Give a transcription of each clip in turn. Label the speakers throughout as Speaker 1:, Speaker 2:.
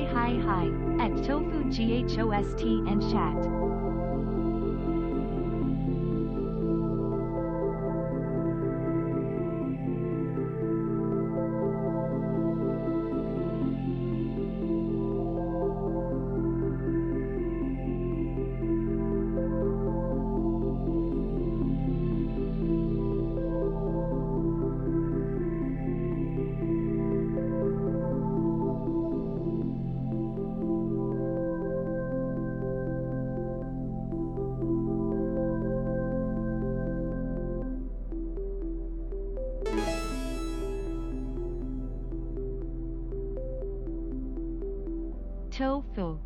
Speaker 1: hi at tofugh0st and chat. Tofu.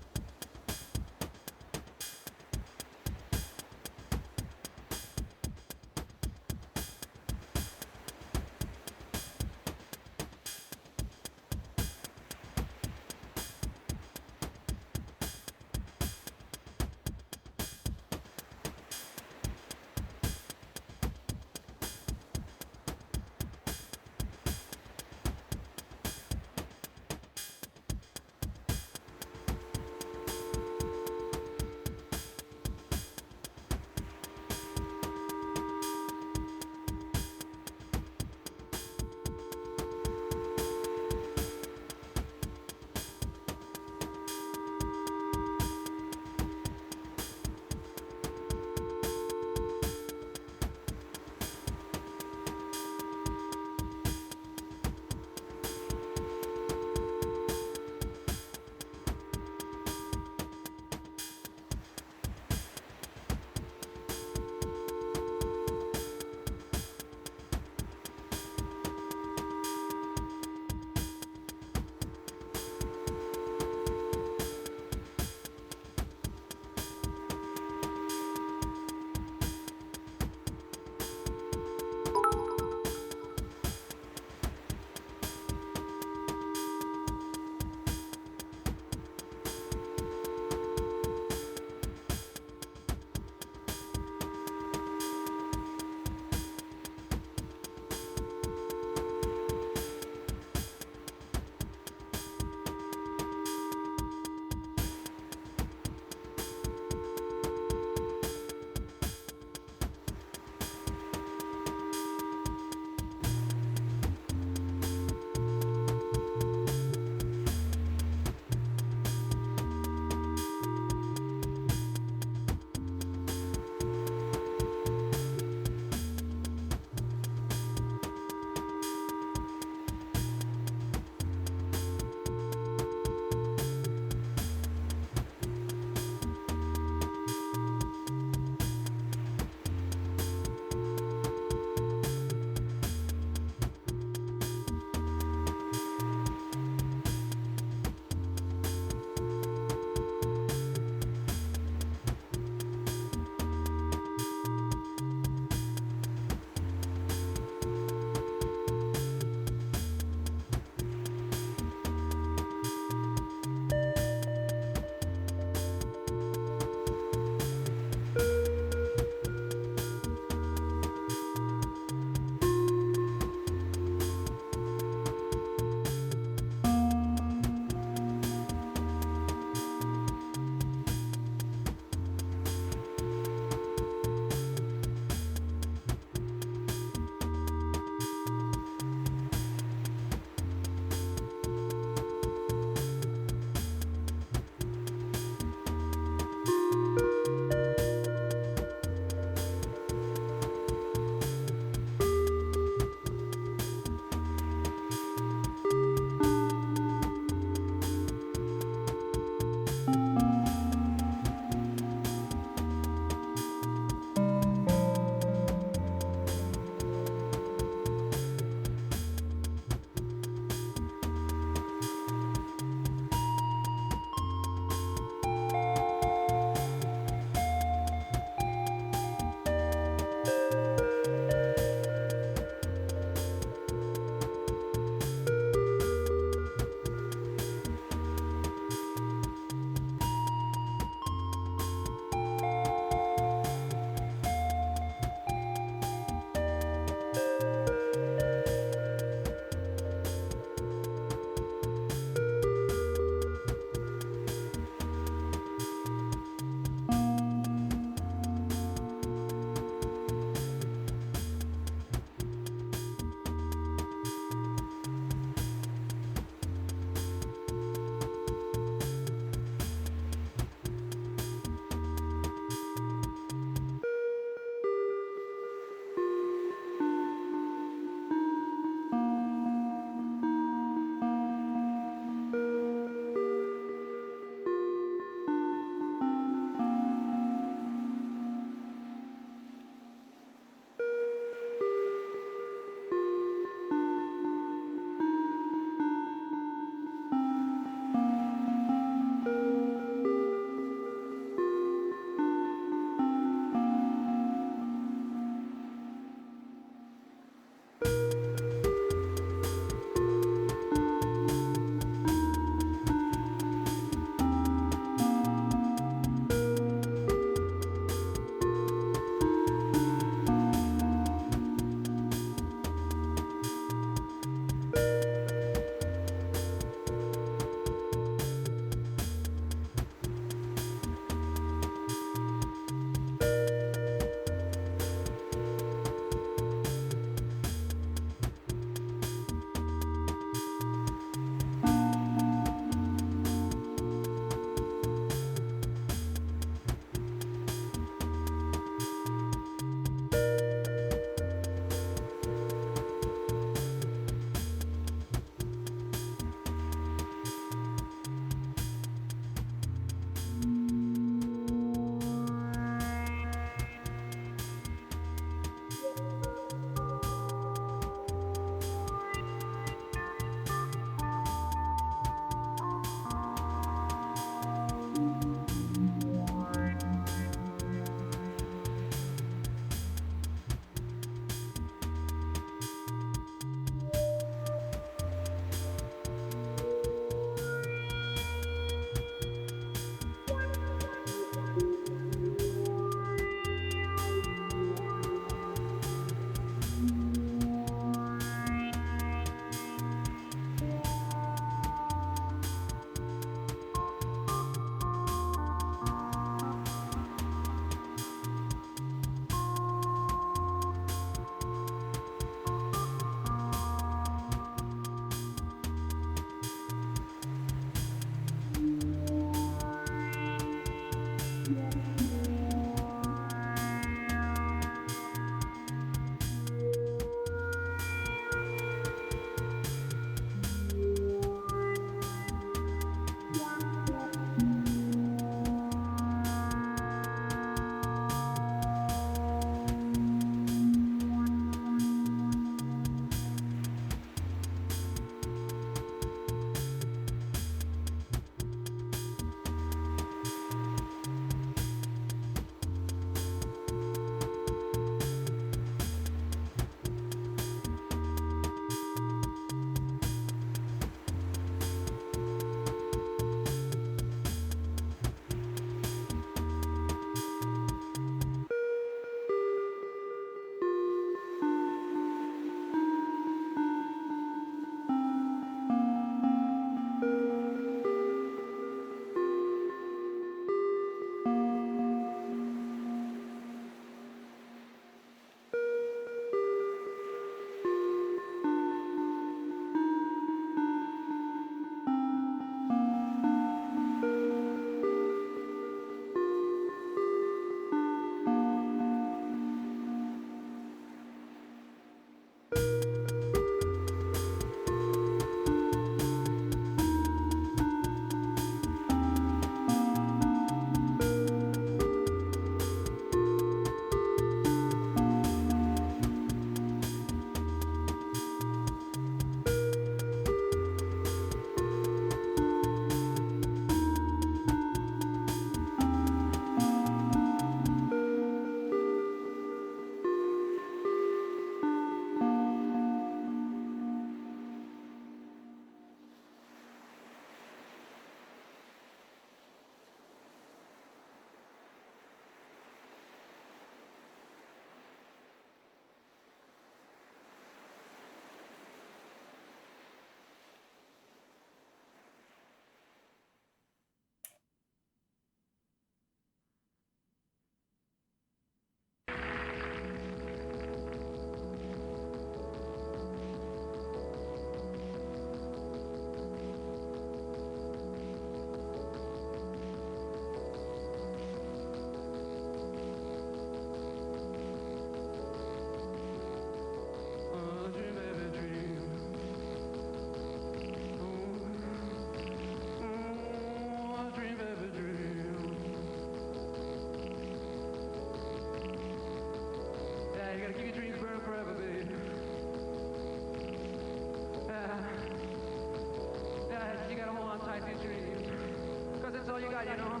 Speaker 2: inside, you know.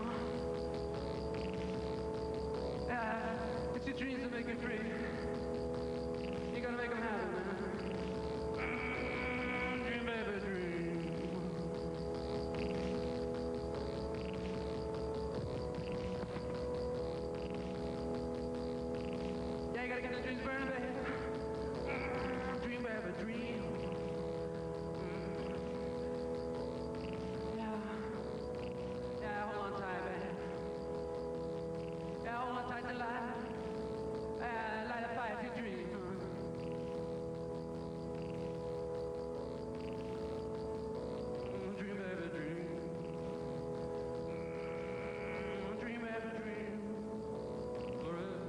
Speaker 2: Yeah, it's your dreams that make you free. You gotta make them happen, man. Dream, baby, dream. Yeah, you gotta get the dreams burning, baby. Dream, baby, dream. Yeah, hold on tight, baby. Yeah, hold on tight to light. Light a fire to dream. Dream, baby, dream. Dream, baby, dream. Forever.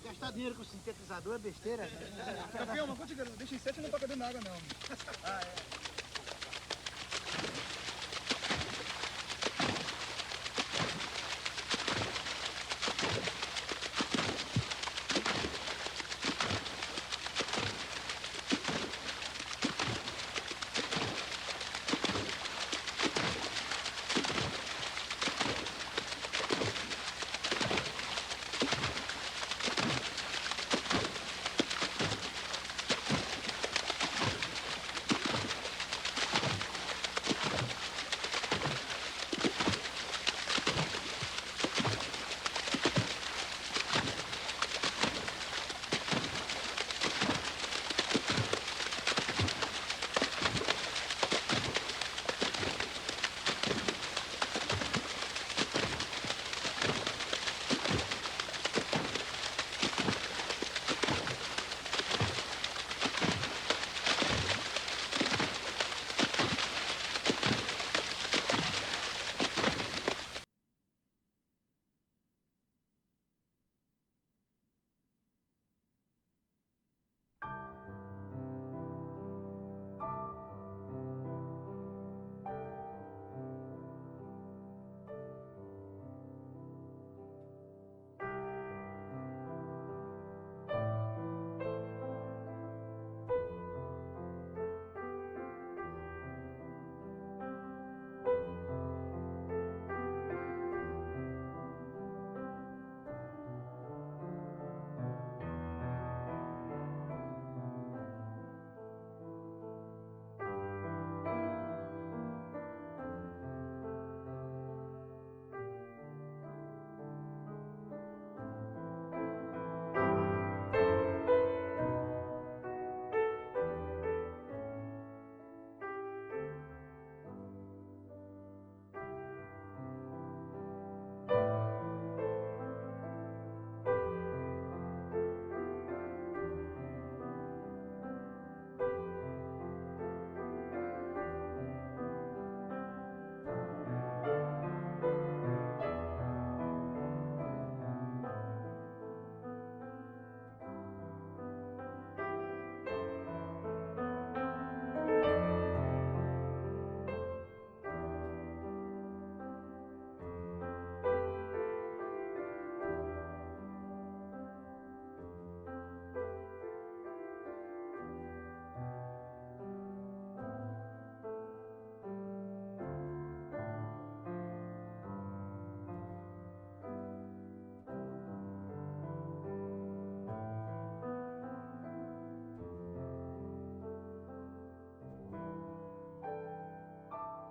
Speaker 3: Gastar dinheiro com sintetizador é besteira.
Speaker 4: Campeão, mas contigo, deixa em 7 e não toca dentro da água não. Ah, é.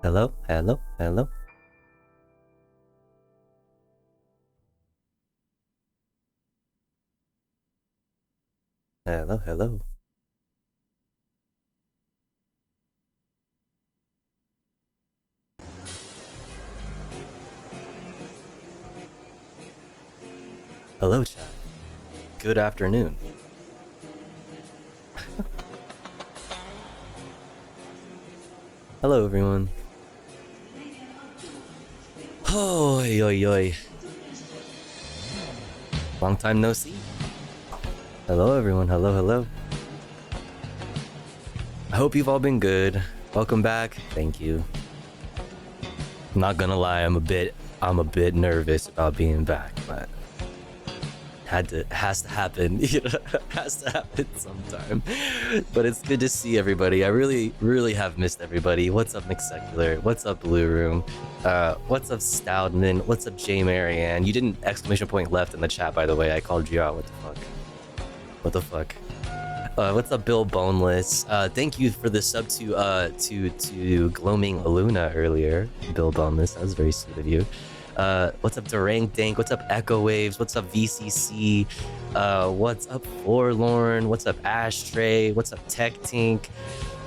Speaker 5: Hello, hello, hello. Hello, hello. Hello, chat. Good afternoon. Hello, everyone. Oi, oi, oi. Long time no see. Hello, everyone. Hello, hello. I hope you've all been good. Welcome back. Thank you. I'm not gonna lie, I'm a bit nervous about being back, but has to happen. You know, has to happen sometime. But it's good to see everybody. I really have missed everybody. What's up, McSecular? What's up, Blue Room? What's up, Stoudman? What's up, J Marianne? You didn't exclamation point left in the chat, by the way. I called you out. What the fuck? What the fuck? What's up, Bill Boneless? Thank you for the sub to Gloaming Luna earlier, Bill Boneless. That was very sweet of you. What's up, Durang Dank? What's up, Echo Waves? What's up, VCC? What's up, Forlorn? What's up, Ashtray? What's up, Tech Tink?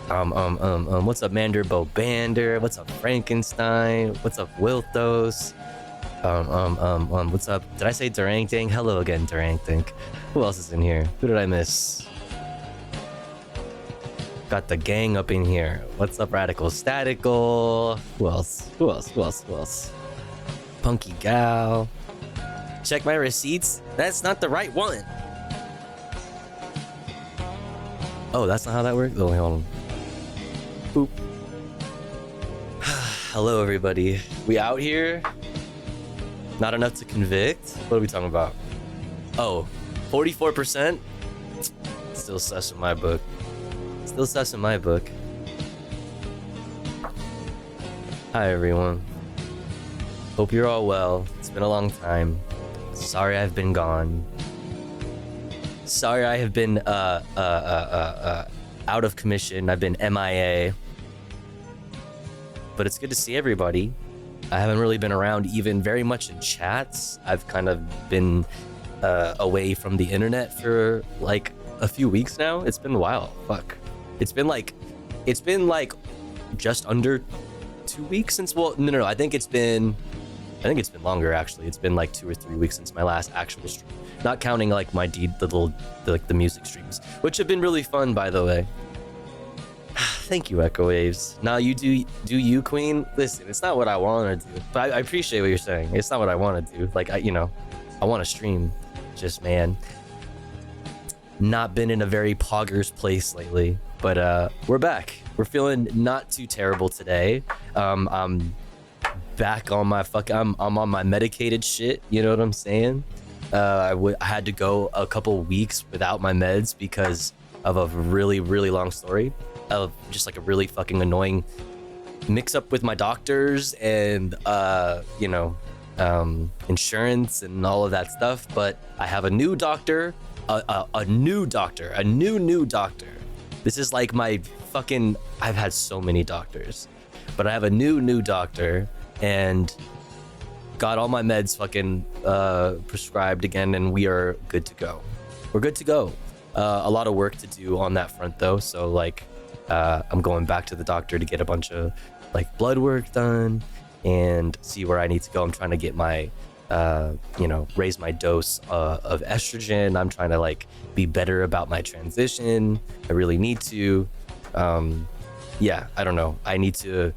Speaker 5: What's up, Manderbo Bander? What's up, Frankenstein? What's up, Wilthos? What's up? Did I say Durang Dank? Hello again, Durang Dank. Who else is in here? Who did I miss? Got the gang up in here. What's up, Radical Statical? Who else? Who else? Who else? Who else? Punky Gal. Check my receipts. That's not the right one. Oh, that's not how that works? Oh, wait, hold on. Boop. Hello, everybody. We out here? Not enough to convict? What are we talking about? Oh, 44%? Still sus in my book. Still sus in my book. Hi, everyone. Hope you're all well. It's been a long time. Sorry I've been gone. Sorry I have been out of commission. I've been MIA. But it's good to see everybody. I haven't really been around even very much in chats. I've kind of been away from the internet for like a few weeks now. It's been a while. Fuck. It's been like just under 2 weeks since, well, no, I think it's been longer, actually. It's been like 2 or 3 weeks since my last actual stream, not counting like my the music streams, which have been really fun, by the way. Thank you, Echo Waves. Now you do you, Queen. Listen, it's not what I want to do, but I appreciate what you're saying. It's not what I want to do. Like, I want to stream. Just, man, not been in a very poggers place lately. But we're back. We're feeling not too terrible today. I'm back on my I'm on my medicated shit. You know what I'm saying? I had to go a couple weeks without my meds because of a really long story of just like a really fucking annoying mix up with my doctors and insurance and all of that stuff. But I have a new doctor, a new doctor. This is like my fucking, I've had so many doctors, but I have a new doctor and got all my meds fucking prescribed again, and we are good to go. We're good to go. A lot of work to do on that front though. So like, I'm going back to the doctor to get a bunch of like blood work done and see where I need to go. I'm trying to get my, raise my dose of estrogen. I'm trying to like be better about my transition. I really need to. Yeah, I don't know. I need to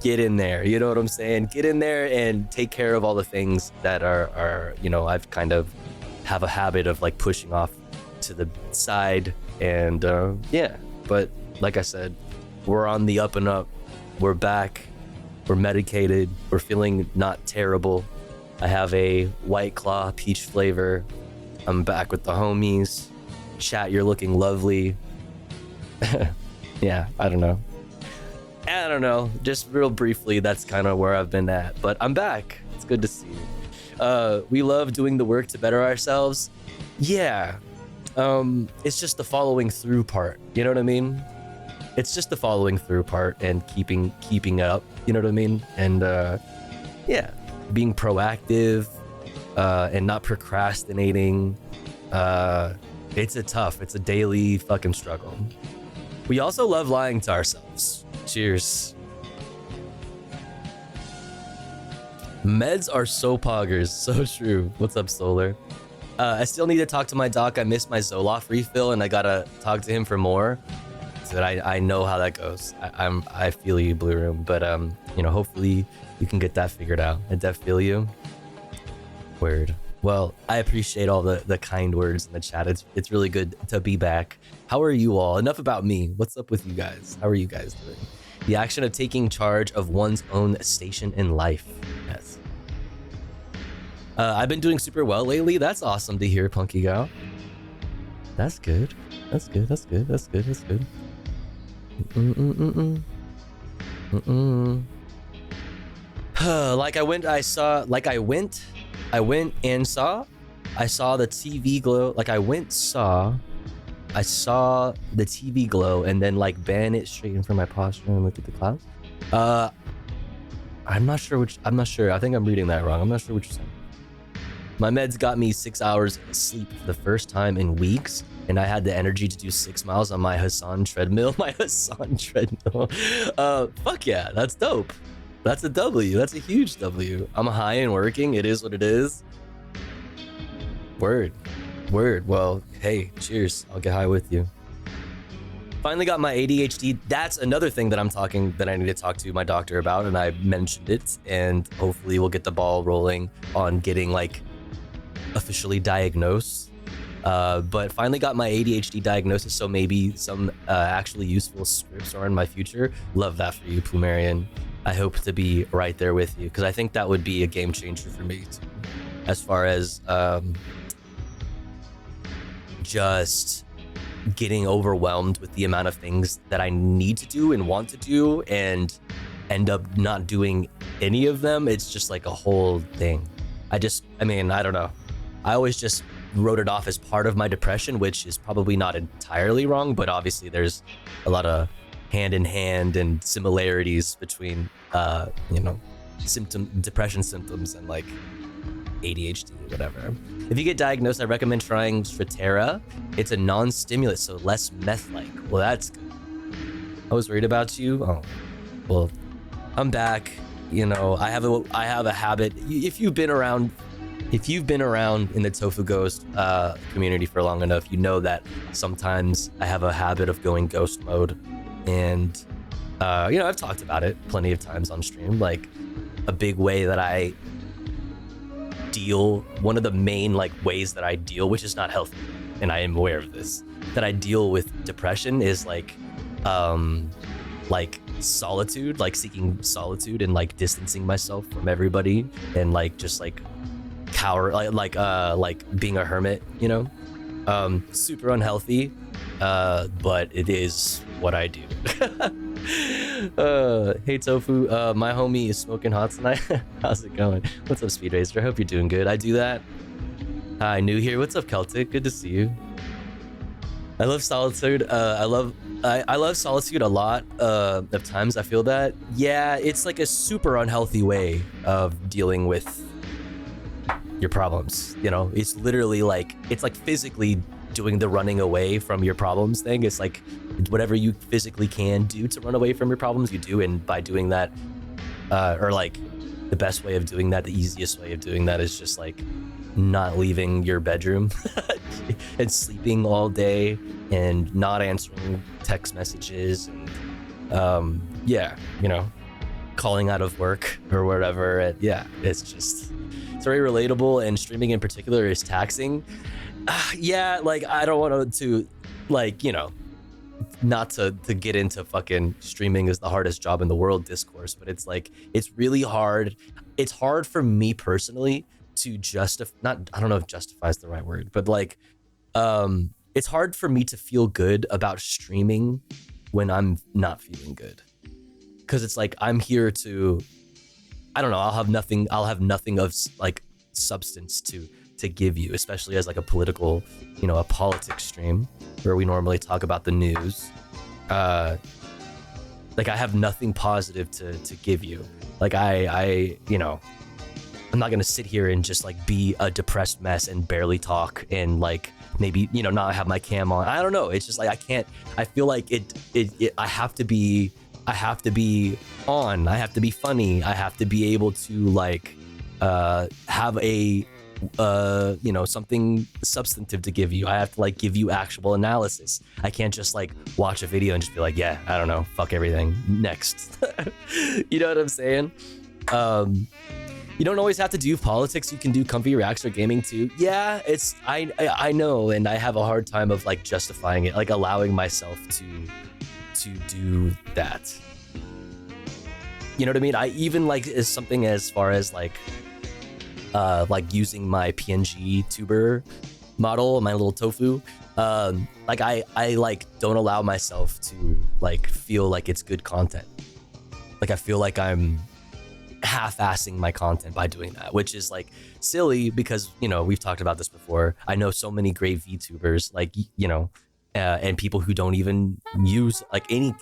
Speaker 5: get in there. You know what I'm saying? Get in there and take care of all the things that are I've kind of have a habit of like pushing off to the side. And yeah, but like I said, we're on the up and up. We're back. We're medicated. We're feeling not terrible. I have a White Claw peach flavor. I'm back with the homies. Chat, you're looking lovely. Yeah, I don't know. Just real briefly, that's kind of where I've been at. But I'm back. It's good to see you. We love doing the work to better ourselves. Yeah. It's just the following through part. You know what I mean? It's just the following through part and keeping up. You know what I mean? And yeah, being proactive and not procrastinating. It's a daily fucking struggle. We also love lying to ourselves. Cheers. Meds are so poggers, so true. What's up, Solar? I still need to talk to my doc. I missed my Zoloft refill, and I gotta talk to him for more. So that I know how that goes. I feel you, Blue Room, but you know, hopefully you can get that figured out. I def feel you. Word. Well, I appreciate all the kind words in the chat. It's really good to be back. How are you all? Enough about me. What's up with you guys? How are you guys doing? The action of taking charge of one's own station in life. Yes. I've been doing super well lately. That's awesome to hear, Punky Gal. That's good. That's good. That's good. That's good. That's good. Like I went and saw the TV glow. Like I saw the TV glow and then like ban it straight in from my posture and look at the clouds. I'm not sure. I think I'm reading that wrong. I'm not sure what you're saying. My meds got me 6 hours of sleep for the first time in weeks, and I had the energy to do 6 miles on my Hassan treadmill. My Hassan treadmill. Fuck yeah, that's dope. That's a W. That's a huge W. I'm high and working. It is what it is. Word. Well, hey, cheers. I'll get high with you. Finally got my ADHD. That's another thing that I need to talk to my doctor about, and I mentioned it, and hopefully we'll get the ball rolling on getting like officially diagnosed. But finally got my ADHD diagnosis, so maybe some actually useful scripts are in my future. Love that for you, Plumerian. I hope to be right there with you, because I think that would be a game changer for me too, as far as just getting overwhelmed with the amount of things that I need to do and want to do and end up not doing any of them. It's just like a whole thing. I don't know. I always just wrote it off as part of my depression, which is probably not entirely wrong, but obviously there's a lot of hand in hand and similarities between depression symptoms and like ADHD or whatever. If you get diagnosed, I recommend trying Strattera. It's a non-stimulant, so less meth-like. Well, that's good. I was worried about you. Oh, well, I'm back. You know, I have a habit. If you've been around in the tofugh0st community for long enough, you know that sometimes I have a habit of going ghost mode, and I've talked about it plenty of times on stream. Like a big way that I deal, one of the main like ways that I deal, which is not healthy, and I am aware of this, that I deal with depression is like solitude, like seeking solitude and like distancing myself from everybody and like just like cower, like being a hermit, you know. Super unhealthy, but it is what I do. Hey Tofu, my homie is smoking hot tonight. How's it going? What's up, Speed Racer? I hope you're doing good. I do that. Hi, new here. What's up, Celtic? Good to see you. I love solitude. I love solitude a lot of times. I feel that. Yeah, it's like a super unhealthy way of dealing with your problems. You know, it's literally like, it's like physically doing the running away from your problems thing. It's like whatever you physically can do to run away from your problems, you do. And by doing that, or like the best way of doing that, the easiest way of doing that is just like not leaving your bedroom and sleeping all day and not answering text messages and calling out of work or whatever. And yeah, it's very relatable, and streaming in particular is taxing. Yeah, like I don't want to like, not to get into fucking streaming is the hardest job in the world discourse, but it's like, it's really hard. It's hard for me personally to I don't know if justify is the right word, but like, it's hard for me to feel good about streaming when I'm not feeling good. Cause it's like, I'm here to, I don't know, I'll have nothing of like substance to give you, especially as like a political, a politics stream where we normally talk about the news. Like I have nothing positive to give you. Like I'm not gonna sit here and just like be a depressed mess and barely talk and like maybe not have my cam on. I don't know. It's just like I feel like I have to be on. I have to be funny. I have to be able to like have a you know, something substantive to give you. I have to like give you actual analysis. I can't just like watch a video and just be like, yeah, I don't know, fuck everything, next. You know what I'm saying? You don't always have to do politics. You can do comfy reacts or gaming too. Yeah, it's I know, and I have a hard time of like justifying it, like allowing myself to do that. You know what I mean? I even like is something as far as like using my PNG tuber model, my little tofu. Like I like don't allow myself to like feel like it's good content. Like I feel like I'm half-assing my content by doing that, which is like silly because, you know, we've talked about this before. I know so many great VTubers, like, you know, and people who don't even use like any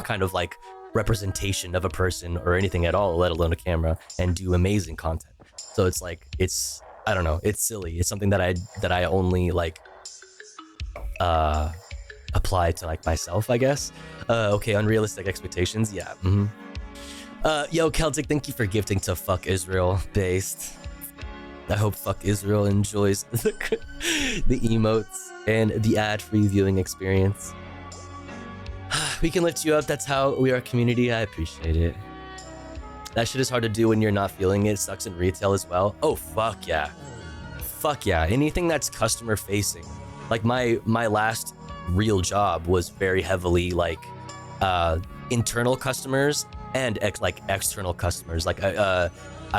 Speaker 5: kind of like representation of a person or anything at all, let alone a camera, and do amazing content. So it's like, it's, I don't know, it's silly. It's something that I only like apply to like myself, I guess. Okay, unrealistic expectations. Yeah. Yo, Celtic, thank you for gifting to Fuck Israel based. I hope Fuck Israel enjoys the emotes and the ad-free viewing experience. We can lift you up. That's how we are a community. I appreciate it. That shit is hard to do when you're not feeling it. Sucks in retail as well. Oh, fuck yeah. Fuck yeah. Anything that's customer facing. Like my last real job was very heavily like internal customers and external customers. Like I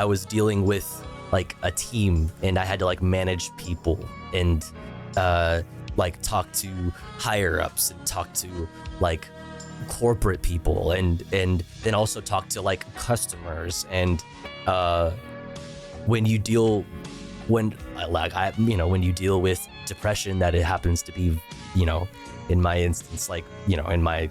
Speaker 5: was dealing with like a team and I had to like manage people and like talk to higher ups and talk to like corporate people and then also talk to like customers. And when you deal when you deal with depression, that it happens to be, you know, in my instance, like, you know, in my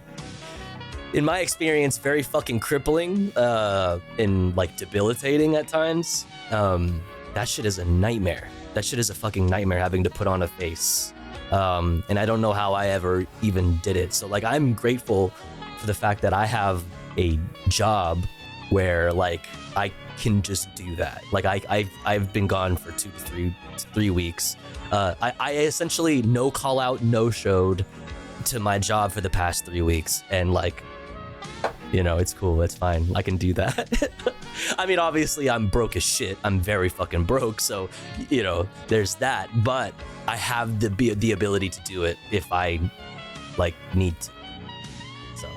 Speaker 5: experience, very fucking crippling and like debilitating at times. That shit is a nightmare. That shit is a fucking nightmare, having to put on a face. And I don't know how I ever even did it. So like, I'm grateful for the fact that I have a job where like I can just do that. Like I've been gone for 2 to 3 weeks. I essentially no call out, no showed to my job for the past 3 weeks, and like, you know, it's cool, it's fine, I can do that. I mean, obviously I'm broke as shit, I'm very fucking broke, so, you know, there's that, but I have the ability to do it if I like need to, so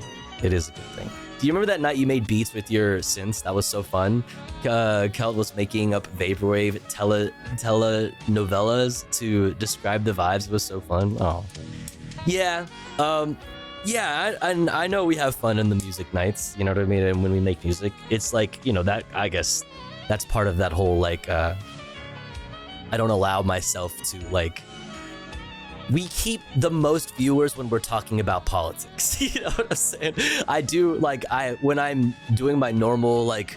Speaker 5: it is a good thing. Do you remember that night you made beats with your synths? That was so fun. Kelt was making up vaporwave telenovelas to describe the vibes. It was so fun. Oh yeah. Yeah, I know we have fun in the music nights, you know what I mean? And when we make music, it's like, you know, that, I guess that's part of that whole, like, I don't allow myself to, like, we keep the most viewers when we're talking about politics, you know what I'm saying? I do, like, when I'm doing my normal, like,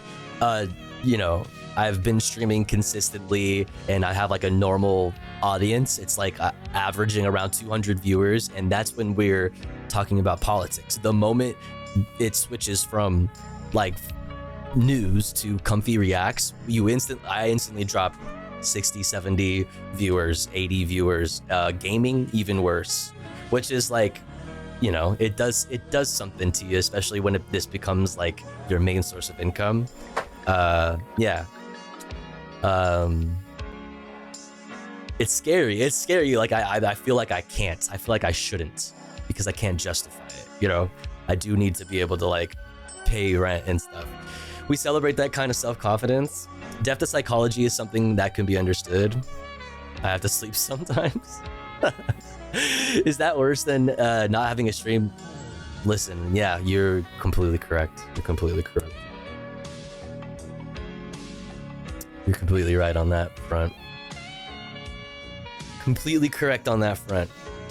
Speaker 5: you know, I've been streaming consistently and I have like a normal audience. It's like averaging around 200 viewers, and that's when we're talking about politics. The moment it switches from like news to comfy reacts, I instantly drop 60, 70 viewers, 80 viewers. Gaming, even worse, which is like, you know, it does something to you, especially when this becomes like your main source of income. Yeah. It's scary. Like I feel like I can't. I feel like I shouldn't, because I can't justify it. You know, I do need to be able to like pay rent and stuff. We celebrate that kind of self-confidence. Deaf to psychology is something that can be understood. I have to sleep sometimes. Is that worse than not having a stream? Listen, yeah, you're completely correct. You're completely correct. You're completely right on that front. Completely correct on that front.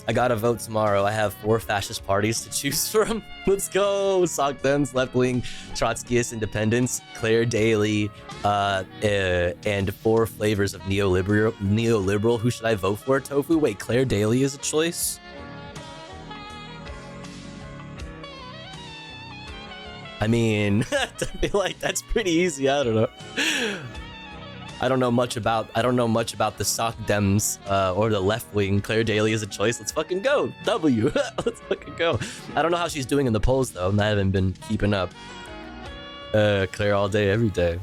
Speaker 5: I gotta vote tomorrow. I have 4 fascist parties to choose from. Let's go! Sogdens, left-wing, Trotskyist independents, Claire Daly, and 4 flavors of neoliberal. Who should I vote for? Tofu? Wait, Claire Daly is a choice? I mean, I feel like that's pretty easy. I don't know. I don't know much about the sock dems or the left wing. Claire Daly is a choice. Let's fucking go. W. Let's fucking go. I don't know how she's doing in the polls though. I haven't been keeping up. Claire all day, every day.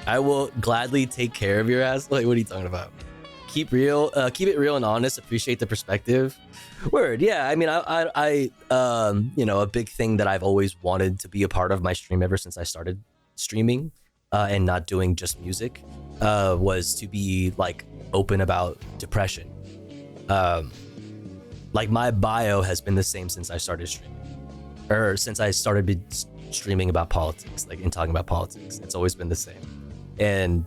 Speaker 5: I will gladly take care of your ass. Like, what are you talking about? Keep it real and honest. Appreciate the perspective. Word, yeah. I mean, I you know, a big thing that I've always wanted to be a part of my stream ever since I started streaming, and not doing just music, was to be like open about depression. Like my bio has been the same since I started streaming, or since I started streaming about politics, like and talking about politics. It's always been the same. And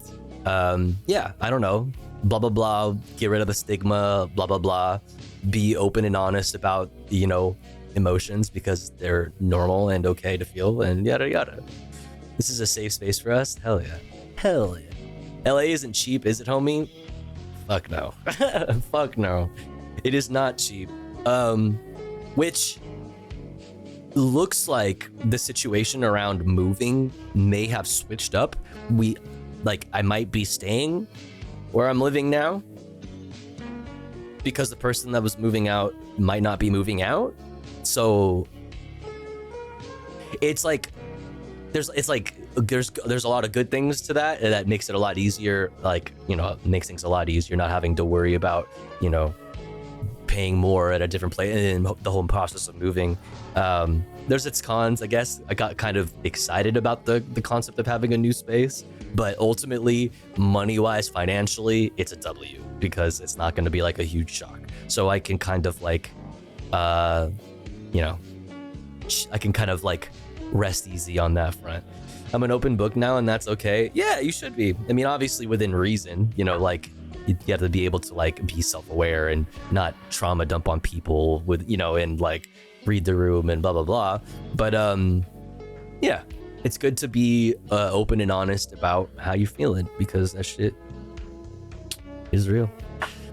Speaker 5: yeah, I don't know, blah blah blah, get rid of the stigma, blah blah blah, be open and honest about, you know, emotions because they're normal and okay to feel, and yada yada. This is a safe space for us. Hell yeah. Hell yeah. LA isn't cheap, is it, homie? Fuck no. Fuck no. It is not cheap. Which looks like the situation around moving may have switched up. I might be staying where I'm living now because the person that was moving out might not be moving out. So it's like there's a lot of good things to that, and that makes it a lot easier. Like, you know, makes things a lot easier not having to worry about, you know, paying more at a different place and the whole process of moving. There's its cons, I guess. I got kind of excited about the concept of having a new space, but ultimately, money-wise, financially, it's a W because it's not going to be like a huge shock. So I can kind of like, you know, I can kind of like rest easy on that front. I'm an open book now, and that's okay. Yeah, you should be. I mean, obviously within reason, you know, like you have to be able to like be self-aware and not trauma dump on people with, you know, and like read the room and blah blah blah. But yeah, it's good to be open and honest about how you're feeling because that shit is real.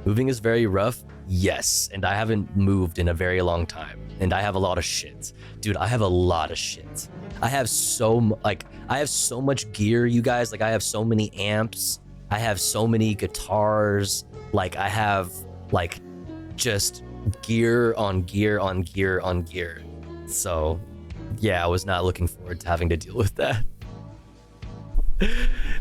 Speaker 5: Moving is very rough. Yes, and I haven't moved in a very long time, and I have a lot of shit. Dude, I have a lot of shit. I have so much gear, you guys. Like, I have so many amps. I have so many guitars. Like, I have like just gear on gear on gear on gear. So yeah, I was not looking forward to having to deal with that.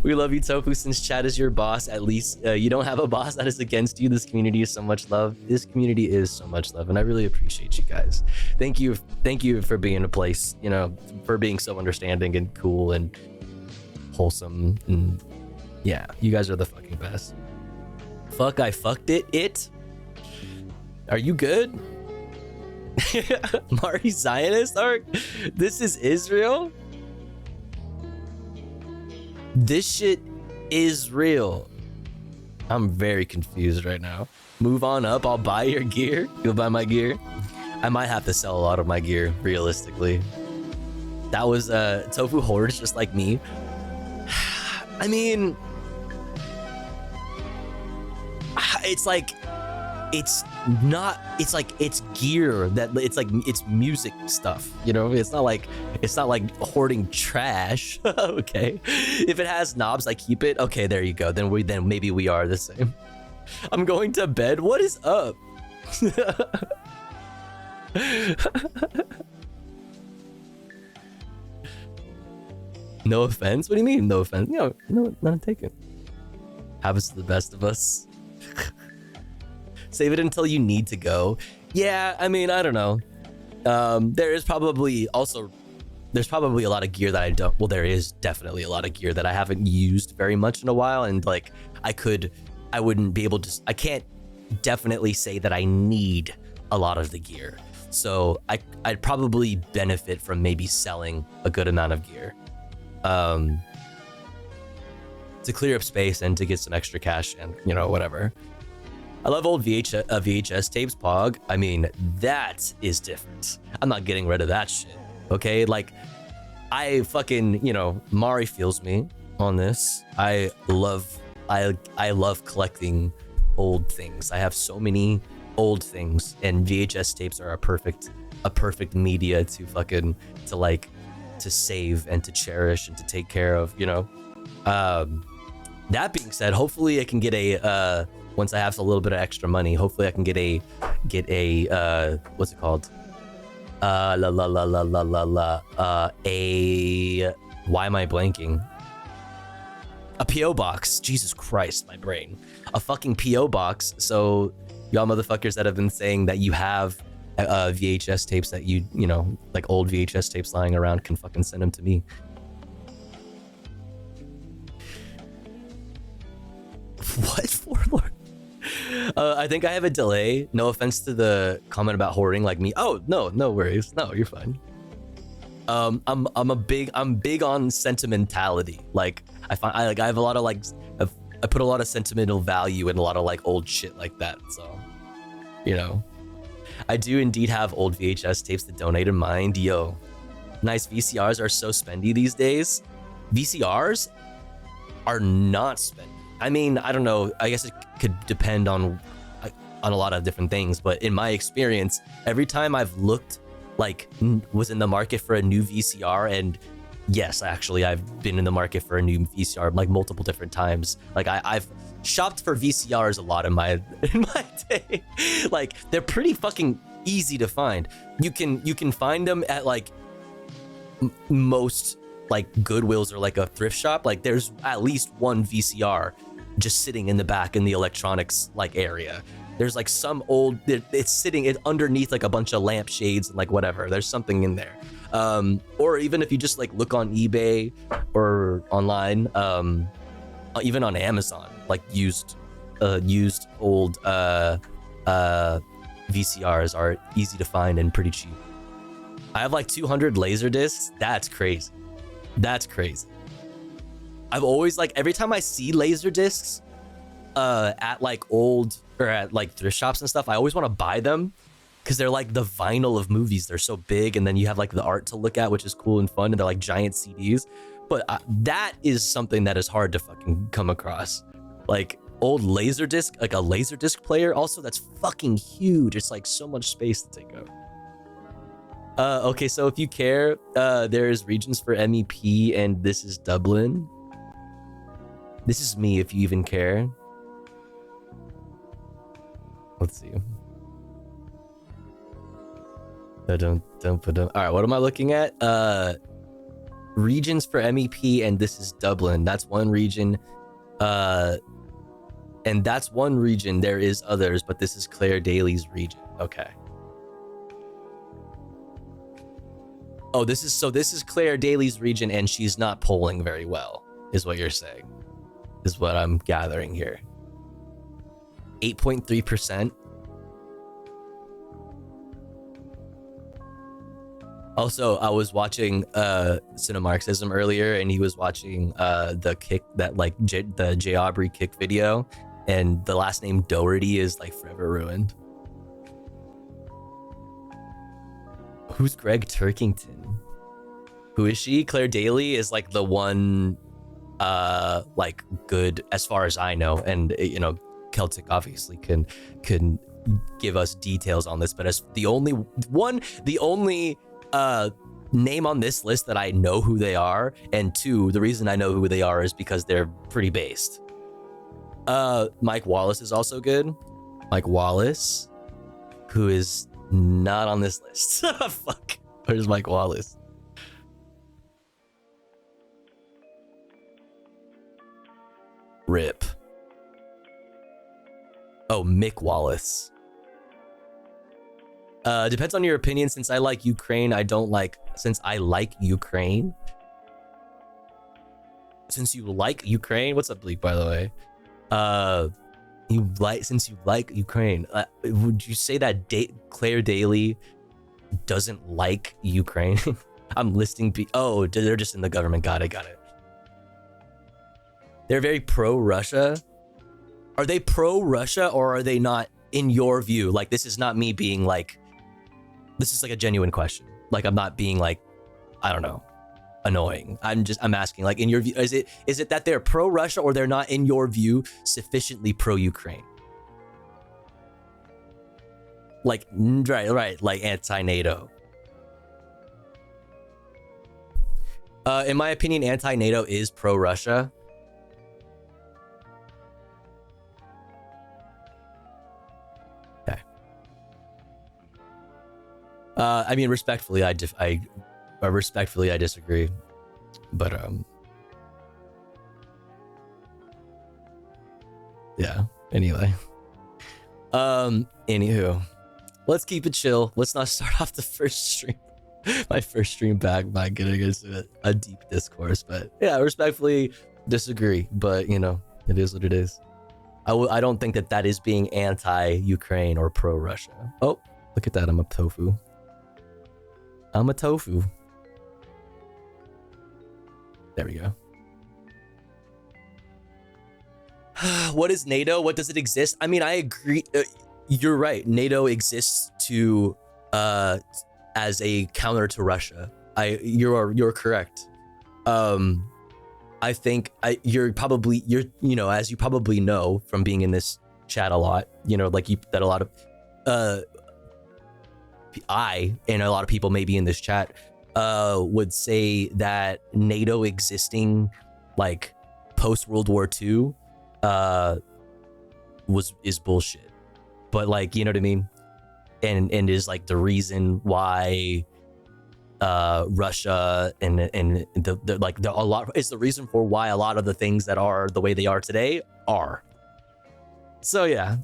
Speaker 5: We love you, Tofu. Since Chad is your boss, at least you don't have a boss that is against you. This community is so much love. This community is so much love, and I really appreciate you guys. Thank you for being a place, you know, for being so understanding and cool and wholesome. And yeah, you guys are the fucking best. Fuck, I fucked it. Are you good? Mari Zionist arc? This is Israel? This shit is real. I'm very confused right now. Move on up, I'll buy your gear. You'll buy my gear. I might have to sell a lot of my gear, realistically. That was Tofu Hordes, just like me. I mean, it's like, it's gear that it's music stuff, you know. It's not like hoarding trash. Okay, if it has knobs, I keep it. Okay, there you go. Then maybe we are the same. I'm going to bed. What is up? No offense. What do you mean no offense? No, not taken. Happens to the best of us. Save it until you need to go. Yeah, I mean, I don't know. There's probably a lot of gear that I don't. Well, there is definitely a lot of gear that I haven't used very much in a while, and like I wouldn't be able to. I can't definitely say that I need a lot of the gear. So I'd probably benefit from maybe selling a good amount of gear, to clear up space and to get some extra cash and, you know, whatever. I love old VHS tapes, Pog. I mean, that is different. I'm not getting rid of that shit. Okay, like I fucking, you know, Mari feels me on this. I love collecting old things. I have so many old things, and VHS tapes are a perfect media to save and to cherish and to take care of, you know. That being said, hopefully I can get a once I have a little bit of extra money, hopefully I can get a what's it called? A why am I blanking? A PO box. Jesus Christ, my brain. A fucking PO box. So y'all motherfuckers that have been saying that you have VHS tapes that you know, like old VHS tapes lying around can fucking send them to me. What for, Lord? I think I have a delay. No offense to the comment about hoarding like me. Oh, no worries. No, you're fine. I'm big on sentimentality. Like I have a lot of like I put a lot of sentimental value in a lot of like old shit like that. So, you know, I do indeed have old VHS tapes that donate in mind. Yo, nice. VCRs are so spendy these days. VCRs are not spendy. I mean, I don't know. I guess it could depend on a lot of different things, but in my experience, every time I've looked, like, was in the market for a new VCR, and yes, actually, I've been in the market for a new VCR like multiple different times. Like, I've shopped for VCRs a lot in my day. Like, they're pretty fucking easy to find. You can find them at like most like Goodwills or like a thrift shop. Like, there's at least one VCR just sitting in the back in the electronics like area. There's like some old, it's sitting underneath like a bunch of lampshades and like whatever. There's something in there. Or even if you just like look on eBay or online, even on Amazon, like used old VCRs are easy to find and pretty cheap. I have like 200 laser discs. That's crazy. That's crazy. I've always like, every time I see laser discs at like old or at like thrift shops and stuff, I always want to buy them because they're like the vinyl of movies. They're so big, and then you have like the art to look at, which is cool and fun, and they're like giant CDs. But that is something that is hard to fucking come across. Like old laser disc, like a laser disc player. Also, that's fucking huge. It's like so much space to take up. Okay, so if you care, there's regions for MEP, and this is Dublin. This is me, if you even care. Let's see. Don't put them. All right, what am I looking at? Regions for MEP, and this is Dublin. That's one region. And that's one region. There is others, but this is Claire Daly's region. Okay. Oh, this is Claire Daly's region, and she's not polling very well, is what you're saying. Is what I'm gathering here. 8.3%. Also, I was watching Cinemarxism earlier, and he was watching the kick, that like the J Aubrey kick video, and the last name Doherty is like forever ruined. Who's Greg Turkington? Who is she? Claire Daly is like the one like good as far as I know, and you know, Celtic obviously can give us details on this, but as the only name on this list that I know who they are, and two, the reason I know who they are is because they're pretty based. Mike Wallace is also good. Mike Wallace, who is not on this list. Fuck. Where's Mike Wallace? Rip. Oh, Mick Wallace. Depends on your opinion. Since I like Ukraine, I don't like... Since I like Ukraine? Since you like Ukraine? What's up, Bleak, by the way? Since you like Ukraine, would you say that Claire Daly doesn't like Ukraine? I'm listing... Oh, they're just in the government. Got it. They're very pro-Russia. Are they pro-Russia, or are they not, in your view? Like, this is not me being like... This is like a genuine question. Like, I'm not being like, I don't know, annoying. I'm asking, like, in your view, is it that they're pro-Russia, or they're not, in your view, sufficiently pro-Ukraine? Like, right, like anti-NATO. In my opinion, anti-NATO is pro-Russia. I mean, respectfully, respectfully I disagree, but yeah. Anyway, anywho, let's keep it chill. Let's not start off the first stream, my first stream back by getting into a deep discourse. But yeah, respectfully disagree. But you know, it is what it is. I don't think that is being anti-Ukraine or pro-Russia. Oh, look at that! I'm a tofu. I'm a tofu. There we go. What is NATO? What does it exist? I mean, I agree. You're right. NATO exists to as a counter to Russia. You're correct. I think you're you know, as you probably know from being in this chat a lot, you know, like that a lot of I and a lot of people maybe in this chat would say that NATO existing like post World War II is bullshit. But like, you know what I mean? And is like the reason why Russia and the like a lot is the reason for why a lot of the things that are the way they are today are. So yeah.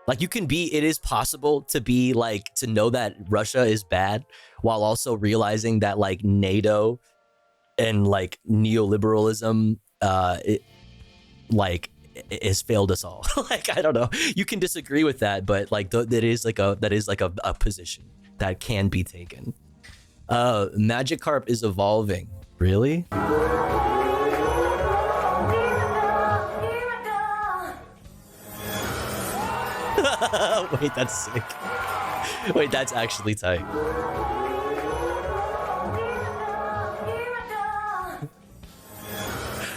Speaker 5: Like it is possible to be like, to know that Russia is bad while also realizing that like NATO and like neoliberalism it has failed us all. Like, I don't know, you can disagree with that, but like that is like a position that can be taken. Magikarp is evolving. Really? Wait, that's sick. Wait, that's actually tight.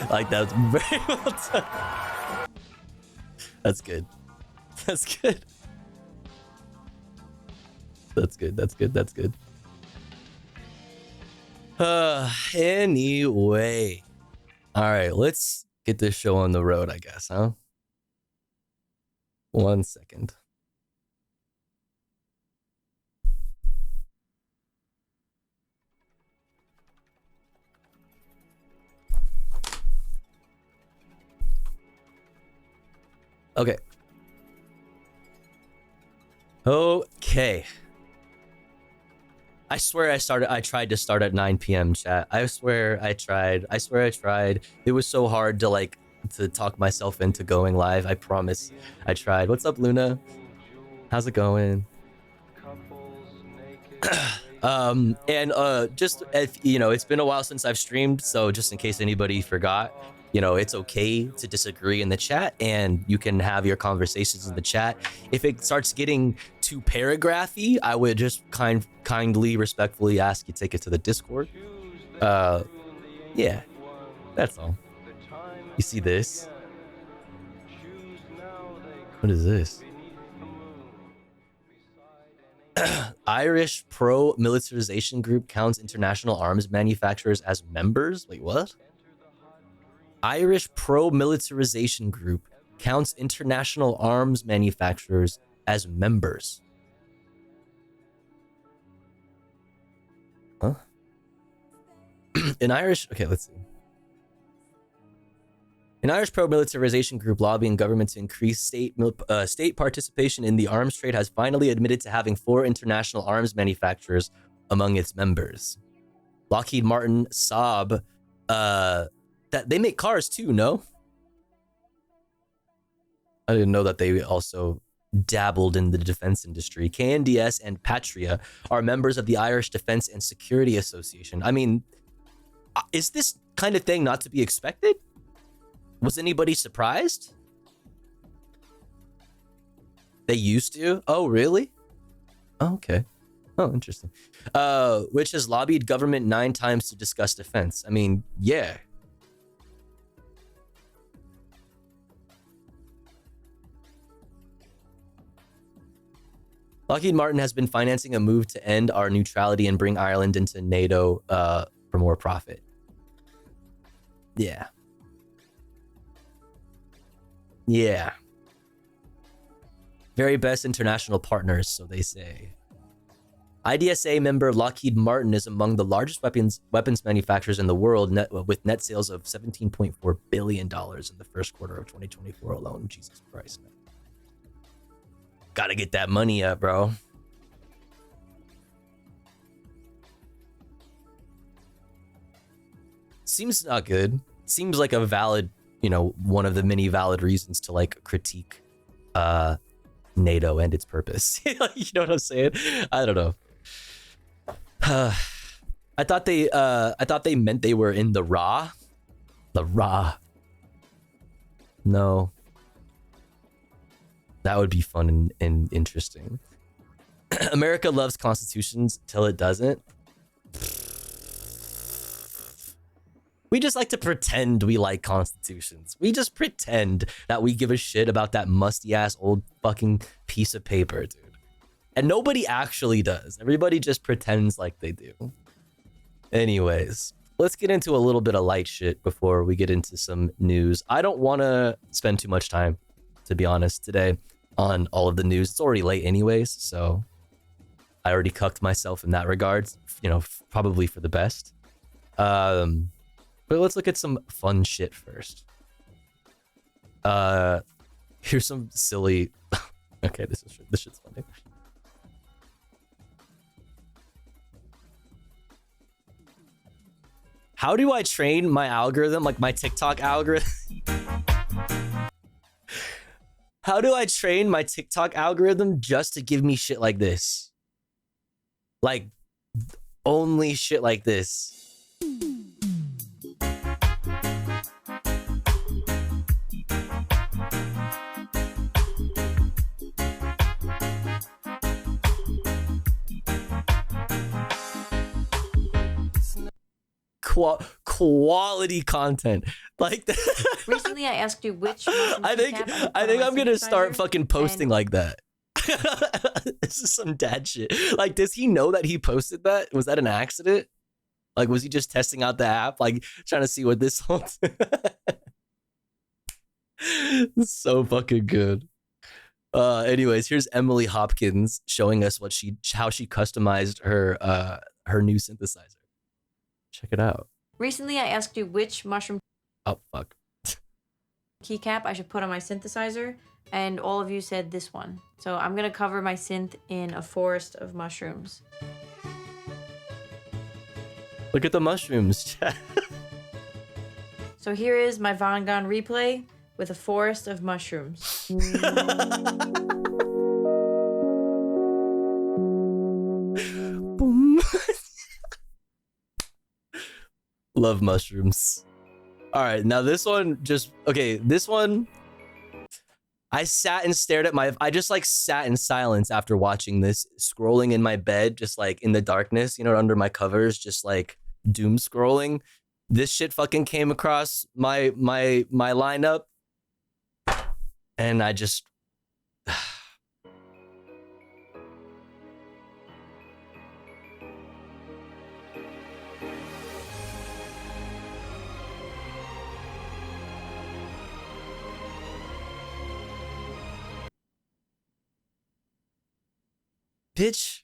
Speaker 5: Like, that's very well done. That's good. That's good. That's good. That's good. That's good. Anyway. All right, let's get this show on the road, I guess, huh? 1 second. Okay. Okay. I swear I tried to start at 9 p.m. chat. I swear I tried. It was so hard to like to talk myself into going live. I promise I tried. What's up, Luna? How's it going? Just if you know, it's been a while since I've streamed, so just in case anybody forgot, you know, it's okay to disagree in the chat, and you can have your conversations in the chat. If it starts getting too paragraphy, I would just kindly, respectfully ask you to take it to the Discord. Yeah, that's all. You see this? What is this? Irish pro-militarization group counts international arms manufacturers as members? Wait, what? Irish pro-militarization group counts international arms manufacturers as members. Huh? An Irish... Okay, let's see. An Irish pro-militarization group lobbying government to increase state participation in the arms trade has finally admitted to having 4 international arms manufacturers among its members. Lockheed Martin, Saab, that they make cars too, no? I didn't know that they also dabbled in the defense industry. KNDS and Patria are members of the Irish Defense and Security Association. I mean, is this kind of thing not to be expected? Was anybody surprised? They used to? Oh, really? Oh, okay. Oh, interesting. Which has lobbied government 9 times to discuss defense. I mean, yeah. Lockheed Martin has been financing a move to end our neutrality and bring Ireland into NATO for more profit. Yeah. Yeah. Very best international partners, so they say. IDSA member Lockheed Martin is among the largest weapons manufacturers in the world, with net sales of $17.4 billion in the first quarter of 2024 alone. Jesus Christ, man. Gotta get that money up, bro. Seems not good. Seems like a valid, you know, one of the many valid reasons to like critique NATO and its purpose. You know what I'm saying? I don't know. I thought they meant they were in the Ra. The Ra. No. That would be fun and interesting. America loves constitutions till it doesn't. We just like to pretend we like constitutions. We just pretend that we give a shit about that musty ass old fucking piece of paper, dude. And nobody actually does. Everybody just pretends like they do. Anyways, let's get into a little bit of light shit before we get into some news. I don't want to spend too much time, to be honest, today on all of the news. It's already late anyways, so I already cucked myself in that regard. You know, probably for the best. But let's look at some fun shit first. Here's some silly... Okay, this shit's funny. How do I train my algorithm, like my TikTok algorithm? How do I train my TikTok algorithm just to give me shit like this? Like, only shit like this. Quality content like that.
Speaker 6: Recently, I asked you which.
Speaker 5: I think I'm gonna start fucking posting like that. This is some dad shit. Like, does he know that he posted that? Was that an accident? Like, was he just testing out the app, like trying to see what this holds? It's so fucking good. Anyways, here's Emily Hopkins showing us how she customized her new synthesizer. Check it out.
Speaker 6: Recently, I asked you which mushroom
Speaker 5: Oh, fuck.
Speaker 6: keycap I should put on my synthesizer, and all of you said this one. So I'm going to cover my synth in a forest of mushrooms.
Speaker 5: Look at the mushrooms.
Speaker 6: So here is my Vangon replay with a forest of mushrooms.
Speaker 5: Boom. Love mushrooms. All right, now this one this one I sat and stared at I just like sat in silence after watching this, scrolling in my bed, just like in the darkness, you know, under my covers, just like doom scrolling. This shit fucking came across my lineup, and I just bitch.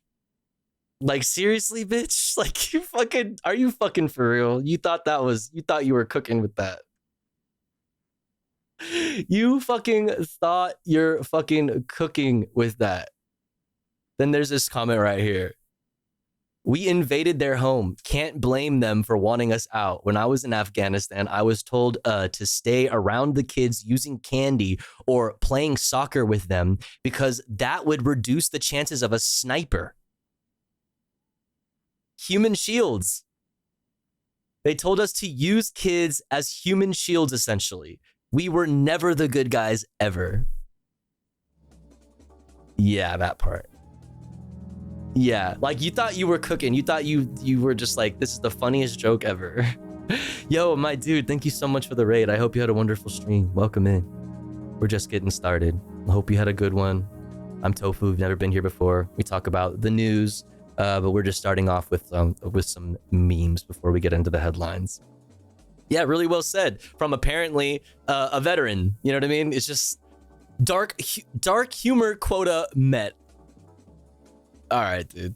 Speaker 5: Like, seriously, bitch? Like, are you fucking for real? You thought you were cooking with that. You fucking thought you're fucking cooking with that. Then there's this comment right here. We invaded their home. Can't blame them for wanting us out. When I was in Afghanistan, I was told to stay around the kids using candy or playing soccer with them because that would reduce the chances of a sniper. Human shields. They told us to use kids as human shields, essentially. We were never the good guys ever. Yeah, that part. Yeah, like you thought you were cooking. You thought you were just like, this is the funniest joke ever. Yo, my dude, thank you so much for the raid. I hope you had a wonderful stream. Welcome in. We're just getting started. I hope you had a good one. I'm Tofu. We've never been here before. We talk about the news, but we're just starting off with some memes before we get into the headlines. Yeah, really well said. From apparently a veteran. You know what I mean? It's just dark humor quota met. All right, dude.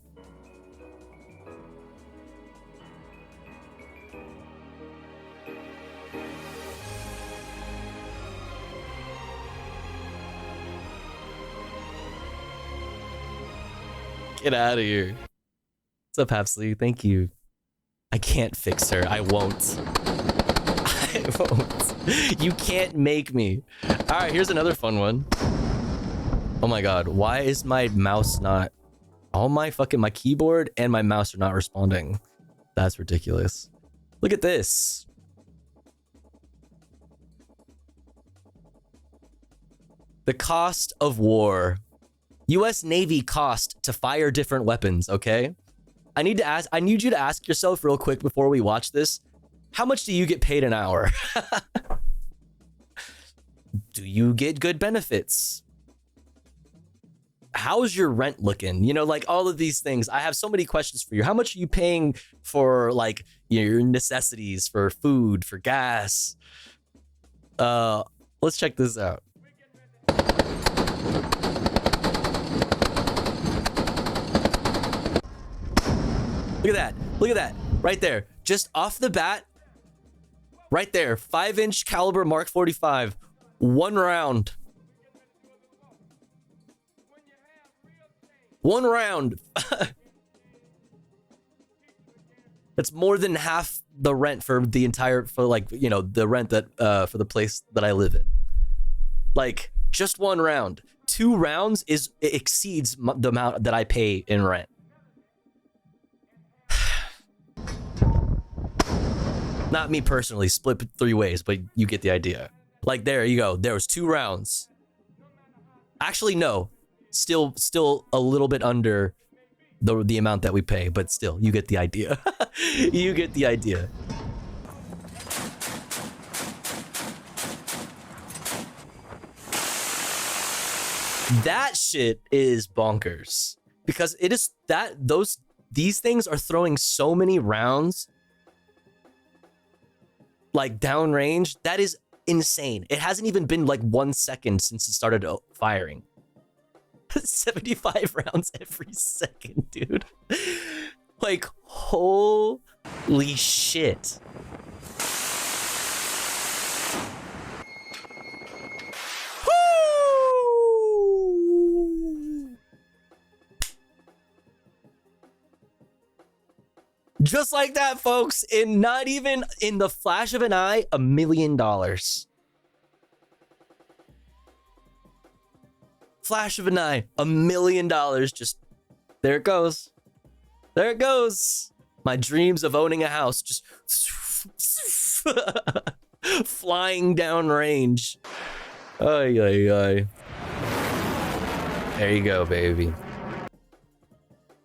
Speaker 5: Get out of here. What's up, Hapsley? Thank you. I can't fix her. I won't. I won't. You can't make me. All right, here's another fun one. Oh my god, why is my mouse not... All my keyboard and my mouse are not responding. That's ridiculous. Look at this. The cost of war. U.S. Navy cost to fire different weapons, okay? I need you to ask yourself real quick before we watch this. How much do you get paid an hour? Do you get good benefits? How's your rent looking? You know, like all of these things. I have so many questions for you. How much are you paying for like your necessities, for food, for gas? Let's check this out. Look at that. Look at that. Right there. Just off the bat. Right there. 5-inch caliber Mark 45. 1 round. 1 round. That's more than half the rent for the entire, for like, you know, the rent that, for the place that I live in. Like, just 1 round. 2 rounds it exceeds the amount that I pay in rent. Not me personally, split 3 ways, but you get the idea. Like, there you go. There was 2 rounds. Actually, no. Still a little bit under the amount that we pay, but still, you get the idea. You get the idea. That shit is bonkers. Because it is that these things are throwing so many rounds like downrange. That is insane. It hasn't even been like 1 second since it started firing. 75 rounds every second, dude. Like, holy shit. Just like that, folks, in not even in the flash of an eye, $1 million. Flash of an eye, $1 million. Just there it goes. There it goes. My dreams of owning a house just flying down range. Ay, ay, ay. There you go, baby.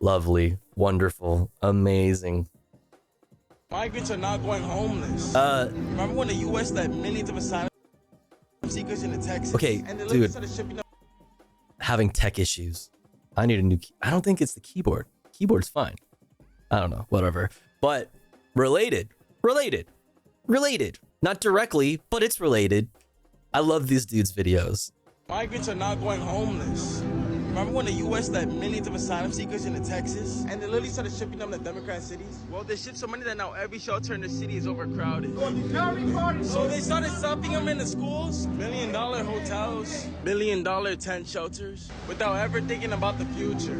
Speaker 5: Lovely, wonderful, amazing.
Speaker 7: Migrants are not going homeless. Remember when the U.S. let millions of asylum seekers into Texas?
Speaker 5: Okay,
Speaker 7: and
Speaker 5: dude.
Speaker 7: started shipping them.
Speaker 5: Having tech issues. I need a new I don't think it's the keyboard. Keyboard's fine. I don't know, whatever. But related. Not directly, but it's related. I love these dudes' videos.
Speaker 7: Migrants are not going homeless. Remember when the U.S. let millions of asylum seekers into Texas? And they literally started shipping them to Democrat cities? Well, they shipped so many that now every shelter in the city is overcrowded. So they started stuffing them in the schools, $1 million hotels, $1 million tent shelters, without ever thinking about the future.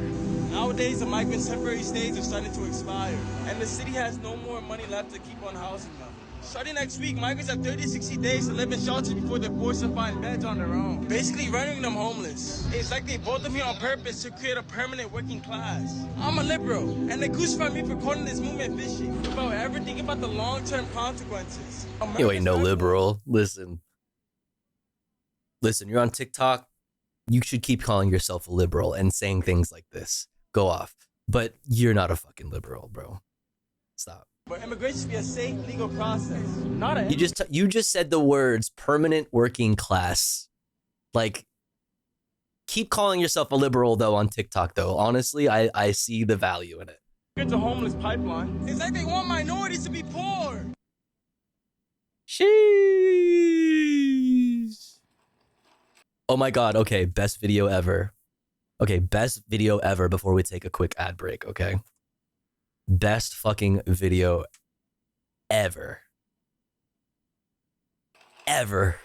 Speaker 7: Nowadays, the migrants' temporary stays are starting to expire, and the city has no more money left to keep on housing them. Starting next week, migrants have 30 to 60 days to live in shelters before they're forced to find beds on their own. Basically rendering them homeless. It's like they voted me on purpose to create a permanent working class. I'm a liberal, and they crucify me for calling this movement fishy, without ever thinking about the long-term consequences.
Speaker 5: You ain't no liberal. Listen, you're on TikTok. You should keep calling yourself a liberal and saying things like this. Go off. But you're not a fucking liberal, bro. Stop.
Speaker 7: But immigration should be a safe, legal process, not a...
Speaker 5: You just said the words permanent working class. Like, keep calling yourself a liberal, though, on TikTok, though. Honestly, I see the value in it.
Speaker 7: It's a homeless pipeline. It's like they want minorities to be poor.
Speaker 5: Sheesh. Oh my god, okay, best video ever. Okay, best video ever before we take a quick ad break, okay? Best fucking video ever. Ever.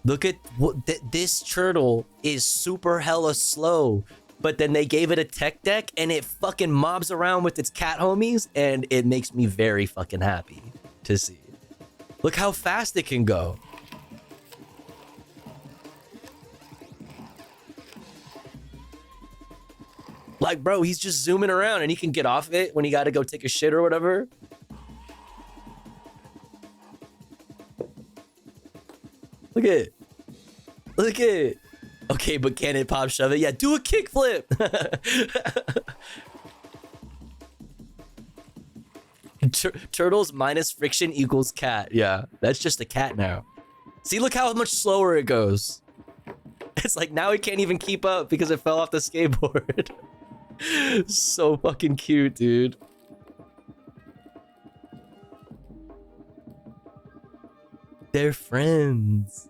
Speaker 5: Look at what this turtle is super hella slow, but then they gave it a tech deck and it fucking mobs around with its cat homies, and it makes me very fucking happy to see. Look how fast it can go. Like, bro, he's just zooming around and he can get off it when he got to go take a shit or whatever. Look at it. Look at it. Okay, but can it pop shove it? Yeah, do a kickflip. Turtles minus friction equals cat. Yeah, that's just a cat now. See, look how much slower it goes. It's like now it can't even keep up because it fell off the skateboard. So fucking cute, dude. They're friends.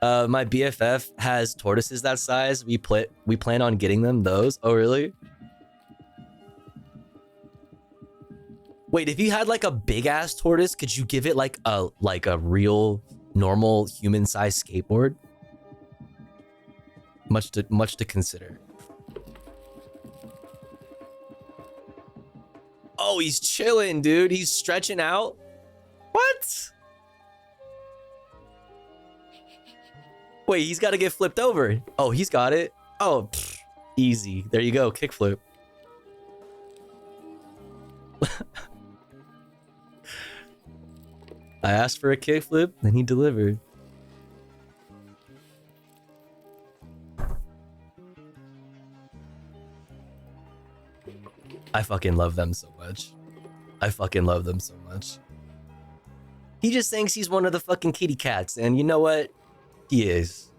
Speaker 5: My BFF has tortoises that size. We plan on getting them those. Oh, really? Wait, if you had like a big ass tortoise, could you give it like a real normal human sized skateboard? Much to consider. Oh, he's chilling, dude. He's stretching out. What? Wait, he's got to get flipped over. Oh, he's got it. Oh, pfft, easy. There you go. Kickflip. I asked for a kickflip, and he delivered. I fucking love them so much. I fucking love them so much. He just thinks he's one of the fucking kitty cats, and you know what? He is.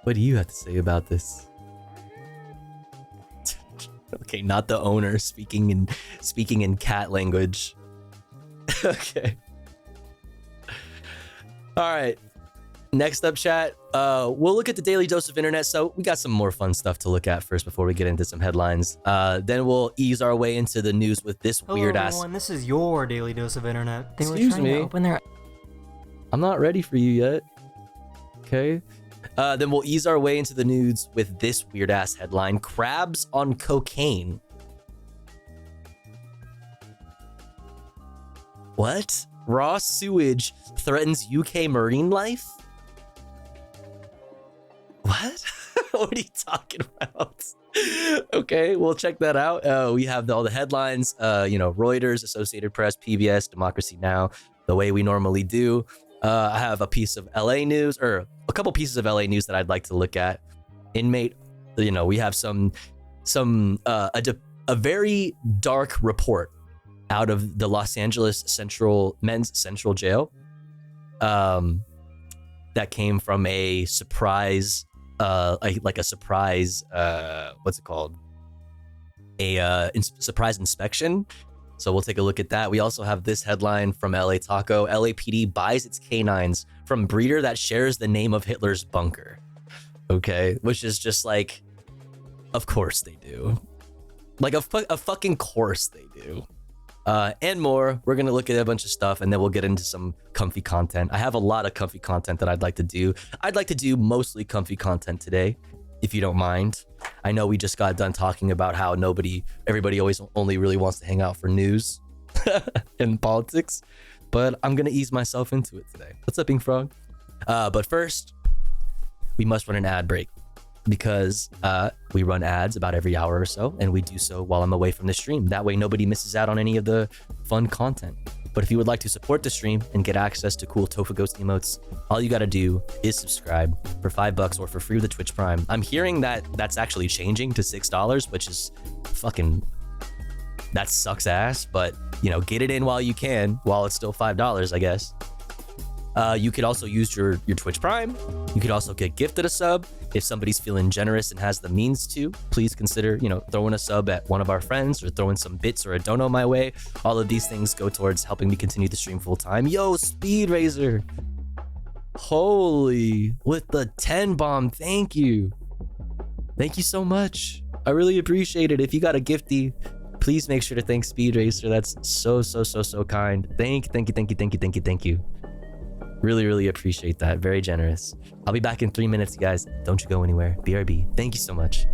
Speaker 5: What do you have to say about this? Okay, not the owner speaking in cat language. Okay. All right. Next up, chat. We'll look at the daily dose of internet. So we got some more fun stuff to look at first before we get into some headlines. Then we'll ease our way into the news with this weird ass.
Speaker 8: Hello, everyone. This is your daily dose of internet. They
Speaker 5: Excuse
Speaker 8: were trying
Speaker 5: me.
Speaker 8: to open their.
Speaker 5: I'm not ready for you yet. Okay. Then we'll ease our way into the news with this weird ass headline: crabs on cocaine. What? Raw sewage threatens UK marine life? What? What are you talking about? Okay, we'll check that out. We have all the headlines, Reuters, Associated Press, PBS, Democracy Now!, the way we normally do. I have a piece of LA news, or a couple pieces of LA news that I'd like to look at. Inmate, we have a very dark report out of the Los Angeles Men's Central Jail. That came from a surprise, like a surprise, what's it called? Surprise inspection. So we'll take a look at that. We also have this headline from LA Taco: LAPD buys its canines from breeder that shares the name of Hitler's bunker. Okay, which is just like, of course they do. Like a fucking course they do. And more. We're gonna look at a bunch of stuff, and then we'll get into some comfy content. I have a lot of comfy content that I'd like to do. I'd like to do mostly comfy content today, if you don't mind. I know we just got done talking about how everybody always only really wants to hang out for news and politics, but I'm gonna ease myself into it today. What's up, Ink Frog? But first, we must run an ad break, because we run ads about every hour or so, and we do so while I'm away from the stream. That way nobody misses out on any of the fun content. But if you would like to support the stream and get access to cool tofugh0st emotes, all you gotta do is subscribe for $5 or for free with the Twitch Prime. I'm hearing that that's actually changing to $6, which is fucking, that sucks ass, but get it in while you can, while it's still $5, I guess. You could also use your Twitch Prime. You could also get gifted a sub. If somebody's feeling generous and has the means to, please consider, throwing a sub at one of our friends or throwing some bits or a dono my way. All of these things go towards helping me continue to stream full time. Yo, Speed Razor. Holy, with the 10 bomb. Thank you. Thank you so much. I really appreciate it. If you got a gifty, please make sure to thank Speed Racer. That's so kind. Thank you. Really, really appreciate that. Very generous. I'll be back in 3 minutes, guys. Don't you go anywhere. BRB. Thank you so much.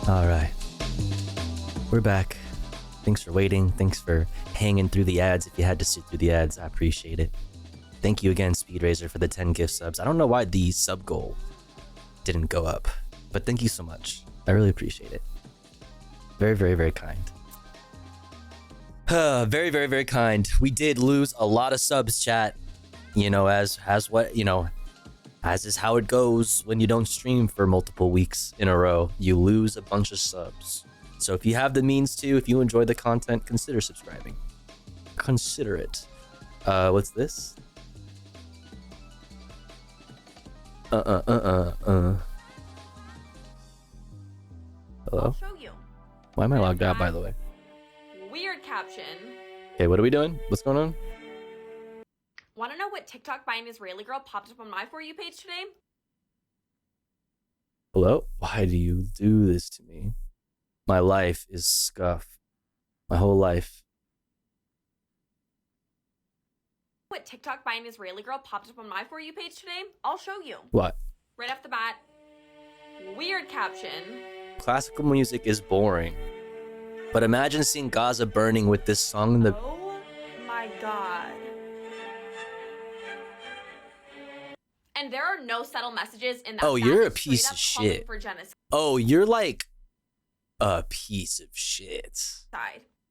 Speaker 5: All right. We're back. Thanks for waiting. Thanks for hanging through the ads. If you had to sit through the ads, I appreciate it. Thank you again, SpeedRaiser, for the 10 gift subs. I don't know why the sub goal didn't go up, but thank you so much. I really appreciate it. Very, very, very kind. Very, very, very kind. We did lose a lot of subs, chat. You know, as what, you know, as is how it goes when you don't stream for multiple weeks in a row. You lose a bunch of subs. So if you have the means to, if you enjoy the content, consider subscribing. Consider it. What's this? Hello?
Speaker 9: I'll show you.
Speaker 5: Why am I logged out, by the way?
Speaker 9: Weird caption.
Speaker 5: Okay, what are we doing? What's going on?
Speaker 9: Want to know what TikTok by an Israeli girl popped up on my For You page today?
Speaker 5: Hello? Why do you do this to me? My life is scuff. My whole life.
Speaker 9: What TikTok by an Israeli girl popped up on my For You page today? I'll show you.
Speaker 5: What?
Speaker 9: Right off the bat. Weird caption.
Speaker 5: Classical music is boring. But imagine seeing Gaza burning with this song in the...
Speaker 9: Oh my god. And there are no subtle messages in that.
Speaker 5: Oh, you're a piece of
Speaker 9: calling
Speaker 5: shit.
Speaker 9: for genocide.
Speaker 5: Oh, you're like a piece of shit.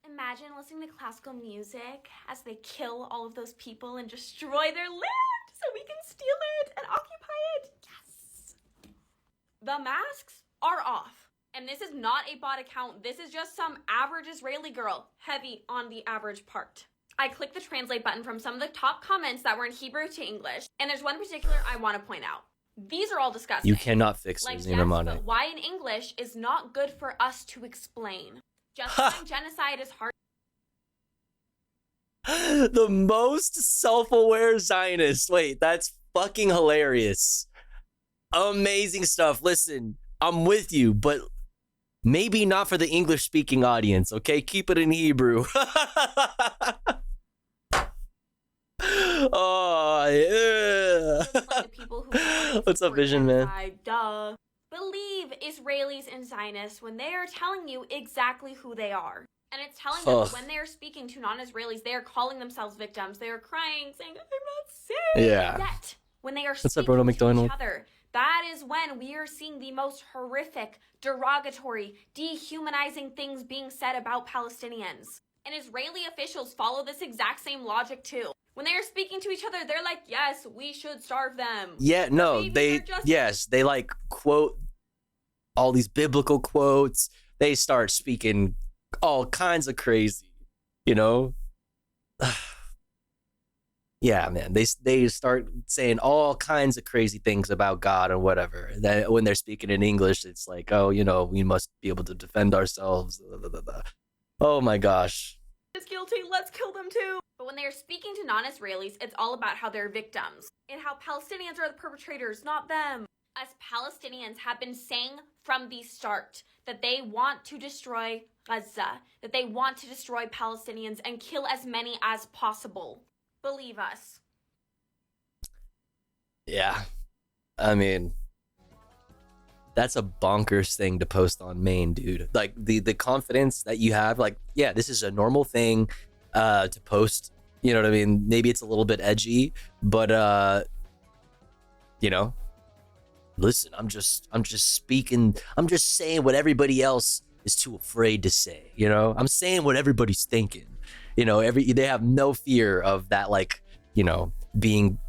Speaker 9: Imagine listening to classical music as they kill all of those people and destroy their land so we can steal it and occupy it. Yes. The masks are off. And this is not a bot account. This is just some average Israeli girl, heavy on the average part. I clicked the translate button from some of the top comments that were in Hebrew to English, and there's one in particular I want to point out. These are all disgusting.
Speaker 5: You cannot fix
Speaker 9: like,
Speaker 5: it,
Speaker 9: yes,
Speaker 5: Inhumane.
Speaker 9: but why in English is not good for us to explain. Justifying genocide is hard.
Speaker 5: The most self-aware Zionist. Wait, that's fucking hilarious. Amazing stuff. Listen, I'm with you, but maybe not for the English-speaking audience, okay? Keep it in Hebrew. Oh, yeah. What's up, Vision Man?
Speaker 9: Duh. Believe Israelis and Zionists when they are telling you exactly who they are. And it's telling them that when they are speaking to non-Israelis, they are calling themselves victims. They are crying, saying, I'm not safe.
Speaker 5: Yeah.
Speaker 9: Yet, when they are
Speaker 5: What's up,
Speaker 9: speaking
Speaker 5: Bruno
Speaker 9: to
Speaker 5: McDonald?
Speaker 9: each other, that is when we are seeing the most horrific, derogatory, dehumanizing things being said about Palestinians. And Israeli officials follow this exact same logic too. When they are speaking to each other, they're like, yes, we should starve them.
Speaker 5: Yeah, no, they like quote all these biblical quotes. They start speaking all kinds of crazy, you know? Yeah, man, they start saying all kinds of crazy things about God and whatever. That when they're speaking in English, it's like, oh, you know, we must be able to defend ourselves. Oh my gosh.
Speaker 9: Is guilty, let's kill them too. But when they are speaking to non-Israelis, it's all about how they're victims and how Palestinians are the perpetrators, not them. Us Palestinians have been saying from the start that they want to destroy Gaza, that they want to destroy Palestinians and kill as many as possible. Believe us.
Speaker 5: Yeah. I mean, that's a bonkers thing to post on main, dude. Like the confidence that you have, like, yeah, this is a normal thing to post. You know what I mean? Maybe it's a little bit edgy, but you know, listen, I'm just speaking, I'm just saying what everybody else is too afraid to say, you know? I'm saying what everybody's thinking. You know, they have no fear of that, like, you know, being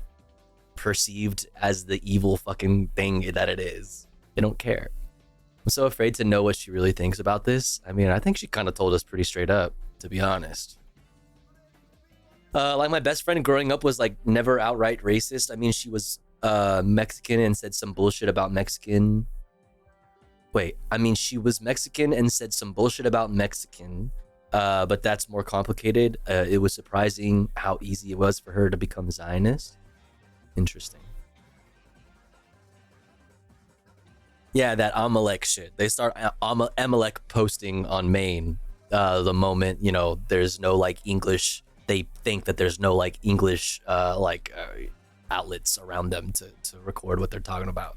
Speaker 5: perceived as the evil fucking thing that it is. They don't care. I'm so afraid to know what she really thinks about this. I mean, I think she kind of told us pretty straight up, to be honest. Like my best friend growing up was like never outright racist. I mean, she was Mexican and said some bullshit about Mexican. Wait, I mean, she was Mexican and said some bullshit about Mexican. But that's more complicated. It was surprising how easy it was for her to become Zionist. Interesting. Yeah, that Amalek shit. They start Amalek posting on main the moment, you know, there's no like English. They think that there's no like English outlets around them to record what they're talking about.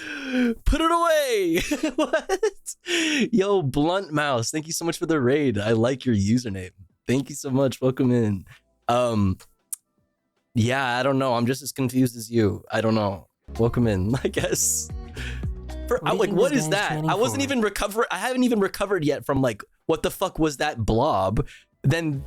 Speaker 5: Put it away. What? Yo, Blunt Mouse, thank you so much for the raid. I like your username. Thank you so much. Welcome in. Yeah, I don't know. I'm just as confused as you. I don't know. Welcome in, I guess. What is that? I wasn't even recover. I haven't even recovered yet from like, what the fuck was that blob? Then.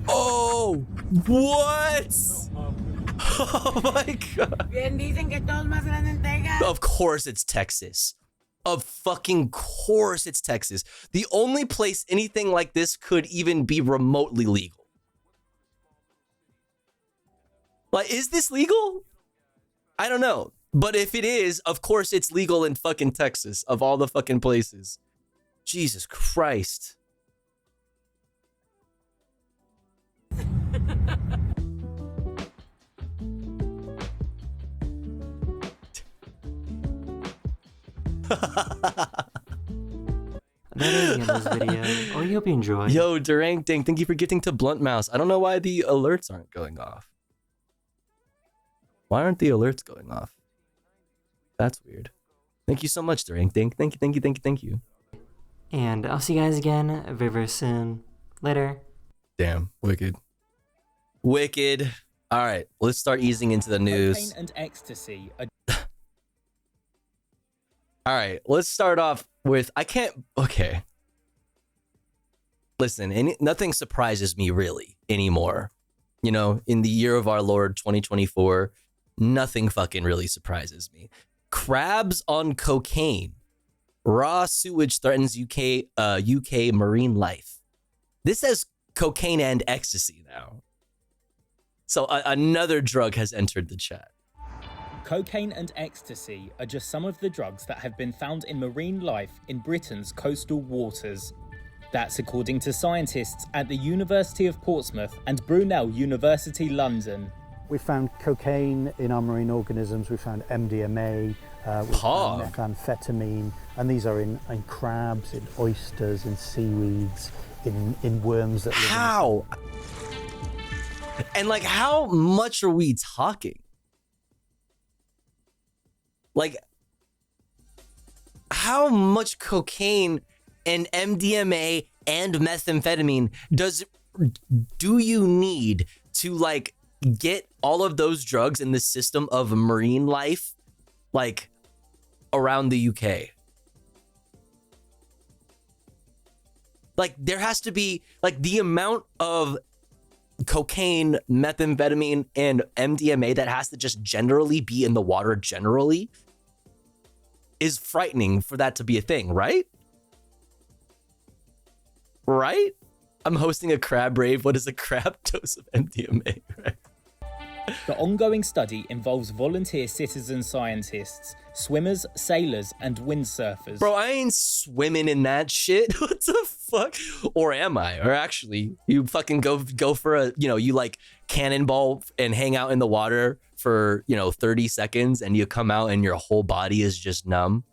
Speaker 5: Oh, what? Oh my god. Of course it's Texas. Of fucking course it's Texas. The only place anything like this could even be remotely legal. Like, is this legal? I don't know. But if it is, of course it's legal in fucking Texas, of all the fucking places. Jesus Christ.
Speaker 8: That is the end of this video. Oh, I hope you enjoyed.
Speaker 5: Yo, Durang Ding, thank you for gifting to Blunt Mouse. I don't know why the alerts aren't going off. Why aren't the alerts going off? That's weird. Thank you so much, Durang Ding. Thank you, thank you, thank you, thank you.
Speaker 8: And I'll see you guys again very, very soon. Later.
Speaker 5: Damn, wicked. Wicked. All right, let's start easing into the news.
Speaker 10: Cocaine and ecstasy.
Speaker 5: All right, let's start off with, okay. Listen, nothing surprises me really anymore. You know, in the year of our Lord 2024, nothing fucking really surprises me. Crabs on cocaine. Raw sewage threatens UK marine life. This says cocaine and ecstasy now. So another drug has entered the chat.
Speaker 10: Cocaine and ecstasy are just some of the drugs that have been found in marine life in Britain's coastal waters. That's according to scientists at the University of Portsmouth and Brunel University London.
Speaker 11: We found cocaine in our marine organisms, we found MDMA, we found methamphetamine, and these are in crabs, in oysters, in seaweeds, in worms that live
Speaker 5: How? And like, how much are we talking? Like, how much cocaine and MDMA and methamphetamine do you need to like get all of those drugs in the system of marine life, like around the UK? Like, there has to be like the amount of cocaine, methamphetamine, and MDMA that has to just generally be in the water generally is frightening for that to be a thing, right? Right? I'm hosting a crab rave. What is a crab dose of MDMA? Right?
Speaker 10: The ongoing study involves volunteer citizen scientists, swimmers, sailors, and windsurfers.
Speaker 5: Bro, I ain't swimming in that shit. What the fuck? Or am I? Or actually, you fucking go for a, you know, you like cannonball and hang out in the water for, 30 seconds and you come out and your whole body is just numb.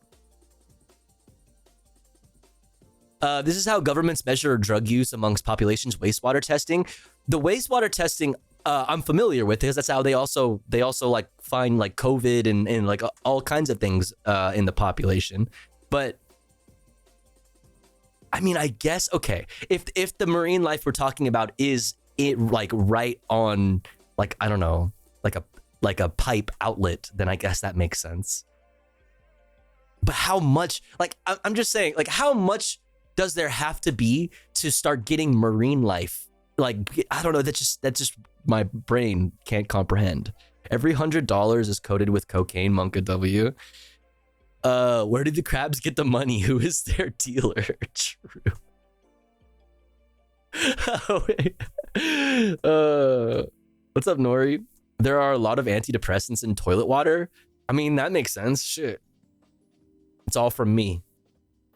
Speaker 5: This is how governments measure drug use amongst populations. Wastewater testing. The wastewater testing I'm familiar with, because that's how they also like find like COVID and like all kinds of things in the population. But I mean, I guess, okay, if the marine life we're talking about is it like right on, like, I don't know, like a pipe outlet, then I guess that makes sense. But how much, like, I'm just saying, like, how much does there have to be to start getting marine life? Like, I don't know, that's just my brain can't comprehend. Every $100 is coated with cocaine, Monka W. Where did the crabs get the money? Who is their dealer? True. Oh, wait. What's up, Nori? There are a lot of antidepressants in toilet water. I mean, that makes sense. Shit. It's all from me.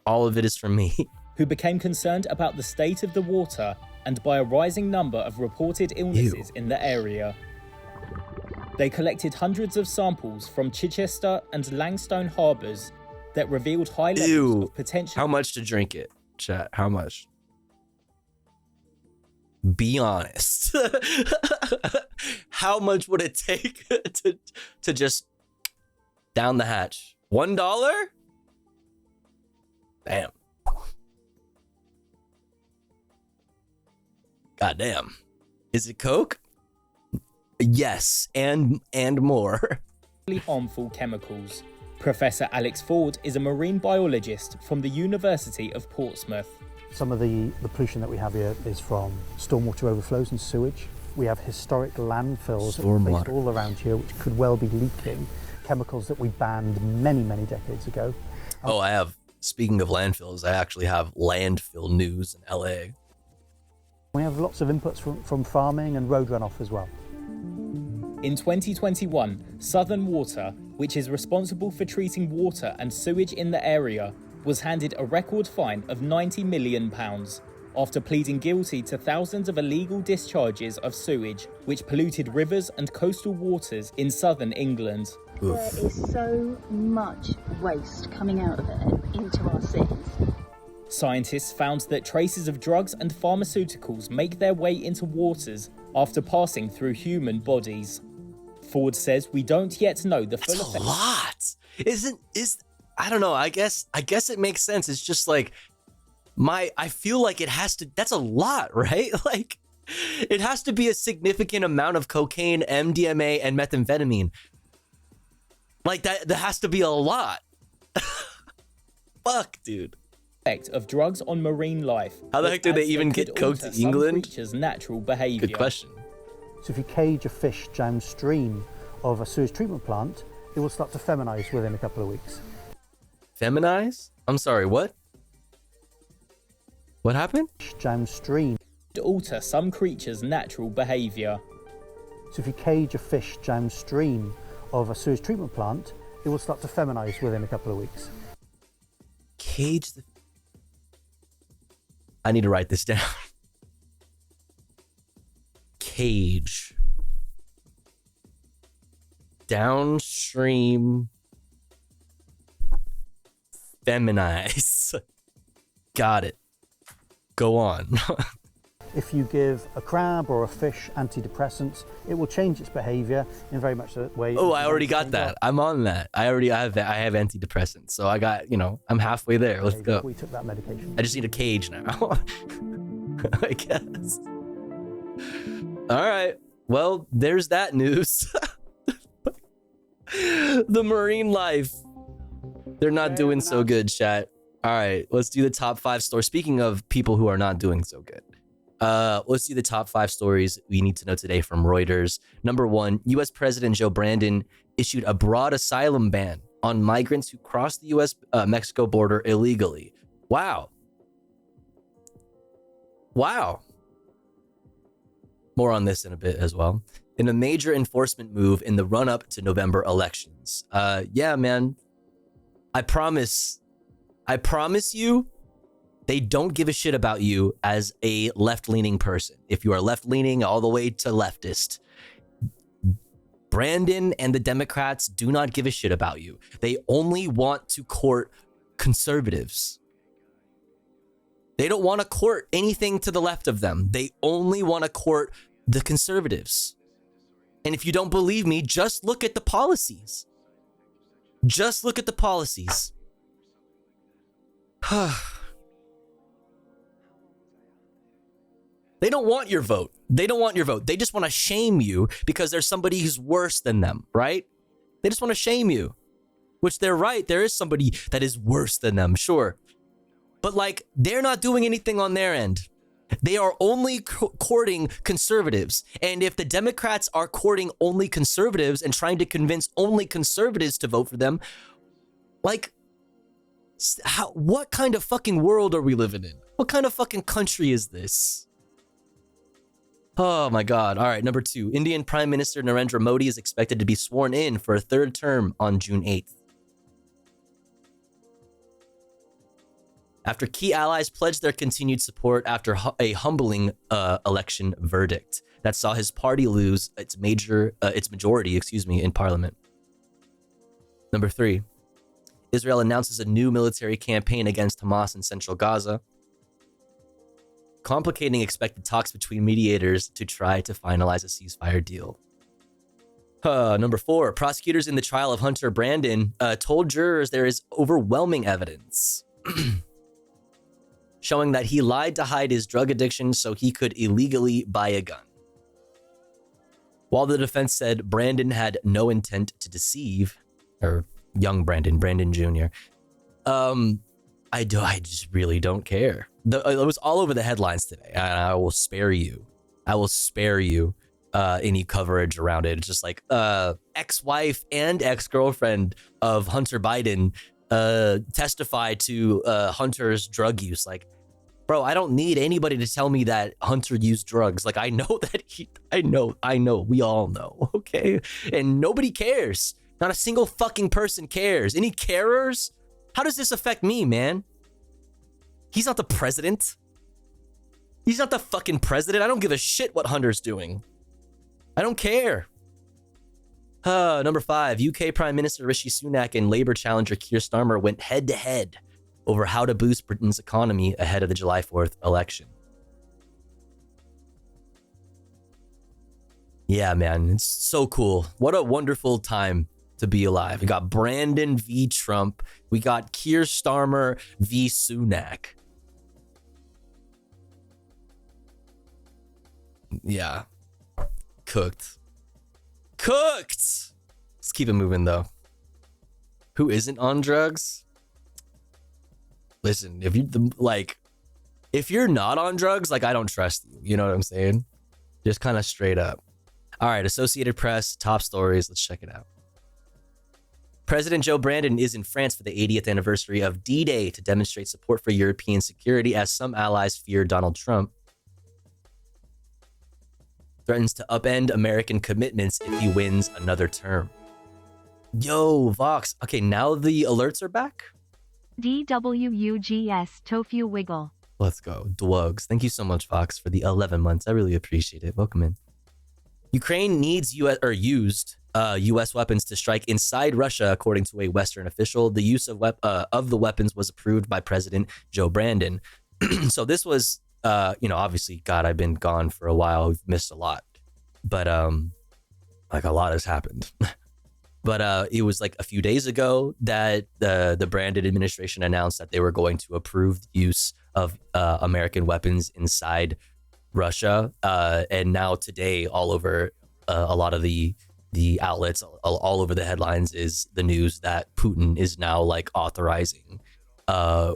Speaker 5: All of it is from me.
Speaker 10: Who became concerned about the state of the water and by a rising number of reported illnesses in the area. They collected hundreds of samples from Chichester and Langstone harbours that revealed high levels of potential.
Speaker 5: How much to drink it? Chat, how much? Be honest. How much would it take to just down the hatch? $1? Damn. Goddamn. Is it Coke? Yes, and more.
Speaker 10: Harmful chemicals. Professor Alex Ford is a marine biologist from the University of Portsmouth.
Speaker 11: Some of the pollution that we have here is from stormwater overflows and sewage. We have historic landfills placed all around here which could well be leaking chemicals that we banned many, many decades ago.
Speaker 5: Oh, I have, speaking of landfills, I actually have landfill news in LA.
Speaker 11: We have lots of inputs from farming and road runoff as well.
Speaker 10: In 2021, Southern Water, which is responsible for treating water and sewage in the area, was handed a record fine of £90 million after pleading guilty to thousands of illegal discharges of sewage which polluted rivers and coastal waters in southern England.
Speaker 12: There is so much waste coming out of it into our cities.
Speaker 10: Scientists found that traces of drugs and pharmaceuticals make their way into waters after passing through human bodies. Ford says we don't yet know the full effect.
Speaker 5: That's a lot. I don't know. I guess it makes sense. It's just like I feel like it has to, that's a lot, right? Like it has to be a significant amount of cocaine, MDMA, and methamphetamine. Like that has to be a lot. Fuck, dude.
Speaker 10: Of drugs on marine life.
Speaker 5: How the heck do they even get coke to England?
Speaker 10: Creatures' natural behavior.
Speaker 5: Good question.
Speaker 11: So if you cage a fish downstream of a sewage treatment plant, it will start to feminize within a couple of weeks.
Speaker 5: Feminize? I'm sorry, what? What happened?
Speaker 11: Downstream.
Speaker 10: Alter some creatures' natural behavior.
Speaker 11: So if you cage a fish downstream of a sewage treatment plant, it will start to feminize within a couple of weeks.
Speaker 5: Cage the... I need to write this down. Cage. Downstream. Feminize. Got it. Go on.
Speaker 11: If you give a crab or a fish antidepressants, it will change its behavior in very much the way.
Speaker 5: Oh, I already got that. I'm on that. I have antidepressants. So I got, I'm halfway there. Let's go.
Speaker 11: We took that medication.
Speaker 5: I just need a cage now. I guess. All right. Well, there's that news. The marine life. They're not doing so good, chat. All right, let's do the top 5 stories. Speaking of people who are not doing so good. Let's do the top 5 stories we need to know today from Reuters. Number 1, U.S. President Joe Biden issued a broad asylum ban on migrants who cross the U.S.-Mexico border illegally. Wow. Wow. More on this in a bit as well. In a major enforcement move in the run-up to November elections. Yeah, man. I promise you, they don't give a shit about you as a left-leaning person. If you are left-leaning all the way to leftist, Brandon and the Democrats do not give a shit about you. They only want to court conservatives. They don't want to court anything to the left of them. They only want to court the conservatives. And if you don't believe me, just look at the policies. Just look at the policies. They don't want your vote. They don't want your vote. They just want to shame you because there's somebody who's worse than them, right? They just want to shame you, which they're right. There is somebody that is worse than them, sure. But like, they're not doing anything on their end. They are only courting conservatives. And if the Democrats are courting only conservatives and trying to convince only conservatives to vote for them, like, what kind of fucking world are we living in? What kind of fucking country is this? Oh my God. All right, number 2. Indian Prime Minister Narendra Modi is expected to be sworn in for a 3rd term on June 8th. After key allies pledged their continued support after a humbling election verdict that saw his party lose its majority, in parliament. Number 3. Israel announces a new military campaign against Hamas in central Gaza. complicating expected talks between mediators to try to finalize a ceasefire deal. Number 4, prosecutors in the trial of Hunter Brandon told jurors there is overwhelming evidence showing that he lied to hide his drug addiction so he could illegally buy a gun. While the defense said Brandon had no intent to deceive, or young Brandon Jr., I just really don't care. It was all over the headlines today, and I will spare you. Any coverage around it. It's just like ex-wife and ex-girlfriend of Hunter Biden testify to Hunter's drug use. Like, bro, I don't need anybody to tell me that Hunter used drugs. Like, I know that I know, we all know, okay? And nobody cares. Not a single fucking person cares. Any carers? How does this affect me, man? He's not the president. He's not the fucking president. I don't give a shit what Hunter's doing. I don't care. Number 5, UK Prime Minister Rishi Sunak and Labour challenger Keir Starmer went head-to-head over how to boost Britain's economy ahead of the July 4th election. Yeah, man, it's so cool. What a wonderful time to be alive. We got Brandon v. Trump. We got Keir Starmer v. Sunak. Yeah. Cooked. Let's keep it moving, though. Who isn't on drugs? Listen, if you're not on drugs, like, I don't trust you. You know what I'm saying? Just kind of straight up. All right, Associated Press, top stories. Let's check it out. President Joe Brandon is in France for the 80th anniversary of D-Day to demonstrate support for European security as some allies fear Donald Trump threatens to upend American commitments if he wins another term. Yo, Vox. Okay, now the alerts are back?
Speaker 1: DWUGS Tofu Wiggle.
Speaker 5: Let's go. Dwugs. Thank you so much, Vox, for the 11 months. I really appreciate it. Welcome in. Ukraine needs used U.S. weapons to strike inside Russia, according to a Western official. The use of the weapons was approved by President Joe Brandon. So this was, obviously, God, I've been gone for a while. We've missed a lot. But, like, a lot has happened. But it was like a few days ago that the Brandon administration announced that they were going to approve the use of American weapons inside Russia. And now today, all over a lot of the outlets, all over the headlines is the news that Putin is now like authorizing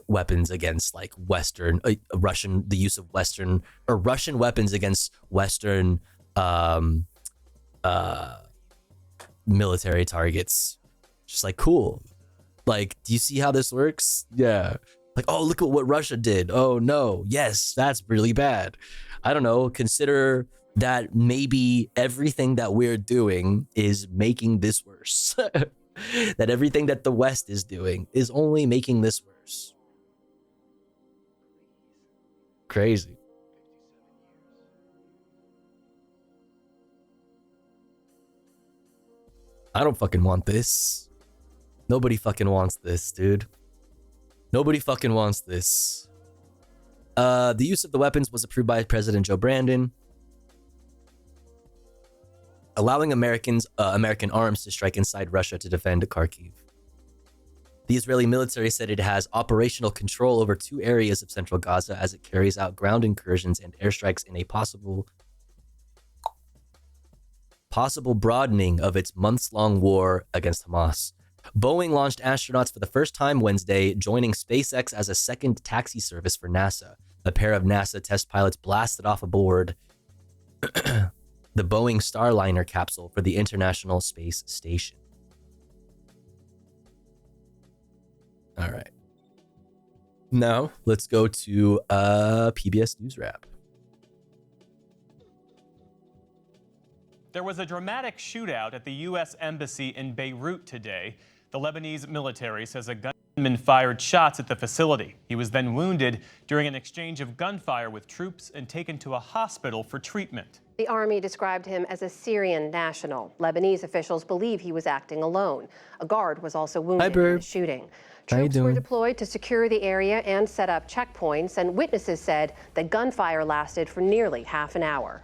Speaker 5: weapons against like Western the use of Russian weapons against Western military targets. Just like, cool. Like, do you see how this works? Yeah. Like, oh, look at what Russia did. Oh no, yes, that's really bad. I don't know, consider that maybe everything that we're doing is making this worse. That everything that the West is doing is only making this worse. Crazy. I don't fucking want this. Nobody fucking wants this, dude. Nobody fucking wants this. The use of the weapons was approved by President Joe Brandon, allowing American arms to strike inside Russia to defend Kharkiv. The Israeli military said it has operational control over 2 areas of central Gaza as it carries out ground incursions and airstrikes in a possible broadening of its months-long war against Hamas. Boeing launched astronauts for the first time Wednesday, joining SpaceX as a second taxi service for NASA. A pair of NASA test pilots blasted off aboard the Boeing Starliner capsule for the International Space Station. All right. Now, let's go to PBS News Wrap.
Speaker 13: There was a dramatic shootout at the U.S. Embassy in Beirut today. The Lebanese military says a gunman fired shots at the facility. He was then wounded during an exchange of gunfire with troops and taken to a hospital for treatment.
Speaker 14: The army described him as a Syrian national. Lebanese officials believe he was acting alone. A guard was also wounded in the shooting. Troops were deployed to secure the area and set up checkpoints, and witnesses said the gunfire lasted for nearly half an hour.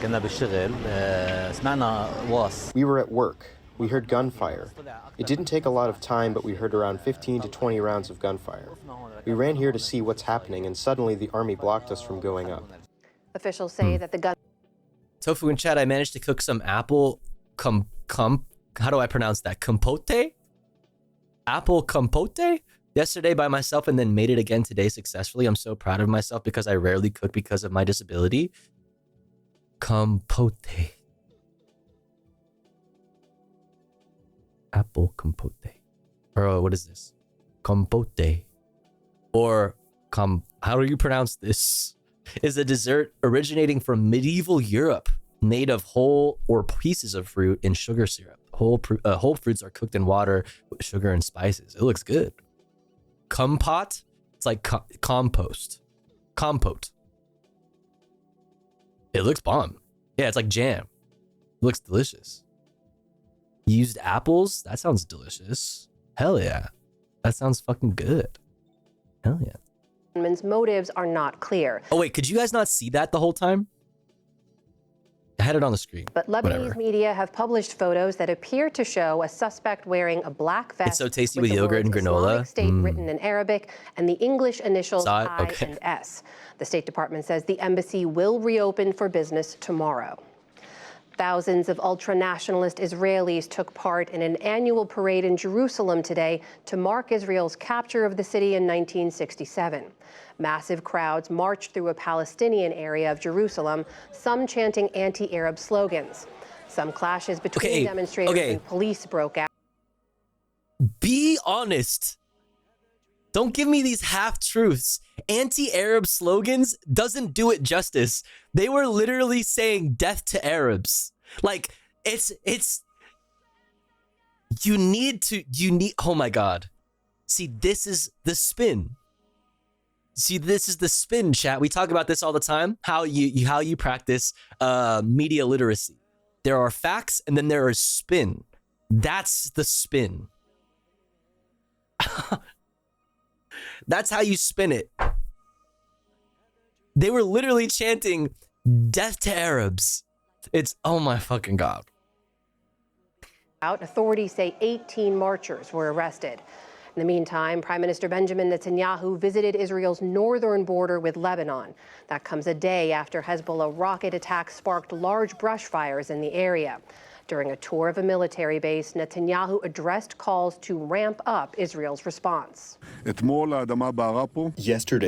Speaker 15: We were at work. We heard gunfire. It didn't take a lot of time, but we heard around 15 to 20 rounds of gunfire. We ran here to see what's happening, and suddenly the army blocked us from going up.
Speaker 14: Officials say that the gun...
Speaker 5: Tofu in chat, I managed to cook some apple how do I pronounce that? Compote? Apple compote? Yesterday by myself and then made it again today successfully. I'm so proud of myself because I rarely cook because of my disability. Compote. Apple compote. Or what is this? Compote. Or how do you pronounce this? Is a dessert originating from medieval Europe, made of whole or pieces of fruit in sugar syrup. Whole fruits are cooked in water with sugar and spices. It looks good. Compote? It's like compost. Compote. It looks bomb. Yeah, it's like jam. It looks delicious. Used apples? That sounds delicious. Hell yeah. That sounds fucking good. Hell yeah.
Speaker 14: Gunman's motives are not clear.
Speaker 5: Oh wait, could you guys not see that the whole time? I had it on the screen.
Speaker 14: But Lebanese media have published photos that appear to show a suspect wearing a black vest.
Speaker 5: It's so tasty with yogurt and granola.
Speaker 14: Islamic State written in Arabic and the English initials I and S. The State Department says the embassy will reopen for business tomorrow. Thousands of ultra-nationalist Israelis took part in an annual parade in Jerusalem today to mark Israel's capture of the city in 1967. Massive crowds marched through a Palestinian area of Jerusalem, some chanting anti-Arab slogans. Some clashes between demonstrators and police broke out.
Speaker 5: Be honest. Don't give me these half-truths. Anti-Arab slogans doesn't do it justice. They were literally saying death to Arabs. Like, you need, oh my God. See, this is the spin. See, this is the spin, chat. We talk about this all the time, how you practice media literacy. There are facts and then there is spin. That's the spin. That's how you spin it. They were literally chanting death to Arabs. It's, oh my fucking God.
Speaker 14: Authorities say 18 marchers were arrested. In the meantime, Prime Minister Benjamin Netanyahu visited Israel's northern border with Lebanon. That comes a day after Hezbollah rocket attacks sparked large brush fires in the area. During a tour of a military base, Netanyahu addressed calls to ramp up Israel's response.
Speaker 16: Yesterday,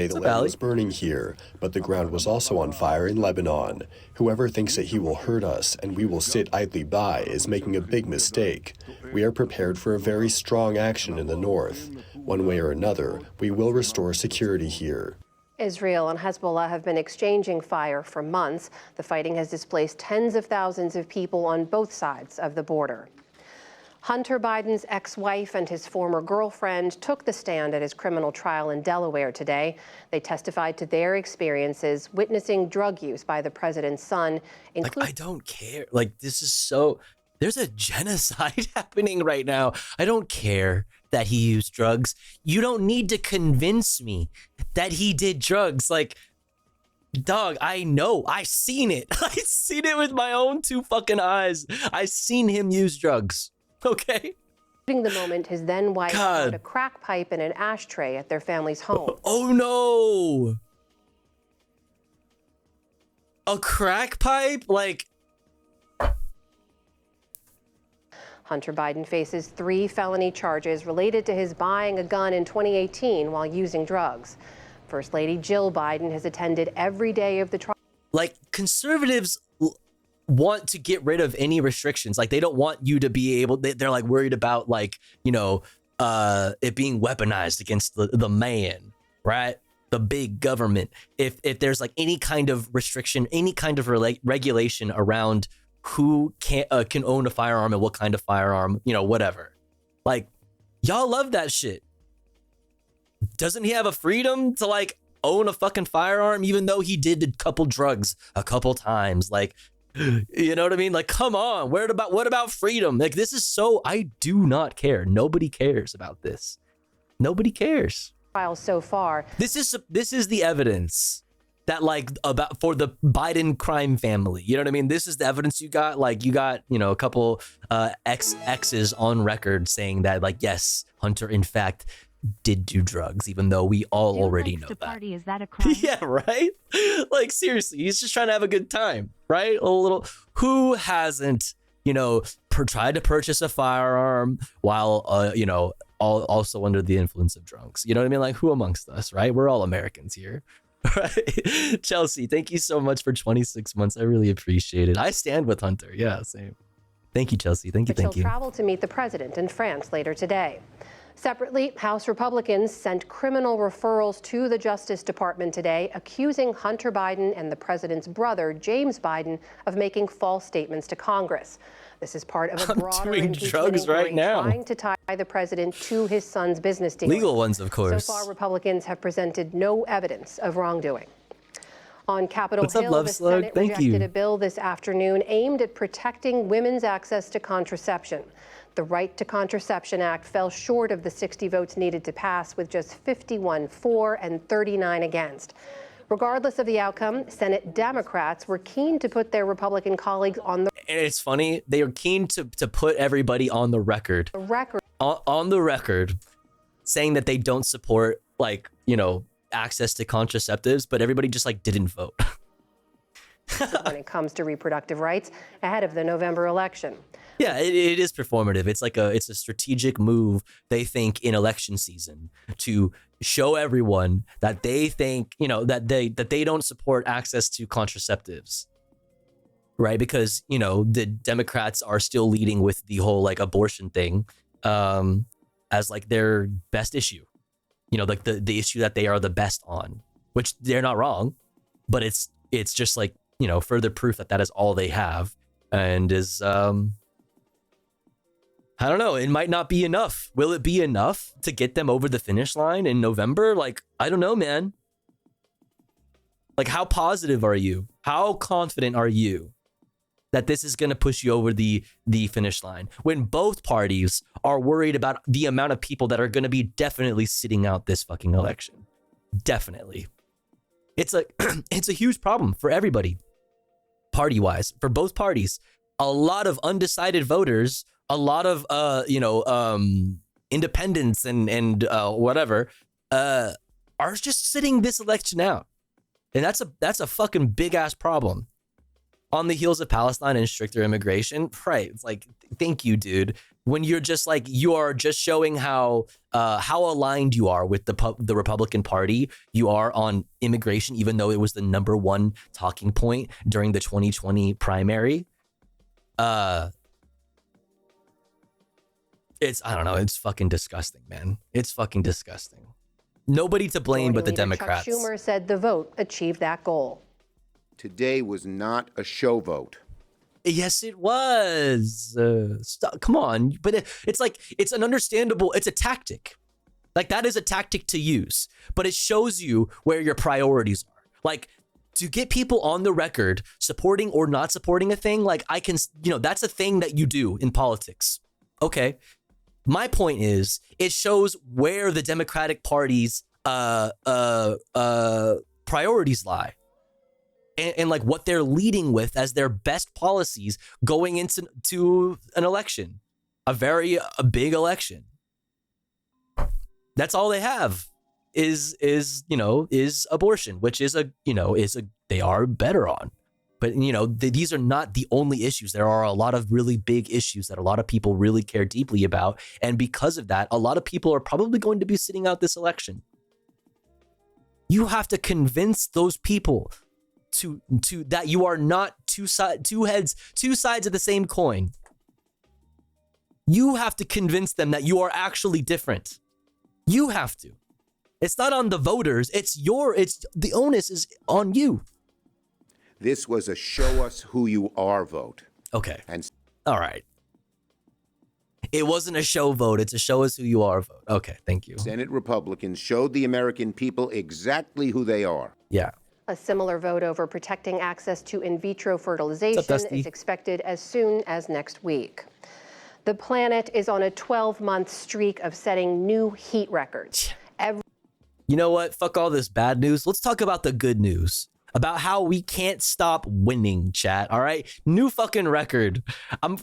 Speaker 16: the land was burning here, but the ground was also on fire in Lebanon. Whoever thinks that he will hurt us and we will sit idly by is making a big mistake. We are prepared for a very strong action in the north. One way or another, we will restore security here.
Speaker 14: Israel and Hezbollah have been exchanging fire for months. The fighting has displaced tens of thousands of people on both sides of the border. Hunter Biden's ex-wife and his former girlfriend took the stand at his criminal trial in Delaware today. They testified to their experiences witnessing drug use by the president's son.
Speaker 5: Like, I don't care. Like, this is so... There's a genocide happening right now. I don't care that he used drugs. You don't need to convince me that he did drugs. Like, dog, I know. I seen it. I seen it with my own two fucking eyes. I seen him use drugs. Okay?
Speaker 14: The moment his then wife found a crack pipe in an ashtray at their family's home.
Speaker 5: Oh no! A crack pipe? Like...
Speaker 14: Hunter Biden faces 3 felony charges related to his buying a gun in 2018 while using drugs. First Lady Jill Biden has attended every day of the trial.
Speaker 5: Like, conservatives want to get rid of any restrictions. Like, they don't want you to be able, they're like worried about, like, you know, it being weaponized against the man, right? The big government. If there's like any kind of restriction, any kind of regulation around who can own a firearm and what kind of firearm, you know, whatever. Like, y'all love that shit. Doesn't he have a freedom to, like, own a fucking firearm, even though he did a couple drugs a couple times. Like, you know what I mean? Like, come on. What about freedom? Like, this is so, I do not care. Nobody cares about this. Nobody cares.
Speaker 14: So far,
Speaker 5: this is the evidence that, like, about for the Biden crime family. You know what I mean? This is the evidence you got. Like, you got, you know, a couple exes on record saying that, like, yes, Hunter, in fact, did do drugs, even though we all already know that.
Speaker 1: Party, is that a crime?
Speaker 5: Yeah, right? Like, seriously, he's just trying to have a good time, right? A little. Who hasn't, you know, tried to purchase a firearm while, you know, also under the influence of drunks? You know what I mean? Like, who amongst us, right? We're all Americans here. Right? Chelsea, thank you so much for 26 months. I really appreciate it. I stand with Hunter. Yeah, same. Thank you, Chelsea. Thank you.
Speaker 14: Thank you. He'll travel to meet the president in France later today. Separately, House Republicans sent criminal referrals to the Justice Department today, accusing Hunter Biden and the president's brother, James Biden, of making false statements to Congress. This is part of a broader impeachment inquiry trying to tie the president to his son's business dealings.
Speaker 5: Legal ones, of course.
Speaker 14: So far, Republicans have presented no evidence of wrongdoing. On Capitol Hill, the Senate rejected a bill this afternoon aimed at protecting women's access to contraception. The Right to Contraception Act fell short of the 60 votes needed to pass, with just 51 for and 39 against. Regardless of the outcome, Senate Democrats were keen to put their Republican colleagues on the
Speaker 5: And it's funny, they are keen to put everybody on the record. On the record, saying that they don't support, like, you know, access to contraceptives, but everybody just, like, didn't vote.
Speaker 14: when it comes to reproductive rights ahead of the November election.
Speaker 5: Yeah, it is performative. It's like it's a strategic move, they think, in election season to show everyone that they think, you know, that they don't support access to contraceptives. Right? Because, you know, the Democrats are still leading with the whole, like, abortion thing as, like, their best issue. You know, like the issue that they are the best on, which they're not wrong, but it's just, like, you know, further proof that that is all they have, and is I don't know. It might not be enough. Will it be enough to get them over the finish line in November? Like, I don't know, man. Like, how positive are you? How confident are you that this is going to push you over the finish line when both parties are worried about the amount of people that are going to be definitely sitting out this fucking election? Definitely. It's a huge problem for everybody, party-wise, for both parties. A lot of undecided voters, a lot of independents and whatever are just sitting this election out, and that's a fucking big ass problem. On the heels of Palestine and stricter immigration, right? It's like, thank you, dude. When you're just like, you are just showing how aligned you are with the Republican Party. You are on immigration, even though it was the #1 talking point during the 2020 primary. I don't know. It's fucking disgusting, man. It's fucking disgusting. Nobody to blame but the Democrats.
Speaker 14: Chuck Schumer said the vote achieved that goal.
Speaker 17: Today was not a show vote.
Speaker 5: Yes, it was. Come on. But it's like, it's an understandable, it's a tactic. Like, that is a tactic to use, but it shows you where your priorities are. Like, to get people on the record supporting or not supporting a thing, like, I can, you know, that's a thing that you do in politics. Okay. My point is, it shows where the Democratic Party's priorities lie. And like what they're leading with as their best policies going into an election, a big election. That's all they have is abortion, which they are better on. But, you know, these are not the only issues. There are a lot of really big issues that a lot of people really care deeply about. And because of that, a lot of people are probably going to be sitting out this election. You have to convince those people to that you are not two sides of the same coin. You have to convince them that you are actually different. You have to. It's not on the voters. It's the onus is on you.
Speaker 17: This was a show us who you are vote.
Speaker 5: Okay. All right. It wasn't a show vote. It's a show us who you are vote. Okay, thank you.
Speaker 17: Senate Republicans showed the American people exactly who they are.
Speaker 5: Yeah.
Speaker 14: A similar vote over protecting access to in vitro fertilization is expected as soon as next week. The planet is on a 12-month streak of setting new heat records.
Speaker 5: You know what? Fuck all this bad news. Let's talk about the good news. About how we can't stop winning, chat. All right? New fucking record.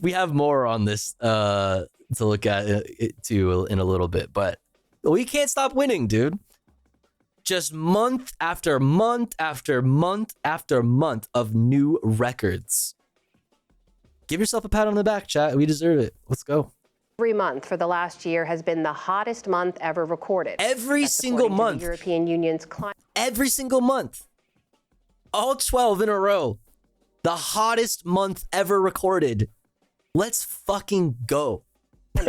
Speaker 5: We have more on this to look at it too in a little bit, but we can't stop winning, dude. Just month after month after month after month of new records. Give yourself a pat on the back, chat. We deserve it. Let's go.
Speaker 14: Every month for the last year has been the hottest month ever recorded.
Speaker 5: Every single month.
Speaker 14: The European Union's climate.
Speaker 5: Every single month. All 12 in a row. The hottest month ever recorded. Let's fucking go.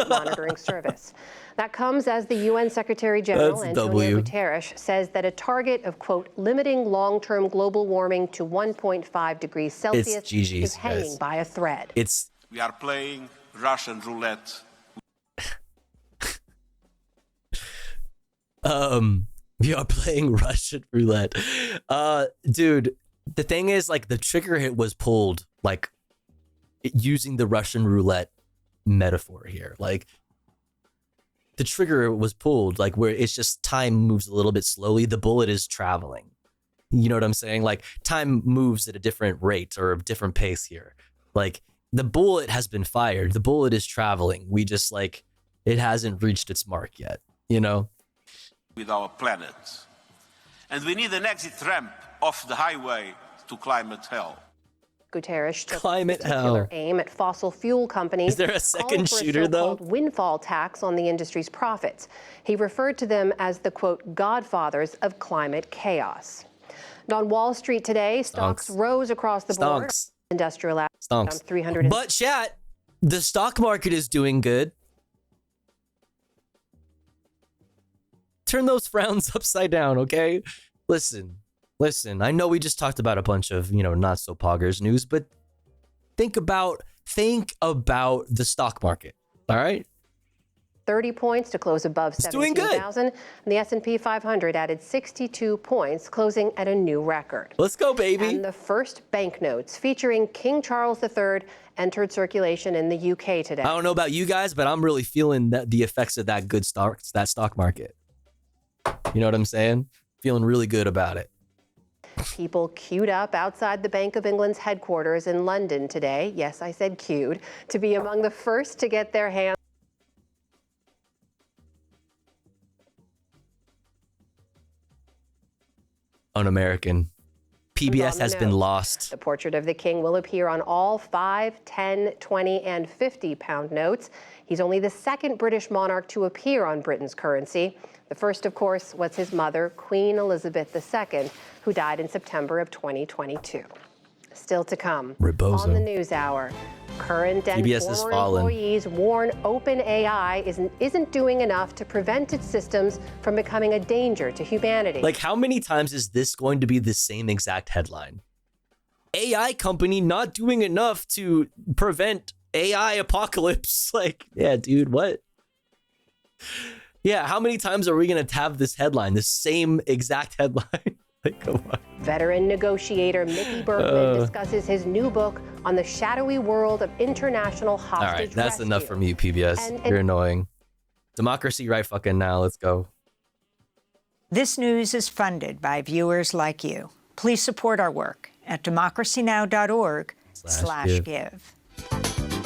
Speaker 14: Monitoring service. That comes as the UN Secretary General Antonio Guterres says that a target of, quote, limiting long-term global warming to 1.5 degrees Celsius is hanging by a thread.
Speaker 18: We are playing Russian roulette.
Speaker 5: We are playing Russian roulette. Dude, the thing is, like, the trigger hit was pulled, like, using the Russian roulette metaphor here. Like, the trigger was pulled, like, where it's just time moves a little bit slowly. The bullet is traveling. You know what I'm saying? Like, time moves at a different rate or a different pace here. Like, the bullet has been fired. The bullet is traveling. We just, like, it hasn't reached its mark yet, you know?
Speaker 18: With our planet. And we need an exit ramp off the highway to climate hell.
Speaker 14: Guterres took
Speaker 5: climate
Speaker 14: particular aim at fossil fuel companies.
Speaker 5: Is there a second shooter, though?
Speaker 14: Windfall tax on the industry's profits. He referred to them as the, quote, godfathers of climate chaos. And on Wall Street today, stocks rose across the board. Industrial down 300.
Speaker 5: But chat, the stock market is doing good. Turn those frowns upside down, okay? Listen, I know we just talked about a bunch of, you know, not so poggers news, but think about the stock market, all right?
Speaker 14: 30 points to close above 17,000, and the S&P 500 added 62 points, closing at a new record.
Speaker 5: Let's go, baby.
Speaker 14: And the first banknotes featuring King Charles III entered circulation in the UK today.
Speaker 5: I don't know about you guys, but I'm really feeling the effects of that stock market. You know what I'm saying? Feeling really good about it.
Speaker 14: People queued up outside the Bank of England's headquarters in London today. Yes, I said queued, to be among the first to get their hands
Speaker 5: un-American. PBS has been lost.
Speaker 14: The portrait of the king will appear on all 5, 10, 20, and 50-pound notes. He's only the second British monarch to appear on Britain's currency. The first, of course, was his mother, Queen Elizabeth II, who died in September of 2022. Still to come.
Speaker 5: Rebozo.
Speaker 14: On the NewsHour, current and former employees warn OpenAI isn't doing enough to prevent its systems from becoming a danger to humanity.
Speaker 5: Like, how many times is this going to be the same exact headline? AI company not doing enough to prevent AI apocalypse. Like, yeah, dude, what? Yeah, how many times are we going to have this headline, the same exact headline? Like, come on.
Speaker 14: Veteran negotiator Mickey Bergman discusses his new book on the shadowy world of international hostage
Speaker 5: All right, that's
Speaker 14: rescue.
Speaker 5: enough from you, PBS. You're annoying. Democracy right fucking now. Let's go.
Speaker 3: This news is funded by viewers like you. Please support our work at democracynow.org/give.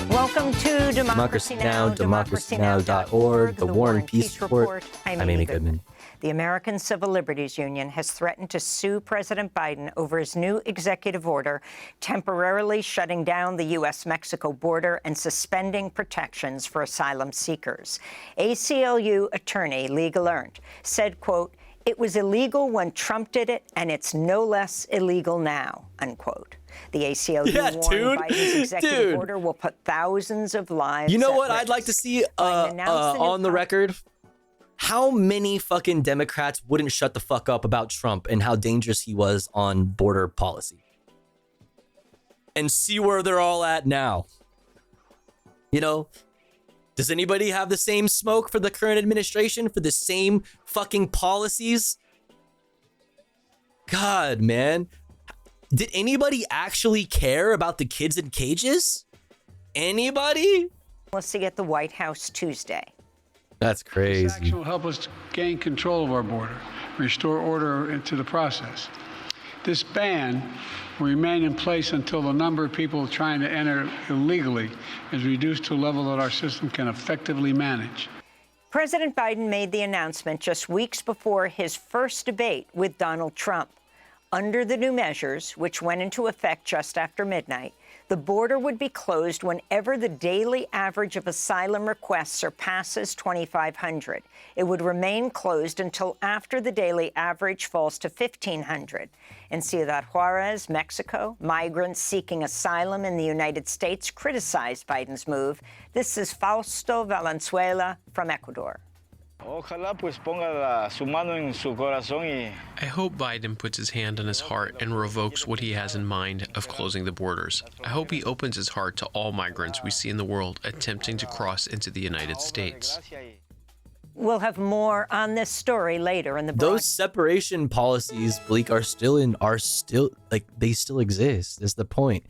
Speaker 3: Welcome to Democracy Now!, democracynow.org, the War and Peace Report. I'm Amy Goodman. The American Civil Liberties Union has threatened to sue President Biden over his new executive order temporarily shutting down the U.S.-Mexico border and suspending protections for asylum seekers. ACLU attorney Lee Gallant said, quote, "It was illegal when Trump did it, and it's no less illegal now," unquote. The ACLU warned Biden's executive order will put thousands of lives.
Speaker 5: You know what I'd like to see on the record? How many fucking Democrats wouldn't shut the fuck up about Trump and how dangerous he was on border policy? And see where they're all at now. You know, Does anybody have the same smoke for the current administration, for the same fucking policies? God, man. Did anybody actually care about the kids in cages? Anybody?
Speaker 3: Let's see at the White House Tuesday.
Speaker 5: That's crazy.
Speaker 4: This action will help us gain control of our border, restore order into the process. This ban will remain in place until the number of people trying to enter illegally is reduced to a level that our system can effectively manage.
Speaker 3: President Biden made the announcement just weeks before his first debate with Donald Trump. Under the new measures, which went into effect just after midnight, the border would be closed whenever the daily average of asylum requests surpasses 2,500. It would remain closed until after the daily average falls to 1,500. In Ciudad Juarez, Mexico, migrants seeking asylum in the United States criticized Biden's move. This is Fausto Valenzuela from Ecuador.
Speaker 19: I hope Biden puts his hand on his heart and revokes what he has in mind of closing the borders. I hope he opens his heart to all migrants we see in the world attempting to cross into the United States.
Speaker 3: We'll have more on this story later in the
Speaker 5: Those separation policies, Bleak, they still exist. Is the point.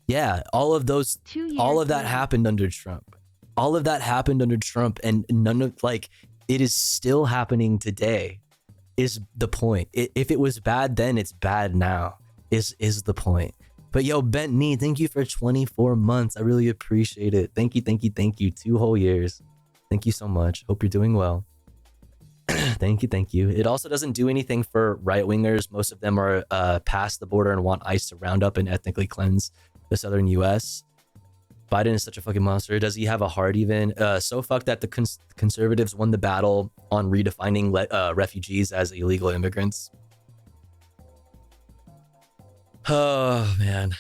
Speaker 5: Yeah, all of that happened under Trump. All of that happened under Trump, and none of it is still happening today, is the point. If it was bad then, it's bad now, is the point. But yo, Bent Knee, thank you for 24 months. I really appreciate it. Thank you. 2 whole years. Thank you so much. Hope you're doing well. Thank you. It also doesn't do anything for right-wingers. Most of them are past the border and want ICE to round up and ethnically cleanse the southern U.S. Biden is such a fucking monster. Does he have a heart even? So fucked that the conservatives won the battle on redefining refugees as illegal immigrants. Oh, man.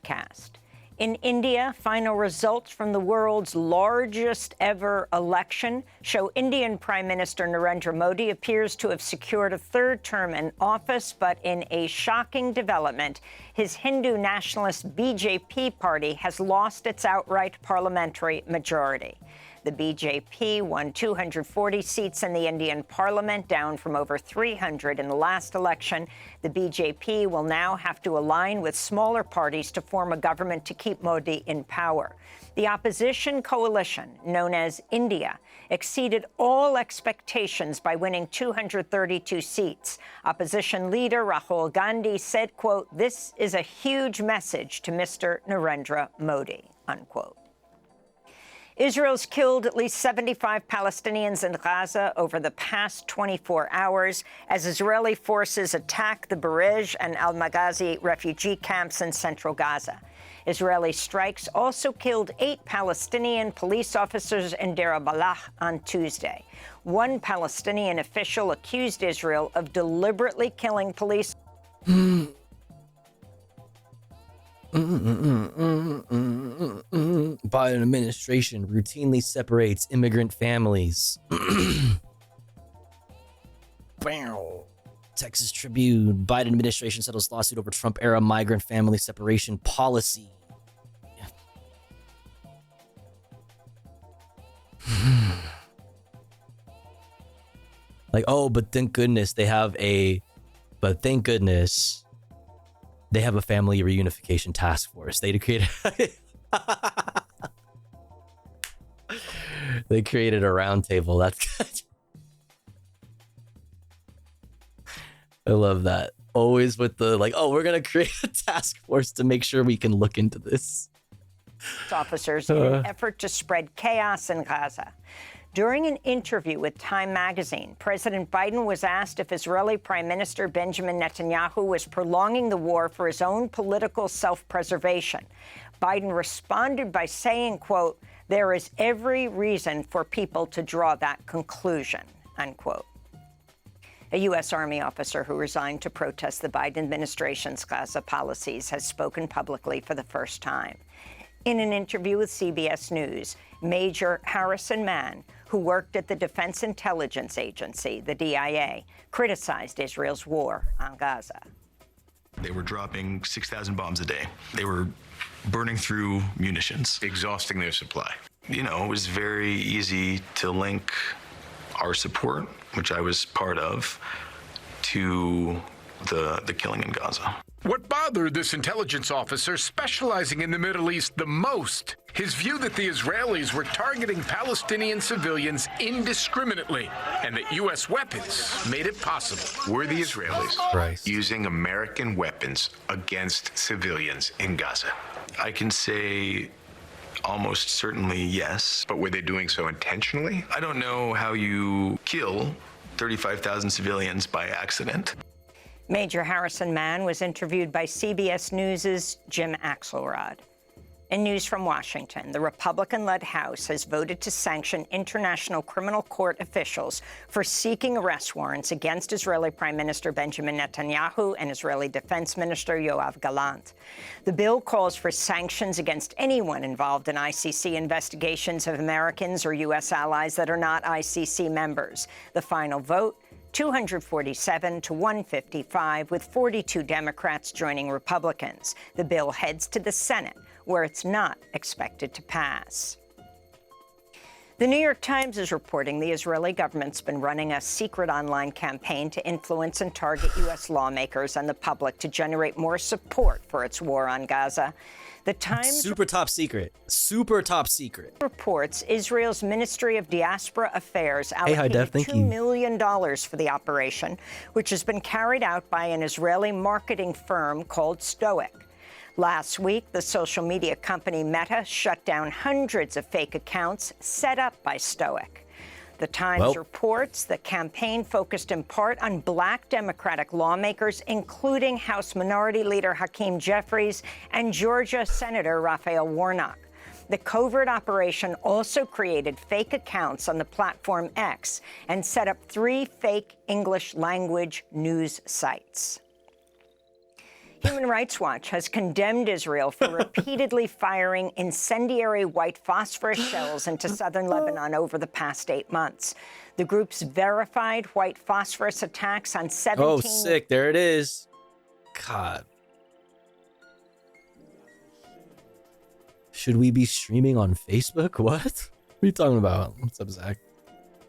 Speaker 3: Cast. In India, final results from the world's largest ever election show Indian Prime Minister Narendra Modi appears to have secured a third term in office, but in a shocking development, his Hindu nationalist BJP party has lost its outright parliamentary majority. The BJP won 240 seats in the Indian parliament, down from over 300 in the last election. The BJP will now have to align with smaller parties to form a government to keep Modi in power. The opposition coalition, known as India, exceeded all expectations by winning 232 seats. Opposition leader Rahul Gandhi said, quote, "This is a huge message to Mr. Narendra Modi," unquote. Israel's killed at least 75 Palestinians in Gaza over the past 24 hours as Israeli forces attack the Barej and Al-Maghazi refugee camps in central Gaza. Israeli strikes also killed 8 Palestinian police officers in Deir al-Balah on Tuesday. One Palestinian official accused Israel of deliberately killing police.
Speaker 5: Biden administration routinely separates immigrant families. Texas Tribune. Biden administration settles lawsuit over Trump-era migrant family separation policy. But thank goodness they have a family reunification task force. They created a round table. That's good. I love that. Always with the we're going to create a task force to make sure we can look into this.
Speaker 3: Officers in an effort to spread chaos in Gaza. During an interview with Time magazine, President Biden was asked if Israeli Prime Minister Benjamin Netanyahu was prolonging the war for his own political self-preservation. Biden responded by saying, quote, "There is every reason for people to draw that conclusion," unquote. A U.S. Army officer who resigned to protest the Biden administration's Gaza policies has spoken publicly for the first time. In an interview with CBS News, Major Harrison Mann, who worked at the Defense Intelligence Agency, the DIA, criticized Israel's war on Gaza.
Speaker 20: They were dropping 6,000 bombs a day. They were burning through munitions, exhausting their supply. You know, it was very easy to link our support, which I was part of, to the killing in Gaza.
Speaker 6: What bothered this intelligence officer specializing in the Middle East the most? His view that the Israelis were targeting Palestinian civilians indiscriminately and that U.S. weapons made it possible.
Speaker 7: Were the Israelis using American weapons against civilians in Gaza?
Speaker 20: I can say almost certainly yes.
Speaker 7: But were they doing so intentionally?
Speaker 20: I don't know how you kill 35,000 civilians by accident.
Speaker 3: Major Harrison Mann was interviewed by CBS News' Jim Axelrod. In news from Washington, the Republican-led House has voted to sanction International Criminal Court officials for seeking arrest warrants against Israeli Prime Minister Benjamin Netanyahu and Israeli Defense Minister Yoav Gallant. The bill calls for sanctions against anyone involved in ICC investigations of Americans or U.S. allies that are not ICC members. The final vote, 247 to 155, with 42 Democrats joining Republicans. The bill heads to the Senate, where it's not expected to pass. The New York Times is reporting the Israeli government's been running a secret online campaign to influence and target U.S. lawmakers and the public to generate more support for its war on Gaza. The Times
Speaker 5: super top secret
Speaker 3: reports Israel's Ministry of Diaspora Affairs allocated $2 million for the operation, which has been carried out by an Israeli marketing firm called Stoic. Last week, the social media company Meta shut down hundreds of fake accounts set up by Stoic. The Times reports the campaign focused in part on black Democratic lawmakers, including House Minority Leader Hakeem Jeffries and Georgia Senator Raphael Warnock. The covert operation also created fake accounts on the platform X and set up 3 fake English language news sites. Human Rights Watch has condemned Israel for repeatedly firing incendiary white phosphorus shells into southern Lebanon over the past 8 months. The group's verified white phosphorus attacks on 17...
Speaker 5: Oh, sick. There it is. God. Should we be streaming on Facebook? What? What are you talking about? What's up, Zach?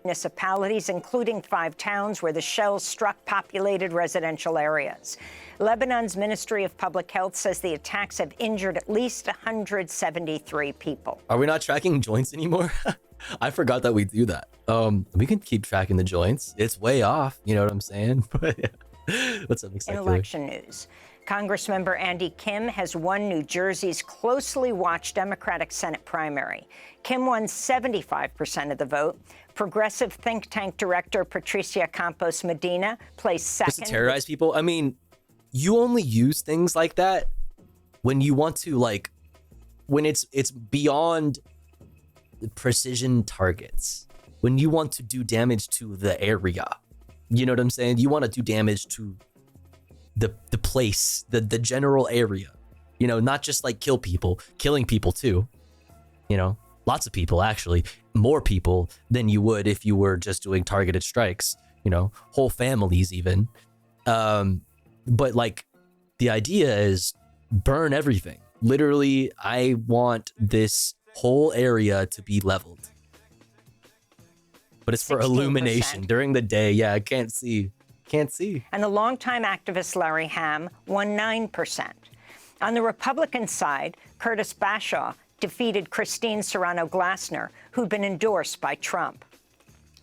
Speaker 3: Municipalities, including 5 towns where the shells struck populated residential areas. Lebanon's Ministry of Public Health says the attacks have injured at least 173 people.
Speaker 5: Are we not tracking joints anymore? I forgot that we do that. We can keep tracking the joints. It's way off, you know what I'm saying? But yeah. What's up,
Speaker 3: In election news, Congressmember Andy Kim has won New Jersey's closely watched Democratic Senate primary. Kim won 75% of the vote. Progressive think tank director Patricia Campos Medina placed second.
Speaker 5: Just to terrorize people? I mean, you only use things like that when you want to, like, when it's beyond precision targets. When you want to do damage to the area. You know what I'm saying? You want to do damage to the place, the general area. You know, not just like kill people, killing people too. You know, lots of people, actually. More people than you would if you were just doing targeted strikes. You know, whole families even. But like, the idea is burn everything. Literally, I want this whole area to be leveled. But it's for 16%. Illumination during the day. Yeah, I can't see. Can't see.
Speaker 3: And the longtime activist Larry Hamm won 9%. On the Republican side, Curtis Bashaw defeated Christine Serrano-Glassner, who'd been endorsed by Trump.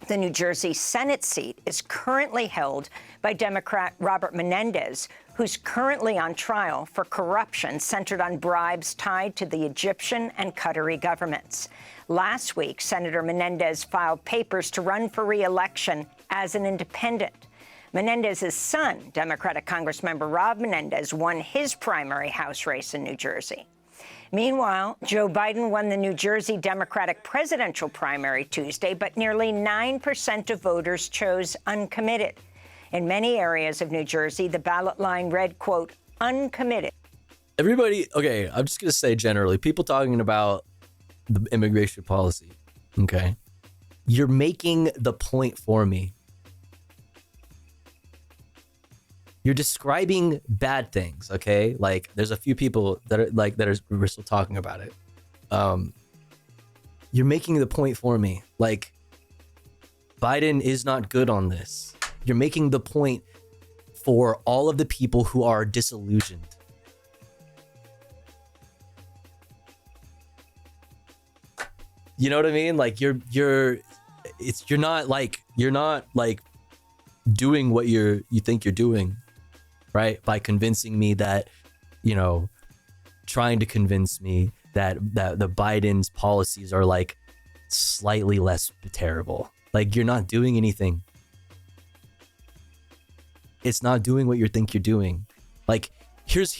Speaker 3: The New Jersey Senate seat is currently held by Democrat Robert Menendez, who's currently on trial for corruption centered on bribes tied to the Egyptian and Qatari governments. Last week, Senator Menendez filed papers to run for re-election as an independent. Menendez's son, Democratic Congressmember Rob Menendez, won his primary House race in New Jersey. Meanwhile, Joe Biden won the New Jersey Democratic presidential primary Tuesday, but nearly 9% of voters chose uncommitted. In many areas of New Jersey, the ballot line read, quote, uncommitted.
Speaker 5: Everybody, okay, I'm just going to say generally, people talking about the immigration policy, okay? You're making the point for me. You're describing bad things, okay? Like, there's a few people that are we're still talking about it. You're making the point for me. Like, Biden is not good on this. You're making the point for all of the people who are disillusioned. You know what I mean? Like you're not like doing what you think you're doing, right? By convincing me that, you know, trying to convince me that the Biden's policies are like slightly less terrible. Like you're not doing anything. It's not doing what you think you're doing. Like here's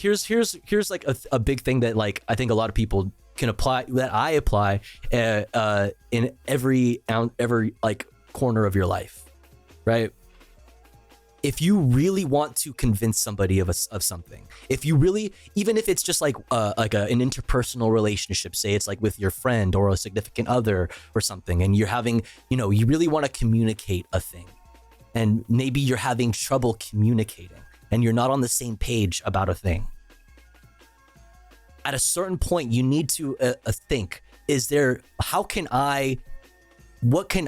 Speaker 5: like a big thing that like I think a lot of people can apply, that I apply in every like corner of your life, right? If you really want to convince somebody of something, if you really, even if it's just like an interpersonal relationship, say it's like with your friend or a significant other or something, and you're having, you know, you really want to communicate a thing, and maybe you're having trouble communicating and you're not on the same page about a thing. At a certain point, you need to think, what can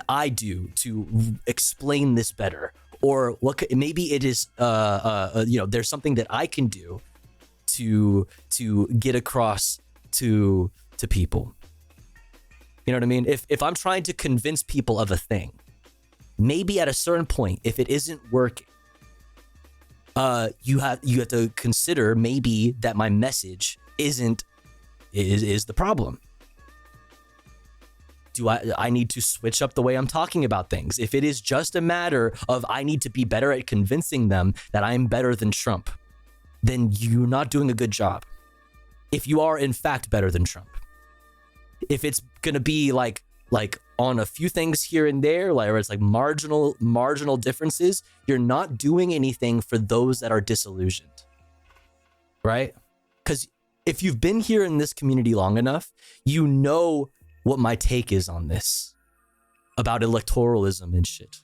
Speaker 5: I do to explain this better? Or maybe it is, you know, there's something that I can do to get across to people. You know what I mean? If I'm trying to convince people of a thing, maybe at a certain point, if it isn't working, you have to consider maybe that my message is the problem. Do I need to switch up the way I'm talking about things? If it is just a matter of I need to be better at convincing them that I'm better than Trump, then you're not doing a good job. If you are in fact better than Trump, if it's gonna be like on a few things here and there, like where it's like marginal differences, you're not doing anything for those that are disillusioned, right? Because if you've been here in this community long enough, you know what my take is on this about electoralism and shit.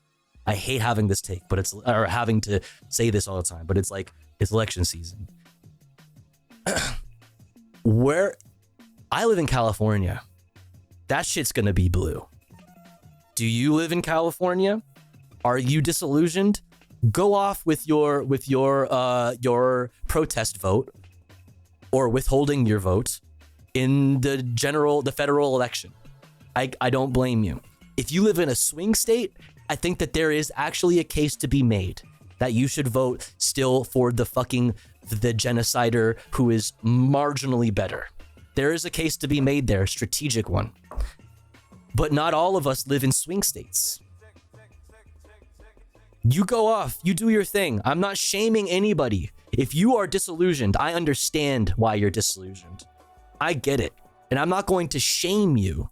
Speaker 5: I hate having this take, or having to say this all the time, but it's like, it's election season. Where I live in California, that shit's gonna be blue. Do you live in California? Are you disillusioned? Go off with your protest vote or withholding your vote in the federal election. I don't blame you. If you live in a swing state, I think that there is actually a case to be made that you should vote still for the genocider who is marginally better. There is a case to be made there, a strategic one. But not all of us live in swing states. You go off, you do your thing. I'm not shaming anybody. If you are disillusioned, I understand why you're disillusioned. I get it. And I'm not going to shame you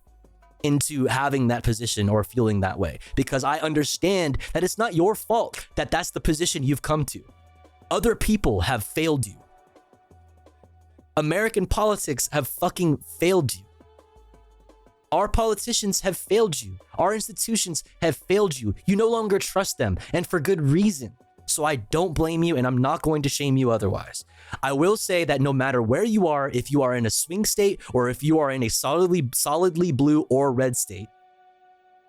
Speaker 5: into having that position or feeling that way, because I understand that it's not your fault that that's the position you've come to. Other people have failed you. American politics have fucking failed you. Our politicians have failed you. Our institutions have failed you. You no longer trust them, and for good reason. So I don't blame you, and I'm not going to shame you otherwise. I will say that no matter where you are, if you are in a swing state or if you are in a solidly blue or red state,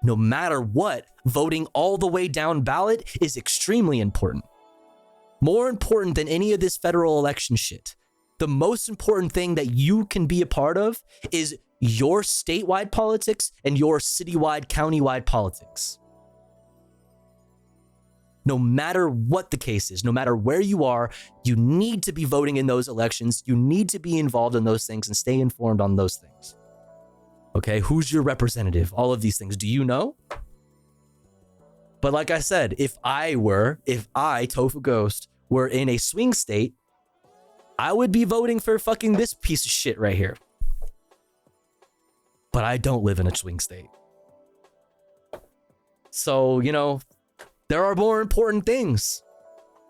Speaker 5: no matter what, voting all the way down ballot is extremely important. More important than any of this federal election shit. The most important thing that you can be a part of is your statewide politics and your citywide, countywide politics. No matter what the case is, no matter where you are, you need to be voting in those elections. You need to be involved in those things and stay informed on those things. Okay, who's your representative? All of these things, do you know? But like I said, if I, tofugh0st, were in a swing state, I would be voting for fucking this piece of shit right here. But I don't live in a swing state. So, you know, there are more important things.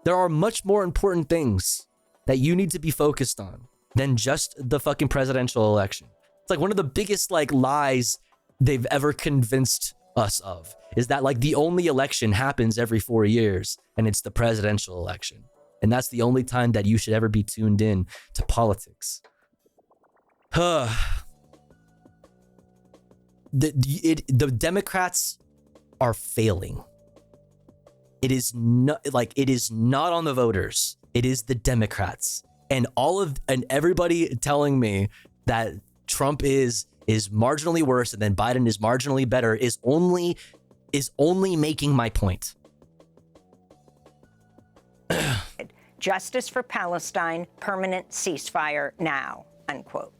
Speaker 5: There are much more important things that you need to be focused on than just the fucking presidential election. It's like one of the biggest like lies they've ever convinced us of is that like the only election happens every 4 years and it's the presidential election. And that's the only time that you should ever be tuned in to politics. the Democrats are failing. It is not on the voters. It is the Democrats. And everybody telling me that Trump is marginally worse and then Biden is marginally better is only making my point.
Speaker 3: Justice for Palestine, permanent ceasefire now, unquote.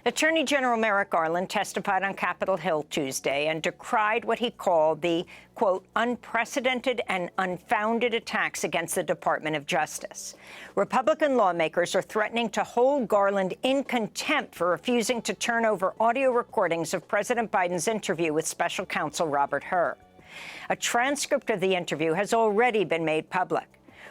Speaker 3: Attorney General Merrick Garland testified on Capitol Hill Tuesday and decried what he called the, quote, unprecedented and unfounded attacks against the Department of Justice. Republican lawmakers are threatening to hold Garland in contempt for refusing to turn over audio recordings of President Biden's interview with special counsel Robert Hur. A transcript of the interview has already been made public.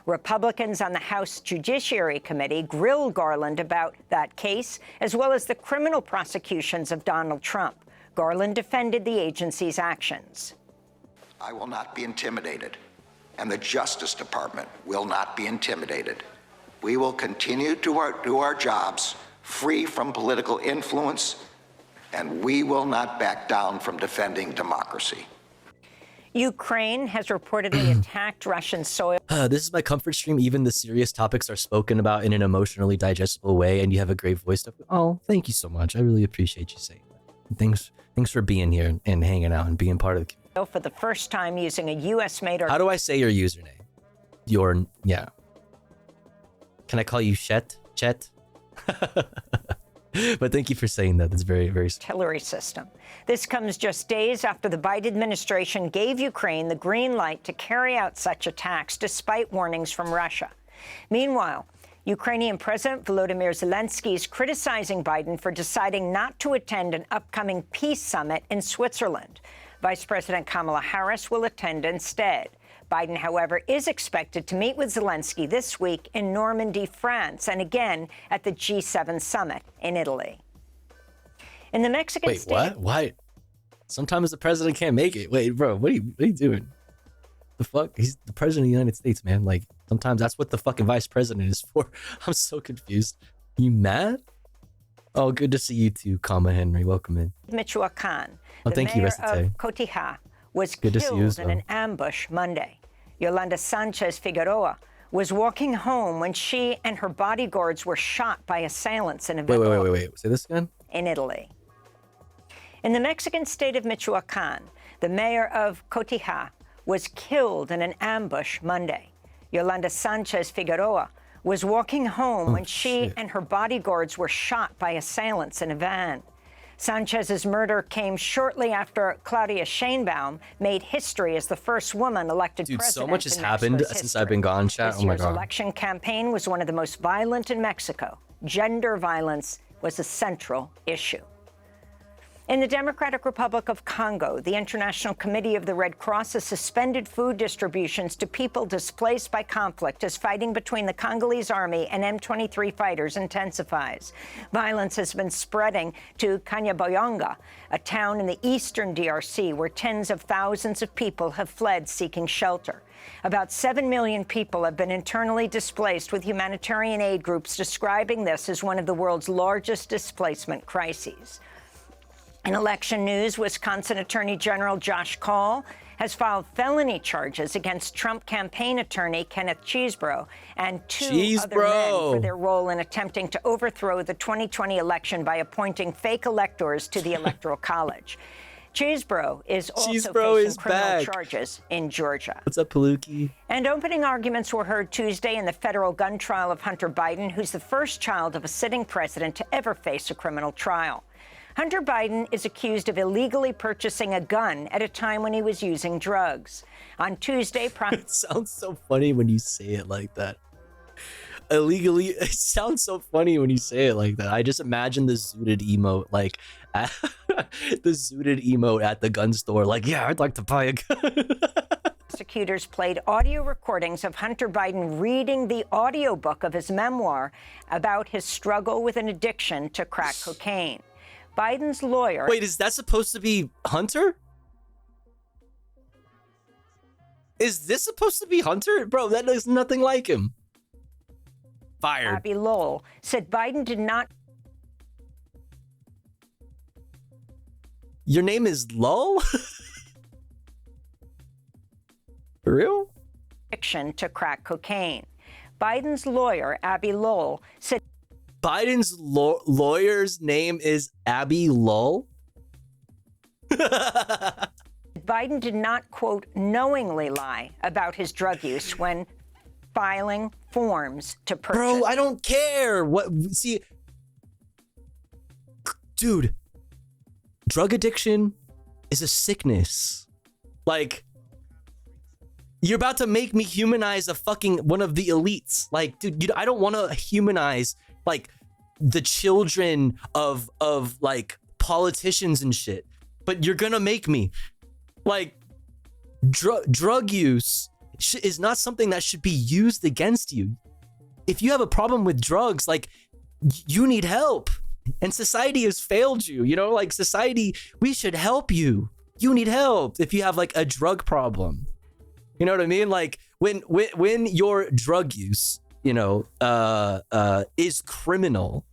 Speaker 3: Republicans on the House Judiciary Committee grilled Garland about that case, as well as the criminal prosecutions of Donald Trump. Garland defended the agency's actions.
Speaker 9: I will not be intimidated, and the Justice Department will not be intimidated. We will continue to do our jobs free from political influence, and we will not back down from defending democracy.
Speaker 3: Ukraine has reportedly attacked Russian soil.
Speaker 5: This is my comfort stream. Even the serious topics are spoken about in an emotionally digestible way, and you have a great voice. Oh, thank you so much. I really appreciate you saying that. Thanks for being here and hanging out and being part of the community.
Speaker 3: For the first time using a U.S.-made...
Speaker 5: How do I say your username? Yeah. Can I call you Chet? But thank you for saying that. That's very, very...
Speaker 3: Artillery system. This comes just days after the Biden administration gave Ukraine the green light to carry out such attacks, despite warnings from Russia. Meanwhile, Ukrainian President Volodymyr Zelensky is criticizing Biden for deciding not to attend an upcoming peace summit in Switzerland. Vice President Kamala Harris will attend instead. Biden, however, is expected to meet with Zelensky this week in Normandy, France, and again at the G7 summit in Italy. In the Mexican state...
Speaker 5: Wait, what? Why? Sometimes the president can't make it. Wait, bro, what are you doing? The fuck? He's the president of the United States, man. Like, sometimes that's what the fucking vice president is for. I'm so confused. You mad? Oh, good to see you too, Kama Henry. Welcome in.
Speaker 3: Michoacan,
Speaker 5: thank you,
Speaker 3: mayor of Cotija, was killed in an ambush Monday. Yolanda Sanchez Figueroa was walking home when she and her bodyguards were shot by assailants in a village.
Speaker 5: Wait. Say this again?
Speaker 3: In Italy. In the Mexican state of Michoacan, the mayor of Cotija was killed in an ambush Monday. Yolanda Sanchez Figueroa was walking home when she and her bodyguards were shot by assailants in a van. Sanchez's murder came shortly after Claudia Sheinbaum made history as the first woman elected president.
Speaker 5: So much has happened since I've been gone, chat.
Speaker 3: This year's election campaign was one of the most violent in Mexico. Gender violence was a central issue. In the Democratic Republic of Congo, the International Committee of the Red Cross has suspended food distributions to people displaced by conflict as fighting between the Congolese army and M23 fighters intensifies. Violence has been spreading to Kanyabayonga, a town in the eastern DRC where tens of thousands of people have fled seeking shelter. About 7 million people have been internally displaced, with humanitarian aid groups describing this as one of the world's largest displacement crises. In election news, Wisconsin Attorney General Josh Kaul has filed felony charges against Trump campaign attorney Kenneth Chesebro and two other men for their role in attempting to overthrow the 2020 election by appointing fake electors to the Electoral College. Chesebro is also facing criminal charges in Georgia.
Speaker 5: What's up, Paluki?
Speaker 3: And opening arguments were heard Tuesday in the federal gun trial of Hunter Biden, who's the first child of a sitting president to ever face a criminal trial. Hunter Biden is accused of illegally purchasing a gun at a time when he was using drugs. On Tuesday,
Speaker 5: it sounds so funny when you say it like that. Illegally, it sounds so funny when you say it like that. I just imagine the zooted emote, like the zooted emote at the gun store, like, yeah, I'd like to buy a gun.
Speaker 3: Prosecutors played audio recordings of Hunter Biden reading the audiobook of his memoir about his struggle with an addiction to crack cocaine. Biden's lawyer...
Speaker 5: Wait, is that supposed to be Hunter? Is this supposed to be Hunter? Bro, that looks nothing like him. Fired.
Speaker 3: Abby Lowell said Biden did not...
Speaker 5: Your name is Lowell? For real?
Speaker 3: Addiction to crack cocaine. Biden's lawyer, Abby Lowell, said
Speaker 5: Biden's lawyer's name is Abby Lowell?
Speaker 3: Biden did not, quote, knowingly lie about his drug use when filing forms to purchase.
Speaker 5: Bro, I don't care. What? See, dude, drug addiction is a sickness. Like, you're about to make me humanize a fucking one of the elites. Like, dude, I don't want to humanize like the children of like politicians and shit. But you're gonna make me. Like, drug use is not something that should be used against you. If you have a problem with drugs, like, you need help. And society has failed you. You know, like, society, we should help you. You need help if you have like a drug problem. You know what I mean? Like, when your drug use, you know, is criminal,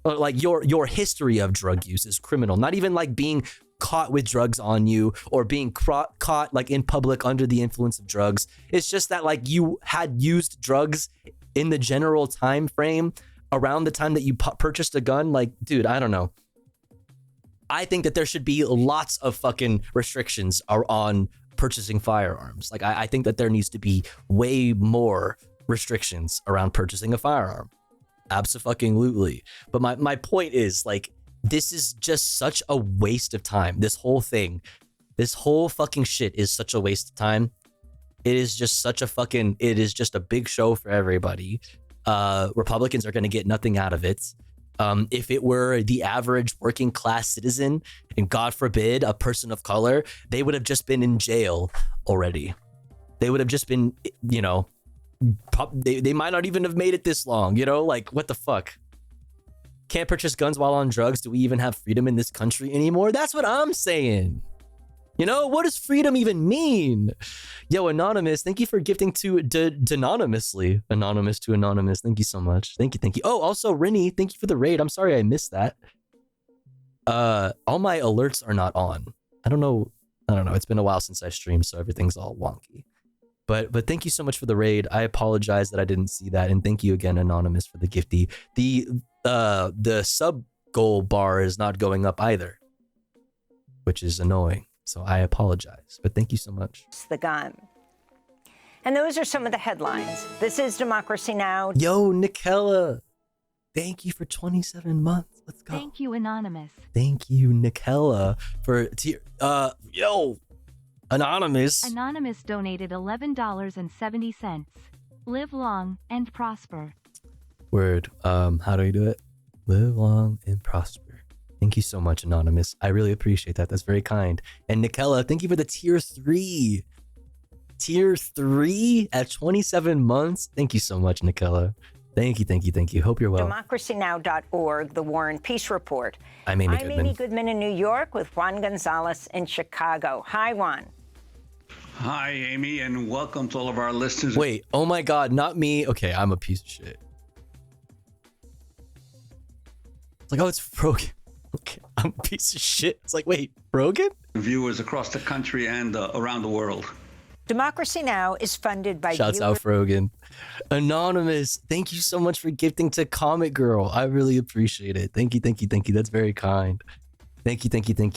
Speaker 5: or like your history of drug use is criminal. Not even like being caught with drugs on you or being caught like in public under the influence of drugs. It's just that like you had used drugs in the general time frame around the time that you purchased a gun. Like, dude, I don't know. I think that there should be lots of fucking restrictions on purchasing firearms. Like, I think that there needs to be way more restrictions around purchasing a firearm. Abso-fucking-lutely. But my point is, like, this is just such a waste of time. This whole thing, this whole fucking shit is such a waste of time. It is just such a fucking, it is just a big show for everybody. Republicans are going to get nothing out of it. If it were the average working class citizen, and God forbid, a person of color, they would have just been in jail already. They would have just been, you know, they might not even have made it this long, you know, like, what the fuck? Can't purchase guns while on drugs. Do we even have freedom in this country anymore? That's what I'm saying. You know, what does freedom even mean? Yo, Anonymous, thank you for gifting to anonymously. Anonymous to Anonymous. Thank you so much. Thank you. Oh, also, Rennie, thank you for the raid. I'm sorry I missed that. All my alerts are not on. I don't know. It's been a while since I streamed, so everything's all wonky. But thank you so much for the raid. I apologize that I didn't see that. And thank you again, Anonymous, for the gifty. The sub goal bar is not going up either, which is annoying. So I apologize, but thank you so much.
Speaker 3: The gun. And those are some of the headlines. This is Democracy Now!
Speaker 5: Yo, Nikella, thank you for 27 months. Let's go.
Speaker 1: Thank you, Anonymous.
Speaker 5: Thank you, Nikella, for yo, Anonymous.
Speaker 1: Anonymous donated $11.70. Live long and prosper.
Speaker 5: Word. How do we do it? Live long and prosper. Thank you so much, Anonymous. I really appreciate that. That's very kind. And Nikella, thank you for the tier 3. Tier 3 at 27 months. Thank you so much, Nikella. Thank you. Hope you're well.
Speaker 3: DemocracyNow.org, the War and Peace Report.
Speaker 5: I'm Amy
Speaker 3: Goodman in New York with Juan Gonzalez in Chicago. Hi, Juan.
Speaker 2: Hi, Amy, and welcome to all of our listeners.
Speaker 5: Wait, oh my God, not me. Okay, I'm a piece of shit. It's like, oh, it's Rogan. Okay, I'm a piece of shit. It's like, wait, Rogan?
Speaker 2: Viewers across the country and around the world.
Speaker 3: Democracy Now! Is funded by
Speaker 5: Shouts out Rogan. Anonymous, thank you so much for gifting to Comic Girl. I really appreciate it. Thank you. That's very kind. Thank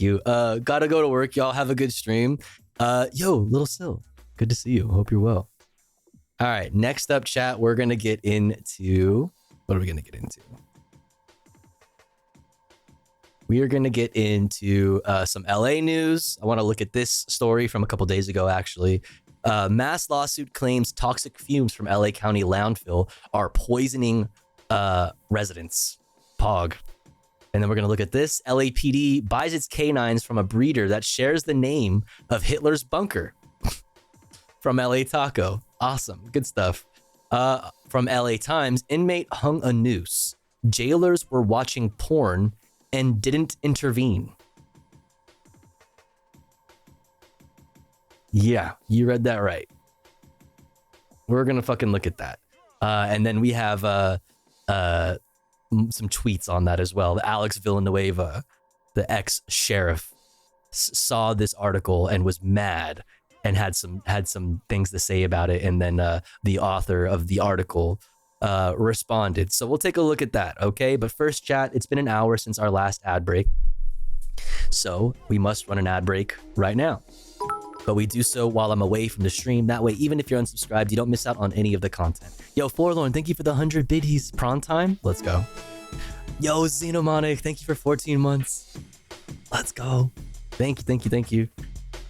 Speaker 5: you. Gotta go to work, y'all. Have a good stream. Yo, Little Sil, good to see you. Hope you're well. All right, next up, chat, we're gonna get into, what are we gonna get into? We are going to get into some LA news. I want to look at this story from a couple days ago, actually. Mass lawsuit claims toxic fumes from LA County landfill are poisoning residents. Pog. And then we're going to look at this. LAPD buys its canines from a breeder that shares the name of Hitler's bunker. From LA Taco. Awesome. Good stuff. From LA Times, inmate hung a noose. Jailers were watching porn and didn't intervene. Yeah, you read that right. We're gonna fucking look at that. And then we have some tweets on that as well. Alex Villanueva, the ex-sheriff saw this article and was mad and had some things to say about it, and then the author of the article responded. So we'll take a look at that, okay? But first, chat, it's been an hour since our last ad break, so we must run an ad break right now. But we do so while I'm away from the stream. That way, even if you're unsubscribed, you don't miss out on any of the content. Yo, Forlorn, thank you for the 100 biddies. Prawn time? Let's go. Yo, Xenomonic, thank you for 14 months. Let's go. Thank you.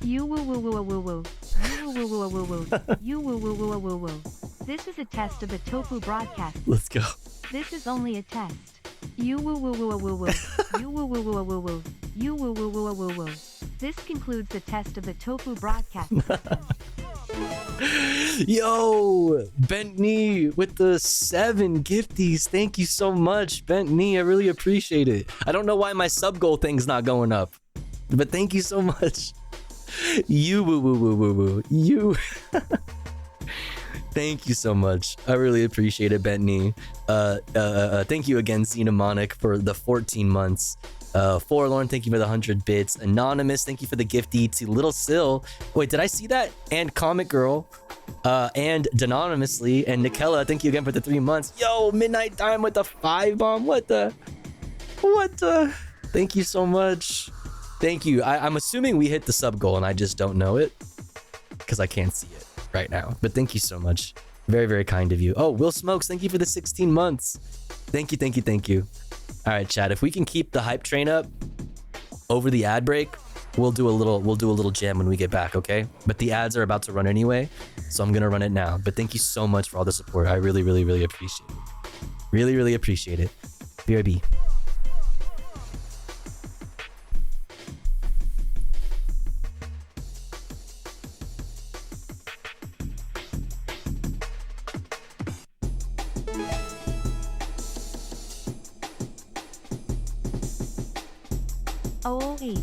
Speaker 1: You woo woo woo woo woo. You woo woo woo woo woo. You woo woo woo woo woo. This is a test of the tofu broadcast.
Speaker 5: Let's go.
Speaker 1: This is only a test. You woo woo woo woo woo. You woo woo woo woo woo. You woo woo woo woo woo. This concludes the test of the tofu broadcast.
Speaker 5: Yo, Bent Knee with the 7 gifties. Thank you so much, Bent Knee. I really appreciate it. I don't know why my sub goal thing's not going up, but thank you so much. You woo woo woo woo woo. You. Thank you so much. I really appreciate it, Bent Knee. Thank you again, Xenomonic, for the 14 months. Forlorn, thank you for the 100 bits. Anonymous, thank you for the gifty. To Little Sill, wait, did I see that? And Comic Girl, and Anonymously, and Nikella, thank you again for the 3 months. Yo, Midnight Time with the 5 bomb. What the? Thank you so much. Thank you. I'm assuming we hit the sub goal and I just don't know it because I can't see it right now. But thank you so much. Very, very kind of you. Oh, Will Smokes, thank you for the 16 months. Thank you. All right, chat. If we can keep the hype train up over the ad break, we'll do a little jam when we get back, okay? But the ads are about to run anyway, so I'm gonna run it now. But thank you so much for all the support. I really, really, really appreciate it. Really, really appreciate it. BRB.
Speaker 1: Oh, 08.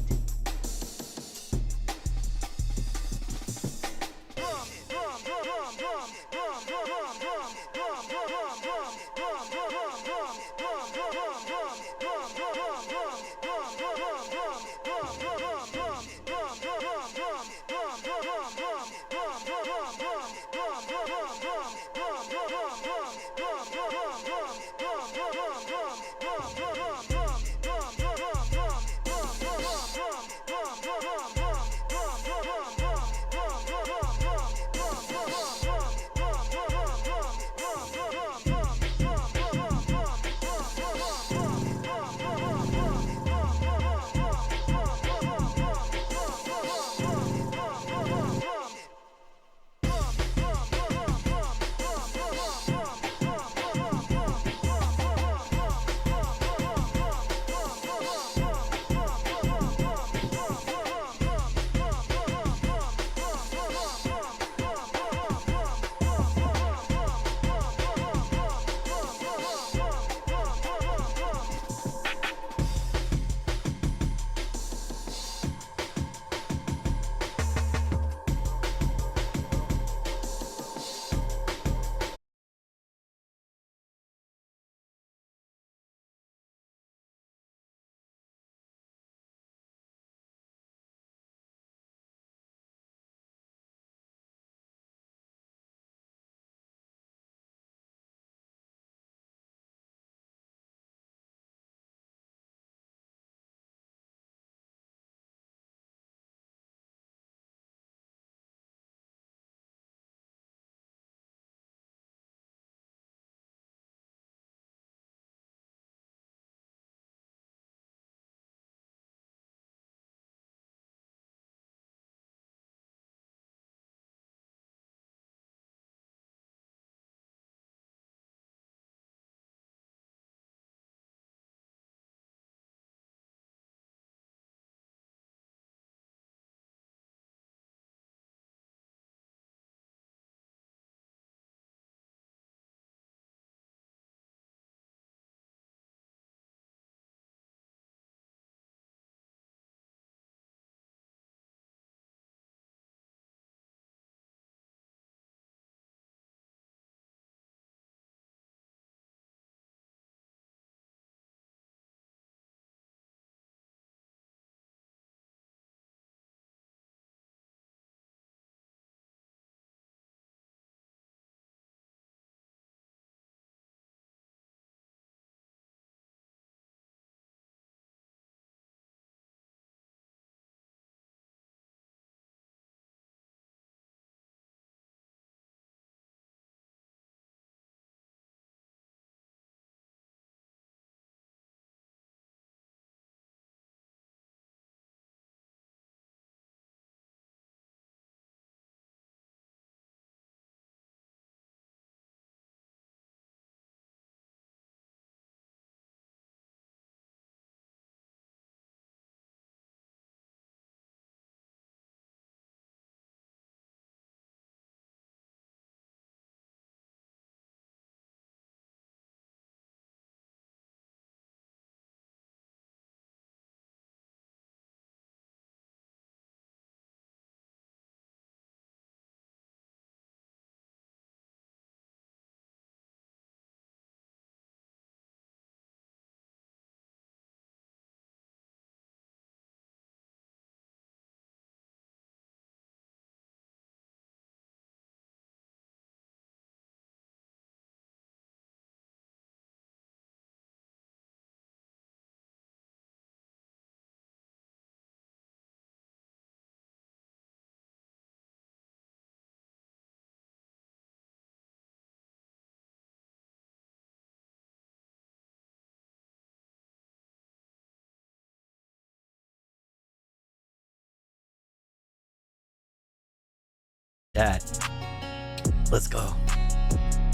Speaker 5: That. Let's go.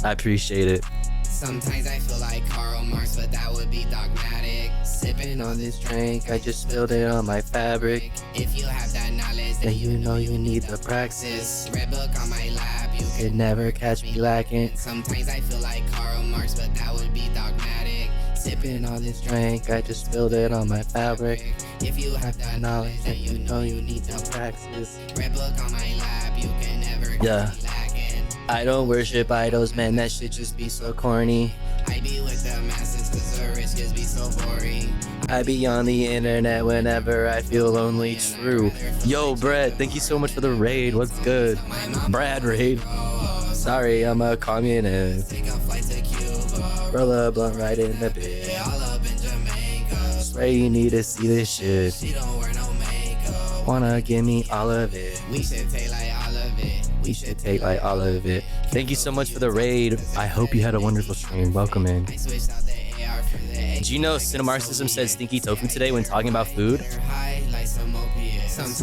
Speaker 5: I appreciate it.
Speaker 21: Sometimes I feel like Karl Marx, but that would be dogmatic. Sipping on this drink, I just spilled it on my fabric. If you have that knowledge, then you know you need the praxis. Red book on my lap, you
Speaker 5: could never catch me lacking.
Speaker 21: Sometimes I feel like Karl Marx, but that would be dogmatic. Sipping on this drink, I just spilled it on my fabric. If you have that knowledge, then you know you need the praxis. Red book on my lap, you can never catch me lacking.
Speaker 5: I don't worship idols, man, that shit just be so corny.
Speaker 21: I be with the masses cause the risk just be so boring.
Speaker 5: I be on the internet whenever I feel lonely, true. Yo, Brett, thank you so much for the raid. What's good? Brad raid. Sorry, I'm a communist. Roll a blunt right in the bed. Swear you need to see this shit. Wanna give me all of it.
Speaker 21: We should take like all of it.
Speaker 5: We should take like all of it. Thank you so much for the raid. I hope you had a wonderful stream. Welcome in. Do you know Cinemarxism said stinky tofu today when talking about food?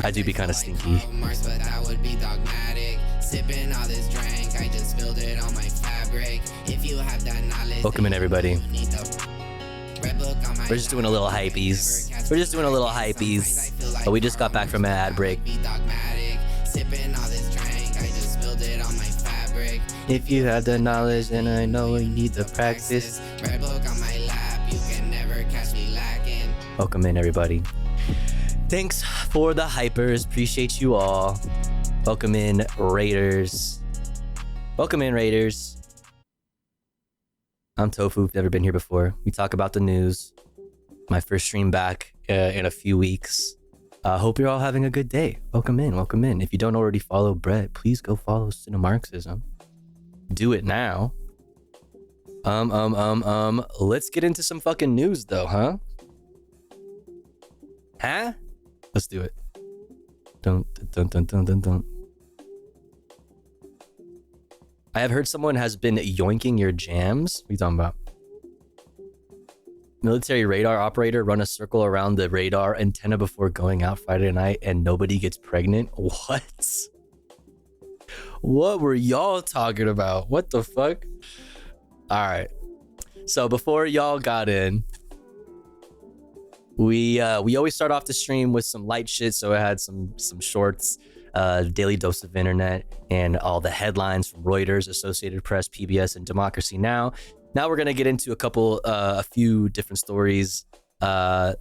Speaker 5: I do be kind of stinky. Welcome in, everybody. We're just doing a little hypees. But we just got back from an ad break. If you have the knowledge, then I know you need the practice. Welcome in, everybody. Thanks for the hypers. Appreciate you all. Welcome in, Raiders. I'm Tofu. If you've never been here before, we talk about the news. My first stream back in a few weeks. Hope you're all having a good day. Welcome in. If you don't already follow Brett, please go follow Cinemarxism. Do it now. Let's get into some fucking news though, huh? Let's do it. Don't. I have heard someone has been yoinking your jams. What are you talking about? Military radar operator run a circle around the radar antenna before going out Friday night and nobody gets pregnant. What? What were y'all talking about? What the fuck? All right. So before y'all got in, we always start off the stream with some light shit. So I had some shorts, Daily Dose of Internet, and all the headlines from Reuters, Associated Press, PBS, and Democracy Now! Now we're gonna get into a few different stories. Not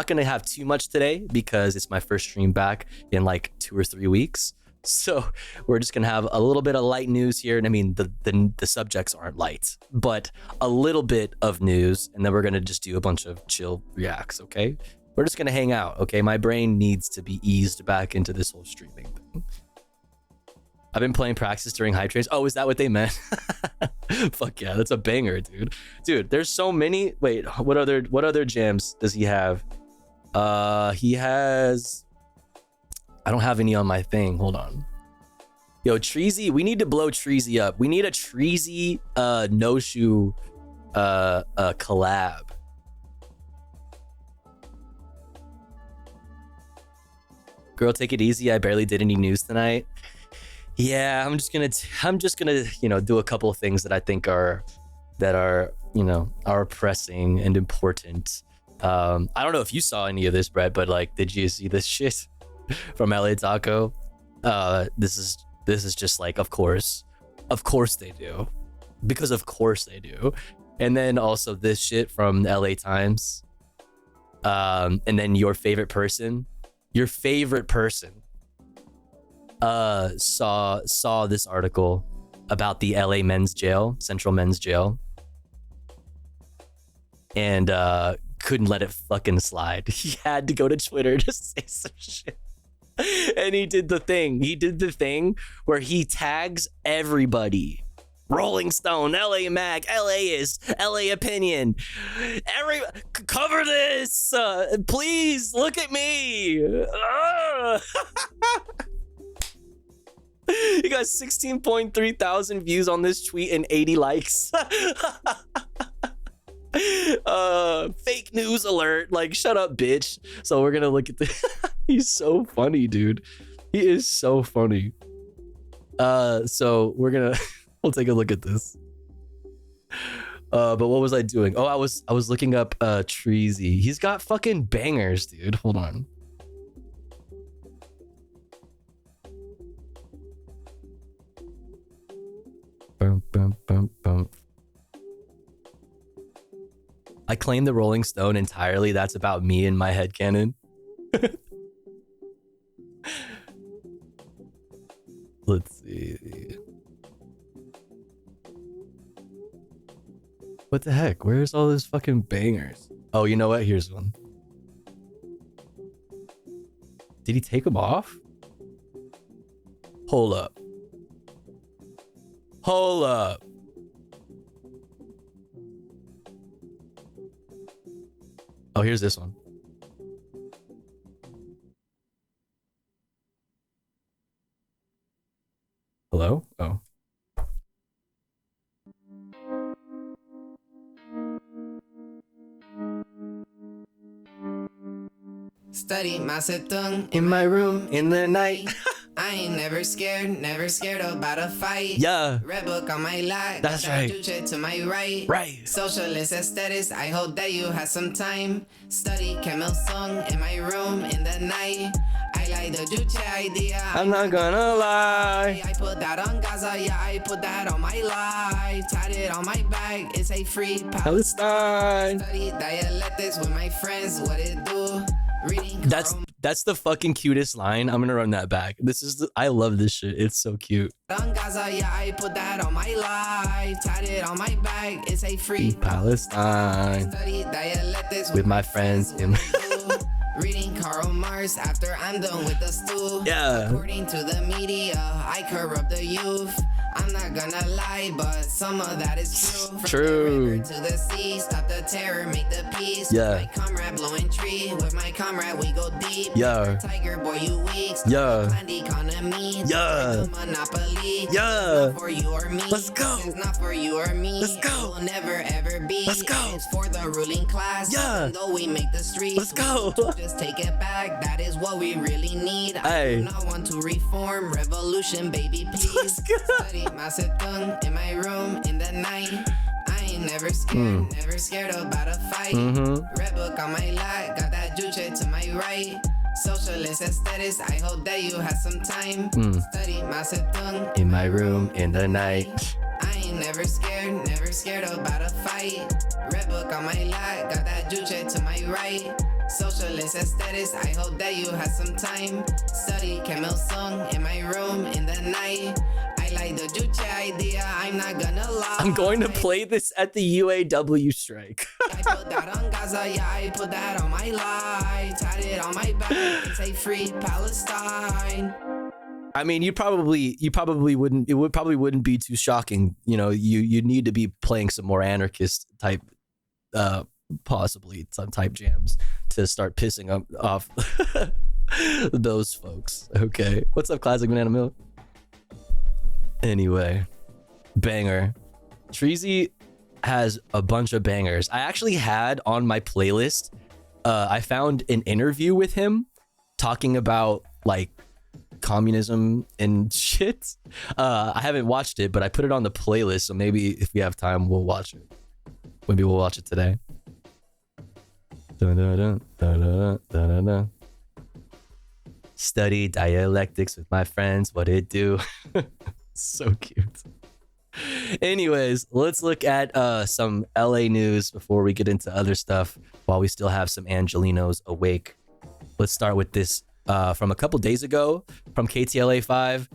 Speaker 5: gonna have too much today because it's my first stream back in like 2 or 3 weeks. So we're just gonna have a little bit of light news here, and I mean the subjects aren't light, but a little bit of news, and then we're gonna just do a bunch of chill reacts. Okay, we're just gonna hang out. Okay, my brain needs to be eased back into this whole streaming thing. I've been playing Praxis during hype trains. Oh, is that what they meant? Fuck yeah, that's a banger, dude. Dude, there's so many. Wait, what other jams does he have? He has. I don't have any on my thing. Hold on. Yo, Treasy, we need to blow Treasy up. We need a Treasy no shoe collab. Girl, take it easy. I barely did any news tonight. Yeah, I'm just gonna do a couple of things that I think are pressing and important. I don't know if you saw any of this, Brett, but like, did you see this shit from LA Taco? This is just like, of course they do, because of course they do. And then also this shit from LA Times, and then your favorite person saw this article about the LA men's jail, Central Men's Jail, and couldn't let it fucking slide. He had to go to Twitter to say some shit. And he did the thing where he tags everybody. Rolling Stone, LA Mag, LAist, LA Opinion. Cover this! Please, look at me! He got 16.3 thousand views on this tweet and 80 likes. Fake news alert. Like, shut up, bitch. So we're gonna look at the... He's so funny, dude. He is so funny. So we'll take a look at this. But what was I doing? Oh, I was looking up Treasy. He's got fucking bangers, dude. Hold on. Bum, bum, bum, bum. I claim the Rolling Stone entirely. That's about me in my headcanon. Let's see. What the heck? Where's all those fucking bangers? Oh, you know what? Here's one. Did he take them off? Hold up. Hold up. Oh, here's this one. Hello? Oh.
Speaker 21: Study my septung
Speaker 5: in my room in the night.
Speaker 21: I ain't never scared about a fight.
Speaker 5: Yeah.
Speaker 21: Red book on my lap.
Speaker 5: That's right.
Speaker 21: Juche to my right.
Speaker 5: Right.
Speaker 21: Socialist aesthetics. I hope that you have some time. Study Camille song in my room in the night. I like the Juche idea.
Speaker 5: I'm not gonna lie.
Speaker 21: I put that on Gaza. Yeah, I put that on my life. Tied it on my back. It's a free
Speaker 5: Palestine.
Speaker 21: Study dialectics with my friends. What it do? Reading.
Speaker 5: That's the fucking cutest line. I'm gonna run that back. I love this shit. It's so cute.
Speaker 21: On Gaza, yeah, I put that on my life. Tied it on my back. It's a free
Speaker 5: Palestine.
Speaker 21: Study dialectics
Speaker 5: with my friends.
Speaker 21: Reading Karl Marx after I'm done with the stool.
Speaker 5: Yeah.
Speaker 21: According to the media, I corrupt the youth. I'm not gonna lie, but some of that is true.
Speaker 5: True.
Speaker 21: To the sea, stop the terror, make the peace.
Speaker 5: Yeah.
Speaker 21: With my comrade blowing tree. With my comrade, we go deep.
Speaker 5: Yeah.
Speaker 21: Tiger boy, you weak.
Speaker 5: Yeah.
Speaker 21: Land economy.
Speaker 5: Yeah.
Speaker 21: Monopoly.
Speaker 5: Yeah.
Speaker 21: Not for you or me.
Speaker 5: Let's go.
Speaker 21: It's not for you or me.
Speaker 5: Let's go.
Speaker 21: It will never ever be.
Speaker 5: Let's go.
Speaker 21: It's for the ruling class.
Speaker 5: Yeah.
Speaker 21: Even though we make the streets.
Speaker 5: Let's go.
Speaker 21: Just take it back. That is what we really need.
Speaker 5: Hey.
Speaker 21: I do not want to reform revolution, baby. Please. Study my septung in my room in the night. I ain't never scared about a fight. Red book on my lap, got that juche to my right. Socialist aesthetics, I hope that you have some time. Study my septung
Speaker 5: in my room in the night.
Speaker 21: I ain't never scared about a fight. Red book on my lap, got that juche to my right. Socialist aesthetics, I hope that you have some time. Study Camille song in my room in the night. I like the juche idea, I'm not gonna lie.
Speaker 5: I'm going to play this at the UAW strike.
Speaker 21: I put that on Gaza, yeah, I put that on my life. Tied it on my back, it's a free Palestine.
Speaker 5: I mean, you probably wouldn't. It wouldn't be too shocking. You know, you need to be playing some more anarchist type, possibly some type jams to start pissing off those folks. Okay, what's up, Classic Banana Milk? Anyway, banger. Treasy has a bunch of bangers. I actually had on my playlist. I found an interview with him talking about like communism and shit. I haven't watched it, but I put it on the playlist, so maybe if we have time we'll watch it. Maybe we'll watch it today. Study dialectics with my friends, what it do. So cute. Anyways, let's look at some LA news before we get into other stuff while we still have some Angelinos awake. Let's start with this from a couple days ago from KTLA 5.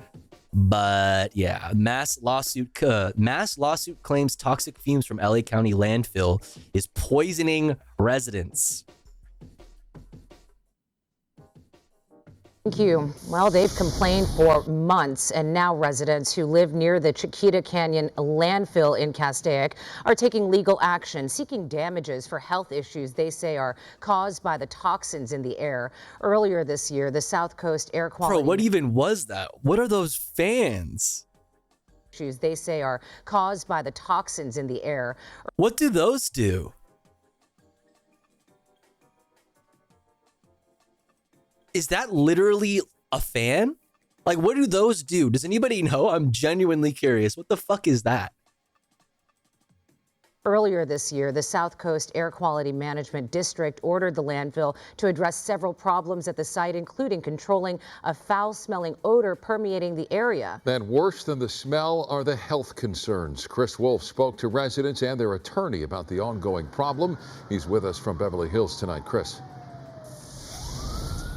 Speaker 5: But yeah, mass lawsuit claims toxic fumes from LA County landfill is poisoning residents.
Speaker 8: Thank you. Well, they've complained for months, and now residents who live near the Chiquita Canyon landfill in Castaic are taking legal action, seeking damages for health issues they say are caused by the toxins in the air. Earlier this year, the South Coast Air Quality...
Speaker 5: Bro, what even was that? What are those fans?
Speaker 8: ...issues they say are caused by the toxins in the air.
Speaker 5: What do those do? Is that literally a fan? Like, what do those do? Does anybody know? I'm genuinely curious. What the fuck is that?
Speaker 8: Earlier this year, the South Coast Air Quality Management District ordered the landfill to address several problems at the site, including controlling a foul-smelling odor permeating the area.
Speaker 22: And worse than the smell are the health concerns. Chris Wolf spoke to residents and their attorney about the ongoing problem. He's with us from Beverly Hills tonight. Chris.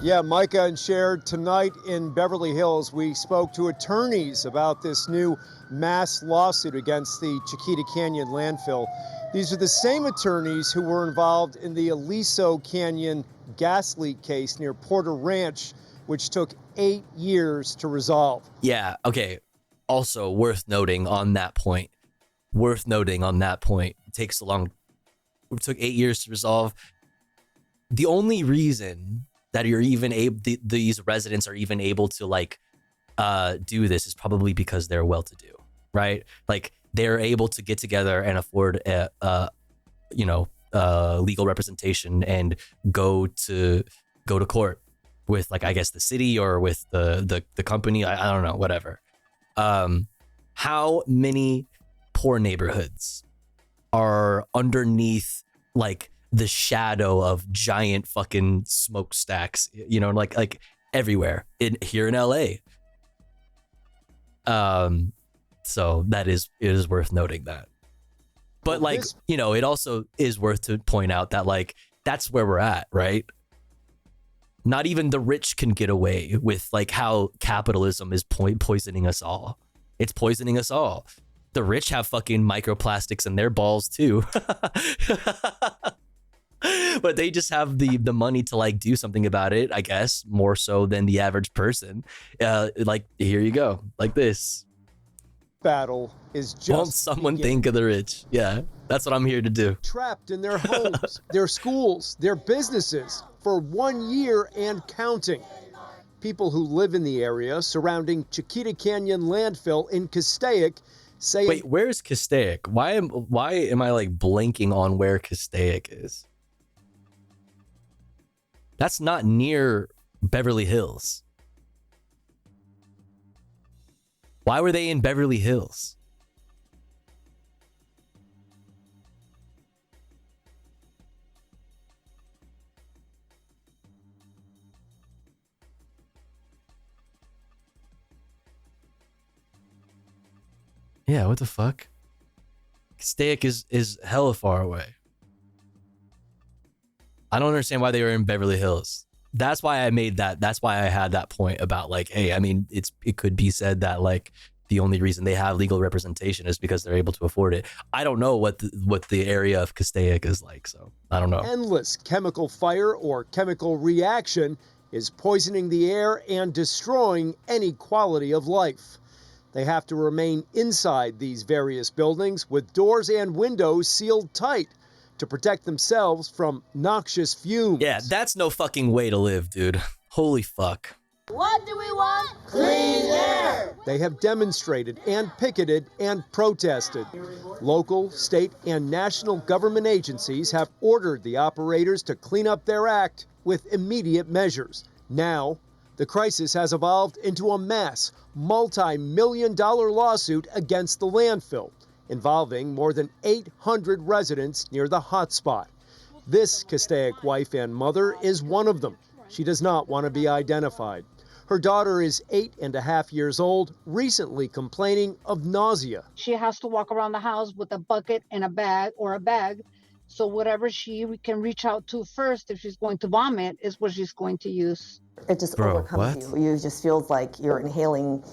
Speaker 23: Yeah, Micah and Shared, tonight in Beverly Hills, we spoke to attorneys about this new mass lawsuit against the Chiquita Canyon landfill. These are the same attorneys who were involved in the Aliso Canyon gas leak case near Porter Ranch, which took 8 years to resolve.
Speaker 5: Yeah, okay. Also worth noting on that point. It takes so long. It took 8 years to resolve. The only reason that you're even able, these residents are even able to like do this is probably because they're well-to-do, right? Like they're able to get together and afford legal representation and go to court with, like, I guess the city or with the company. I don't know, whatever. How many poor neighborhoods are underneath like the shadow of giant fucking smokestacks, you know, like everywhere here in LA. So it is worth noting that. But like, you know, it also is worth to point out that like that's where we're at, right? Not even the rich can get away with like how capitalism is poisoning us all. It's poisoning us all. The rich have fucking microplastics in their balls too. But they just have the money to like do something about it, I guess, more so than the average person. Like, here you go, like this.
Speaker 23: Battle is just
Speaker 5: Won't someone think of the rich? Yeah, that's what I'm here to do.
Speaker 23: Trapped in their homes, their schools, their businesses for 1 year and counting. People who live in the area surrounding Chiquita Canyon landfill in Castaic say...
Speaker 5: Wait, where's Castaic? Why am I like blanking on where Castaic is? That's not near Beverly Hills. Why were they in Beverly Hills? Yeah, what the fuck? Castaic is hella far away. I don't understand why they were in Beverly Hills. That's why I made that. That's why I had that point about like, hey, I mean, it could be said that like the only reason they have legal representation is because they're able to afford it. I don't know what the area of Castaic is like, so I don't know.
Speaker 23: Endless chemical fire or chemical reaction is poisoning the air and destroying any quality of life. They have to remain inside these various buildings with doors and windows sealed tight to protect themselves from noxious fumes.
Speaker 5: Yeah, that's no fucking way to live, dude. Holy fuck.
Speaker 12: What do we want? Clean air!
Speaker 23: They have demonstrated and picketed and protested. Local, state, and national government agencies have ordered the operators to clean up their act with immediate measures. Now, the crisis has evolved into a mass, multi-million-dollar lawsuit against the landfill, involving more than 800 residents near the hotspot. This Castaic wife and mother is one of them. She does not want to be identified. Her daughter is 8.5 years old, recently complaining of nausea.
Speaker 24: She has to walk around the house with a bucket and a bag or a bag. So whatever she can reach out to first, if she's going to vomit, is what she's going to use.
Speaker 25: It just overcomes you. You just feels like you're inhaling,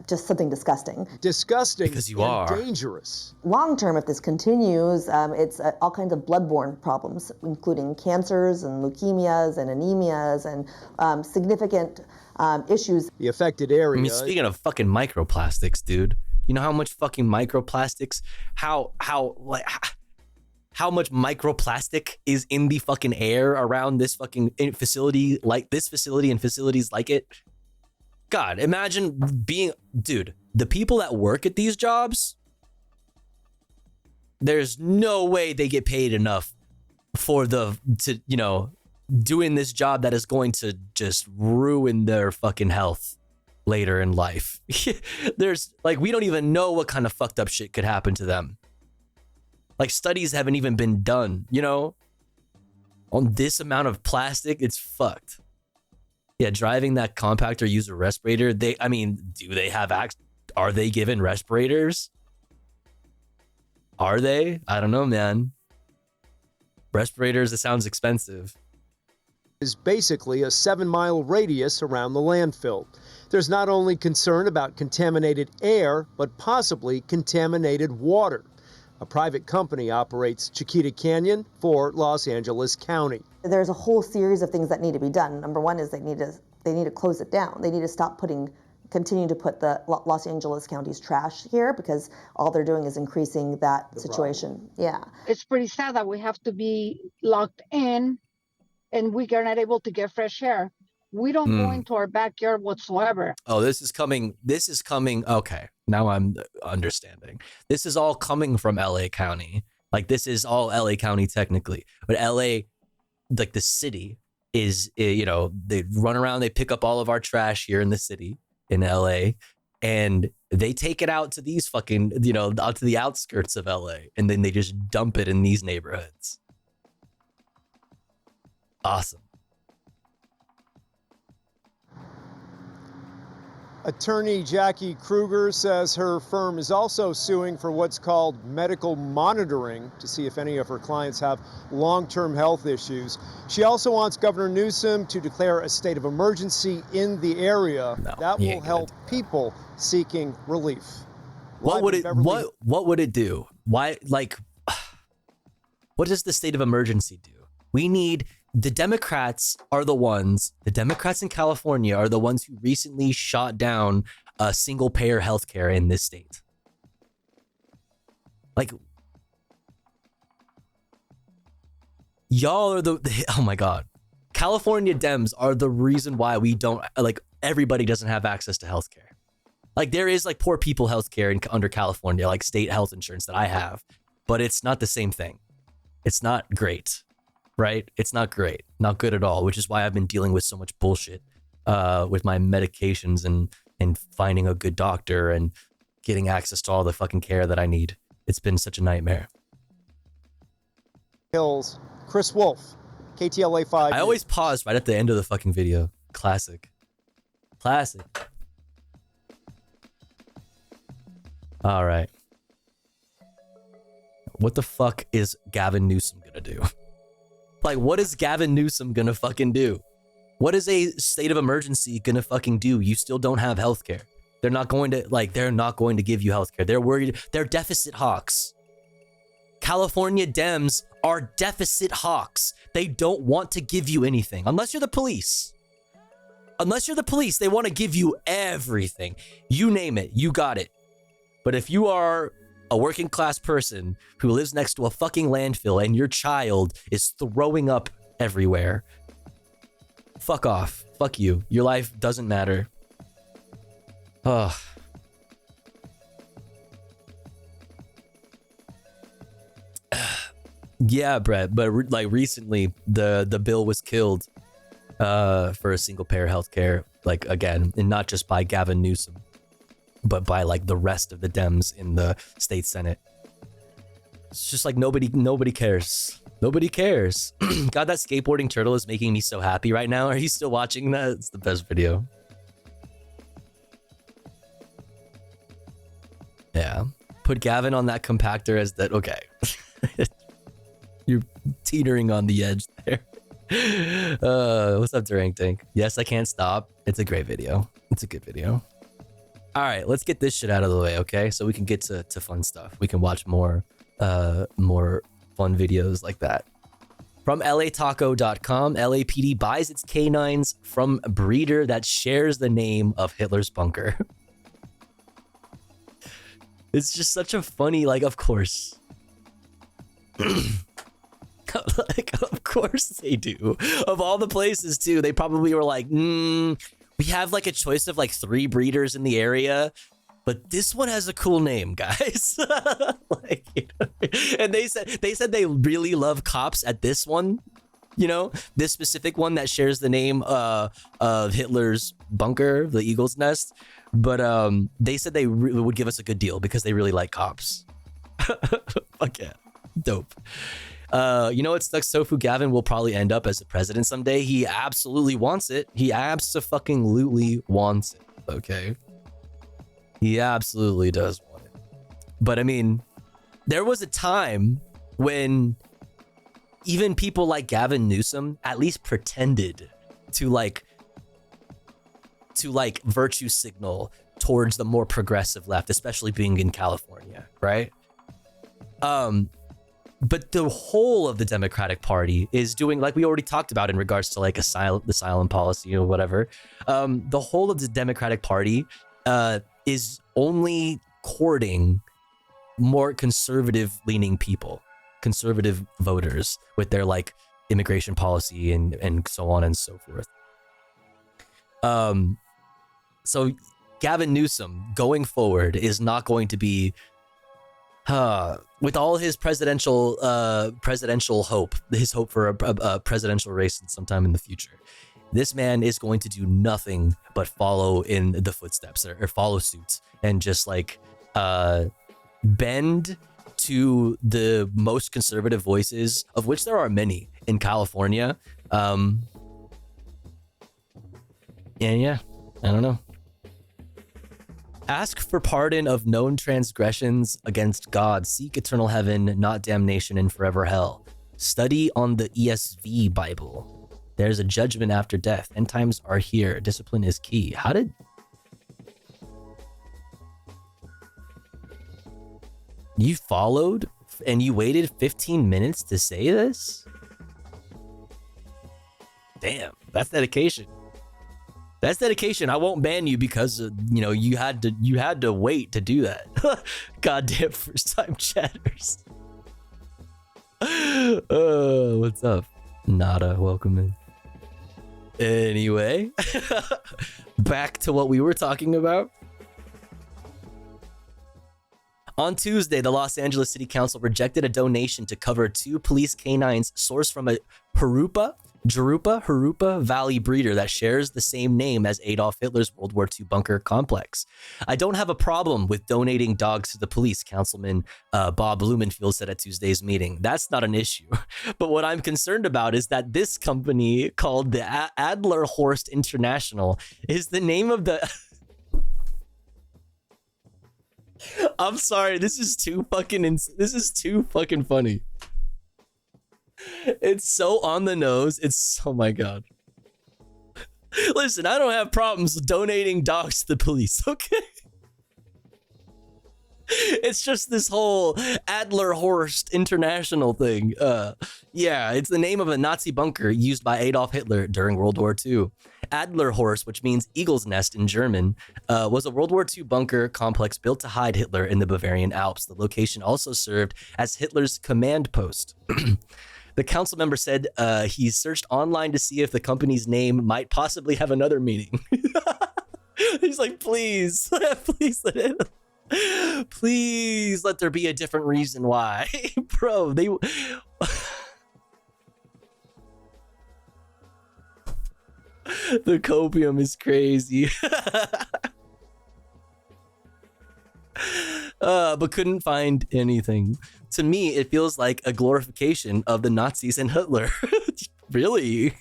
Speaker 25: just something disgusting.
Speaker 23: Disgusting
Speaker 5: because you are
Speaker 23: dangerous.
Speaker 25: Long term, if this continues, it's all kinds of bloodborne problems, including cancers and leukemias and anemias and significant issues.
Speaker 23: The affected area.
Speaker 5: I mean, speaking of fucking microplastics, dude, you know how much fucking microplastics, how much microplastic is in the fucking air around this fucking facility, like this facility and facilities like it? God, imagine being, dude, the people that work at these jobs, there's no way they get paid enough for doing this job that is going to just ruin their fucking health. later in life. There's like, we don't even know what kind of fucked up shit could happen to them. Like, studies haven't even been done, you know, on this amount of plastic. It's fucked. Yeah, driving that compactor, use a respirator. Do they have are they given respirators? Are they? I don't know, man. Respirators, it sounds expensive.
Speaker 23: Is basically a 7-mile radius around the landfill. There's not only concern about contaminated air, but possibly contaminated water. A private company operates Chiquita Canyon for Los Angeles County.
Speaker 25: There's a whole series of things that need to be done. Number one is they need to close it down. They need to stop continue to put the Los Angeles County's trash here, because all they're doing is increasing that situation. Yeah.
Speaker 24: It's pretty sad that we have to be locked in and we are not able to get fresh air. We don't go into our backyard whatsoever.
Speaker 5: Oh, this is coming. Okay, now I'm understanding. This is all coming from LA County. Like, this is all LA County technically. But LA, like the city, is, you know, they run around, they pick up all of our trash here in the city in LA, and they take it out to these fucking, you know, out to the outskirts of LA, and then they just dump it in these neighborhoods. Awesome.
Speaker 23: Attorney Jackie Kruger says her firm is also suing for what's called medical monitoring to see if any of her clients have long-term health issues. She also wants Governor Newsom to declare a state of emergency in the area. That will help people seeking relief.
Speaker 5: What would it do? Why, like, what does the state of emergency do? We need, the Democrats in California are the ones who recently shot down single payer healthcare in this state. Like, y'all are oh my God. California Dems are the reason why we don't, like, everybody doesn't have access to healthcare. Like, there is like poor people healthcare under California, like state health insurance that I have, but it's not the same thing. It's not great. Right? It's not great. Not good at all, which is why I've been dealing with so much bullshit with my medications and finding a good doctor and getting access to all the fucking care that I need. It's been such a nightmare.
Speaker 23: Hills, Chris Wolf, KTLA 5.
Speaker 5: I always pause right at the end of the fucking video. Classic. Classic. All right. What the fuck is Gavin Newsom gonna do? Like, what is Gavin Newsom gonna fucking do? What is a state of emergency gonna fucking do? You still don't have healthcare. They're not going to give you healthcare. They're worried. They're deficit hawks. California Dems are deficit hawks. They don't want to give you anything. Unless you're the police. Unless you're the police, they want to give you everything. You name it, you got it. But if you are a working class person who lives next to a fucking landfill and your child is throwing up everywhere, fuck off. Fuck you. Your life doesn't matter. Ugh. Yeah, Brett, but like recently the bill was killed for a single payer healthcare, like, again, and not just by Gavin Newsom, but by like the rest of the Dems in the state Senate. It's just like nobody cares. Nobody cares. God, that skateboarding turtle is making me so happy right now. Are you still watching that? It's the best video. Yeah. Put Gavin on that compactor as that. Okay. You're teetering on the edge there. What's up, Durang Tank? Yes, I can't stop. It's a great video. It's a good video. All right, let's get this shit out of the way, okay? So we can get to fun stuff. We can watch more fun videos like that. From LATaco.com, LAPD buys its canines from a breeder that shares the name of Hitler's bunker. It's just such a funny, like, of course. Like, of course they do. Of all the places, too, they probably were like, we have like a choice of like 3 breeders in the area, but this one has a cool name, guys. Like, you know, and they said they really love cops at this one. You know, this specific one that shares the name of Hitler's bunker, the Eagle's Nest. But they said they would give us a good deal because they really like cops. Fuck yeah. Dope. You know what sucks? Tofu Gavin will probably end up as the president someday. He absolutely wants it. He abso-fucking-lutely wants it. Okay. He absolutely does want it. But I mean, there was a time when even people like Gavin Newsom at least pretended to like virtue signal towards the more progressive left, especially being in California, right? But the whole of the Democratic Party is doing, like we already talked about in regards to like asylum policy or whatever. The whole of the Democratic Party is only courting more conservative leaning people, conservative voters with their like immigration policy and so on and so forth. So Gavin Newsom going forward is not going to be with all his presidential hope, his hope for a presidential race sometime in the future. This man is going to do nothing but follow in the footsteps or follow suit and just like bend to the most conservative voices, of which there are many in California. And yeah, I don't know. Ask for pardon of known transgressions against God. Seek eternal heaven, not damnation and forever hell. Study on the ESV Bible. There's a judgment after death. End times are here. Discipline is key. How did... You followed and you waited 15 minutes to say this? Damn, that's dedication. That's dedication. I won't ban you because you had to wait to do that. Goddamn first time chatters. What's up? Nada, welcome in. Anyway, back to what we were talking about. On Tuesday, the Los Angeles City Council rejected a donation to cover 2 police canines sourced from a Jurupa Valley breeder that shares the same name as Adolf Hitler's World War II bunker complex. I don't have a problem with donating dogs to the police, Councilman Bob Blumenfield said at Tuesday's meeting. That's not an issue. But what I'm concerned about is that this company called the Adler-Horst International is the name of the... I'm sorry, this is too fucking funny. It's so on the nose. Oh my god. Listen, I don't have problems donating dogs to the police, okay? It's just this whole Adler-Horst International thing. Yeah, it's the name of a Nazi bunker used by Adolf Hitler during World War II. Adler-Horst, which means eagle's nest in German, was a World War II bunker complex built to hide Hitler in the Bavarian Alps. The location also served as Hitler's command post. The council member said he searched online to see if the company's name might possibly have another meaning. He's like, please let there be a different reason why. Bro, the copium is crazy. But couldn't find anything. To me, it feels like a glorification of the Nazis and Hitler. Really?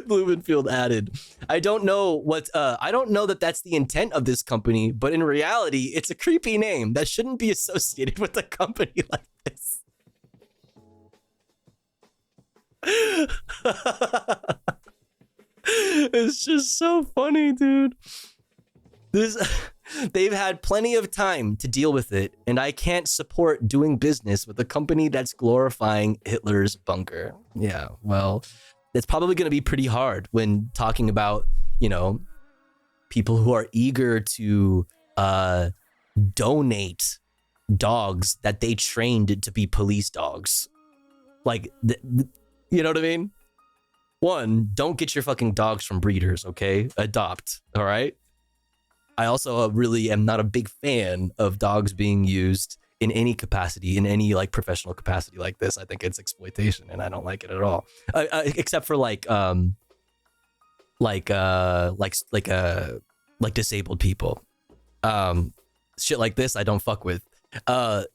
Speaker 5: Blumenfield added, I don't know that that's the intent of this company, but in reality, it's a creepy name that shouldn't be associated with a company like this. It's just so funny, dude. They've had plenty of time to deal with it, and I can't support doing business with a company that's glorifying Hitler's bunker. Yeah, well, it's probably going to be pretty hard when talking about, people who are eager to donate dogs that they trained to be police dogs. Like, you know what I mean? One, don't get your fucking dogs from breeders, okay? Adopt, all right? I also really am not a big fan of dogs being used in any capacity, in any like professional capacity like this. I think it's exploitation, and I don't like it at all. Except for like disabled people, shit like this I don't fuck with. But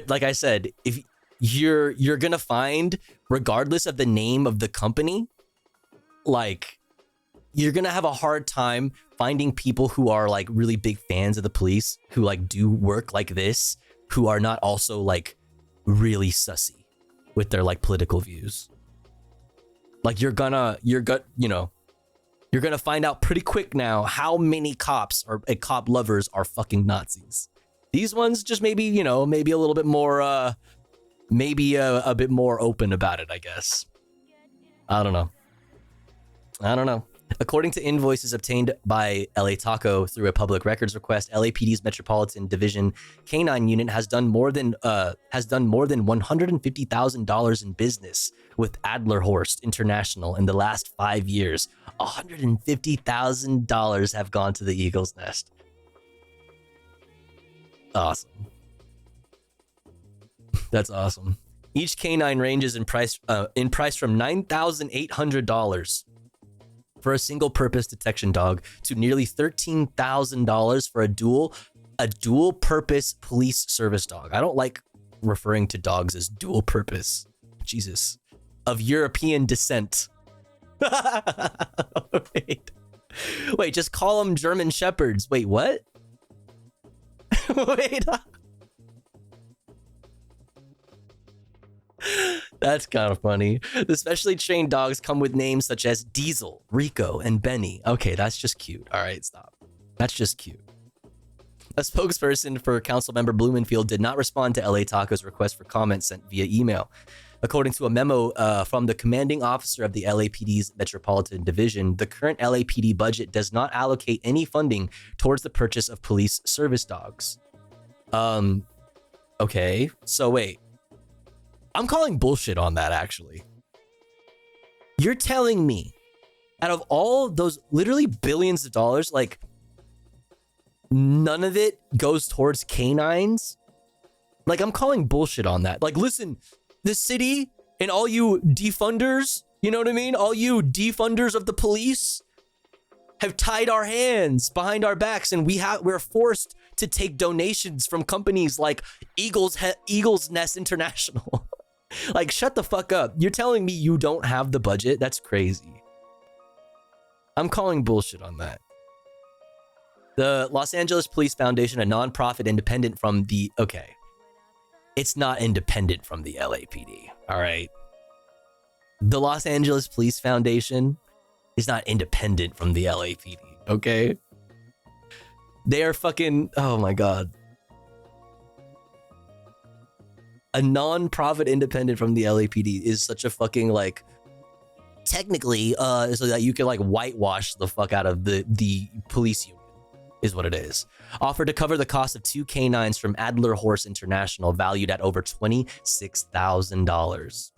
Speaker 5: like I said, if you're gonna find, regardless of the name of the company, like you're gonna have a hard time finding people who are like really big fans of the police, who like do work like this, who are not also like really sussy with their like political views. Like you're gonna find out pretty quick now how many cops or cop lovers are fucking Nazis. These ones just maybe, maybe a little bit more, maybe a bit more open about it, I guess. I don't know. According to invoices obtained by LA Taco through a public records request, LAPD's Metropolitan Division K9 unit has done more than $150,000 in business with Adler-Horst International in the last 5 years. $150,000 have gone to the Eagle's Nest. Awesome. That's awesome. Each K9 ranges in price from $9,800 for a single-purpose detection dog to nearly $13,000 for a dual-purpose police service dog. I don't like referring to dogs as dual-purpose. Jesus. Of European descent. Wait, just call them German Shepherds. Wait, what? Wait. That's kind of funny. The specially trained dogs come with names such as Diesel, Rico, and Benny. Okay, that's just cute. All right, stop. That's just cute. A spokesperson for Councilmember Blumenfield did not respond to LA Taco's request for comment sent via email. According to a memo from the commanding officer of the LAPD's Metropolitan Division, the current LAPD budget does not allocate any funding towards the purchase of police service dogs. Okay, so wait. I'm calling bullshit on that, actually. You're telling me, out of all those literally billions of dollars, like, none of it goes towards canines? Like, I'm calling bullshit on that. Like, listen, the city and all you defunders, you know what I mean? All you defunders of the police have tied our hands behind our backs, and we're forced to take donations from companies like Eagle's Nest International. Like, shut the fuck up. You're telling me you don't have the budget? That's crazy. I'm calling bullshit on that. The Los Angeles Police Foundation, a nonprofit independent from the... Okay. It's not independent from the LAPD, all right? The Los Angeles Police Foundation is not independent from the LAPD, okay? They are fucking... Oh my God. A non-profit independent from the LAPD is such a fucking, like, technically, so that you can, like, whitewash the fuck out of the police union, is what it is. Offered to cover the cost of 2 canines from Adler-Horst International, valued at over $26,000.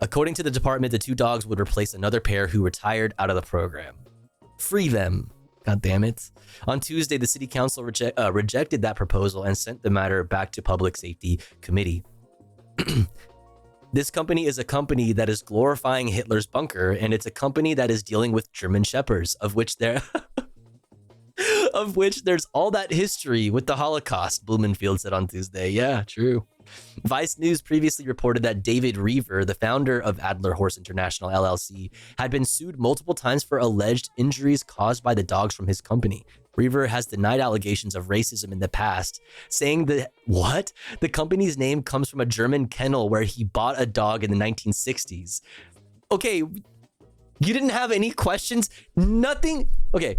Speaker 5: According to the department, the 2 dogs would replace another pair who retired out of the program. Free them. God damn it. On Tuesday, the city council rejected that proposal and sent the matter back to Public Safety Committee. This company is a company that is glorifying Hitler's bunker, and it's a company that is dealing with German Shepherds, of which there's all that history with the Holocaust, Blumenfield said on Tuesday. Yeah, true. Vice News previously reported that David Reaver, the founder of Adler-Horst International LLC, had been sued multiple times for alleged injuries caused by the dogs from his company. Reaver has denied allegations of racism in the past, saying that, what? The company's name comes from a German kennel where he bought a dog in the 1960s. Okay, you didn't have any questions? Nothing? Okay.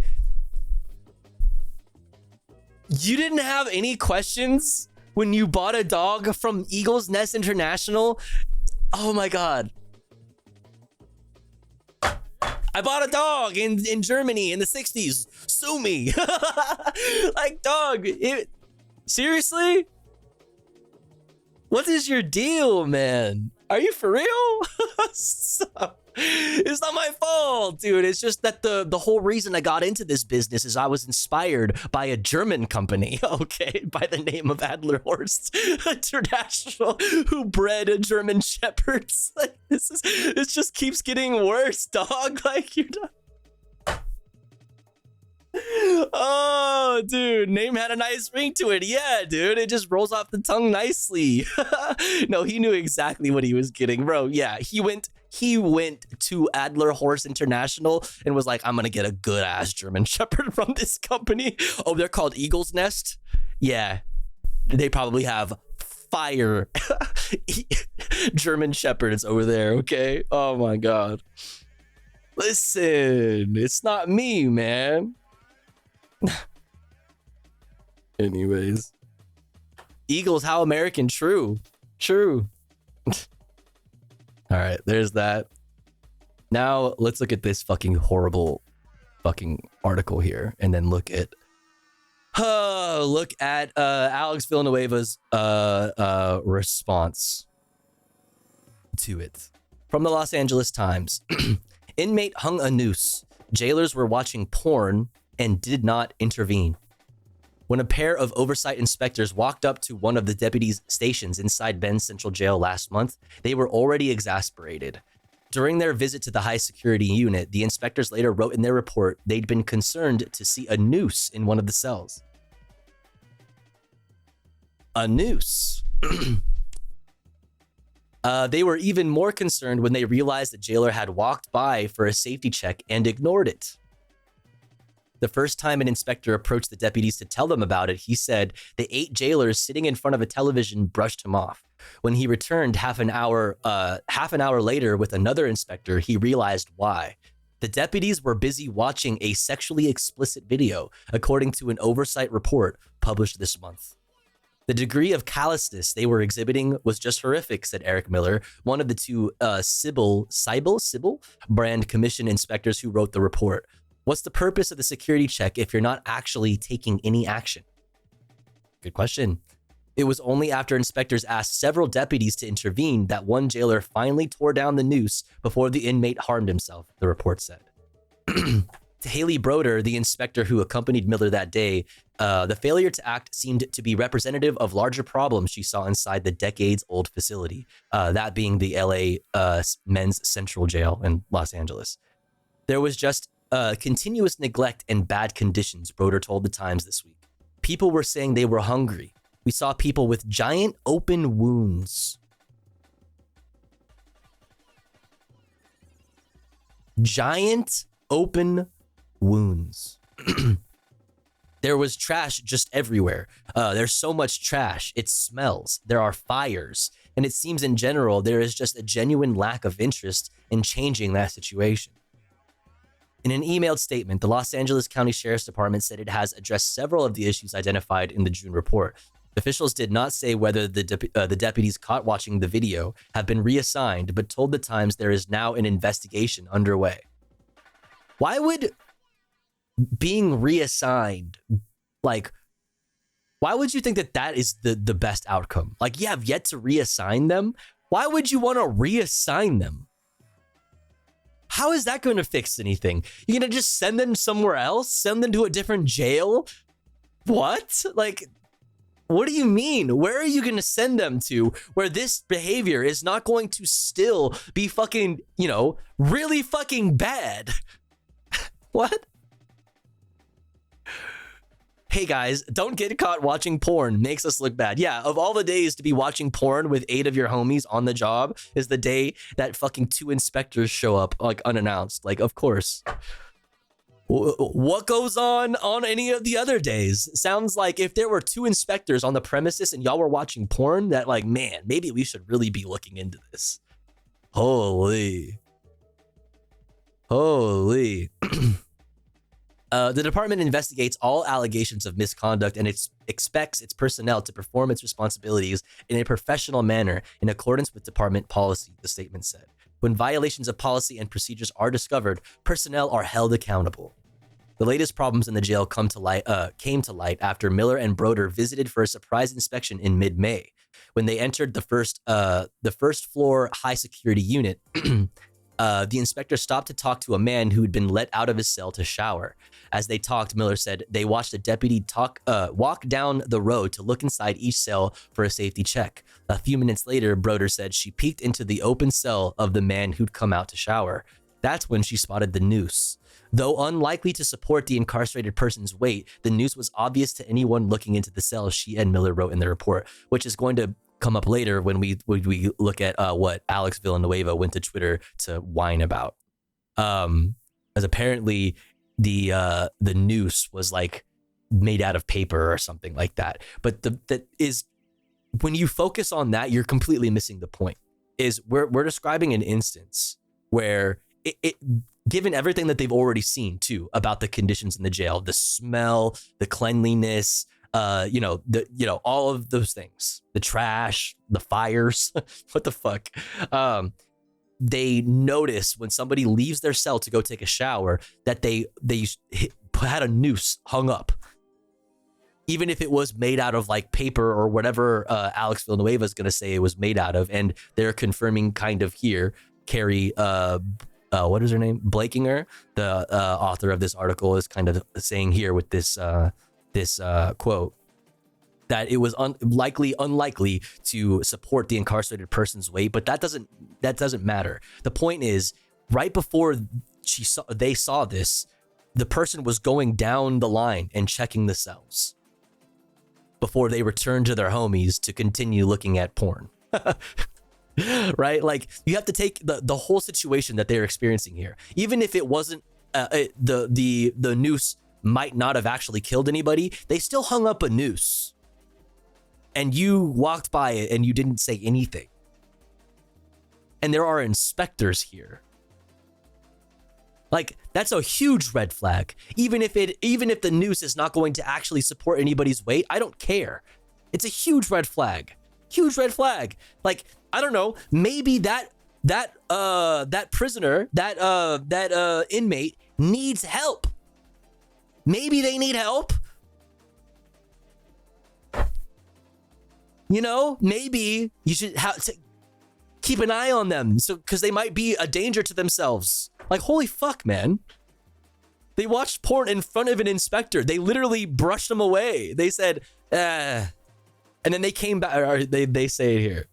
Speaker 5: You didn't have any questions when you bought a dog from Eagle's Nest International? Oh my God. I bought a dog in Germany in the 60s. Sue me. Like, dog, seriously? What is your deal, man? Are you for real? Stop. It's not my fault, dude. It's just that the whole reason I got into this business is I was inspired by a German company, okay, by the name of Adlerhorst International, who bred a German shepherds. Like, this just keeps getting worse, dog. Like, you're not. Oh, dude, name had a nice ring to it. Yeah, dude, it just rolls off the tongue nicely. No, he knew exactly what he was getting, bro. Yeah, he went to Adlerhorst International and was like, I'm gonna get a good ass German Shepherd from this company. Oh, they're called Eagle's Nest. Yeah, they probably have fire German Shepherds over there. Okay. Oh my God. Listen, it's not me, man. Anyways, Eagles, how American. True. All right, there's that. Now let's look at this fucking horrible fucking article here, and then look at Alex Villanueva's response to it. From the Los Angeles Times. Inmate hung a noose. Jailers were watching porn and did not intervene. When a pair of oversight inspectors walked up to one of the deputies' stations inside Bend Central Jail last month, they were already exasperated. During their visit to the high security unit, the inspectors later wrote in their report they'd been concerned to see a noose in one of the cells. A noose. They were even more concerned when they realized the jailer had walked by for a safety check and ignored it. The first time an inspector approached the deputies to tell them about it, he said the 8 jailers sitting in front of a television brushed him off. When he returned half an hour later with another inspector, he realized why. The deputies were busy watching a sexually explicit video, according to an oversight report published this month. The degree of callousness they were exhibiting was just horrific, said Eric Miller, one of the 2 Sybil brand commission inspectors who wrote the report. What's the purpose of the security check if you're not actually taking any action? Good question. It was only after inspectors asked several deputies to intervene that one jailer finally tore down the noose before the inmate harmed himself, the report said. To Haley Broder, the inspector who accompanied Miller that day, the failure to act seemed to be representative of larger problems she saw inside the decades-old facility, that being the LA Men's Central Jail in Los Angeles. There was just continuous neglect and bad conditions, Broder told the Times this week. People were saying they were hungry. We saw people with giant open wounds. Giant open wounds. There was trash just everywhere. There's so much trash. It smells. There are fires. And it seems in general, there is just a genuine lack of interest in changing that situation. In an emailed statement, the Los Angeles County Sheriff's Department said it has addressed several of the issues identified in the June report. Officials did not say whether the deputies caught watching the video have been reassigned, but told the Times there is now an investigation underway. Why would being reassigned, like, why would you think that that is the best outcome? Like, you have yet to reassign them. Why would you want to reassign them? How is that going to fix anything? You're going to just send them somewhere else? Send them to a different jail? What? Like, what do you mean? Where are you going to send them to where this behavior is not going to still be fucking, you know, really fucking bad? What? Hey guys, don't get caught watching porn. Makes us look bad. Yeah, of all the days to be watching porn with 8 of your homies on the job is the day that fucking 2 inspectors show up, like, unannounced. Like, of course. What goes on any of the other days? Sounds like if there were 2 inspectors on the premises and y'all were watching porn, that, like, man, maybe we should really be looking into this. Holy. The department investigates all allegations of misconduct and it expects its personnel to perform its responsibilities in a professional manner in accordance with department policy, the statement said. When violations of policy and procedures are discovered, personnel are held accountable. The latest problems in the jail came to light after Miller and Broder visited for a surprise inspection in mid-May. When they entered the first floor high security unit, the inspector stopped to talk to a man who had been let out of his cell to shower. As they talked, Miller said they watched a deputy walk down the road to look inside each cell for a safety check. A few minutes later, Broder said she peeked into the open cell of the man who'd come out to shower. That's when she spotted the noose. Though unlikely to support the incarcerated person's weight, the noose was obvious to anyone looking into the cell, she and Miller wrote in the report, which is going to come up later when we look at what Alex Villanueva went to Twitter to whine about. As apparently the noose was like made out of paper or something like that. But that is, when you focus on that, you're completely missing the point. Is we're describing an instance where it given everything that they've already seen too about the conditions in the jail, the smell, the cleanliness, all of those things, the trash, the fires, what the fuck? They notice when somebody leaves their cell to go take a shower that they had a noose hung up. Even if it was made out of like paper or whatever Alex Villanueva is going to say it was made out of. And they're confirming kind of here, Carrie, what is her name? Blakinger, the author of this article, is kind of saying here with this quote that it was unlikely to support the incarcerated person's weight, but that doesn't matter. The point is, right before they saw this, the person was going down the line and checking the cells before they returned to their homies to continue looking at porn. Right? Like, you have to take the whole situation that they're experiencing here. Even if it wasn't the noose might not have actually killed anybody, they still hung up a noose. And you walked by it and you didn't say anything. And there are inspectors here. Like, that's a huge red flag. Even if the noose is not going to actually support anybody's weight, I don't care. It's a huge red flag. Huge red flag. Like, I don't know, maybe that prisoner, that inmate needs help. Maybe they need help. You know, maybe you should keep an eye on them, so because they might be a danger to themselves. Like, holy fuck, man. They watched porn in front of an inspector. They literally brushed them away. They said, and then they came back, or they say it here.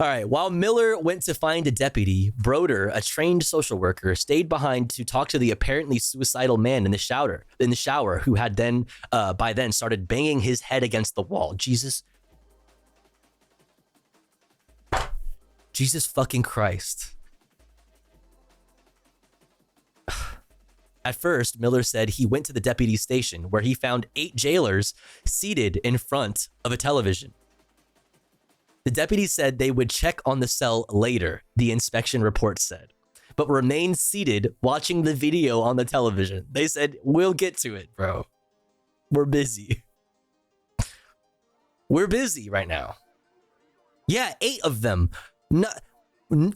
Speaker 5: All right. While Miller went to find a deputy, Broder, a trained social worker, stayed behind to talk to the apparently suicidal man in the shower, who had then, by then, started banging his head against the wall. Jesus fucking Christ. At first, Miller said he went to the deputy's station, where he found 8 jailers seated in front of a television. The deputy said they would check on the cell later, the inspection report said, but remained seated watching the video on the television. They said, we'll get to it, bro. We're busy. We're busy right now. Yeah, 8 of them.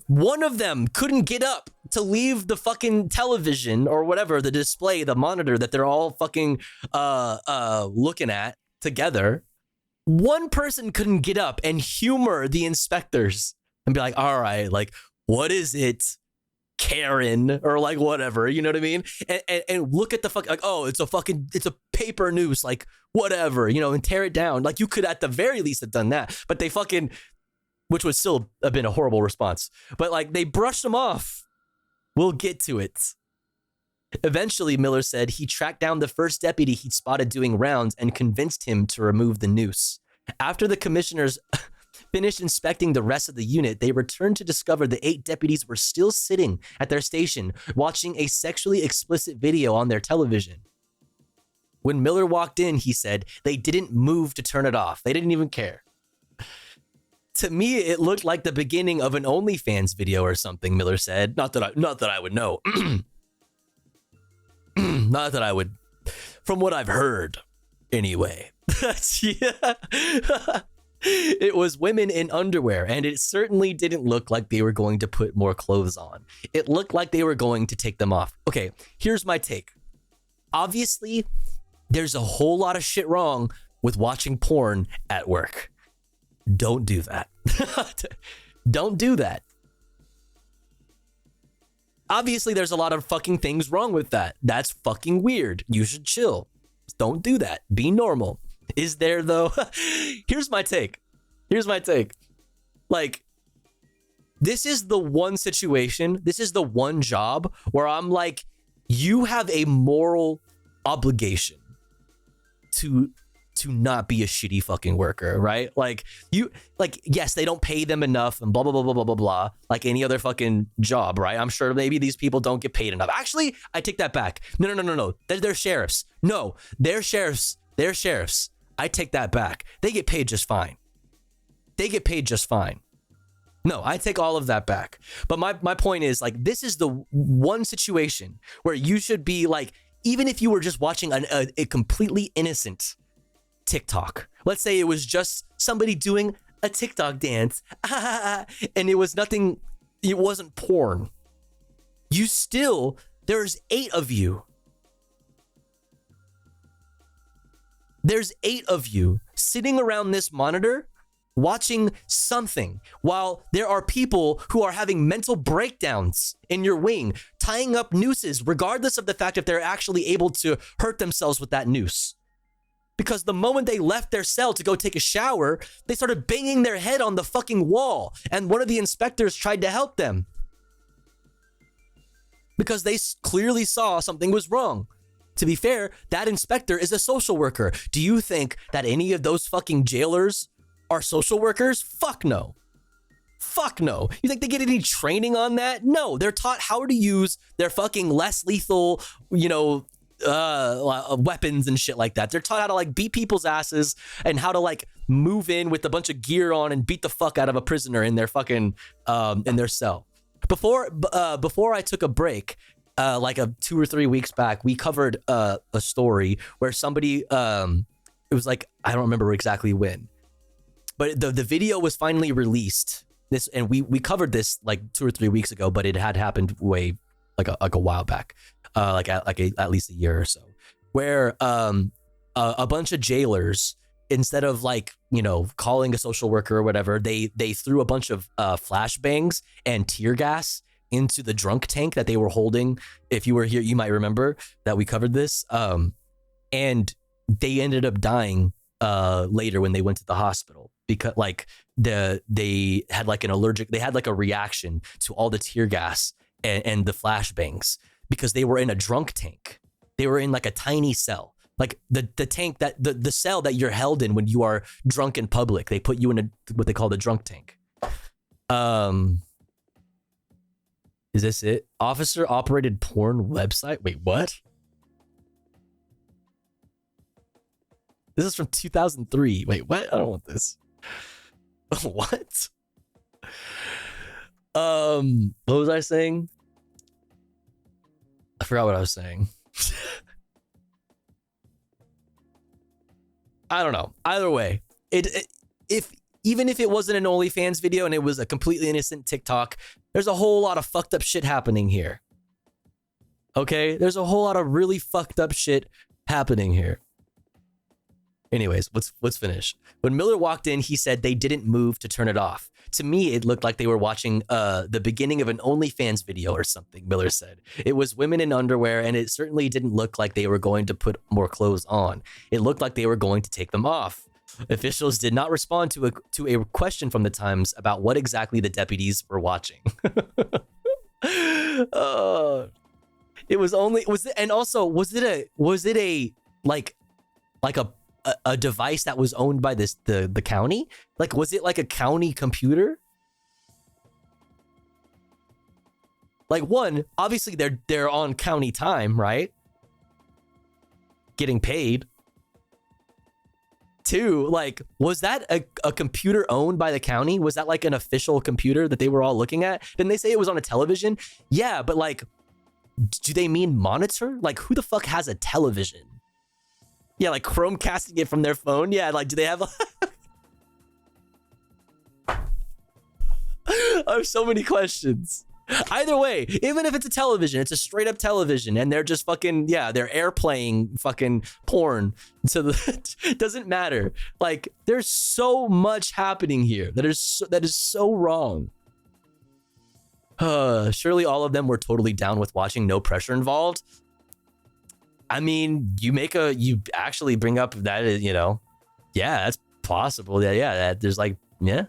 Speaker 5: One of them couldn't get up to leave the fucking television or whatever, the display, the monitor that they're all fucking looking at together. One person couldn't get up and humor the inspectors and be like, all right, like, what is it, Karen, or like whatever, you know what I mean? And look at the fuck, like, oh, it's a paper noose, like whatever, you know, and tear it down. Like, you could at the very least have done that, but they fucking, which would still have been a horrible response, but like they brushed them off. We'll get to it. Eventually, Miller said he tracked down the first deputy he'd spotted doing rounds and convinced him to remove the noose. After the commissioners finished inspecting the rest of the unit, they returned to discover the 8 deputies were still sitting at their station watching a sexually explicit video on their television. When Miller walked in, he said they didn't move to turn it off. They didn't even care. To me, it looked like the beginning of an OnlyFans video or something, Miller said. Not that I would know. Not that I would, from what I've heard, anyway. Yeah. It was women in underwear, and it certainly didn't look like they were going to put more clothes on. It looked like they were going to take them off. Okay, here's my take. Obviously, there's a whole lot of shit wrong with watching porn at work. Don't do that. Don't do that. Obviously, there's a lot of fucking things wrong with that. That's fucking weird. You should chill. Don't do that. Be normal. Is there, though? Here's my take. Like, this is the one situation, this is the one job where I'm like, you have a moral obligation to not be a shitty fucking worker, right? Like, yes, they don't pay them enough and blah, blah, blah, blah, blah, blah, blah, like any other fucking job, right? I'm sure maybe these people don't get paid enough. Actually, I take that back. No. They're sheriffs. No, they're sheriffs. I take that back. They get paid just fine. No, I take all of that back. But my point is, like, this is the one situation where you should be like, even if you were just watching a completely innocent TikTok. Let's say it was just somebody doing a TikTok dance and it was nothing, it wasn't porn. There's 8 of you. There's 8 of you sitting around this monitor watching something while there are people who are having mental breakdowns in your wing, tying up nooses, regardless of the fact if they're actually able to hurt themselves with that noose. Because the moment they left their cell to go take a shower, they started banging their head on the fucking wall, and one of the inspectors tried to help them because they clearly saw something was wrong. To be fair, that inspector is a social worker. Do you think that any of those fucking jailers are social workers? Fuck no. You think they get any training on that? No, they're taught how to use their fucking less lethal, weapons and shit like that. They're taught how to like beat people's asses and how to like move in with a bunch of gear on and beat the fuck out of a prisoner in their fucking in their cell. Before I took a break, like 2 or 3 weeks back, we covered a story where somebody it was like, I don't remember exactly when, but the video was finally released. And we covered this like 2 or 3 weeks ago, but it had happened way like a while back. At least a year or so, where a bunch of jailers, instead of like, calling a social worker or whatever, they threw a bunch of flashbangs and tear gas into the drunk tank that they were holding. If you were here, you might remember that we covered this. And they ended up dying later when they went to the hospital because like they had like a reaction to all the tear gas and the flashbangs. Because they were in a drunk tank. They were in like a tiny cell. Like the tank that the cell that you're held in when you are drunk in public. They put you in what they call the drunk tank. Is this it? Officer operated porn website? Wait, what? This is from 2003. Wait, what? I don't want this. What? What was I saying? I forgot what I was saying. I don't know. Either way, even if it wasn't an OnlyFans video and it was a completely innocent TikTok, there's a whole lot of fucked up shit happening here. Okay? There's a whole lot of really fucked up shit happening here. Anyways, let's finish. When Miller walked in, he said they didn't move to turn it off. To me, it looked like they were watching the beginning of an OnlyFans video or something, Miller said. It was women in underwear, and it certainly didn't look like they were going to put more clothes on. It looked like they were going to take them off. Officials did not respond to a question from the Times about what exactly the deputies were watching. It was a device that was owned by the county? Like, was it like a county computer? Like, one, obviously they're on county time, right? Getting paid. 2, like, was that a computer owned by the county? Was that like an official computer that they were all looking at? Didn't they say it was on a television? Yeah, but like, do they mean monitor? Like, who the fuck has a television? Yeah, like Chromecasting it from their phone. Yeah, like, do they have I have so many questions. Either way, even if it's a television, it's a straight up television and they're just fucking, yeah, they're airplaying fucking porn. So it doesn't matter. Like, there's so much happening here that is so wrong. Surely all of them were totally down with watching, no pressure involved. I mean, you actually bring up that, you know, yeah, that's possible. Yeah, that there's like, yeah.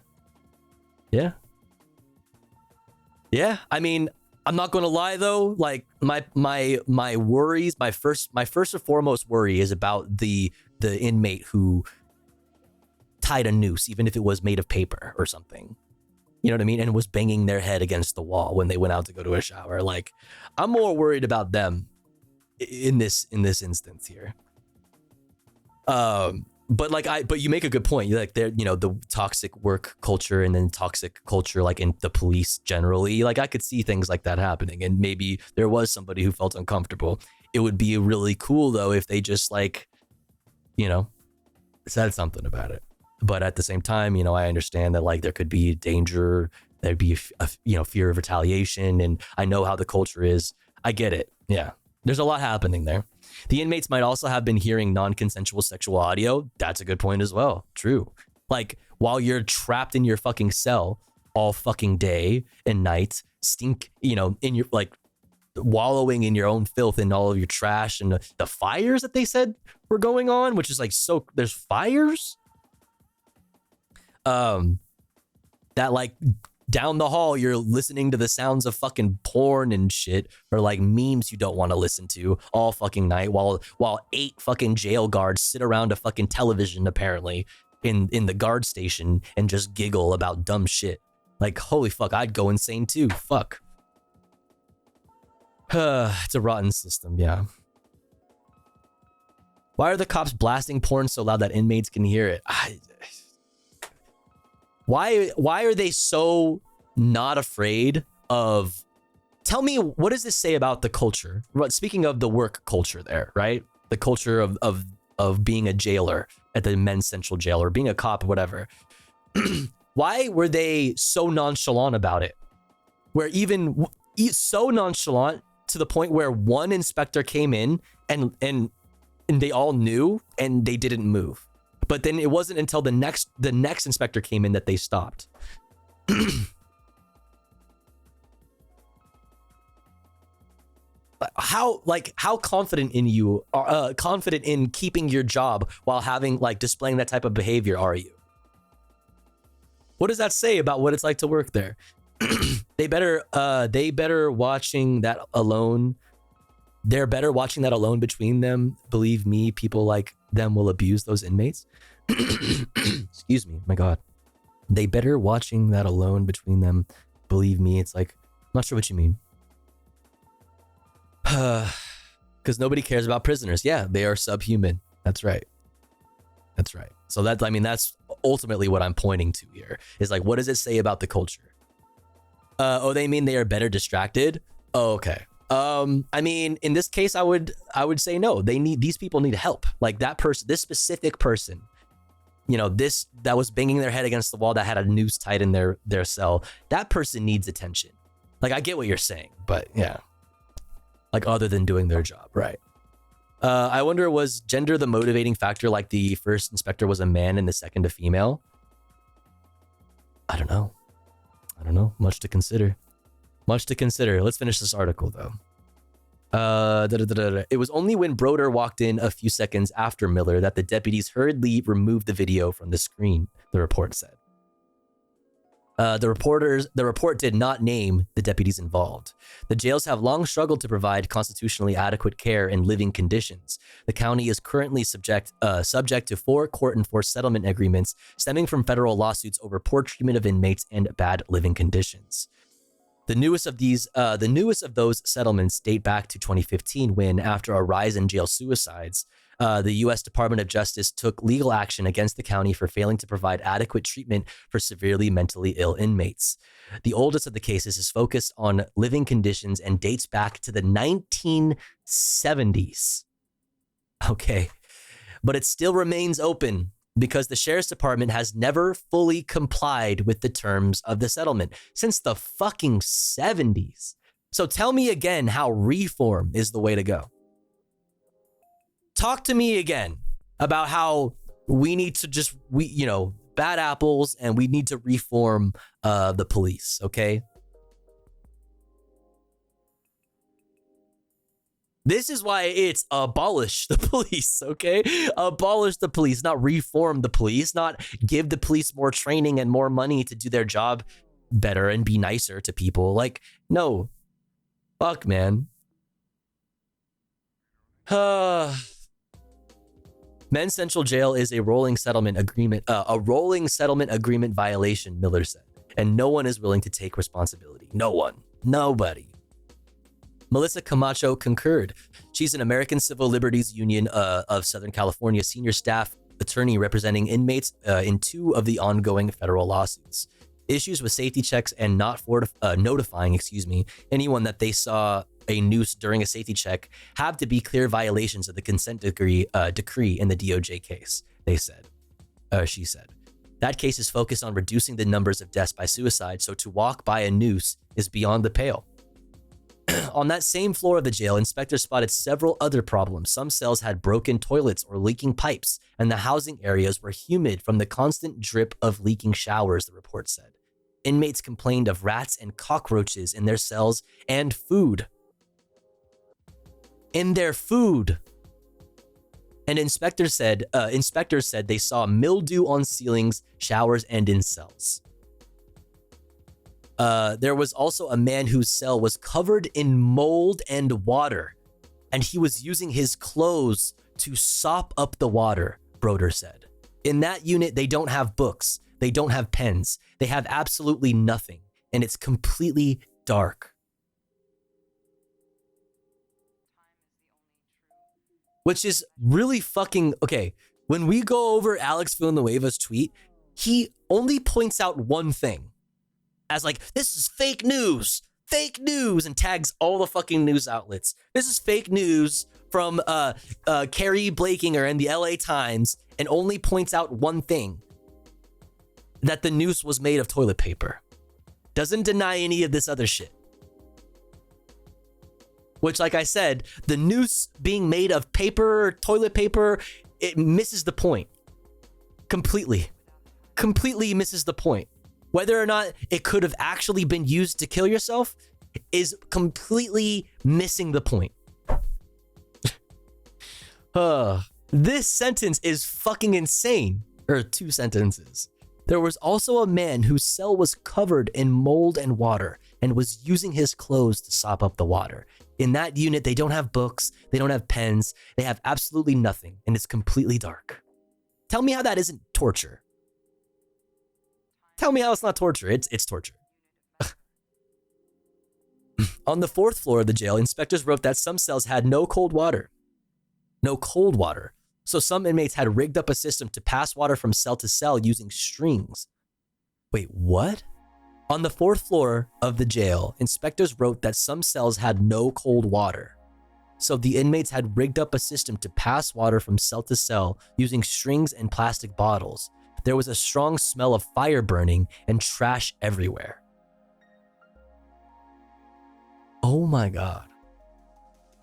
Speaker 5: I mean, I'm not going to lie though. Like my worries, my first and foremost worry is about the inmate who tied a noose, even if it was made of paper or something. You know what I mean? And was banging their head against the wall when they went out to go to a shower. Like, I'm more worried about them in this instance here. But you make a good point. Like, there, you know, the toxic work culture and then toxic culture, like in the police generally. Like, I could see things like that happening, and maybe there was somebody who felt uncomfortable. It would be really cool though if they just, like, you know, said something about it. But at the same time, you know, I understand that, like, there could be danger, there'd be you know, fear of retaliation, and I know how the culture is. I get it. Yeah, there's a lot happening there. The inmates might also have been hearing non-consensual sexual audio. That's a good point as well. True. Like, while you're trapped in your fucking cell all fucking day and night, you know, in your, like, wallowing in your own filth and all of your trash, and the fires that they said were going on, which is like, so there's fires that, like, down the hall you're listening to the sounds of fucking porn and shit, or like memes you don't want to listen to all fucking night, while 8 fucking jail guards sit around a fucking television apparently in the guard station and just giggle about dumb shit. Like, holy fuck, I'd go insane too. Fuck. It's a rotten system. Yeah. Why are the cops blasting porn so loud that inmates can hear it? Why are they so not afraid of... Tell me, what does this say about the culture? Speaking of the work culture there, right? The culture of being a jailer at the men's central jail, or being a cop or whatever. Why were they so nonchalant about it? Where even so nonchalant to the point where one inspector came in and they all knew and they didn't move. But then it wasn't until the next inspector came in that they stopped. How confident in keeping your job while having, like, displaying that type of behavior are you? What does that say about what it's like to work there? They better watching that alone. They're better watching that alone between them. Believe me, people like them will abuse those inmates. Excuse me, my God. They better watching that alone between them. Believe me, it's like, I'm not sure what you mean. Because nobody cares about prisoners. Yeah, they are subhuman. That's right. That's right. So that's ultimately what I'm pointing to here. Is like, what does it say about the culture? Oh, they mean they are better distracted? Oh, okay. I mean, in this case, I would say no. These people need help. Like, that person, this specific person, you know, that was banging their head against the wall, that had a noose tied in their cell. That person needs attention. Like, I get what you're saying, but yeah. Like, other than doing their job, right? I wonder, was gender the motivating factor? Like, the first inspector was a man and the second a female? I don't know. Much to consider. Let's finish this article, though. It was only when Broder walked in a few seconds after Miller that the deputies hurriedly removed the video from the screen, the report said. The report did not name the deputies involved. The jails have long struggled to provide constitutionally adequate care and living conditions. The county is currently subject to 4 court-enforced settlement agreements stemming from federal lawsuits over poor treatment of inmates and bad living conditions. The newest of those settlements date back to 2015, when, after a rise in jail suicides, the U.S. Department of Justice took legal action against the county for failing to provide adequate treatment for severely mentally ill inmates. The oldest of the cases is focused on living conditions and dates back to the 1970s. Okay, but it still remains open because the Sheriff's Department has never fully complied with the terms of the settlement since the fucking 70s. So tell me again how reform is the way to go. Talk to me again about how we need to bad apples, and we need to reform the police, okay? This is why it's abolish the police, okay? Abolish the police, not reform the police, not give the police more training and more money to do their job better and be nicer to people. Like, no. Fuck, man. Men's Central Jail is a rolling settlement agreement violation, Miller said, and no one is willing to take responsibility. No one. Nobody. Melissa Camacho concurred. She's an American Civil Liberties Union of Southern California senior staff attorney representing inmates in 2 of the ongoing federal lawsuits. Issues with safety checks and not notifying, anyone that they saw a noose during a safety check have to be clear violations of the consent decree in the DOJ case, she said. That case is focused on reducing the numbers of deaths by suicide, so to walk by a noose is beyond the pale. On that same floor of the jail, inspectors spotted several other problems. Some cells had broken toilets or leaking pipes, and the housing areas were humid from the constant drip of leaking showers, the report said. Inmates complained of rats and cockroaches in their cells and food. In their food. And inspectors said they saw mildew on ceilings, showers, and in cells. There was also a man whose cell was covered in mold and water, and he was using his clothes to sop up the water, Broder said. In that unit, they don't have books. They don't have pens. They have absolutely nothing, and it's completely dark. Which is really fucking... Okay, when we go over Alex Villanueva's tweet, he only points out one thing. As like, this is fake news, and tags all the fucking news outlets. This is fake news from Carrie Blakinger and the LA Times, and only points out one thing. That the noose was made of toilet paper. Doesn't deny any of this other shit. Which, like I said, the noose being made of paper, toilet paper, it misses the point. Completely misses the point. Whether or not it could have actually been used to kill yourself is completely missing the point. This sentence is fucking insane. Or 2 sentences. There was also a man whose cell was covered in mold and water and was using his clothes to sop up the water. In that unit, they don't have books, they don't have pens, they have absolutely nothing, and it's completely dark. Tell me how that isn't torture. Tell me how it's not torture. It's torture. On the 4th floor of the jail, inspectors wrote that some cells had no cold water. No cold water. So some inmates had rigged up a system to pass water from cell to cell using strings. Wait, what? On the 4th floor of the jail, inspectors wrote that some cells had no cold water. So the inmates had rigged up a system to pass water from cell to cell using strings and plastic bottles. There was a strong smell of fire burning and trash everywhere. Oh my God.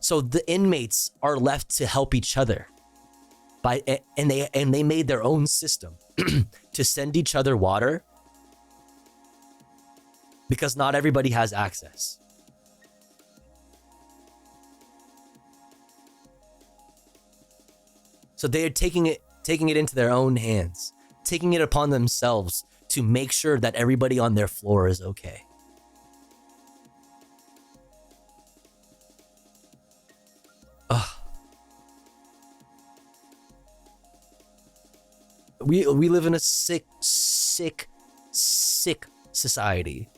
Speaker 5: So the inmates are left to help each other. And they made their own system to send each other water because not everybody has access. So they are taking it into their own hands, taking it upon themselves to make sure that everybody on their floor is okay. Ugh. We live in a sick society.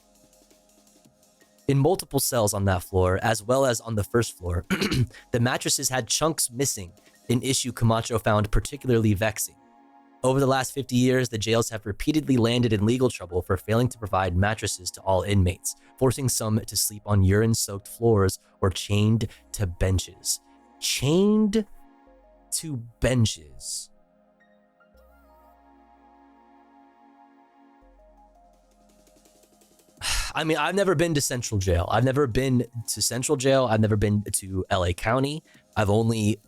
Speaker 5: In multiple cells on that floor, as well as on the 1st floor, the mattresses had chunks missing, an issue Camacho found particularly vexing. Over the last 50 years, the jails have repeatedly landed in legal trouble for failing to provide mattresses to all inmates, forcing some to sleep on urine-soaked floors or chained to benches. Chained to benches. I mean, I've never been to Central Jail. I've never been to Central Jail. I've never been to LA County. I've only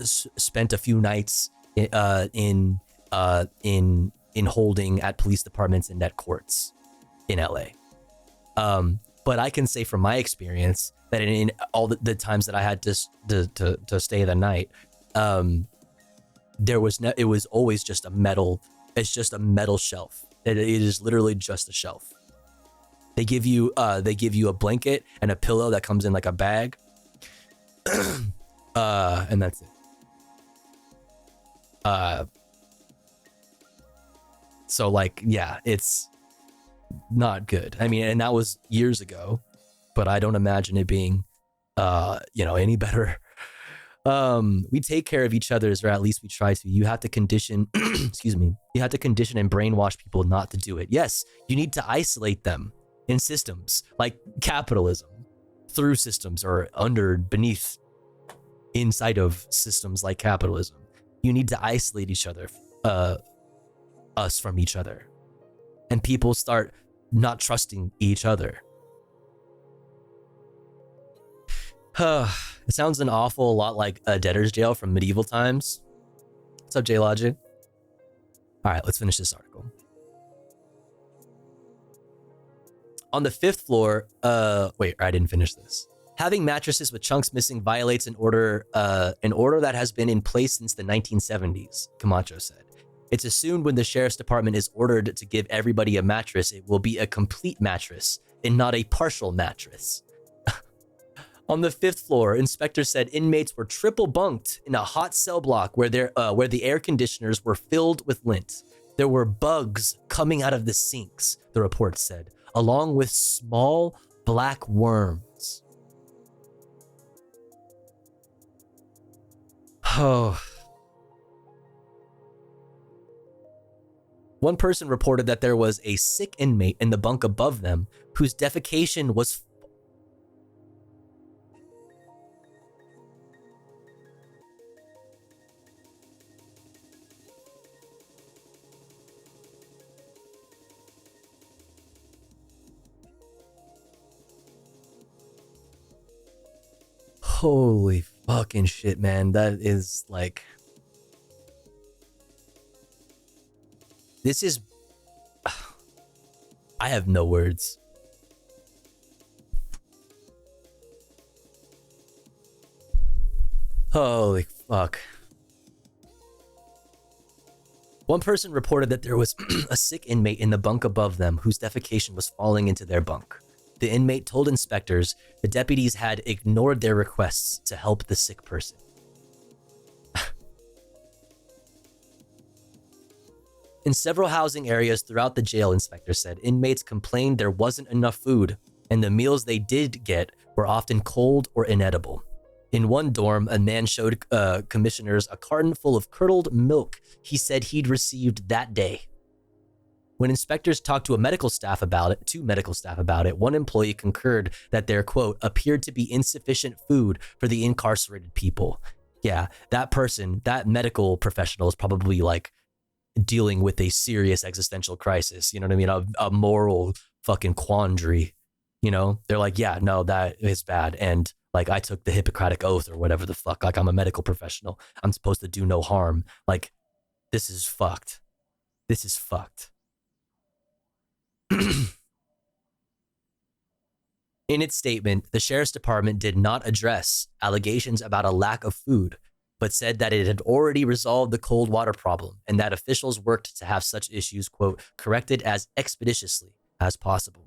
Speaker 5: spent a few nights in holding at police departments and at courts in LA. But I can say from my experience that in all the times that I had to stay the night, it was always just a metal. It's just a metal shelf. It is literally just a shelf. They give you a blanket and a pillow that comes in like a bag, and that's it. So like, yeah, it's not good. I mean, and that was years ago, but I don't imagine it being, any better. We take care of each other's, or at least we try to. You have to condition, excuse me, you have to condition and brainwash people not to do it. Yes, you need to isolate them in systems like capitalism, through systems or beneath, inside of systems like capitalism. You need to isolate each other, us from each other. And people start not trusting each other. It sounds an awful lot like a debtor's jail from medieval times. What's up, J-Logic? All right, let's finish this article. On the 5th floor, wait, I didn't finish this. Having mattresses with chunks missing violates an order that has been in place since the 1970s, Camacho said. It's assumed when the sheriff's department is ordered to give everybody a mattress, it will be a complete mattress and not a partial mattress. On the 5th floor, inspectors said inmates were triple bunked in a hot cell block where the air conditioners were filled with lint. There were bugs coming out of the sinks, the report said, along with small black worms. Oh. One person reported that there was a sick inmate in the bunk above them whose defecation was holy fucking shit, man. That is like... This is... I have no words. Holy fuck. One person reported that there was a sick inmate in the bunk above them whose defecation was falling into their bunk. The inmate told inspectors the deputies had ignored their requests to help the sick person. In several housing areas throughout the jail, inspectors said, inmates complained there wasn't enough food, and the meals they did get were often cold or inedible. In one dorm, a man showed commissioners a carton full of curdled milk he said he'd received that day. When inspectors talked to medical staff about it, one employee concurred that there, quote, appeared to be insufficient food for the incarcerated people. Yeah, that person, that medical professional is probably like dealing with a serious existential crisis. You know what I mean? A moral fucking quandary. You know, they're like, yeah, no, that is bad. And like, I took the Hippocratic Oath or whatever the fuck. Like, I'm a medical professional. I'm supposed to do no harm. Like, this is fucked. This is fucked. In its statement, the sheriff's department did not address allegations about a lack of food, but said that it had already resolved the cold water problem and that officials worked to have such issues, quote, corrected as expeditiously as possible.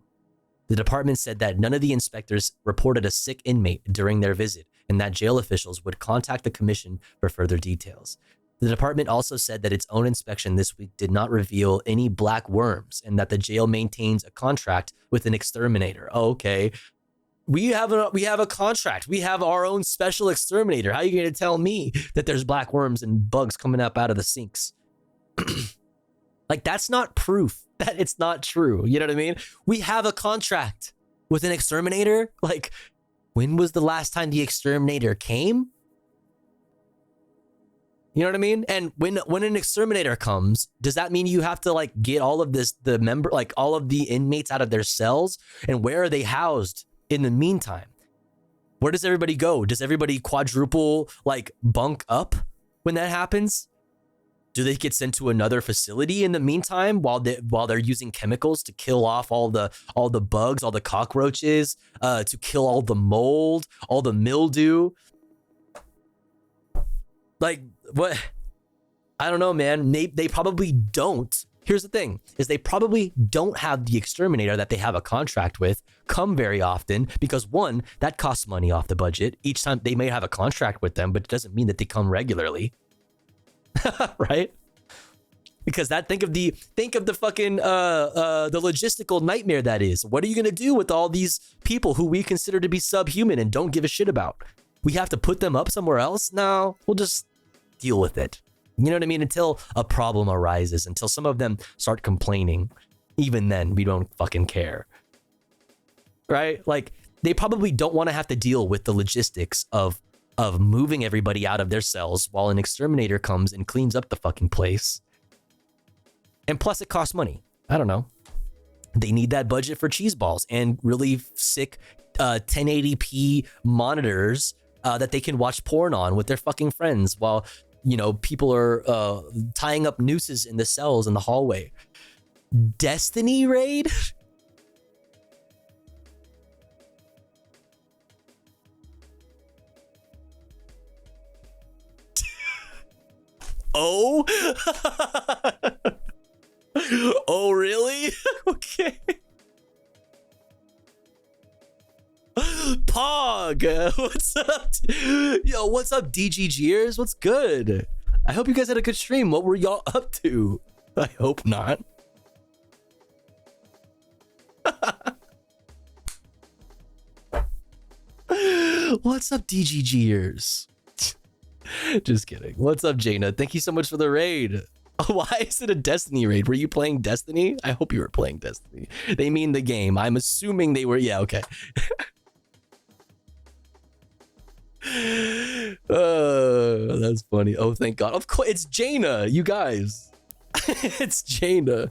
Speaker 5: The department said that none of the inspectors reported a sick inmate during their visit and that jail officials would contact the commission for further details. The department also said that its own inspection this week did not reveal any black worms and that the jail maintains a contract with an exterminator. Oh, okay. We have a contract. We have our own special exterminator. How are you going to tell me that there's black worms and bugs coming up out of the sinks? Like, that's not proof that it's not true. You know what I mean? We have a contract with an exterminator. Like, when was the last time the exterminator came? You know what I mean? And when an exterminator comes, does that mean you have to like get all of all of the inmates out of their cells? And where are they housed in the meantime? Where does everybody go? Does everybody quadruple like bunk up when that happens? Do they get sent to another facility in the meantime while they're using chemicals to kill off all the bugs, all the cockroaches, to kill all the mold, all the mildew? Like, what? I don't know, man. They probably don't. Here's the thing, is they probably don't have the exterminator that they have a contract with come very often because, one, that costs money off the budget. Each time they may have a contract with them, but it doesn't mean that they come regularly. Right? Because think of the fucking the logistical nightmare that is. What are you gonna do with all these people who we consider to be subhuman and don't give a shit about? We have to put them up somewhere else? No, we'll just deal with it. You know what I mean? Until a problem arises, until some of them start complaining. Even then, we don't fucking care. Right? Like, they probably don't want to have to deal with the logistics of moving everybody out of their cells while an exterminator comes and cleans up the fucking place. And plus it costs money. I don't know. They need that budget for cheese balls and really sick 1080p monitors that they can watch porn on with their fucking friends while, you know, people are tying up nooses in the cells in the hallway. Destiny raid? Oh? Oh, really? Okay. Pog, what's up? Yo, what's up, DGGers? What's good? I hope you guys had a good stream. What were y'all up to? I hope not. What's up, DGGers? Just kidding. What's up, Jaina? Thank you so much for the raid. Why is it a Destiny raid? Were you playing Destiny? I hope you were playing Destiny. They mean the game. I'm assuming they were. Yeah, okay. That's funny. Oh, thank God. Of course, it's Jaina, you guys. It's Jaina.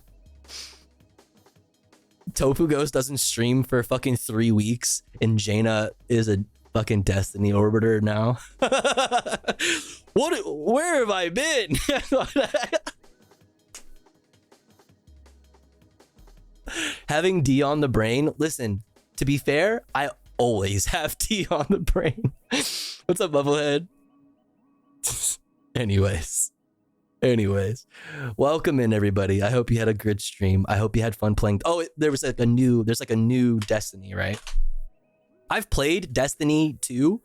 Speaker 5: tofugh0st doesn't stream for fucking 3 weeks, and Jaina is a fucking Destiny orbiter now. Where have I been? Having D on the brain. Listen, to be fair, I always have D on the brain. What's up, Bubblehead? Anyways, welcome in, everybody. I hope you had a good stream. I hope you had fun playing. Oh, there's like a new Destiny, right? I've played Destiny 2.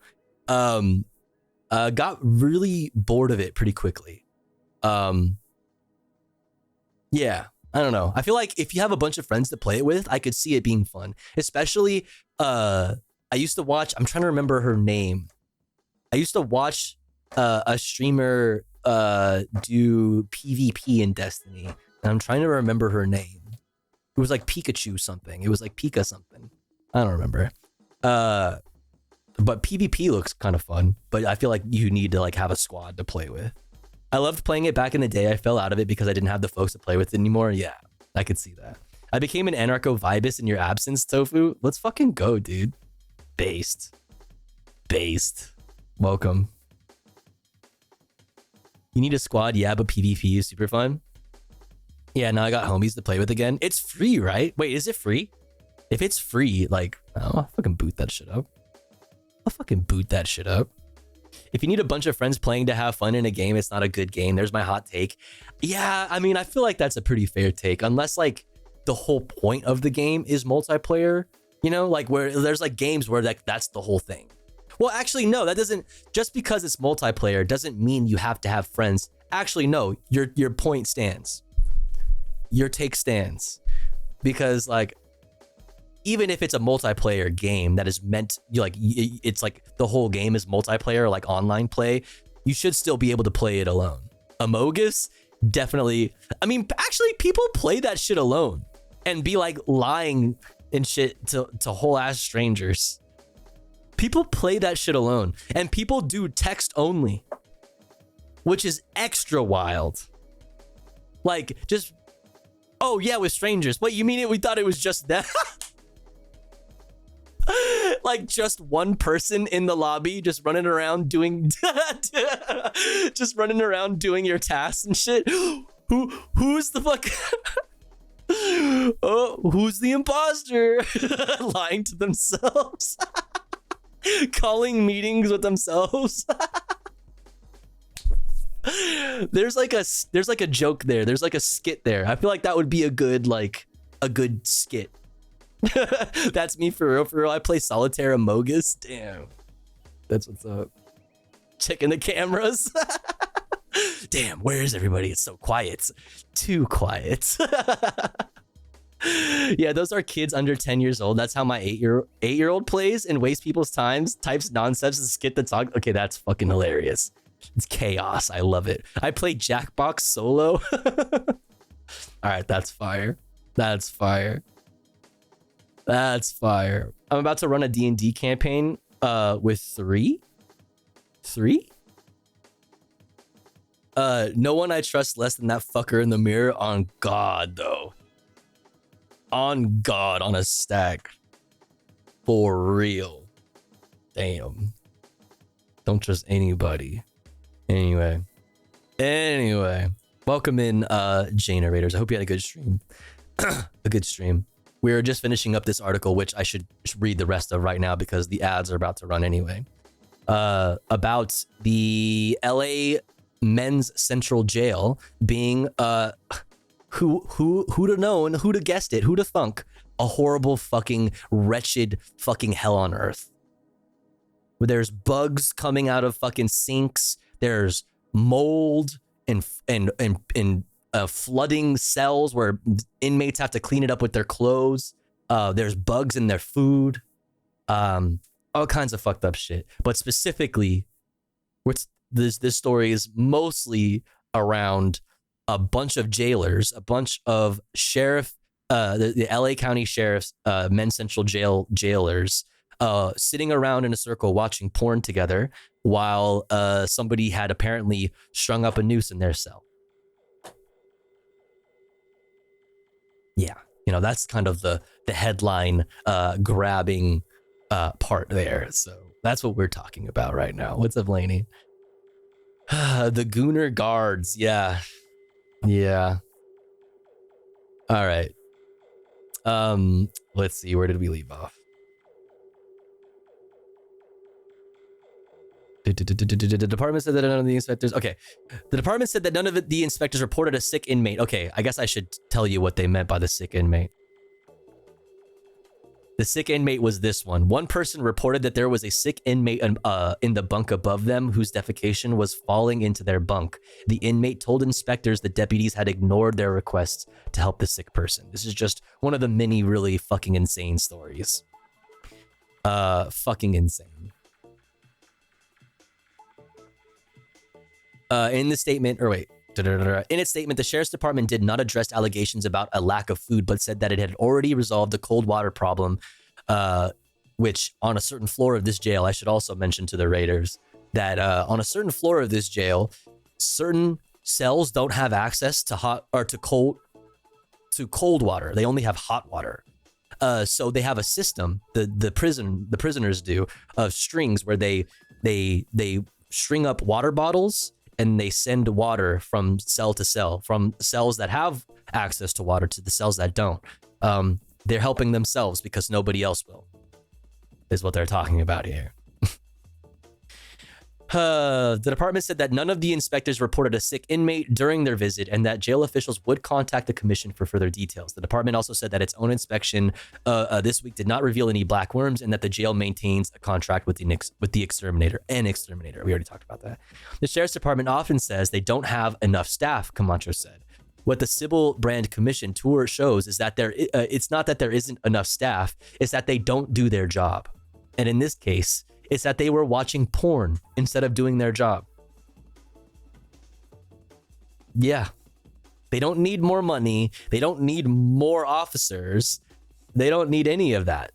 Speaker 5: Got really bored of it pretty quickly. Yeah, I don't know. I feel like if you have a bunch of friends to play it with, I could see it being fun. Especially, I used to watch, I'm trying to remember her name. I used to watch a streamer do PvP in Destiny. And I'm trying to remember her name. It was like Pikachu something. It was like Pika something. I don't remember. But PvP looks kind of fun. But I feel like you need to like have a squad to play with. I loved playing it back in the day. I fell out of it because I didn't have the folks to play with it anymore. Yeah, I could see that. I became an anarcho-vibus in your absence, Tofu. Let's fucking go, dude. Based. Welcome. You need a squad? Yeah, but PvP is super fun. Yeah, now I got homies to play with again. It's free, right? Wait, is it free? If it's free, like, I'll fucking boot that shit up. If you need a bunch of friends playing to have fun in a game, it's not a good game. There's my hot take. Yeah, I mean, I feel like that's a pretty fair take. Unless, like, the whole point of the game is multiplayer. You know, like, where there's, like, games where, like, that's the whole thing. Well, actually, no, that doesn't... Just because it's multiplayer doesn't mean you have to have friends. Actually, no, your point stands. Your take stands. Because, like... Even if it's a multiplayer game that is meant, like, it's like the whole game is multiplayer, like online play, you should still be able to play it alone. Amogus, definitely. I mean, actually, people play that shit alone and be like lying and shit to whole ass strangers. People play that shit alone, and people do text only, which is extra wild. Like, just, oh yeah, with strangers. Wait, you mean it? We thought it was just that. like just one person in the lobby just running around doing just running around doing your tasks and shit. Who's the fuck? Oh, who's the imposter? Lying to themselves. Calling meetings with themselves. There's like a joke there. There's like a skit there. I feel like that would be a good skit. That's me for real, for real. I play solitaire Amogus. Damn. That's what's up. Checking the cameras. Damn, where is everybody? It's so quiet. Too quiet. Yeah, those are kids under 10 years old. That's how my 8-year-old plays and wastes people's times, types nonsense and skit the talk. Okay, that's fucking hilarious. It's chaos. I love it. I play Jackbox solo. All right, that's fire. That's fire. That's fire. I'm about to run a D&D campaign with three. No one I trust less than that fucker in the mirror. On God, though. On God, on a stack. For real. Damn. Don't trust anybody. Anyway. Welcome in, Generators. I hope you had a good stream. A good stream. We're just finishing up this article, which I should read the rest of right now because the ads are about to run anyway. About the LA Men's Central Jail being who'd have known, who'd have guessed it, who'd have thunk, a horrible fucking wretched fucking hell on earth. Where there's bugs coming out of fucking sinks, there's mold and flooding cells where inmates have to clean it up with their clothes. There's bugs in their food. All kinds of fucked up shit. But specifically, this story is mostly around a bunch of jailers, a bunch of the LA County Sheriff's Men's Central jailers sitting around in a circle watching porn together while somebody had apparently strung up a noose in their cell. Yeah, that's kind of the headline grabbing part there. So that's what we're talking about right now. What's up, Lainey? The Gooner Guards. Yeah. All right. Let's see. Where did we leave off? The department said that none of the inspectors. Okay. The department said that none of the inspectors reported a sick inmate. Okay. I guess I should tell you what they meant by the sick inmate. The sick inmate was this one. One person reported that there was a sick inmate in the bunk above them whose defecation was falling into their bunk. The inmate told inspectors the deputies had ignored their requests to help the sick person. This is just one of the many really fucking insane stories. Fucking insane. In its statement, the sheriff's department did not address allegations about a lack of food, but said that it had already resolved the cold water problem, which on a certain floor of this jail, I should also mention to the raiders that on a certain floor of this jail, certain cells don't have access to hot or to cold water. They only have hot water. So they have a system, the prisoners do, of strings where they string up water bottles and they send water from cell to cell, from cells that have access to water to the cells that don't. They're helping themselves because nobody else will, is what they're talking about here. The department said that none of the inspectors reported a sick inmate during their visit and that jail officials would contact the commission for further details. The department also said that its own inspection this week did not reveal any black worms and that the jail maintains a contract with the exterminator. We already talked about that. The sheriff's department often says they don't have enough staff, Camacho said. What the Sybil Brand Commission tour shows is that it's not that there isn't enough staff, it's that they don't do their job. And in this case, it's that they were watching porn instead of doing their job. Yeah. They don't need more money. They don't need more officers. They don't need any of that.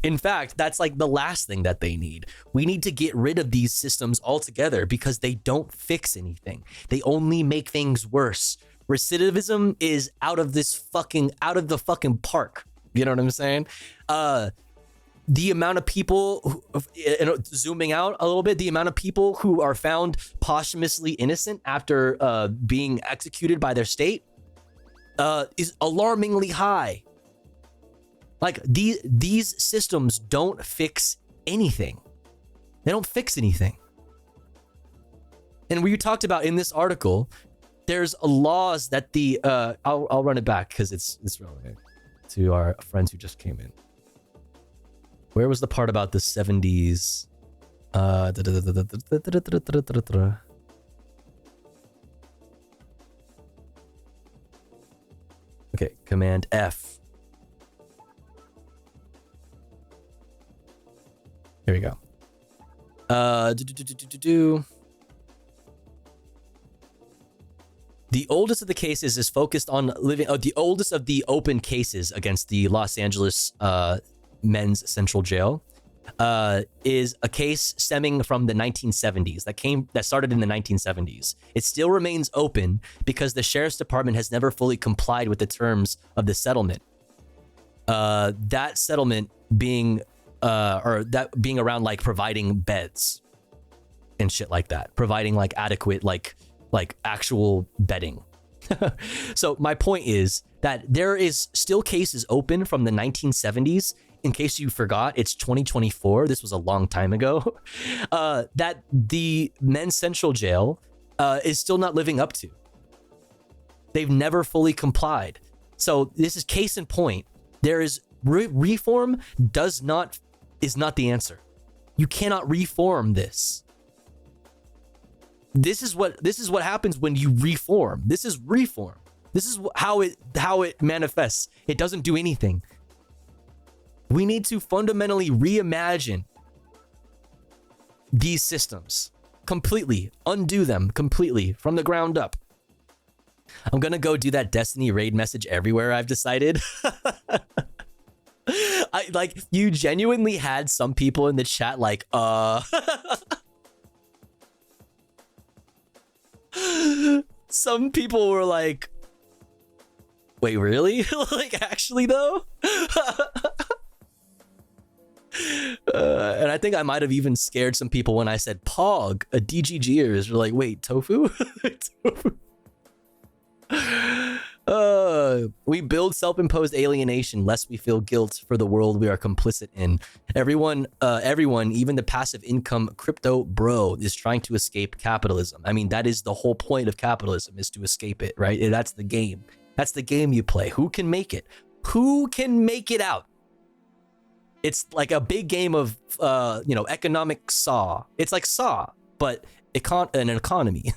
Speaker 5: In fact, that's like the last thing that they need. We need to get rid of these systems altogether because they don't fix anything. They only make things worse. Recidivism is out of the fucking park. You know what I'm saying? the amount of people, zooming out a little bit, the amount of people who are found posthumously innocent after being executed by their state is alarmingly high. Like these systems don't fix anything. They don't fix anything. And we talked about in this article, there's laws that the I'll run it back because it's relevant to our friends who just came in. Where was the part about the 70s? Okay, Command F. Here we go. The oldest of the cases is focused on living. The oldest of the open cases against the Los Angeles Men's Central Jail is a case stemming from the 1970s that started in the 1970s. It still remains open because the sheriff's department has never fully complied with the terms of the settlement. That settlement being around like providing beds and shit like that, providing like adequate like actual bedding. So my point is that there is still cases open from the 1970s. In case you forgot, it's 2024. This was a long time ago. That the Men's Central Jail is still not living up to. They've never fully complied. So this is case in point. There is reform is not the answer. You cannot reform this. This is what happens when you reform. This is reform. This is how it manifests. It doesn't do anything. We need to fundamentally reimagine these systems completely, undo them completely from the ground up. I'm gonna go do that Destiny raid message everywhere, I've decided. You genuinely had some people in the chat like, some people were like, wait, really? Like, actually though? And I think I might have even scared some people when I said Pog, a DGGers were like, wait, tofu? Tofu? We build self-imposed alienation lest we feel guilt for the world we are complicit in. Everyone, even the passive income crypto bro is trying to escape capitalism. I mean, that is the whole point of capitalism, is to escape it, right? That's the game. That's the game you play. Who can make it? Who can make it out? It's like a big game of, economic Saw. It's like Saw, but an economy.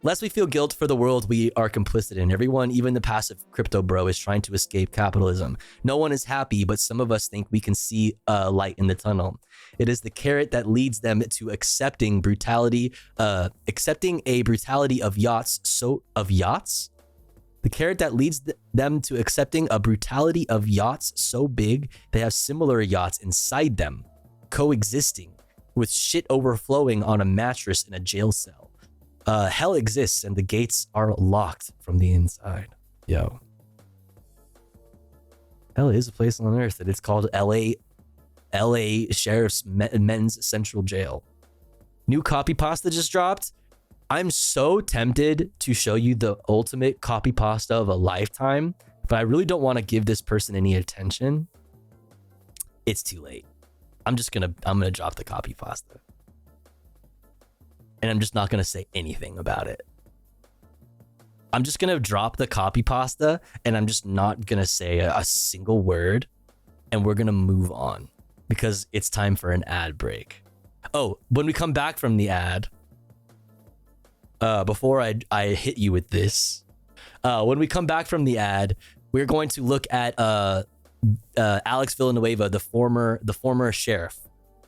Speaker 5: Lest we feel guilt for the world we are complicit in. Everyone, even the passive crypto bro, is trying to escape capitalism. No one is happy, but some of us think we can see a light in the tunnel. It is the carrot that leads them to accepting a brutality of yachts. The carrot that leads them to accepting a brutality of yachts so big they have similar yachts inside them, coexisting with shit overflowing on a mattress in a jail cell. Hell exists and the gates are locked from the inside. Yo. Hell is a place on earth, and it's called LA Sheriff's Men's Central Jail. New copy pasta just dropped. I'm so tempted to show you the ultimate copy pasta of a lifetime, but I really don't want to give this person any attention. It's too late. I'm gonna drop the copy pasta. And I'm just not gonna say anything about it. I'm just gonna drop the copy pasta and I'm just not gonna say a single word, and we're gonna move on because it's time for an ad break. Oh, when we come back from the ad, before I hit you with this, when we come back from the ad, we're going to look at Alex Villanueva, the former sheriff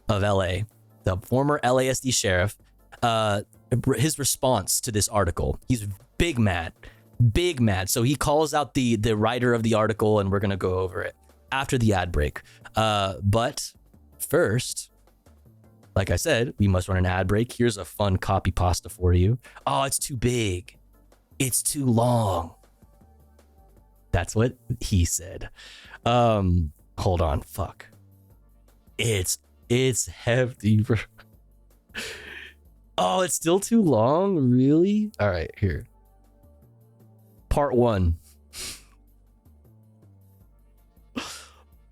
Speaker 5: of LA, the former LASD sheriff, his response to this article. He's big mad. So he calls out the writer of the article, and we're gonna go over it after the ad break. But first, like I said, we must run an ad break. Here's a fun copy pasta for you. Oh, it's too big. It's too long. That's what he said. Hold on, fuck. It's hefty, bro. Oh, it's still too long? Really? All right, here. Part 1.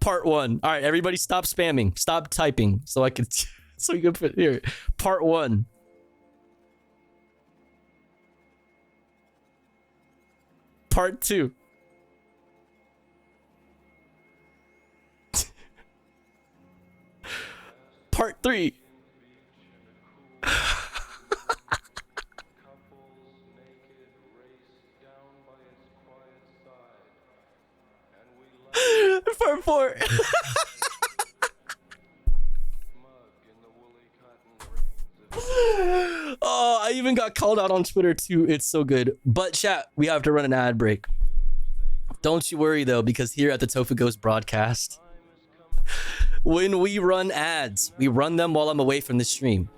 Speaker 5: Part 1. All right, everybody stop spamming. Stop typing so I can so you can put here. Part 1. Part 2. Part 3. Part 4. Oh, I even got called out on Twitter too. It's so good. But chat, we have to run an ad break. Don't you worry though, because here at the tofugh0st broadcast, when we run ads, we run them while I'm away from the stream.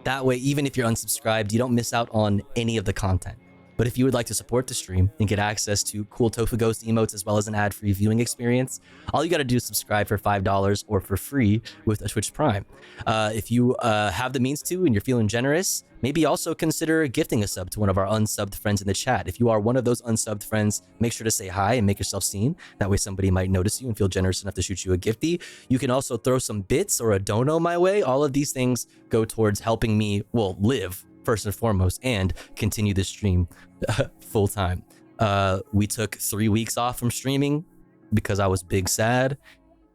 Speaker 5: That way, even if you're unsubscribed, you don't miss out on any of the content. But if you would like to support the stream and get access to cool tofugh0st emotes as well as an ad-free viewing experience, all you got to do is subscribe for $5 or for free with a Twitch Prime. If you have the means to and you're feeling generous, maybe also consider gifting a sub to one of our unsubbed friends in the chat. If you are one of those unsubbed friends, make sure to say hi and make yourself seen. That way somebody might notice you and feel generous enough to shoot you a gifty. You can also throw some bits or a dono my way. All of these things go towards helping me, well, live first and foremost, and continue this stream full time. We took 3 weeks off from streaming because I was big sad.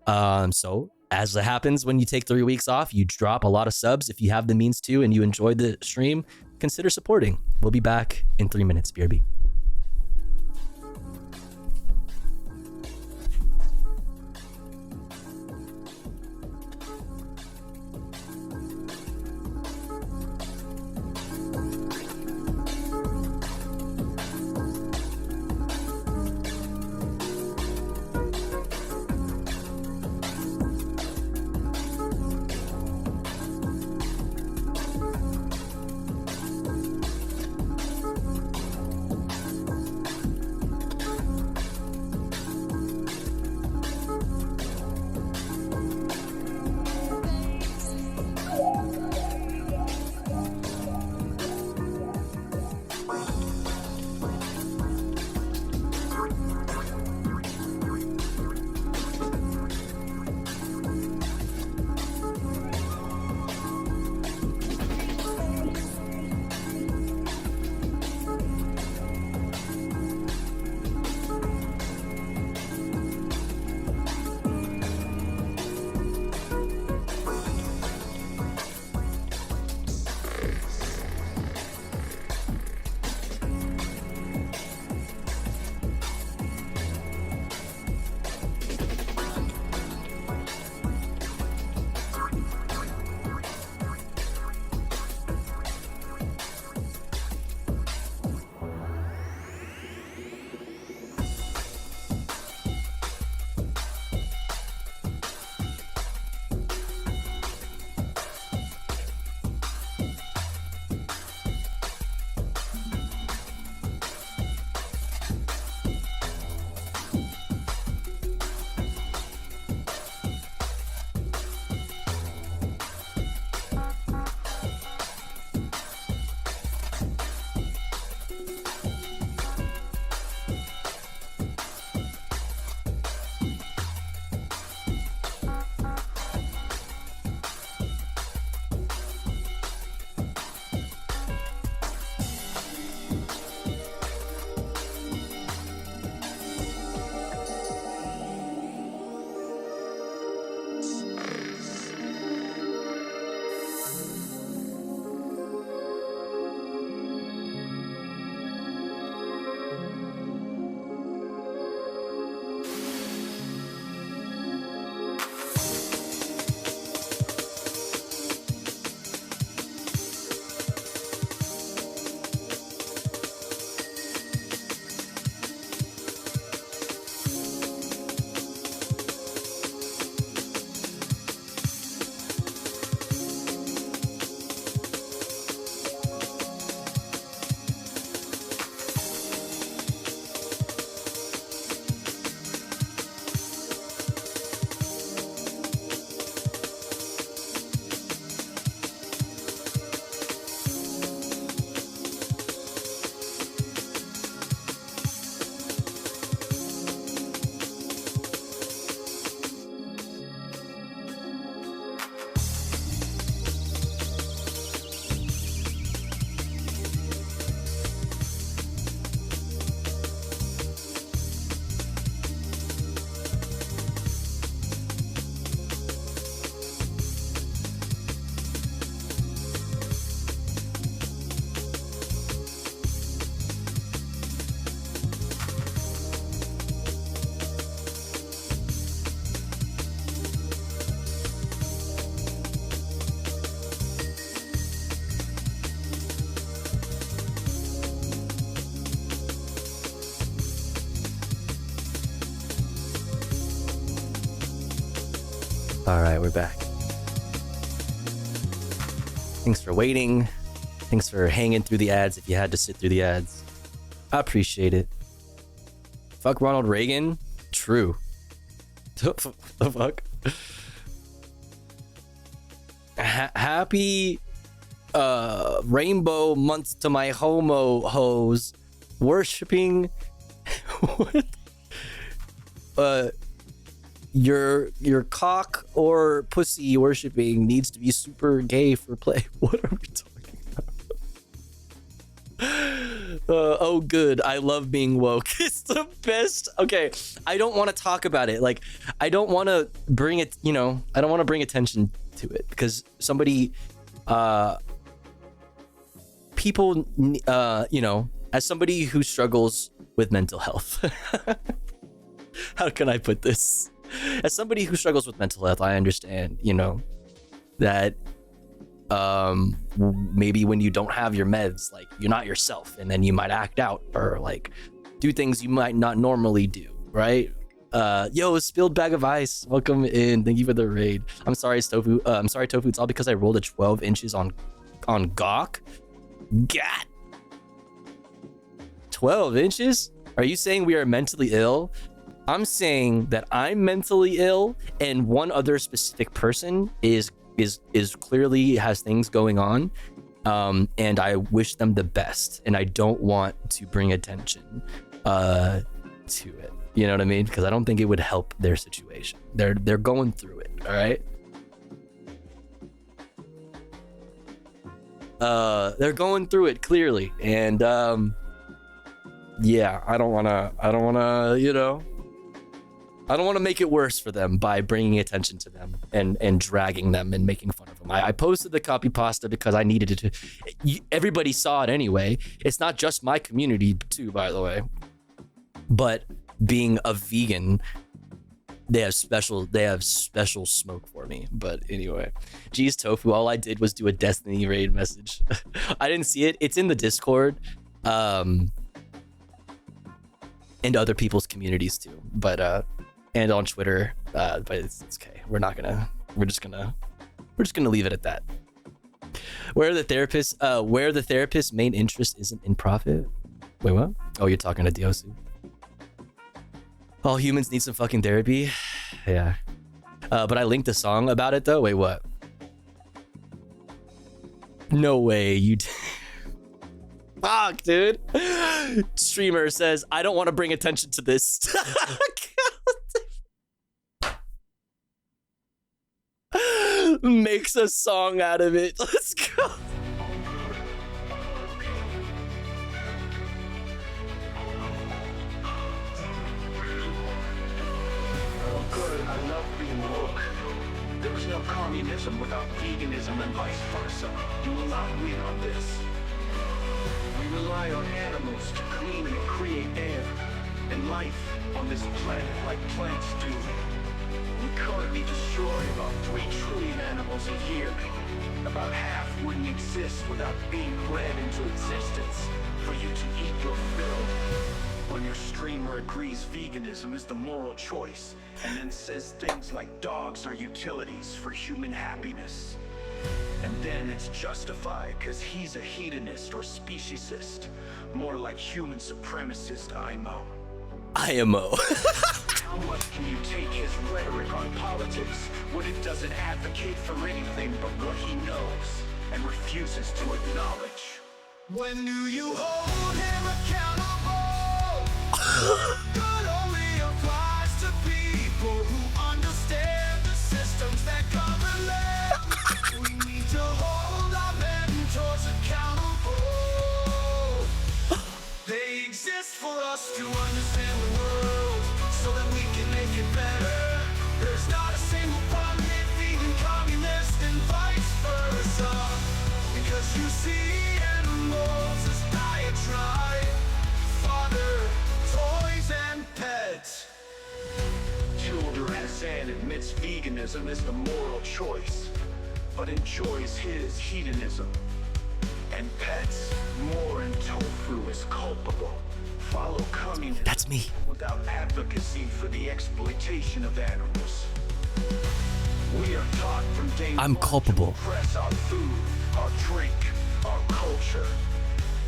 Speaker 5: So as it happens, when you take 3 weeks off, you drop a lot of subs. If you have the means to and you enjoyed the stream, consider supporting. We'll be back in 3 minutes, BRB. All right, we're back. Thanks for waiting. Thanks for hanging through the ads if you had to sit through the ads. I appreciate it. Fuck Ronald Reagan? True. The fuck? Happy rainbow month to my homo hoes worshipping what? Your cock or pussy worshipping needs to be super gay for play. What are we talking about? Oh good, I love being woke. It's the best. Okay, I don't want to talk about it. Like, I don't want to bring it, I don't want to bring attention to it because somebody people as somebody who struggles with mental health. How can I put this? As somebody who struggles with mental health, I understand, that maybe when you don't have your meds, like, you're not yourself, and then you might act out or like do things you might not normally do, right? Yo, Spilled Bag of Ice, welcome in. Thank you for the raid. I'm sorry, Tofu. It's all because I rolled a 12 inches on Gawk. God, 12 inches? Are you saying we are mentally ill? I'm saying that I'm mentally ill, and one other specific person is clearly has things going on, and I wish them the best, and I don't want to bring attention to it. You know what I mean? Because I don't think it would help their situation. They're going through it. All right. They're going through it clearly, and yeah, I don't wanna, I don't want to make it worse for them by bringing attention to them and dragging them and making fun of them. I posted the copy pasta because I needed it to. Everybody saw it anyway. It's not just my community too, by the way. But being a vegan, they have special smoke for me. But anyway, geez, Tofu, all I did was do a Destiny raid message. I didn't see it. It's in the Discord. And other people's communities too. But and on Twitter, but it's okay. We're just gonna leave it at that. Where the therapist's main interest isn't in profit. Wait, what? Oh, you're talking to Diosu. All humans need some fucking therapy. Yeah. But I linked a song about it though. Wait, what? No way, you fuck, dude. Streamer says, I don't want to bring attention to this. Makes a song out of it. Let's go.
Speaker 10: Oh, good. I love being woke. There was no communism without veganism and vice versa. You will not win on this. We rely on animals to clean and create air and life on this planet like plants do. We currently destroy about 3 trillion animals a year. About half wouldn't exist without being bred into existence for you to eat your fill. When your streamer agrees veganism is the moral choice and then says things like dogs are utilities for human happiness. And then it's justified because he's a hedonist or speciesist, more like human supremacist IMO.
Speaker 5: IMO.
Speaker 10: How much can you take his rhetoric on politics when it doesn't advocate for anything but what he knows and refuses to acknowledge? When do you hold him accountable? Good only applies to people who understand the systems that govern them. We need to hold our mentors accountable. They exist for us to understand the world so that we can make it better. There's not a single problem in vegan, communist, and vice versa. Because you see animals as diatribe, fodder, toys, and pets. Children Hassan admits veganism is the moral choice, but enjoys his hedonism. And pets, more and tofu is culpable. Follow communism.
Speaker 5: That's me.
Speaker 10: Without advocacy for the exploitation of animals. We are taught from day
Speaker 5: I'm
Speaker 10: one
Speaker 5: culpable.
Speaker 10: to oppress our food, our drink, our culture.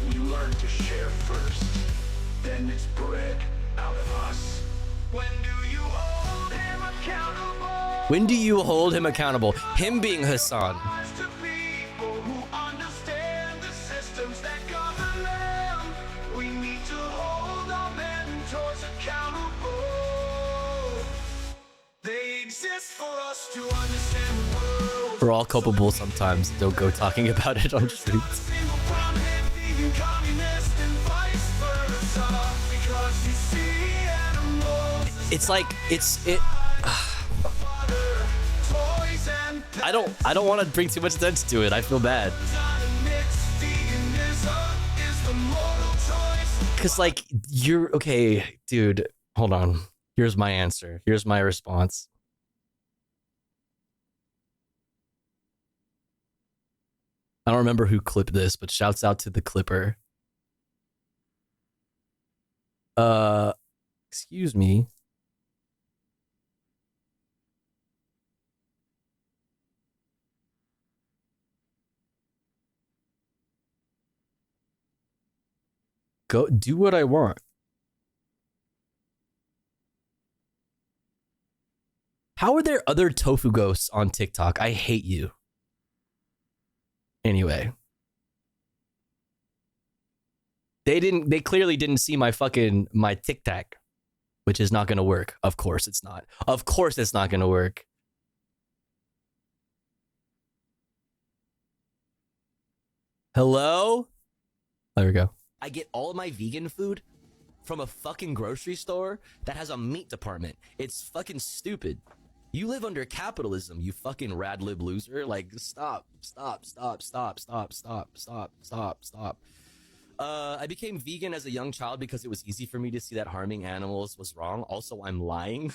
Speaker 10: We learn to share first, then it's bred out of us. When do you hold him accountable?
Speaker 5: When do you hold him accountable? Him being Hassan.
Speaker 10: To people who understand the systems that govern them. We need to hold our mentors accountable. They exist for us to understand the world.
Speaker 5: We're all culpable sometimes. Don't go talking about it on the streets. It's like I don't want to bring too much attention to it. I feel bad. Cause like you're okay, dude. Hold on. Here's my answer. Here's my response. I don't remember who clipped this, but shouts out to the clipper. Excuse me. Go do what I want. How are there other tofu ghosts on TikTok? I hate you. Anyway. They clearly didn't see my TikTok, which is not gonna work. Of course it's not. Of course it's not gonna work. Hello? There we go. I get all of my vegan food from a fucking grocery store that has a meat department. It's fucking stupid. You live under capitalism, you fucking rad lib loser. Like, stop. I became vegan as a young child because it was easy for me to see that harming animals was wrong. Also, I'm lying.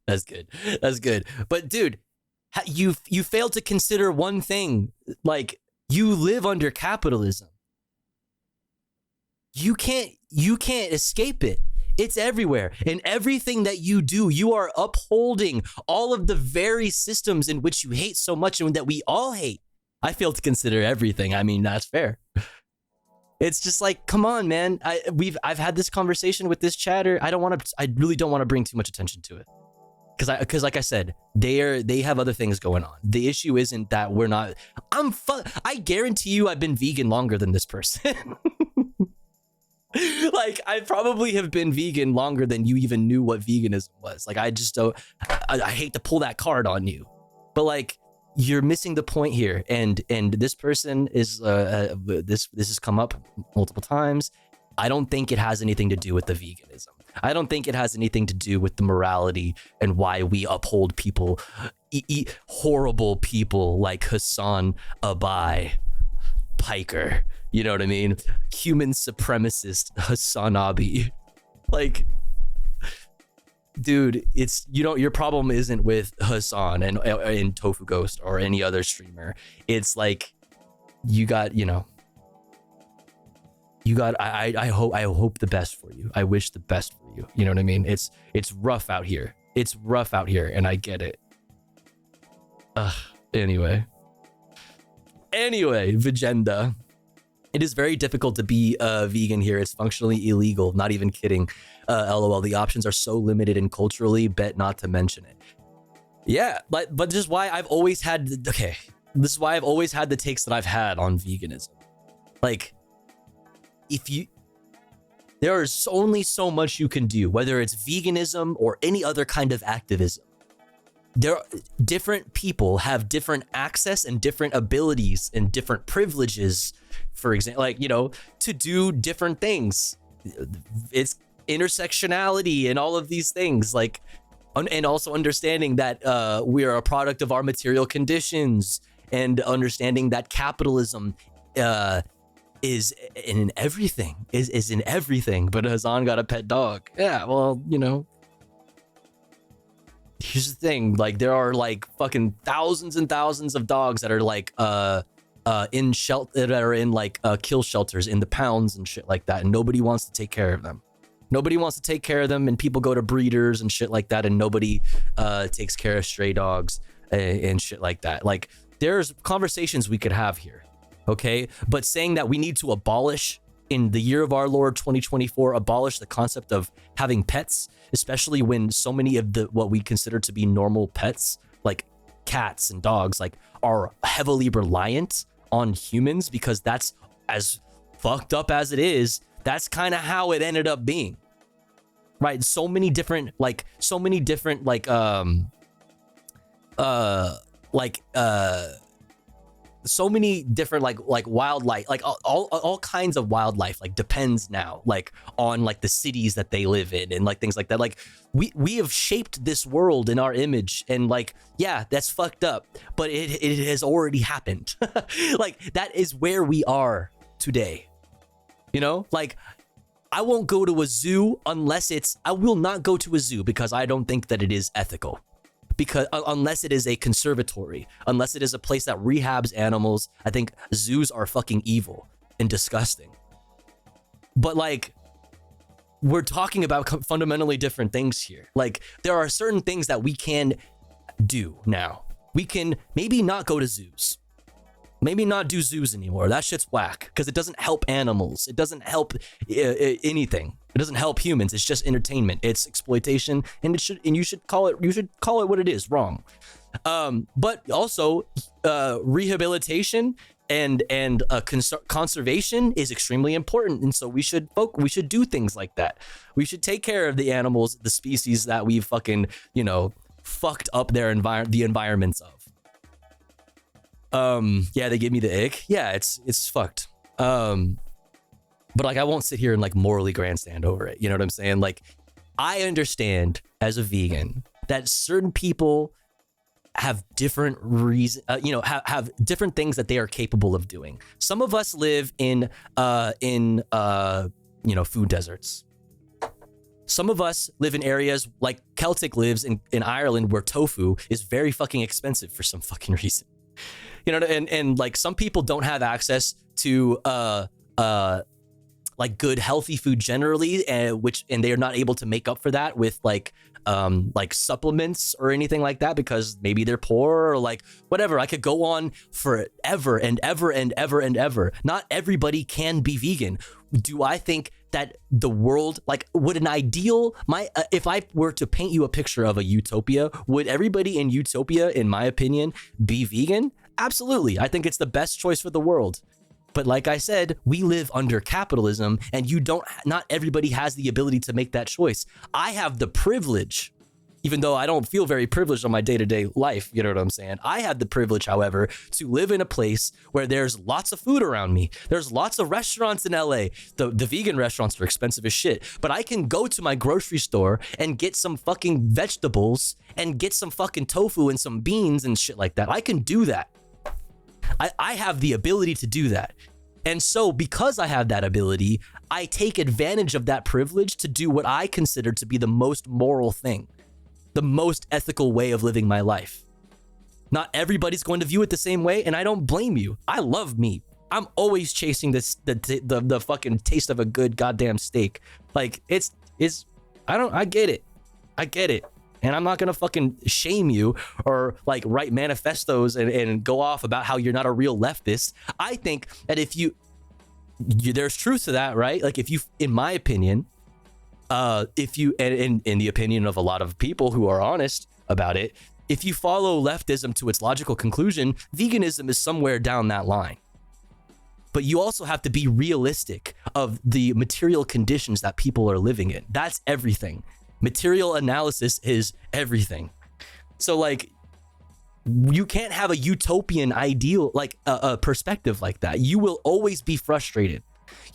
Speaker 5: That's good. That's good. But dude, you failed to consider one thing. Like, you live under capitalism. You can't escape it. It's everywhere. In everything that you do, you are upholding all of the very systems in which you hate so much and that we all hate. I fail to consider everything. I mean, that's fair. It's just like, come on, man. I've had this conversation with this chatter. I really don't want to bring too much attention to it. Because like I said, they have other things going on. The issue isn't that we're not. I guarantee you I've been vegan longer than this person. Like, I probably have been vegan longer than you even knew what veganism was. Like, I just don't. I hate to pull that card on you, but like, you're missing the point here. And this person is this has come up multiple times. I don't think it has anything to do with the veganism. I don't think it has anything to do with the morality and why we uphold people, horrible people like Hassan Abai Piker. You know what I mean? Human supremacist Hassan Abi. Like, dude, it's, you know, your problem isn't with Hassan and tofugh0st or any other streamer. It's like, I hope the best for you. I wish the best for you. You know what I mean? It's rough out here. It's rough out here, and I get it. Anyway, Vagenda. It is very difficult to be vegan here. It's functionally illegal. Not even kidding. LOL. The options are so limited and culturally, bet not to mention it. Yeah, but this is why I've always had. Okay, this is why I've always had the takes that I've had on veganism. Like, there is only so much you can do, whether it's veganism or any other kind of activism. Different people have different access and different abilities and different privileges, for example, like, you know, to do different things. It's intersectionality and all of these things, like, and also understanding that we are a product of our material conditions, and understanding that capitalism is in everything, is in everything. But Hassan got a pet dog. Yeah, well, you know, here's the thing, like, there are like fucking thousands and thousands of dogs that are like in shelter, that are in like kill shelters in the pounds and shit like that, and nobody wants to take care of them. Nobody wants to take care of them, and people go to breeders and shit like that, and nobody takes care of stray dogs and shit like that. Like, there's conversations we could have here, okay? But saying that we need to abolish, in the year of our Lord 2024, abolish the concept of having pets, especially when so many of the what we consider to be normal pets, like cats and dogs, like, are heavily reliant on humans, because that's, as fucked up as it is, that's kind of how it ended up being, right? So many different so many different like wildlife, like all kinds of wildlife, like, depends now, like, on like the cities that they live in and like things like that. Like, we have shaped this world in our image, and like, yeah, that's fucked up, but it has already happened. Like, that is where we are today, you know? Like, I won't go to a zoo I will not go to a zoo because I don't think that it is ethical. Because unless it is a conservatory, unless it is a place that rehabs animals, I think zoos are fucking evil and disgusting. But like, we're talking about fundamentally different things here. Like, there are certain things that we can do now. We can maybe not go to zoos. Maybe not do zoos anymore. That shit's whack because it doesn't help animals. It doesn't help anything. It doesn't help humans. It's just entertainment. It's exploitation, and you should call it what it is. Wrong. But also, rehabilitation and conservation is extremely important, and so we should do things like that. We should take care of the animals, the species that we've fucking fucked up the environments of. Yeah, they give me the ick. Yeah, it's fucked. But like, I won't sit here and like morally grandstand over it. You know what I'm saying? Like, I understand as a vegan that certain people have different reasons, have different things that they are capable of doing. Some of us live in food deserts. Some of us live in areas like Celtic lives in Ireland, where tofu is very fucking expensive for some fucking reason. You know, and like, some people don't have access to like good healthy food generally, and they are not able to make up for that with like supplements or anything like that, because maybe they're poor or like whatever. I could go on forever and ever and ever and ever. Not everybody can be vegan. Do I think that the world, like, would an ideal, if I were to paint you a picture of a utopia, would everybody in utopia, in my opinion, be vegan? Absolutely. I think it's the best choice for the world. But like I said, we live under capitalism, and not everybody has the ability to make that choice. I have the privilege, even though I don't feel very privileged on my day-to-day life, you know what I'm saying? I have the privilege, however, to live in a place where there's lots of food around me. There's lots of restaurants in LA. The vegan restaurants are expensive as shit, but I can go to my grocery store and get some fucking vegetables and get some fucking tofu and some beans and shit like that. I can do that. I have the ability to do that. And so because I have that ability, I take advantage of that privilege to do what I consider to be the most moral thing, the most ethical way of living my life. Not everybody's going to view it the same way, and I don't blame you. I love meat. I'm always chasing the fucking taste of a good goddamn steak. Like, I get it. I get it. And I'm not gonna fucking shame you or like write manifestos and go off about how you're not a real leftist. I think that there's truth to that, right? Like, in my opinion, and in the opinion of a lot of people who are honest about it, if you follow leftism to its logical conclusion, veganism is somewhere down that line. But you also have to be realistic of the material conditions that people are living in. That's everything. Material analysis is everything. So like, you can't have a utopian ideal, like a perspective like that. You will always be frustrated.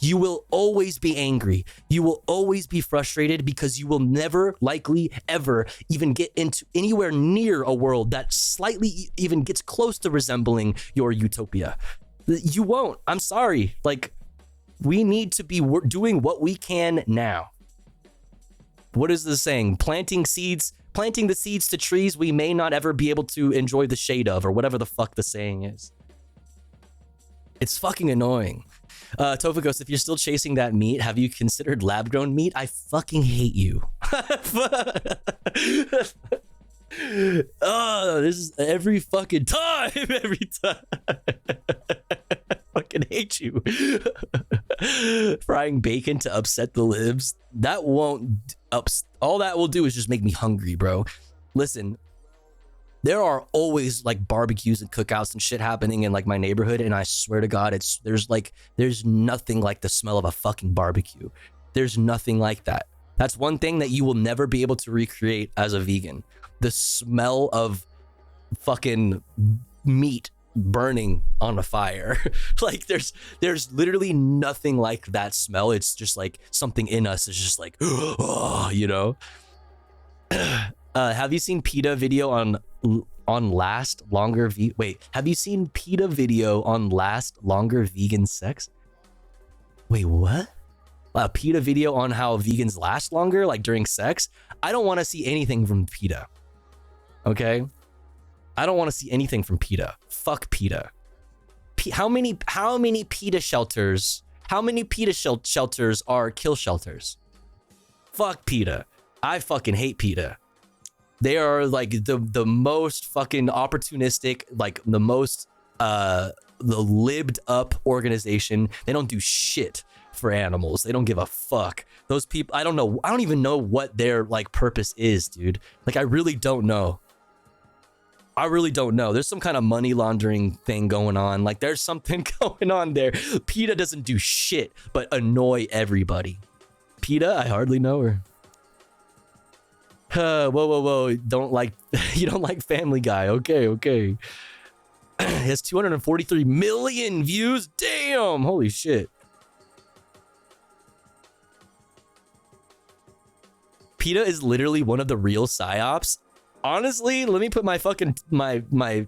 Speaker 5: You will always be angry. You will always be frustrated because you will never likely ever even get into anywhere near a world that slightly even gets close to resembling your utopia. You won't. I'm sorry. Like, we need to be doing what we can now. What is the saying? Planting the seeds to trees we may not ever be able to enjoy the shade of, or whatever the fuck the saying is. It's fucking annoying. tofugh0st, if you're still chasing that meat, have you considered lab-grown meat? I fucking hate you. Oh, this is every fucking time. Every time. Fucking hate you. Frying bacon to upset the libs. That won't all that will do is just make me hungry, bro. Listen, there are always like barbecues and cookouts and shit happening in like my neighborhood, and I swear to God, there's nothing like the smell of a fucking barbecue. There's nothing like that. That's one thing that you will never be able to recreate as a vegan. The smell of fucking meat burning on a fire. Like there's literally nothing like that smell. It's just like something in us is just like, oh, you know. Have you seen PETA video on last longer have you seen PETA video on last longer vegan sex? Wait, what? A PETA video on how vegans last longer, like during sex? I don't want to see anything from PETA. Okay? I don't want to see anything from PETA. Fuck PETA. How many PETA shelters? How many PETA shelters are kill shelters? Fuck PETA. I fucking hate PETA. They are like the most fucking opportunistic, like the most the libbed up organization. They don't do shit for animals. They don't give a fuck. Those people, I don't know. I don't even know what their like purpose is, dude. Like I really don't know. There's some kind of money laundering thing going on. Like there's something going on there. PETA doesn't do shit but annoy everybody. PETA, I hardly know her. Whoa. You don't like Family Guy. Okay. It has 243 million views. Damn, holy shit. PETA is literally one of the real psyops. Honestly, let me put my fucking my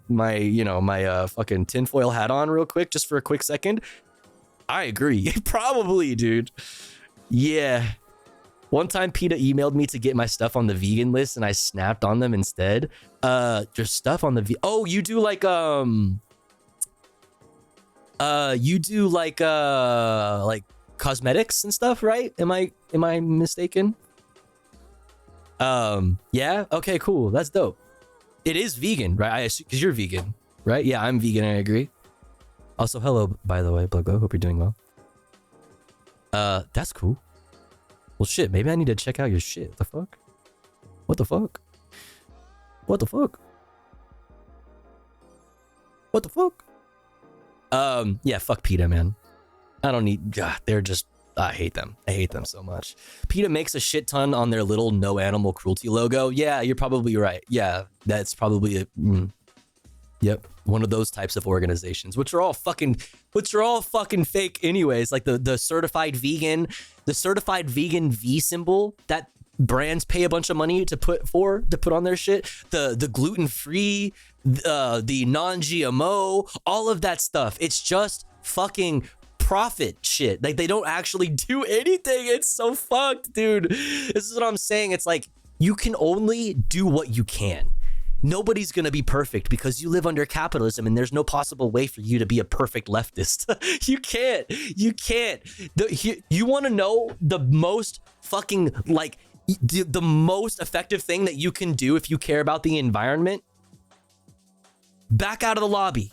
Speaker 5: fucking tinfoil hat on real quick, just for a quick second. I agree. Probably, dude. Yeah. One time PETA emailed me to get my stuff on the vegan list, and I snapped on them instead. There's stuff on the oh, you do like cosmetics and stuff, right? Am I mistaken? Yeah, okay, cool. That's dope. It is vegan, right? I assume because you're vegan, right? Yeah, I'm vegan. I agree. Also, hello, by the way, Bluggo. Hope you're doing well. That's cool. Well, shit, maybe I need to check out your shit. The fuck? What the fuck? What the fuck? What the fuck? Yeah, fuck PETA, man. I don't need, God, I hate them. I hate them so much. PETA makes a shit ton on their little no animal cruelty logo. Yeah, you're probably right. Yeah, that's probably yep, one of those types of organizations, which are all fucking fake anyways. Like the certified vegan V symbol that brands pay a bunch of money to put on their shit. The gluten-free, the non-GMO, all of that stuff. It's just fucking profit shit. Like they don't actually do anything. It's so fucked, dude. This is what I'm saying. It's like you can only do what you can. Nobody's gonna be perfect because you live under capitalism and there's no possible way for you to be a perfect leftist. You can't. You want to know the most fucking like the most effective thing that you can do if you care about the environment? Back out of the lobby.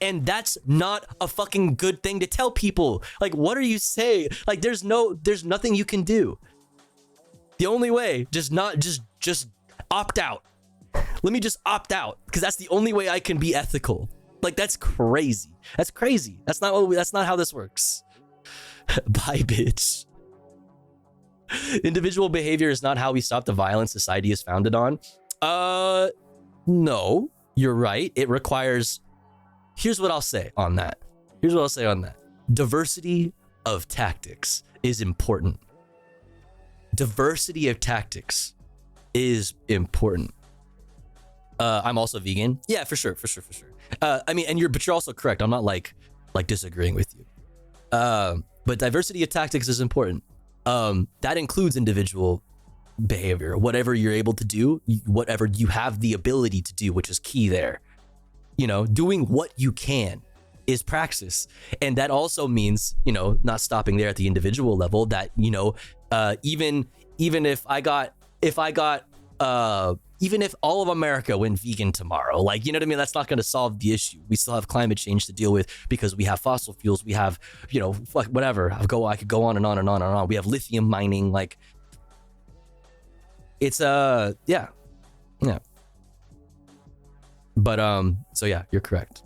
Speaker 5: And that's not a fucking good thing to tell people. Like, what are you saying? Like, there's nothing you can do. The only way, just opt out. Let me just opt out, because that's the only way I can be ethical. Like, that's crazy. That's crazy. That's not how this works. Bye, bitch. Individual behavior is not how we stop the violence society is founded on. No, you're right. It requires. Here's what I'll say on that. Diversity of tactics is important. Diversity of tactics is important. I'm also vegan. Yeah, for sure. I mean, but you're also correct. I'm not like disagreeing with you. But diversity of tactics is important. That includes individual behavior, whatever you're able to do, whatever you have the ability to do, which is key there. You know, doing what you can. is praxis. And that also means, you know, not stopping there at the individual level, that, you know, even if even if all of America went vegan tomorrow, like, you know what I mean? That's not going to solve the issue. We still have climate change to deal with because we have fossil fuels. We have, you know, whatever. I could go on and on and on and on. We have lithium mining. Like, it's, yeah. But, so yeah, you're correct.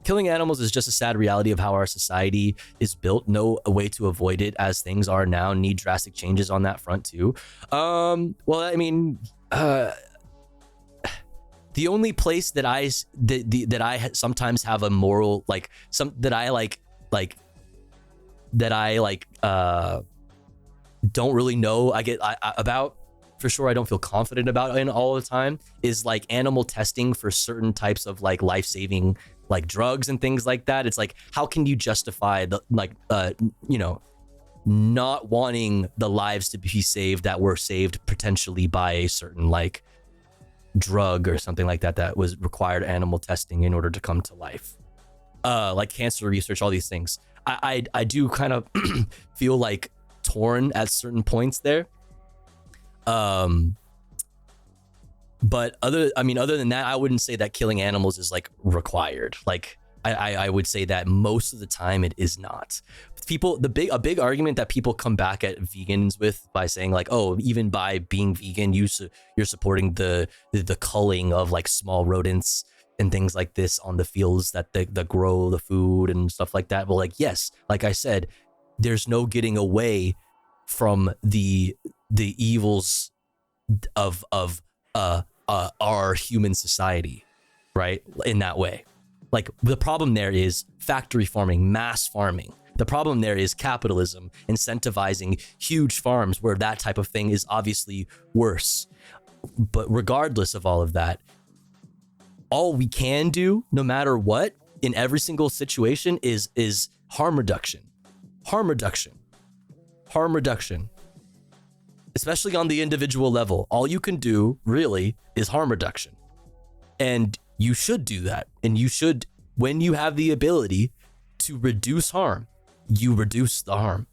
Speaker 5: Killing animals is just a sad reality of how our society is built. No way to avoid it, as things are now. Need drastic changes on that front too. Well, I mean, the only place that I sometimes have a moral, like, don't really know, about, for sure, I don't feel confident about in all the time, is like animal testing for certain types of like life-saving like drugs and things like that. It's like, how can you justify the you know, not wanting the lives to be saved that were saved potentially by a certain like drug or something like that was required animal testing in order to come to life, like cancer research, all these things. I do kind of feel like torn at certain points there. But other than that, I wouldn't say that killing animals is like required. Like, I would say that most of the time it is not. People, a big argument that people come back at vegans with by saying like, oh, even by being vegan, you're supporting the culling of like small rodents and things like this on the fields that grow the food and stuff like that. Well, like, yes, like I said, there's no getting away from the evils of our human society, right? In that way. Like, the problem there is factory farming, mass farming. The problem there is capitalism incentivizing huge farms, where that type of thing is obviously worse. But regardless of all of that, all we can do, no matter what, in every single situation is harm reduction. Harm reduction. Harm reduction. Especially on the individual level. All you can do, really, is harm reduction. And you should do that. And you should, when you have the ability to reduce harm, you reduce the harm.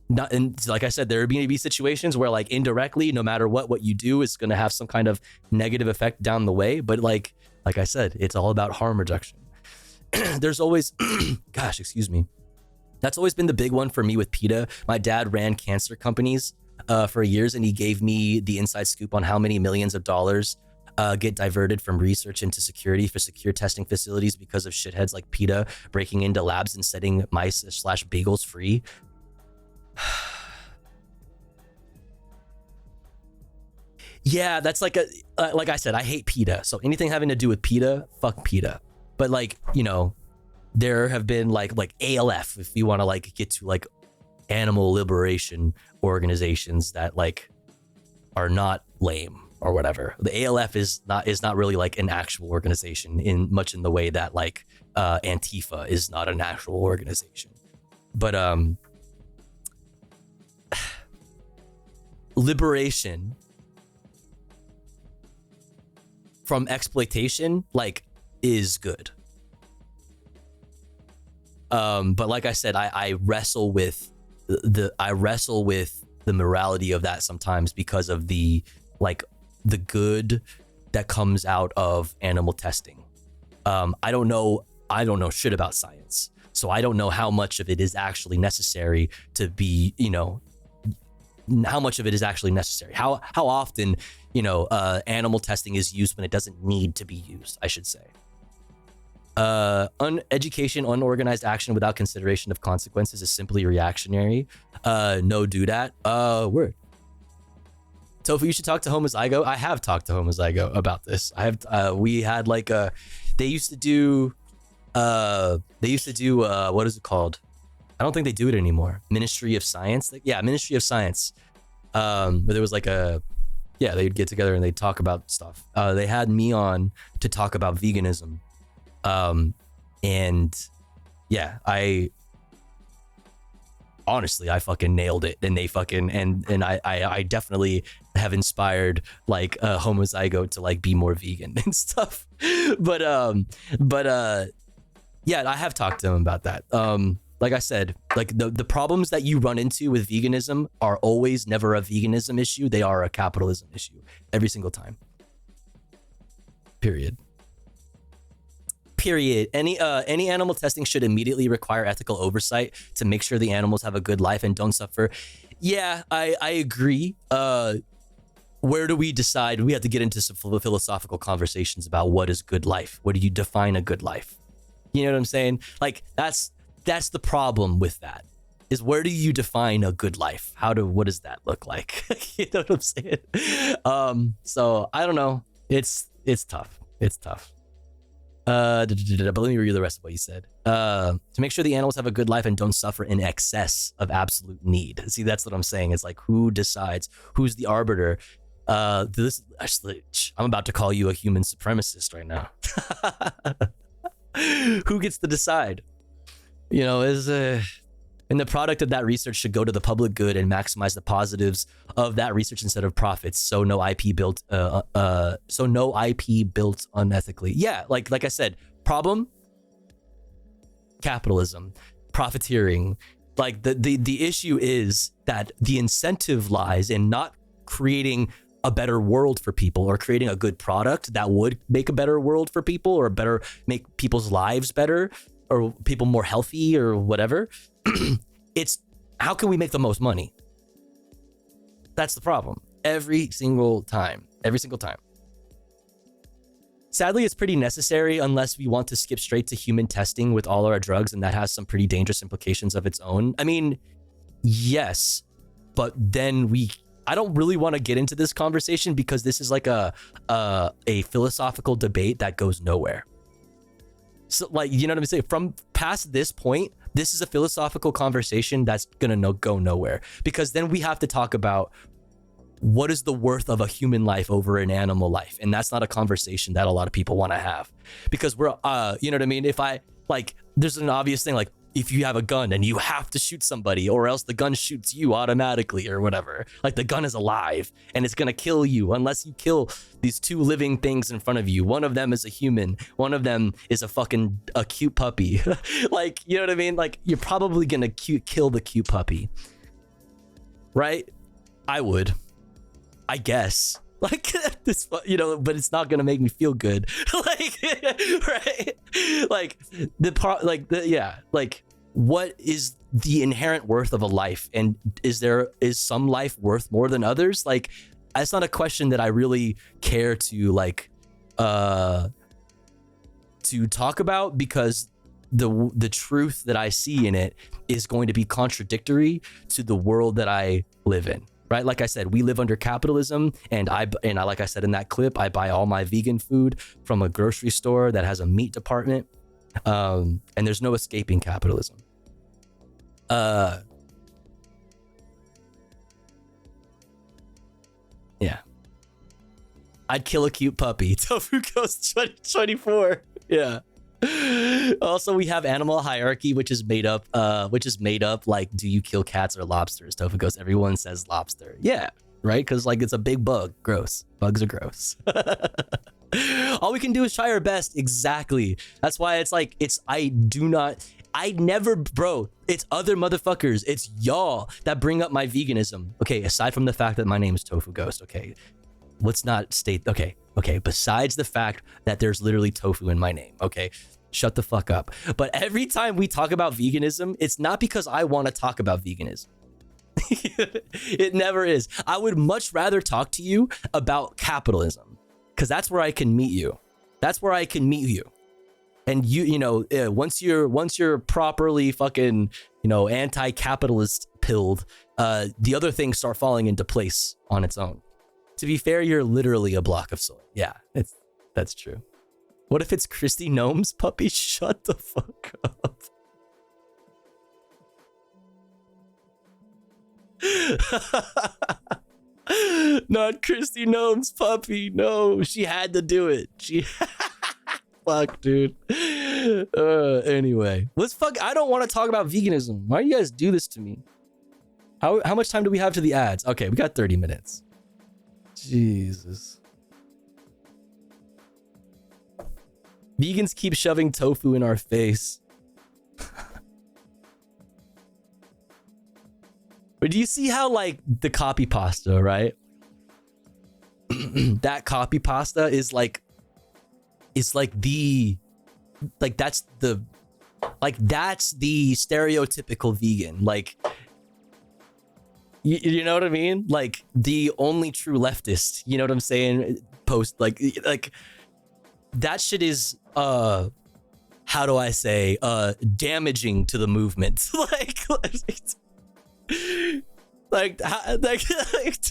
Speaker 5: Not, and like I said, there are going to be situations where, like, indirectly, no matter what you do is going to have some kind of negative effect down the way. But like I said, it's all about harm reduction. There's always, gosh, excuse me. That's always been the big one for me with PETA. My dad ran cancer companies for years, and he gave me the inside scoop on how many millions of dollars get diverted from research into security for secure testing facilities because of shitheads like PETA breaking into labs and setting mice/bagels free. Yeah, that's like like I said, I hate PETA. So anything having to do with PETA, fuck PETA. But like, you know, there have been like ALF, if you want to like get to like animal liberation organizations that like are not lame or whatever. The ALF is not really like an actual organization in the way that like Antifa is not an actual organization. But liberation from exploitation like is good. But like I said, I wrestle with the morality of that sometimes because of the good that comes out of animal testing. I don't know shit about science, so I don't know how much of it is actually necessary to be, you know, how much of it is actually necessary. How often, you know, animal testing is used when it doesn't need to be used, I should say. Uneducation, unorganized action without consideration of consequences is simply reactionary. No, do that. Word. Tofu, you should talk to Homozygo. I have talked to Homozygo about this. We had like they used to do what is it called? I don't think they do it anymore. Ministry of Science. Yeah, Ministry of Science. Where there was like they'd get together and they'd talk about stuff. They had me on to talk about veganism. And yeah, I fucking nailed it. And they fucking, and I definitely have inspired like Homozygo to like be more vegan and stuff. But Yeah, I have talked to him about that. Like I said, like the problems that you run into with veganism are always never a veganism issue. They are a capitalism issue every single time. Period. Any animal testing should immediately require ethical oversight to make sure the animals have a good life and don't suffer. Yeah, I agree. Where do we decide? We have to get into some philosophical conversations about what is good life. What do you define a good life? You know what I'm saying? Like that's the problem with that. Is where do you define a good life? What does that look like? You know what I'm saying? So I don't know. It's tough. It's tough. But let me read the rest of what you said. To make sure the animals have a good life and don't suffer in excess of absolute need. See, that's what I'm saying. It's like, who decides? Who's the arbiter? Actually, I'm about to call you a human supremacist right now. Who gets to decide? You know, and the product of that research should go to the public good and maximize the positives of that research instead of profits. So no IP built unethically. Yeah, like I said, problem, capitalism, profiteering. Like the issue is that the incentive lies in not creating a better world for people or creating a good product that would make a better world for people or make people's lives better or people more healthy or whatever. It's how can we make the most money? That's the problem. Every single time. Sadly, it's pretty necessary unless we want to skip straight to human testing with all our drugs, and that has some pretty dangerous implications of its own. I mean, yes, but then I don't really want to get into this conversation because this is like a philosophical debate that goes nowhere. So, like, you know what I'm saying? From past this point, this is a philosophical conversation that's gonna go nowhere, because then we have to talk about what is the worth of a human life over an animal life, and that's not a conversation that a lot of people want to have, because we're you know what I mean? If I like, there's an obvious thing like, if you have a gun and you have to shoot somebody or else the gun shoots you automatically or whatever, like the gun is alive and it's gonna kill you unless you kill these two living things in front of you. One of them is a human, one of them is a cute puppy. Like, you know what I mean? Like, you're probably gonna kill the cute puppy, right? I would, I guess. Like this, you know, but it's not gonna make me feel good. Like, right? Like what is the inherent worth of a life, and is some life worth more than others? Like, that's not a question that I really care to like to talk about, because the truth that I see in it is going to be contradictory to the world that I live in. Right? Like I said, we live under capitalism, and I like I said in that clip, I buy all my vegan food from a grocery store that has a meat department, and there's no escaping capitalism. Yeah, I'd kill a cute puppy. tofugh0st 2024. Yeah. Also, we have animal hierarchy, which is made up like, do you kill cats or lobsters? tofugh0st, everyone says lobster. Yeah, right? Because like, it's a big bug. Gross. Bugs are gross. All we can do is try our best. Exactly. That's why it's like, it's other motherfuckers. It's y'all that bring up my veganism. Okay, aside from the fact that my name is tofugh0st, okay, let's not state, okay, besides the fact that there's literally tofu in my name, okay, shut the fuck up. But every time we talk about veganism, it's not because I want to talk about veganism. It never is. I would much rather talk to you about capitalism, because that's where I can meet you. And you know, once you're properly fucking, you know, anti-capitalist pilled, the other things start falling into place on its own. To be fair, you're literally a block of soil. Yeah, that's true. What if it's Christy Gnome's puppy? Shut the fuck up. Not Christy Gnome's puppy. No, she had to do it. Fuck, dude. Anyway, I don't want to talk about veganism. Why do you guys do this to me? How much time do we have to the ads? Okay, we got 30 minutes. Jesus. Vegans keep shoving tofu in our face. But do you see how, like, the copy pasta, right? That copy pasta is like the, like, that's the stereotypical vegan. Like, you know what I mean? Like, the only true leftist, you know what I'm saying? Post, like that shit is, how do I say, damaging to the movement. Like,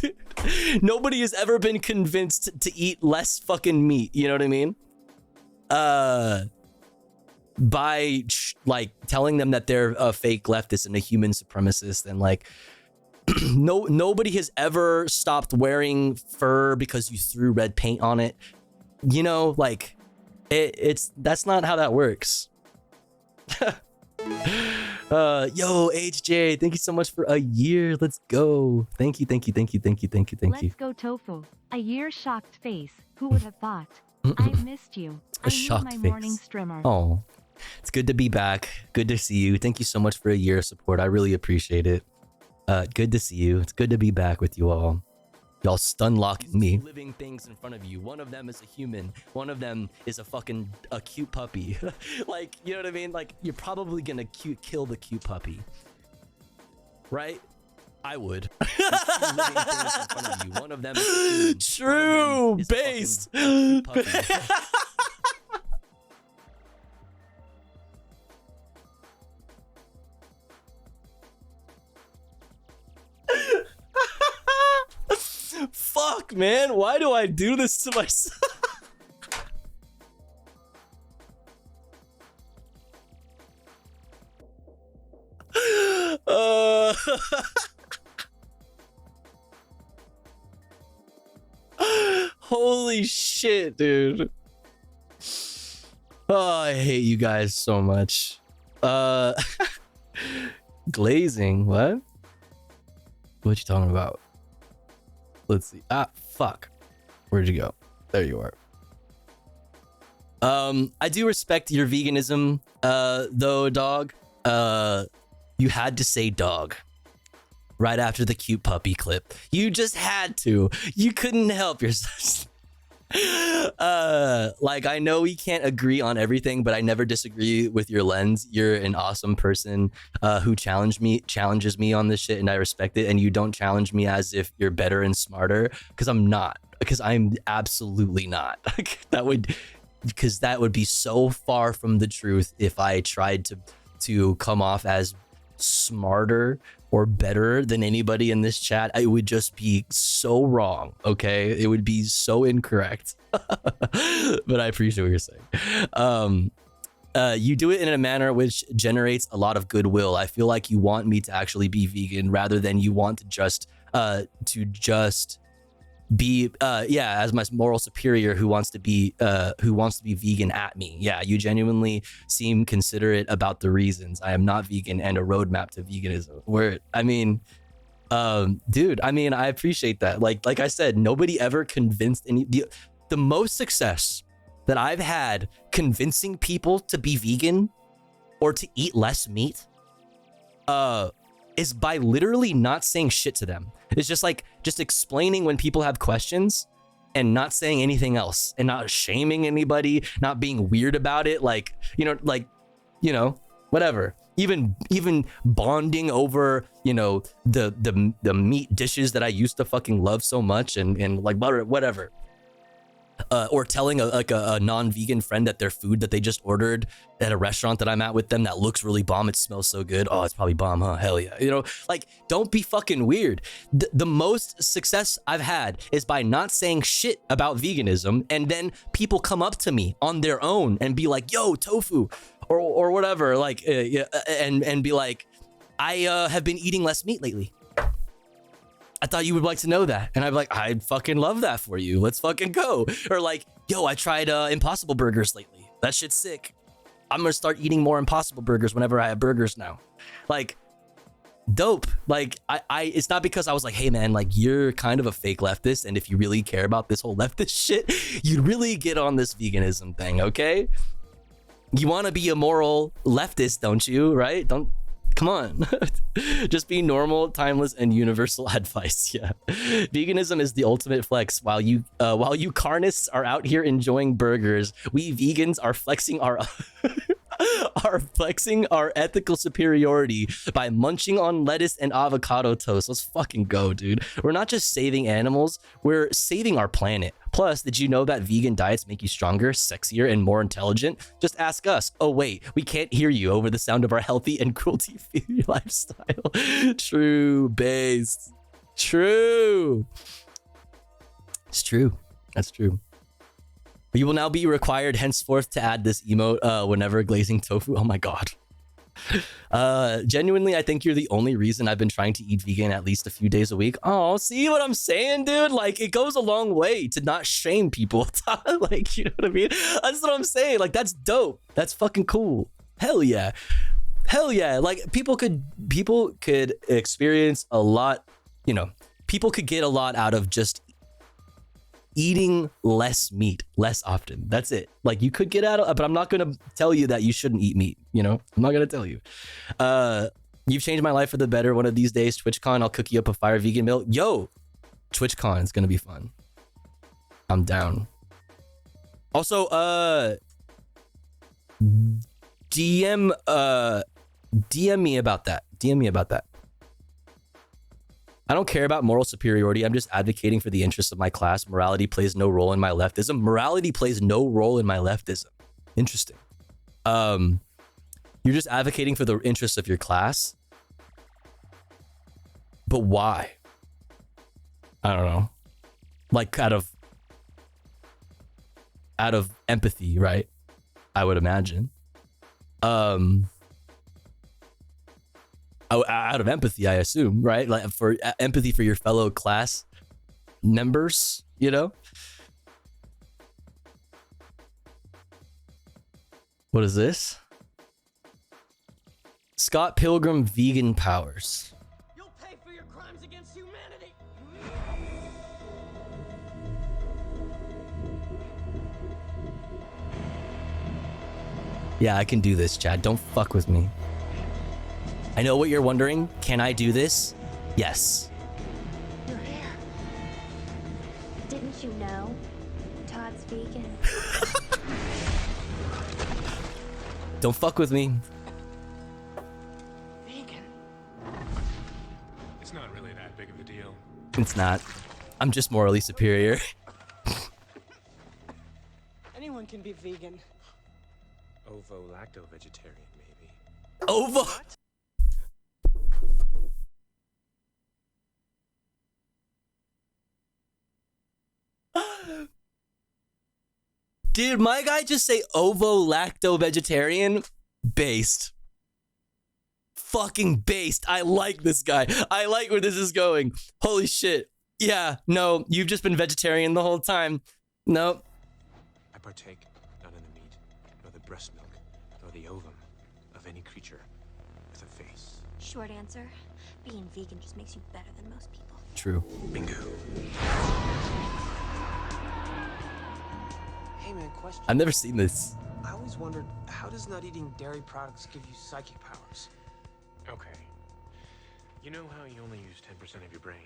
Speaker 5: dude, nobody has ever been convinced to eat less fucking meat. You know what I mean? By like telling them that they're a fake leftist and a human supremacist, and like, nobody has ever stopped wearing fur because you threw red paint on it. You know, like, that's not how that works. Yo, HJ, thank you so much for a year. Let's go. Thank you.
Speaker 1: Let's go, Tofu. A year shocked face. Who would have thought? I missed you.
Speaker 5: A shocked
Speaker 1: my
Speaker 5: face.
Speaker 1: morning streamer.
Speaker 5: Oh, it's good to be back. Good to see you. Thank you so much for a year of support. I really appreciate it. Good to see you. It's good to be back with you all. Y'all stun locking me. Living things in front of you. One of them is a human. One of them is a cute puppy. Like, you know what I mean? Like, you're probably gonna kill the cute puppy, right? I would. Living things in front of you. One of them is a human. True. Based. Fuck, man. Why do I do this to myself? Holy shit, dude. Oh, I hate you guys so much. Glazing, what? What you talking about? Let's see. Ah, fuck. Where'd you go? There you are. I do respect your veganism, though, dog. You had to say dog right after the cute puppy clip. You just had to. You couldn't help yourself. Like, I know we can't agree on everything, but I never disagree with your lens. You're an awesome person who challenges me on this shit, and I respect it. And you don't challenge me as if you're better and smarter, because I'm not. Because I'm absolutely not. Because that would be so far from the truth if I tried to come off as smarter or better than anybody in this chat. It would just be so wrong. Okay, it would be so incorrect. But I appreciate what you're saying. You do it in a manner which generates a lot of goodwill. I feel like you want me to actually be vegan rather than you want to just be as my moral superior who wants to be vegan at me. Yeah, you genuinely seem considerate about the reasons I am not vegan and a roadmap to veganism. Where, I mean, dude, I mean, I appreciate that. Like I said, nobody ever convinced the most success that I've had convincing people to be vegan or to eat less meat is by literally not saying shit to them. It's just explaining when people have questions and not saying anything else and not shaming anybody, not being weird about it. Whatever. Even bonding over, the meat dishes that I used to fucking love so much and like whatever. Or telling a non-vegan friend that their food that they just ordered at a restaurant that I'm at with them that looks really bomb, it smells so good. Oh, it's probably bomb, huh? Hell yeah. Don't be fucking weird. The most success I've had is by not saying shit about veganism, and then people come up to me on their own and be like, yo, tofu, or whatever, and be like, I have been eating less meat lately. I thought you would like to know that. And I'm like, I'd fucking love that for you. Let's fucking go. Or like, yo, I tried Impossible Burgers lately. That shit's sick. I'm gonna start eating more Impossible Burgers whenever I have burgers now. Like, dope. Like, I it's not because I was like, hey man, like, you're kind of a fake leftist, and if you really care about this whole leftist shit, you'd really get on this veganism thing, okay? You want to be a moral leftist, don't you? Right? Don't. Come on. Just be normal, timeless, and universal advice. Yeah. Veganism is the ultimate flex. While you carnists are out here enjoying burgers, we vegans are flexing our ethical superiority by munching on lettuce and avocado toast. Let's fucking go, dude. We're not just saving animals, we're saving our planet. Plus, did you know that vegan diets make you stronger, sexier, and more intelligent? Just ask us. Oh wait, we can't hear you over the sound of our healthy and cruelty-free lifestyle. True, based. True. It's true. That's true. You will now be required henceforth to add this emote whenever glazing tofu. Oh my god. Genuinely, I think you're the only reason I've been trying to eat vegan at least a few days a week. Oh, see what I'm saying, dude? Like, it goes a long way to not shame people. Like, you know what I mean? That's what I'm saying. Like, that's dope. That's fucking cool. Hell yeah. Hell yeah. Like, people could experience a lot, you know, people could get a lot out of just eating less meat less often. That's it. Like, you could get out of, but I'm not gonna tell you that you shouldn't eat meat, you know? I'm not gonna tell you. You've changed my life for the better. One of these days, TwitchCon, I'll cook you up a fire vegan meal. Yo, TwitchCon is gonna be fun. I'm down. Also, DM me about that. DM me about that. I don't care about moral superiority. I'm just advocating for the interests of my class. Morality plays no role in my leftism. Morality plays no role in my leftism. Interesting. You're just advocating for the interests of your class. But why? I don't know. Like out of empathy, right? I would imagine. Out of empathy, I assume, right? Like for empathy for your fellow class members, you know? What is this? Scott Pilgrim vegan powers.
Speaker 12: You'll pay for your crimes against humanity.
Speaker 5: Yeah, I can do this, Chad. Don't fuck with me. I know what you're wondering. Can I do this? Yes.
Speaker 11: Your hair. Didn't you know? Todd's vegan.
Speaker 5: Don't fuck with me.
Speaker 11: Vegan.
Speaker 6: It's not really that big of a deal.
Speaker 5: It's not. I'm just morally superior.
Speaker 12: Anyone can be vegan.
Speaker 6: Ovo-lacto-vegetarian, maybe.
Speaker 5: Ovo? Dude, my guy just say ovo-lacto-vegetarian? Based. Fucking based. I like this guy. I like where this is going. Holy shit. Yeah, no, you've just been vegetarian the whole time. No.
Speaker 13: I partake not in the meat, nor the breast milk, nor the ovum of any creature with a face.
Speaker 11: Short answer, being vegan just makes you better than most people.
Speaker 5: True.
Speaker 13: Bingo.
Speaker 12: Hey man, question.
Speaker 5: I've never seen this.
Speaker 12: I always wondered, how does not eating dairy products give you psychic powers?
Speaker 13: Okay. You know how you only use 10% of your brain?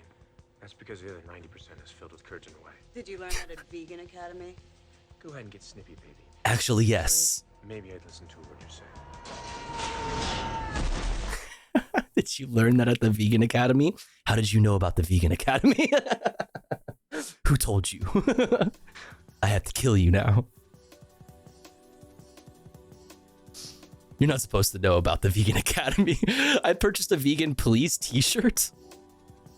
Speaker 13: That's because the other 90% is filled with curds in the way.
Speaker 15: Did you learn that at Vegan Academy?
Speaker 13: Go ahead and get snippy, baby.
Speaker 5: Actually, yes.
Speaker 13: Maybe I'd listen to what you're saying.
Speaker 5: Did you learn that at the Vegan Academy? How did you know about the Vegan Academy? Who told you? I have to kill you now. You're not supposed to know about the Vegan Academy. I purchased a vegan police t-shirt.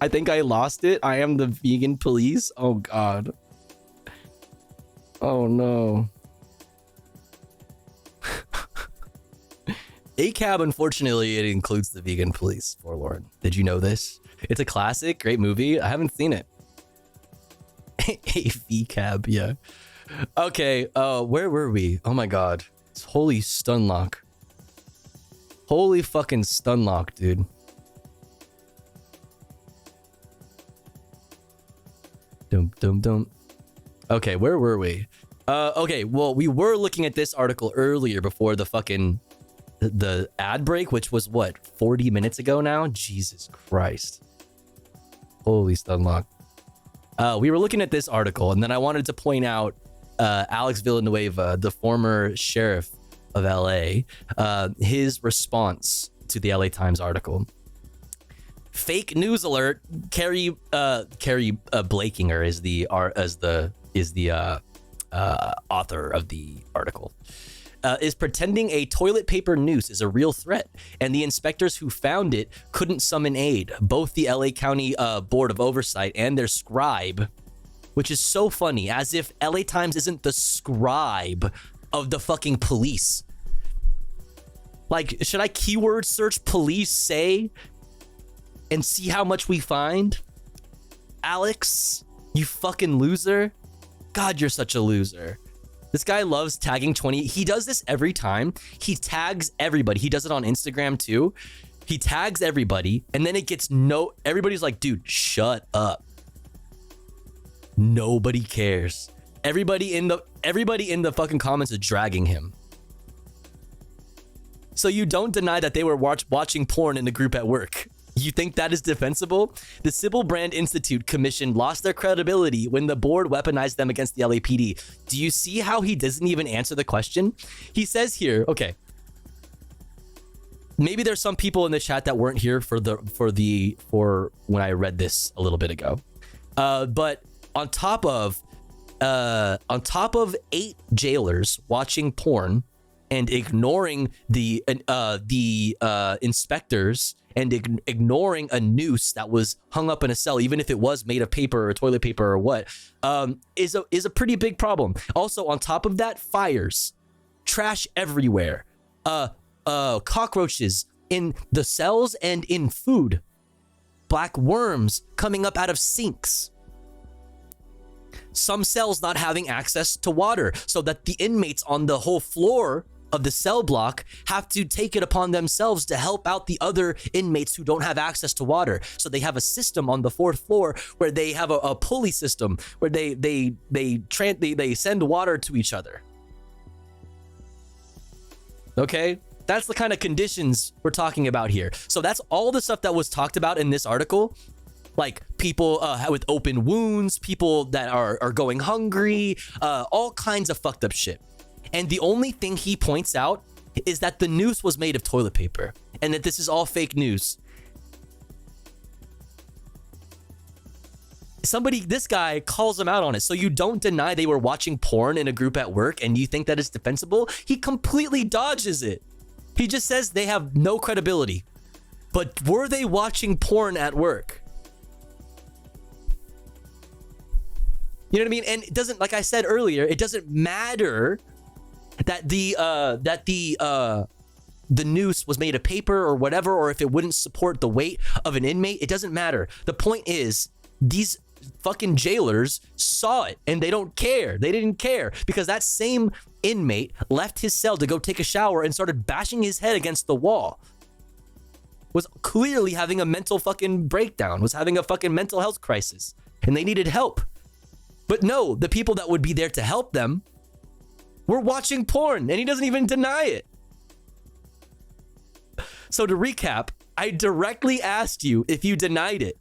Speaker 5: I think I lost it. I am the vegan police. Oh God. Oh no. ACAB, unfortunately, it includes the vegan police, Forlorn. Did you know this? It's a classic, great movie. I haven't seen it. AVCAB, yeah. Okay, where were we? Oh my God. It's holy stunlock. Holy fucking stunlock, dude. Dum dum dum. Okay, where were we? Okay, well, we were looking at this article earlier before the ad break, which was what, 40 minutes ago now? Jesus Christ. Holy Stunlock. We were looking at this article, and then I wanted to point out Alex Villanueva, the former sheriff of LA, his response to the LA Times article. Fake news alert. Carrie Blakinger is the author of the article. Is pretending a toilet paper noose is a real threat, and the inspectors who found it couldn't summon aid. Both the LA County Board of Oversight and their scribe, which is so funny, as if LA Times isn't the scribe of the fucking police. Like, should I keyword search police say and see how much we find? Alex, you fucking loser. God, you're such a loser. This guy loves tagging 20. He does this every time. He tags everybody. He does it on Instagram too. He tags everybody, and then it gets everybody's like, dude, shut up. Nobody cares. Everybody in the fucking comments is dragging him. So you don't deny that they were watching porn in the group at work. You think that is defensible? The Sybil Brand Institute Commission lost their credibility when the board weaponized them against the LAPD. Do you see how he doesn't even answer the question? He says here, okay, maybe there's some people in the chat that weren't here for when I read this a little bit ago. But on top of 8 jailers watching porn and ignoring the inspectors and ignoring a noose that was hung up in a cell, even if it was made of paper or toilet paper or what, is a pretty big problem. Also, on top of that, fires, trash everywhere, cockroaches in the cells and in food, black worms coming up out of sinks. Some cells not having access to water, so that the inmates on the whole floor of the cell block have to take it upon themselves to help out the other inmates who don't have access to water. So they have a system on the 4th floor where they have a pulley system where they send water to each other. Okay, that's the kind of conditions we're talking about here. So that's all the stuff that was talked about in this article. Like people with open wounds, people that are going hungry, all kinds of fucked up shit. And the only thing he points out is that the noose was made of toilet paper and that this is all fake news. This guy calls him out on it. So you don't deny they were watching porn in a group at work and you think that is defensible? He completely dodges it. He just says they have no credibility. But were they watching porn at work? You know what I mean? And it doesn't, like I said earlier, it doesn't matter that the noose was made of paper or whatever, or if it wouldn't support the weight of an inmate. It doesn't matter. The point is, these fucking jailers saw it and they don't care. They didn't care because that same inmate left his cell to go take a shower and started bashing his head against the wall. Was clearly having a mental fucking breakdown, was having a fucking mental health crisis, and they needed help. But no, the people that would be there to help them were watching porn, and he doesn't even deny it. So to recap, I directly asked you if you denied it.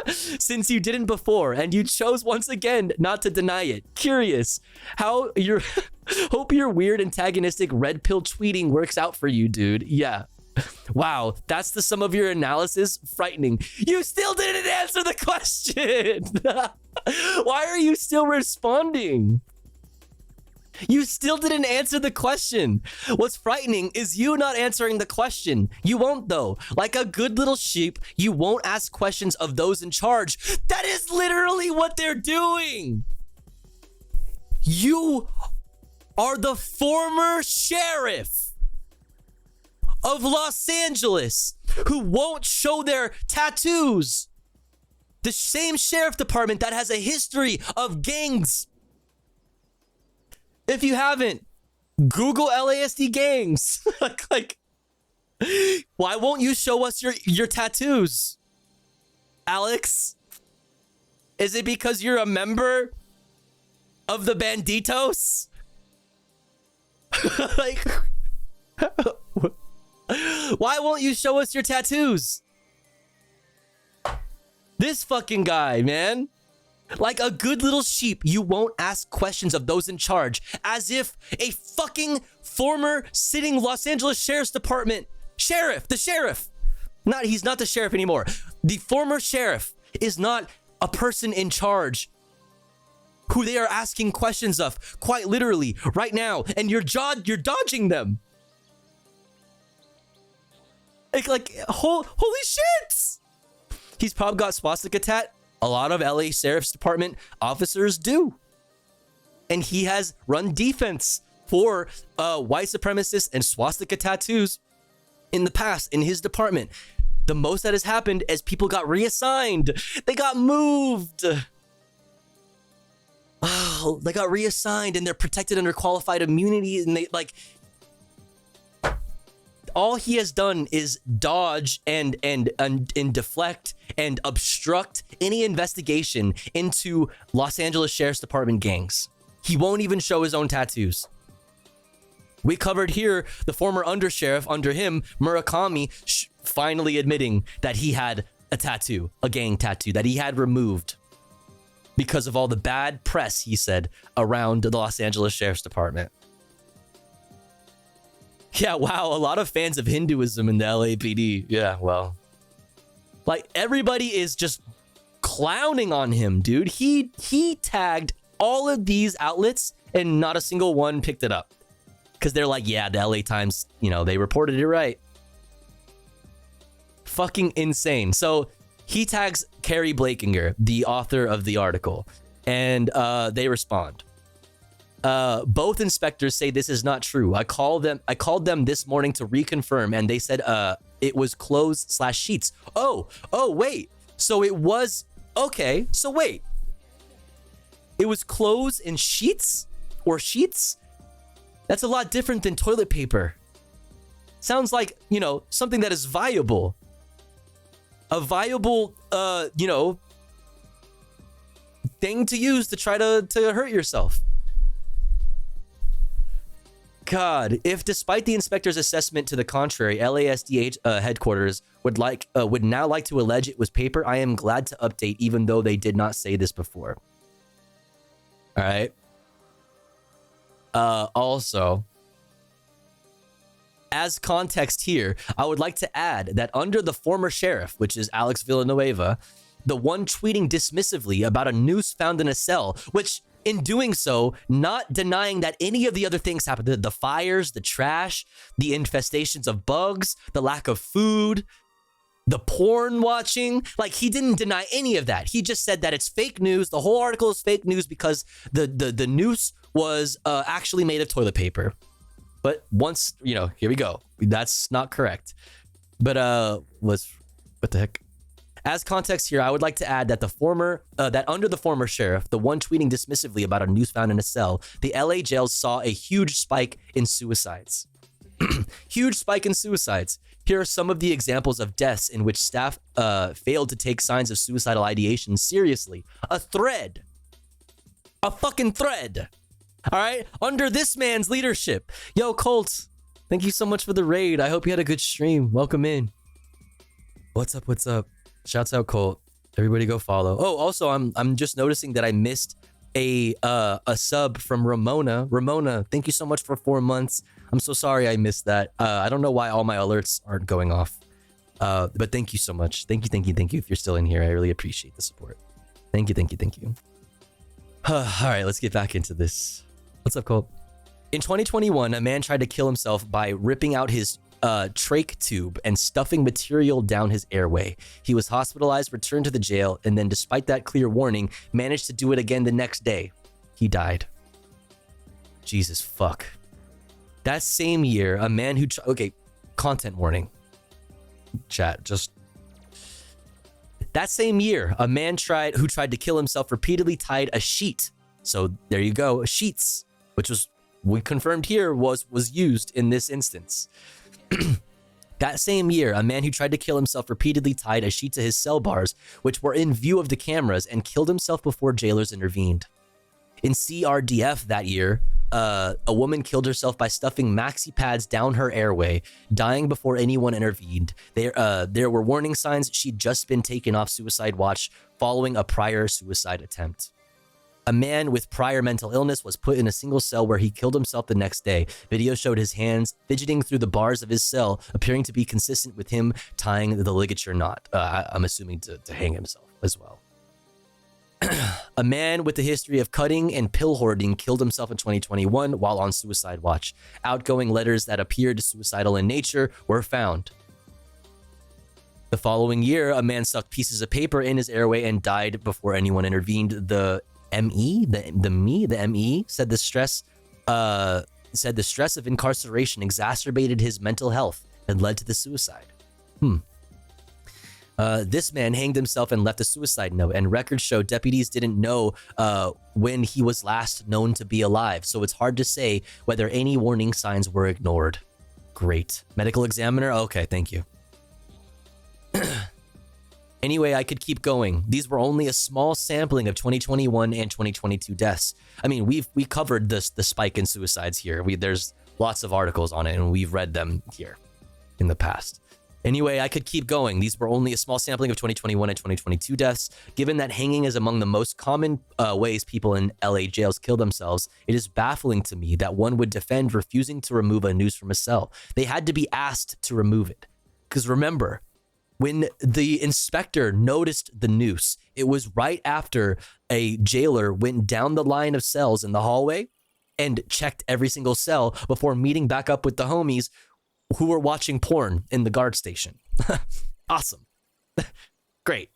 Speaker 5: Since you didn't before, and you chose once again not to deny it. Curious how your hope your weird antagonistic red pill tweeting works out for you, dude. Yeah. Wow, that's the sum of your analysis? Frightening. You still didn't answer the question. Why are you still responding? You still didn't answer the question. What's frightening is you not answering the question. You won't though. Like a good little sheep, you won't ask questions of those in charge. That is literally what they're doing. You are the former sheriff of Los Angeles who won't show their tattoos. The same sheriff department that has a history of gangs. If you haven't, Google LASD gangs. like, why won't you show us your tattoos, Alex? Is it because you're a member of the banditos? Like, why won't you show us your tattoos? This fucking guy, man. Like a good little sheep, you won't ask questions of those in charge, as if a fucking former sitting Los Angeles Sheriff's Department sheriff, the sheriff. He's not the sheriff anymore. The former sheriff is not a person in charge who they are asking questions of, quite literally, right now, and you're dodging them. Like holy shit! He's probably got swastika tat. A lot of LA Sheriff's Department officers do. And he has run defense for white supremacists and swastika tattoos in the past in his department. The most that has happened is people got reassigned. They got moved. Oh, they got reassigned and they're protected under qualified immunity. And they like, all he has done is dodge and deflect and obstruct any investigation into Los Angeles Sheriff's Department gangs. He won't even show his own tattoos. We covered here the former undersheriff under him, Murakami, finally admitting that he had a tattoo, a gang tattoo, that he had removed because of all the bad press, he said, around the Los Angeles Sheriff's Department. Yeah, wow, a lot of fans of Hinduism in the LAPD. Yeah, well, like everybody is just clowning on him, dude. He tagged all of these outlets and not a single one picked it up. Because they're like, yeah, the LA Times, they reported it right. Fucking insane. So he tags Carrie Blakinger, the author of the article, and they respond. Both inspectors say this is not true. I called them this morning to reconfirm, and they said it was clothes/sheets. Oh, wait. So it was okay. So wait. It was clothes and sheets or sheets? That's a lot different than toilet paper. Sounds like, something that is viable. A viable, thing to use to try to hurt yourself. God, if despite the inspector's assessment to the contrary, LASD headquarters would now like to allege it was paper, I am glad to update, even though they did not say this before. All right. Also, as context here, I would like to add that under the former sheriff, which is Alex Villanueva, the one tweeting dismissively about a noose found in a cell, which in doing so, not denying that any of the other things happened, the fires, the trash, the infestations of bugs, the lack of food, the porn watching, like he didn't deny any of that. He just said that it's fake news. The whole article is fake news because the noose was actually made of toilet paper. But once, here we go. That's not correct. But what the heck? As context here, I would like to add that that under the former sheriff, the one tweeting dismissively about a noose found in a cell, the LA jails saw a huge spike in suicides. Huge spike in suicides. Here are some of the examples of deaths in which staff failed to take signs of suicidal ideation seriously. A fucking thread. All right, under this man's leadership. Yo, Colt, thank you so much for the raid. I hope you had a good stream. Welcome in. What's up? Shouts out, Colt. Everybody go follow. Oh, also, I'm just noticing that I missed a sub from Ramona. Ramona, thank you so much for 4 months. I'm so sorry I missed that. I don't know why all my alerts aren't going off. But thank you so much. Thank you. If you're still in here, I really appreciate the support. Thank you. All right, let's get back into this. What's up, Colt? In 2021, a man tried to kill himself by ripping out his trach tube and stuffing material down his airway. He was hospitalized, returned to the jail, and then despite that clear warning, managed to do it again the next day. He died. Jesus fuck. That same year, a man who... Okay, content warning. Chat, just... That same year, a man who tried to kill himself repeatedly tied a sheet. So there you go, sheets, which was, we confirmed here, was used in this instance. That same year, a man who tried to kill himself repeatedly tied a sheet to his cell bars, which were in view of the cameras, and killed himself before jailers intervened. In CRDF that year, a woman killed herself by stuffing maxi pads down her airway, dying before anyone intervened. There were warning signs she'd just been taken off suicide watch following a prior suicide attempt. A man with prior mental illness was put in a single cell where he killed himself the next day. Video showed his hands fidgeting through the bars of his cell, appearing to be consistent with him tying the ligature knot. I'm assuming to hang himself as well. A man with a history of cutting and pill hoarding killed himself in 2021 while on suicide watch. Outgoing letters that appeared suicidal in nature were found. The following year, a man stuck pieces of paper in his airway and died before anyone intervened. The ME said the stress of incarceration exacerbated his mental health and led to the suicide. This man hanged himself and left a suicide note, and records show deputies didn't know when he was last known to be alive, so it's hard to say whether any warning signs were ignored. Great. Medical examiner? Okay, thank you. Anyway, I could keep going. These were only a small sampling of 2021 and 2022 deaths. I mean, we covered the spike in suicides here. There's lots of articles on it, and we've read them here in the past. Anyway, I could keep going. These were only a small sampling of 2021 and 2022 deaths. Given that hanging is among the most common ways people in LA jails kill themselves, it is baffling to me that one would defend refusing to remove a noose from a cell. They had to be asked to remove it. Because remember, when the inspector noticed the noose, it was right after a jailer went down the line of cells in the hallway and checked every single cell before meeting back up with the homies who were watching porn in the guard station. Awesome. Great.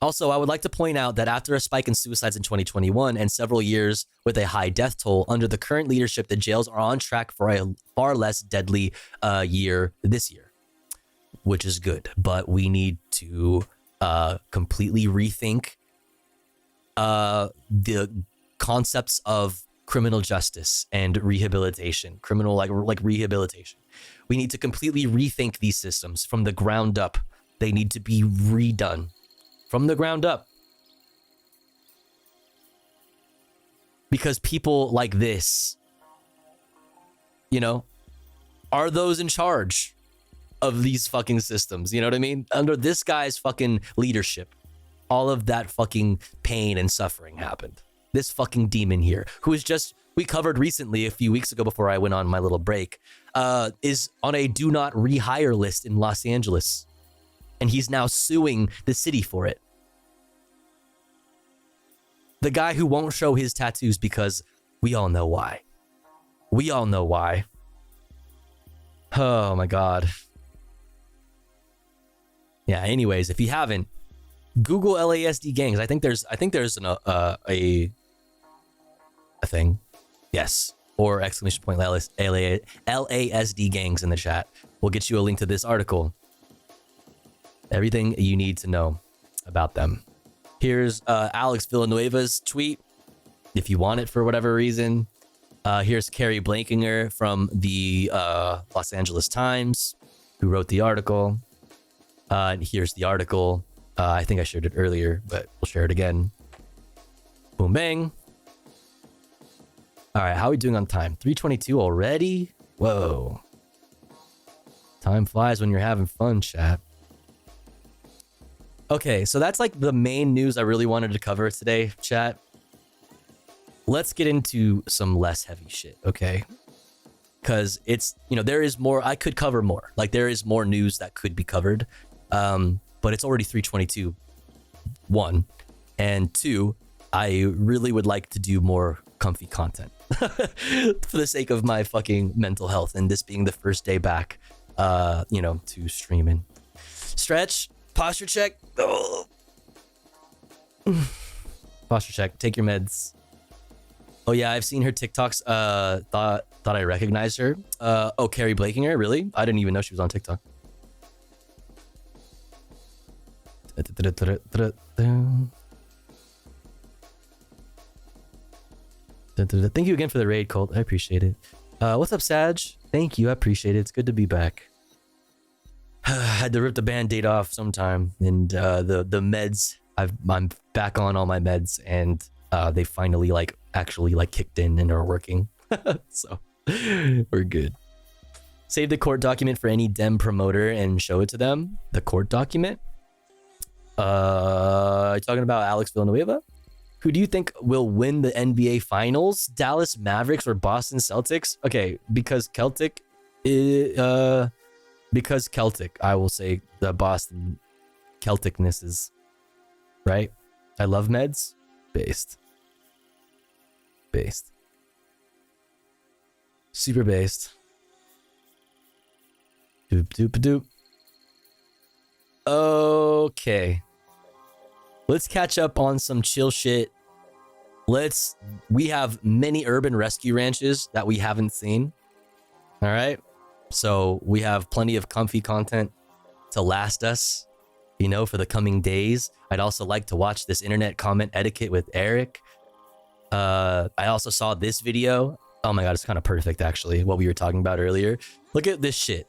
Speaker 5: Also, I would like to point out that after a spike in suicides in 2021 and several years with a high death toll, under the current leadership, the jails are on track for a far less deadly year this year, which is good. But we need to completely rethink the concepts of criminal justice and rehabilitation, criminal like rehabilitation. We need to completely rethink these systems from the ground up. They need to be redone. From the ground up. Because people like this, you know, are those in charge of these fucking systems. You know what I mean? Under this guy's fucking leadership, all of that fucking pain and suffering happened. This fucking demon here, who is just, we covered recently a few weeks ago before I went on my little break, is on a do not rehire list in Los Angeles. And he's now suing the city for it. The guy who won't show his tattoos because we all know why. We all know why. Oh my God. Yeah, anyways, if you haven't, Google LASD gangs. I think there's a thing. Yes. Or exclamation point LASD gangs in the chat. We'll get you a link to this article. Everything you need to know about them. Here's Alex Villanueva's tweet, if you want it for whatever reason. Here's Carrie Blankinger from the Los Angeles Times, who wrote the article. And here's the article. I think I shared it earlier, but we'll share it again. Boom, bang. All right, how are we doing on time? 3:22 already? Whoa. Time flies when you're having fun, chat. Okay, so that's like the main news I really wanted to cover today, chat. Let's get into some less heavy shit, okay? Because it's, you know, there is more, I could cover more. Like, there is more news that could be covered. But it's already 3:22, 1. And 2, I really would like to do more comfy content for the sake of my fucking mental health. And this being the first day back, you know, to streaming. Stretch. Posture check. Oh. Posture check. Take your meds. Oh yeah, I've seen her TikToks. Thought I recognized her. Oh, Carrie Blakinger, really? I didn't even know she was on TikTok. Thank you again for the raid, Colt. I appreciate it. What's up, Sag? Thank you. I appreciate it. It's good to be back. Had to rip the band-aid off sometime, and the meds. I'm back on all my meds, and they finally actually kicked in and are working. So we're good. Save the court document for any Dem promoter and show it to them. The court document. Talking about Alex Villanueva. Who do you think will win the NBA Finals? Dallas Mavericks or Boston Celtics? Okay, because Celtic, I will say the Boston Celticness is right. I love meds. Based. Super based. Doop doop doop. Okay. Let's catch up on some chill shit. We have many urban rescue ranches that we haven't seen. All right. So we have plenty of comfy content to last us, for the coming days. I'd also like to watch this internet comment etiquette with Eric. I also saw this video. Oh my God, it's kind of perfect, actually, what we were talking about earlier. Look at this shit.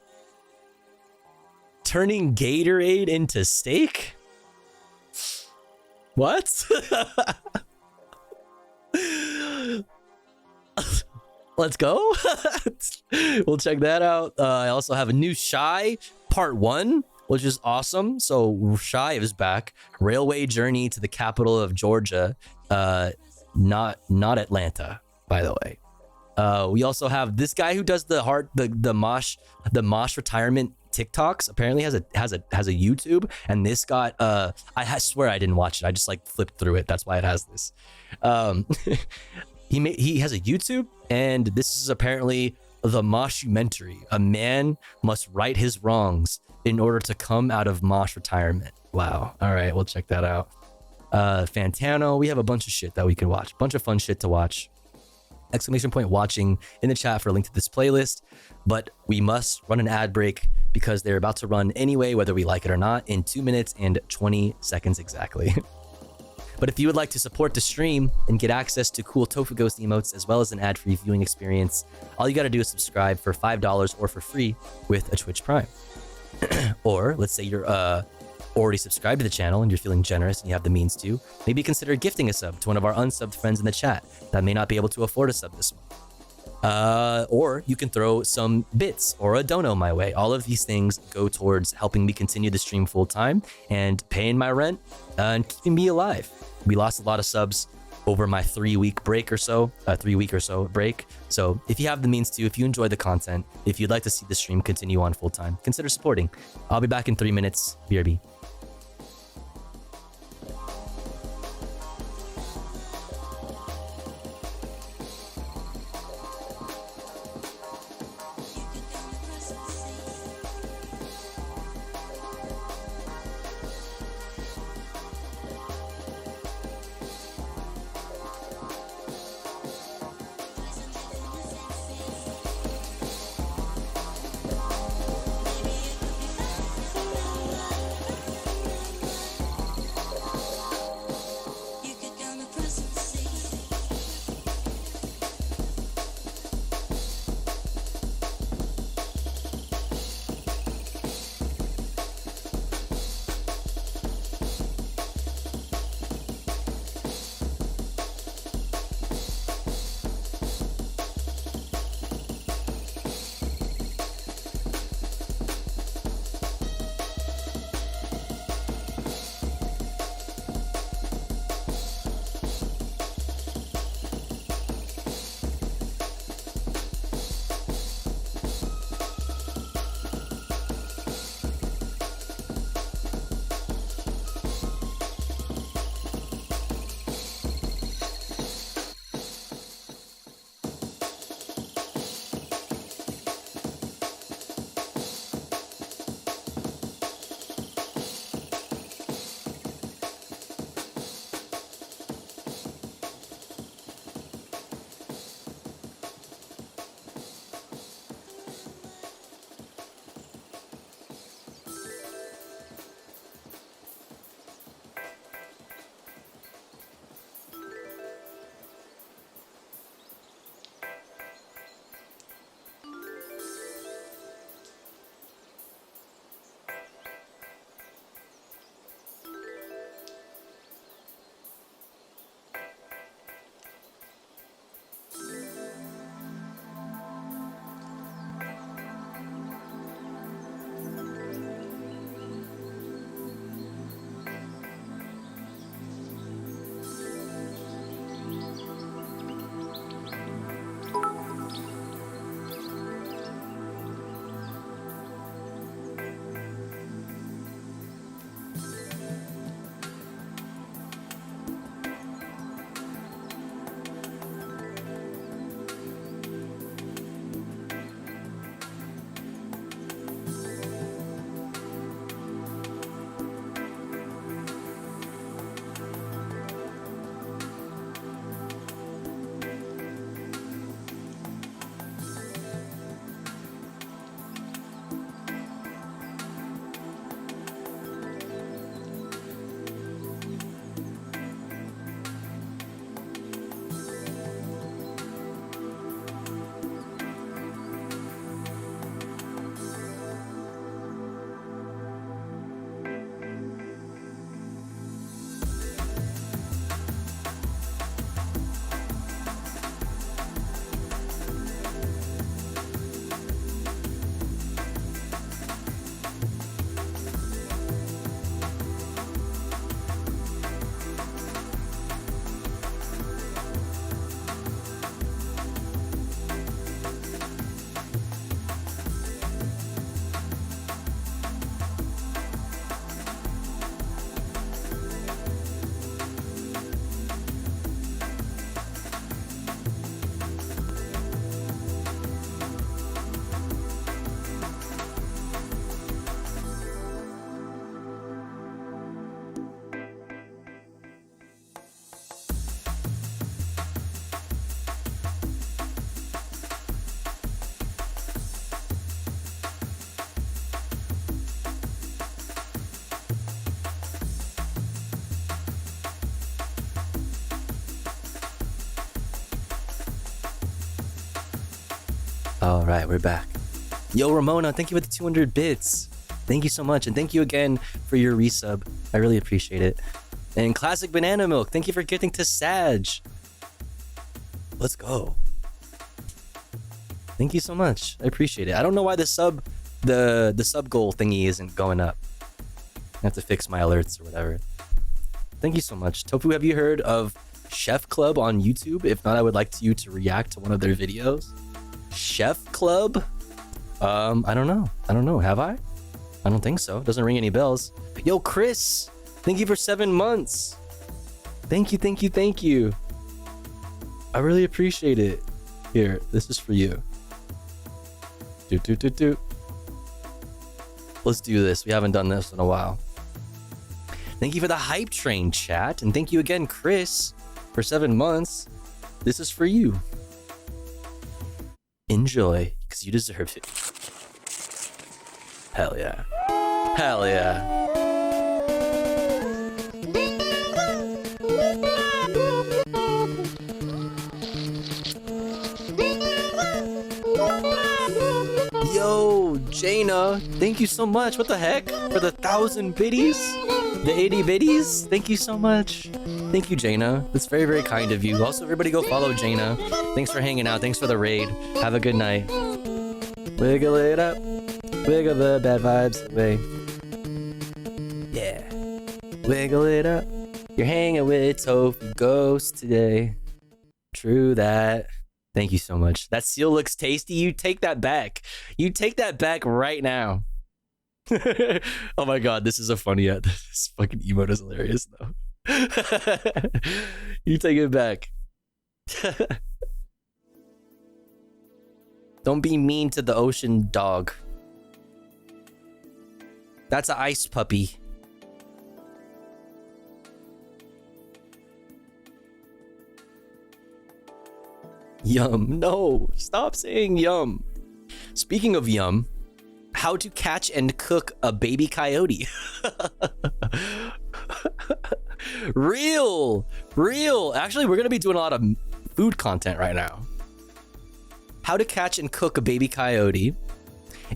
Speaker 5: Turning Gatorade into steak? What? Let's go. We'll check that out. I also have a new Shy Part 1, which is awesome. So Shy is back. Railway journey to the capital of Georgia. Not Atlanta, by the way. We also have this guy who does the mosh retirement TikToks. Apparently has a YouTube, and this got I swear I didn't watch it. I just flipped through it. That's why it has this. He has a YouTube, and this is apparently the moshumentary. A man must right his wrongs in order to come out of mosh retirement. Wow. All right, we'll check that out. Fantano. We have a bunch of shit that we can watch. Bunch of fun shit to watch. ! watching in the chat for a link to this playlist, but we must run an ad break because they're about to run anyway, whether we like it or not, in 2 minutes and 20 seconds exactly. But if you would like to support the stream and get access to cool tofugh0st emotes as well as an ad-free viewing experience, all you got to do is subscribe for $5 or for free with a Twitch Prime. Or let's say you're already subscribed to the channel and you're feeling generous and you have the means to, maybe consider gifting a sub to one of our unsubbed friends in the chat that may not be able to afford a sub this month. Or you can throw some bits or a dono my way. All of these things go towards helping me continue the stream full time and paying my rent and keeping me alive. We lost a lot of subs over my 3 week break or so, 3 week or so break. So if you have the means to, if you enjoy the content, if you'd like to see the stream continue on full time, consider supporting. I'll be back in 3 minutes. BRB. All right, we're back. Yo, Ramona, thank you for the 200 bits. Thank you so much. And thank you again for your resub. I really appreciate it. And Classic Banana Milk, thank you for gifting to Sag. Let's go. Thank you so much. I appreciate it. I don't know why the sub goal thingy isn't going up. I have to fix my alerts or whatever. Thank you so much. Tofu, have you heard of Chef Club on YouTube? If not, I would like you to react to one of their videos. Chef Club? I don't know. Have I? I don't think so. Doesn't ring any bells. Yo, Chris, thank you for 7 months. Thank you. I really appreciate it. Here, this is for you. Do. Let's do this. We haven't done this in a while. Thank you for the hype train chat. And thank you again, Chris, for 7 months. This is for you. Enjoy, because you deserve it. Hell yeah. Hell yeah. Yo, Jaina, thank you so much. What the heck? For the 1,000 biddies? The 80 biddies? Thank you so much. Thank you, Jaina. That's very, very kind of you. Also, everybody go follow Jaina. Thanks for hanging out. Thanks for the raid. Have a good night. Wiggle it up. Wiggle the bad vibes away. Yeah. Wiggle it up. You're hanging with tofugh0st today. True that. Thank you so much. That seal looks tasty. You take that back. You take that back right now. Oh my god, this is a funny this fucking emote is hilarious though. You take it back. Don't be mean to the ocean dog. That's an ice puppy. Yum. No, stop saying yum. Speaking of yum, how to catch and cook a baby coyote. Real. Actually, we're going to be doing a lot of food content right now. How to catch and cook a baby coyote.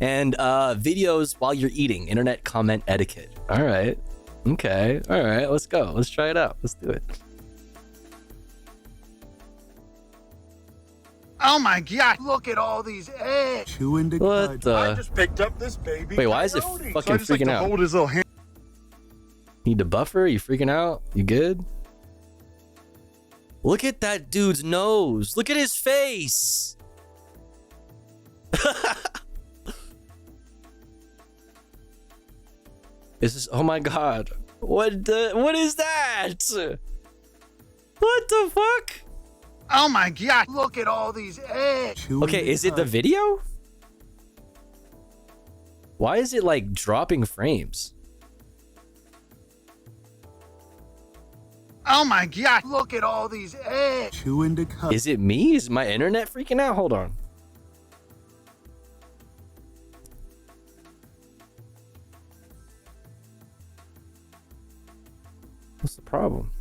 Speaker 5: And videos while you're eating. Internet comment etiquette. All right. Okay. All right. Let's go. Let's try it out. Let's do it.
Speaker 4: Oh my god, look at all these eggs.
Speaker 5: What the?
Speaker 4: I just picked up this baby.
Speaker 5: Wait, why is it fucking freaking out?
Speaker 4: Hold his little hand.
Speaker 5: Need a buffer? You freaking out? You good? Look at that dude's nose. Look at his face. This is, oh my god. What is that? What the fuck?
Speaker 4: Oh my god, look at all these eggs.
Speaker 5: Okay, is it the video? Why is it like dropping frames?
Speaker 4: Oh my god, look at all these eggs.
Speaker 5: Is it me? Is my internet freaking out? Hold on. What's the problem?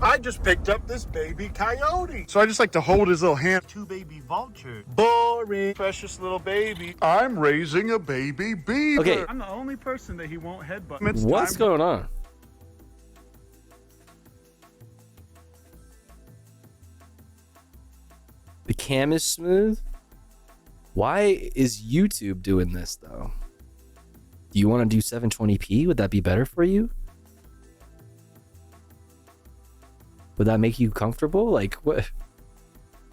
Speaker 4: I just picked up this baby coyote. So I just like to hold his little hand. Two baby vultures. Boring. Precious little baby. I'm raising a baby beaver.
Speaker 5: Okay.
Speaker 4: I'm the only person that he won't headbutt.
Speaker 5: What's going on? The cam is smooth? Why is YouTube doing this though? Do you want to do 720p? Would that be better for you? Would that make you comfortable? Like, what?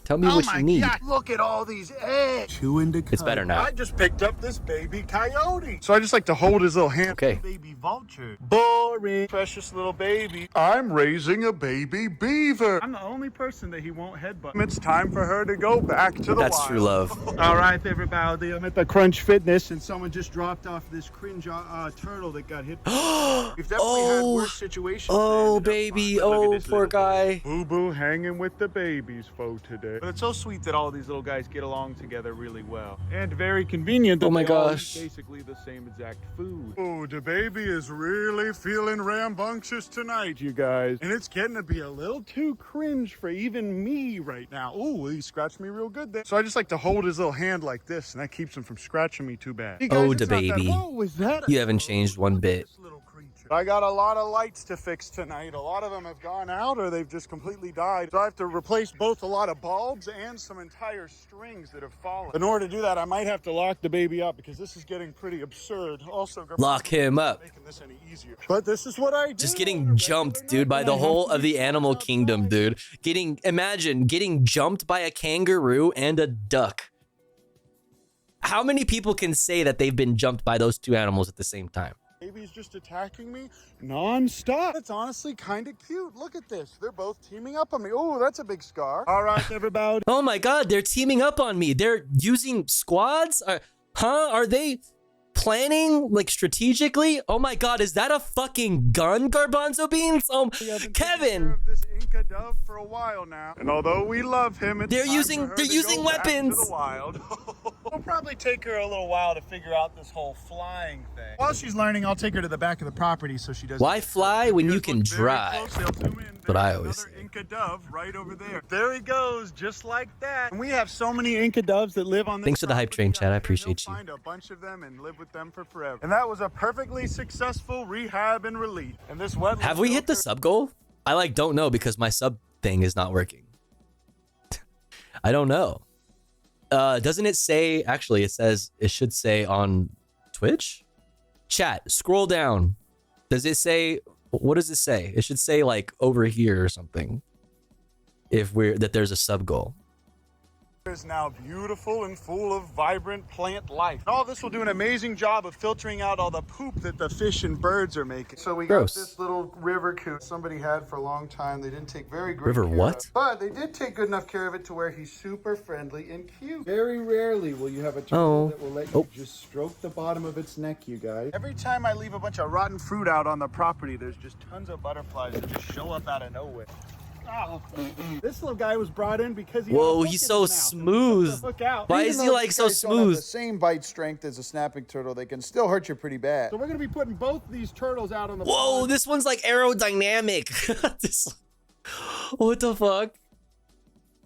Speaker 5: Tell me what you need.
Speaker 4: God, look at all these eggs.
Speaker 5: It's better now.
Speaker 4: I just picked up this baby coyote. So I just like to hold his little hand.
Speaker 5: Okay.
Speaker 4: Baby vulture. Boring. Precious little baby. I'm raising a baby beaver. I'm the only person that he won't headbutt. It's time for her to go back to the
Speaker 5: That's
Speaker 4: wild.
Speaker 5: true love.
Speaker 4: All right, everybody. I'm at the Crunch Fitness, and someone just dropped off this cringe turtle that got hit. We've definitely had worse situations.
Speaker 5: Oh, baby. Oh, poor guy.
Speaker 4: Boo-boo hanging with the babies for today. But it's so sweet that all these little guys get along together really well. And very convenient that
Speaker 5: Oh my
Speaker 4: they all
Speaker 5: gosh.
Speaker 4: eat basically the same exact food. Oh, the baby is really feeling rambunctious tonight, you guys. And it's getting to be a little too cringe for even me right now. Oh, he scratched me real good there. So I just like to hold his little hand like this, and that keeps him from scratching me too bad. Hey guys,
Speaker 5: Oh,
Speaker 4: it's
Speaker 5: the
Speaker 4: not that-
Speaker 5: baby.
Speaker 4: Whoa, is that
Speaker 5: You haven't changed one bit.
Speaker 4: I got a lot of lights to fix tonight. A lot of them have gone out or they've just completely died. So I have to replace both a lot of bulbs and some entire strings that have fallen. In order to do that, I might have to lock the baby up because this is getting pretty absurd. Also,
Speaker 5: Lock him up.
Speaker 4: making this any easier. But this is what I do.
Speaker 5: Just getting jumped, dude, by the whole of the animal kingdom, dude. Imagine getting jumped by a kangaroo and a duck. How many people can say that they've been jumped by those two animals at the same time?
Speaker 4: Baby's just attacking me non-stop. It's honestly kind of cute. Look at this. They're both teaming up on me. Oh, that's a big scar. All right, everybody.
Speaker 5: Oh my god, they're teaming up on me. They're using squads? Are they planning, like, strategically? Oh my god, is that a fucking gun, Garbanzo Beans? Kevin!
Speaker 4: This Inca dove for a while now. And although we love him, it's
Speaker 5: They're
Speaker 4: time
Speaker 5: using-
Speaker 4: for her
Speaker 5: they're
Speaker 4: to
Speaker 5: using
Speaker 4: go back to
Speaker 5: weapons.
Speaker 4: the wild. It'll probably take her a little while to figure out this whole flying thing. While she's learning, I'll take her to the back of the property so she doesn't.
Speaker 5: Why fly when you can drive? But I always say.
Speaker 4: Inca dove right over there. There he goes, just like that. And we have so many Inca doves that live on this.
Speaker 5: Thanks for the hype train, Chad. I appreciate you.
Speaker 4: Find a bunch of them and live with them for forever. And that was a perfectly successful rehab and release. And this wetland.
Speaker 5: Have we hit the sub goal? I don't know because my sub thing is not working. I don't know. Doesn't it say, actually it should say on Twitch? Chat, scroll down. Does it say, what does it say? It should say like over here or something. That there's a sub goal.
Speaker 4: Is now beautiful and full of vibrant plant life. All this will do an amazing job of filtering out all the poop that the fish and birds are making. So we
Speaker 5: Gross.
Speaker 4: got this little river coot somebody had for a long time. They didn't take very great
Speaker 5: River
Speaker 4: care
Speaker 5: what?
Speaker 4: of, but they did take good enough care of it to where he's super friendly and cute. Very rarely will you have a turtle that will let you just stroke the bottom of its neck, you guys. Every time I leave a bunch of rotten fruit out on the property, there's just tons of butterflies that just show up out of nowhere. Oh. This little guy was brought in because he.
Speaker 5: Whoa, he's so smooth. Why is he like so smooth?
Speaker 4: The same bite strength as a snapping turtle, they can still hurt you pretty bad. So we're gonna be putting both these turtles out on the.
Speaker 5: Whoa, this one's like aerodynamic. What the fuck?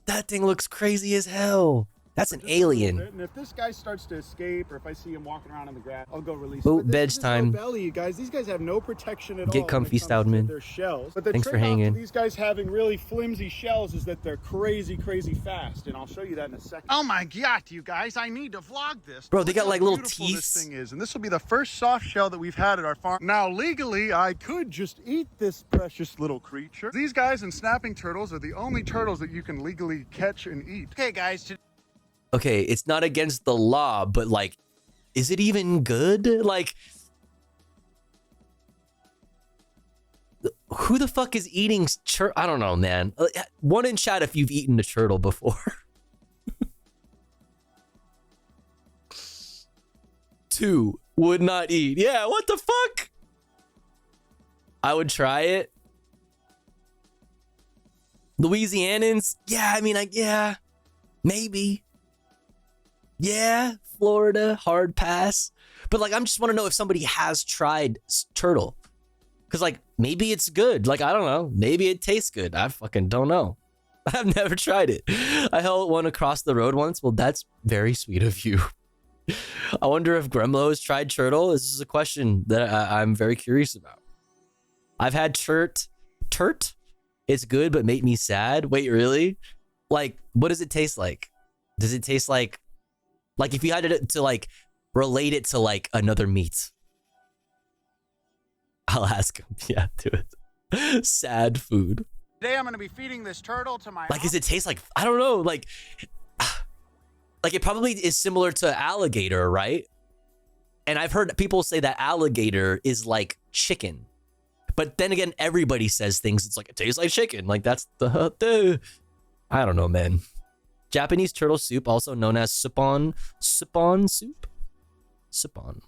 Speaker 5: That thing looks crazy as hell. That's an alien.
Speaker 4: And if this guy starts to escape, or if I see him walking around in the grass, I'll go release
Speaker 5: Oh,
Speaker 4: him. But
Speaker 5: veg
Speaker 4: this is
Speaker 5: time.
Speaker 4: no belly, you guys. These guys have no protection at all.
Speaker 5: Get comfy,
Speaker 4: when it comes to
Speaker 5: Stoudman.
Speaker 4: their shells. But the
Speaker 5: Thanks for
Speaker 4: trade-off to
Speaker 5: hanging.
Speaker 4: these guys having really flimsy shells is that they're crazy, crazy fast, and I'll show you that in a second. Oh my god, you guys! I need to vlog this.
Speaker 5: Bro, they
Speaker 4: Look
Speaker 5: got
Speaker 4: how
Speaker 5: like little
Speaker 4: beautiful
Speaker 5: teeth.
Speaker 4: This thing is, and this will be the first soft shell that we've had at our farm. Now, legally, I could just eat this precious little creature. These guys and snapping turtles are the only turtles that you can legally catch and eat. Okay, guys.
Speaker 5: Okay, it's not against the law, but like, is it even good? Like, who the fuck is eating I don't know, man. One in chat if you've eaten a turtle before. 2, would not eat. Yeah, what the fuck? I would try it. Louisianans? Yeah, I mean, yeah, maybe. Yeah, Florida, hard pass. But like, I'm just want to know if somebody has tried turtle. Because like, maybe it's good. Like, I don't know. Maybe it tastes good. I fucking don't know. I've never tried it. I held one across the road once. Well, that's very sweet of you. I wonder if Gremlo has tried turtle. This is a question that I'm very curious about. I've had turt. It's good, but made me sad. Wait, really? Like, what does it taste like? Does it taste like if you had to like relate it to like another meat? I'll ask him. Yeah, do it. Sad food.
Speaker 4: Today I'm going to be feeding this turtle to my.
Speaker 5: Like, does it taste like, I don't know, like it probably is similar to alligator, right? And I've heard people say that alligator is like chicken. But then again, everybody says things. It's like, it tastes like chicken. Like, that's the I don't know, man. Japanese turtle soup, also known as suppon soup. Suppon.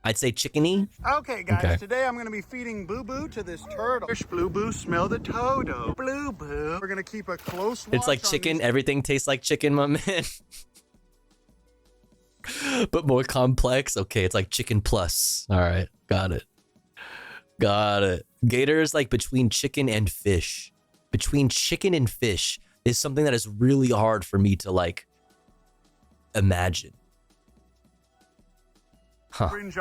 Speaker 5: I'd say chickeny.
Speaker 4: Okay, guys,
Speaker 5: Okay.
Speaker 4: today I'm going to be feeding Boo Boo to this turtle. Blue Boo, smell the toto. Blue Boo. We're going to keep a close watch
Speaker 5: It's like
Speaker 4: on
Speaker 5: chicken.
Speaker 4: these-
Speaker 5: Everything tastes like chicken, my man. But more complex. Okay, it's like chicken plus. All right, got it. Got it. Gator is like between chicken and fish. Between chicken and fish is something that is really hard for me to like imagine. Huh.
Speaker 4: Fringe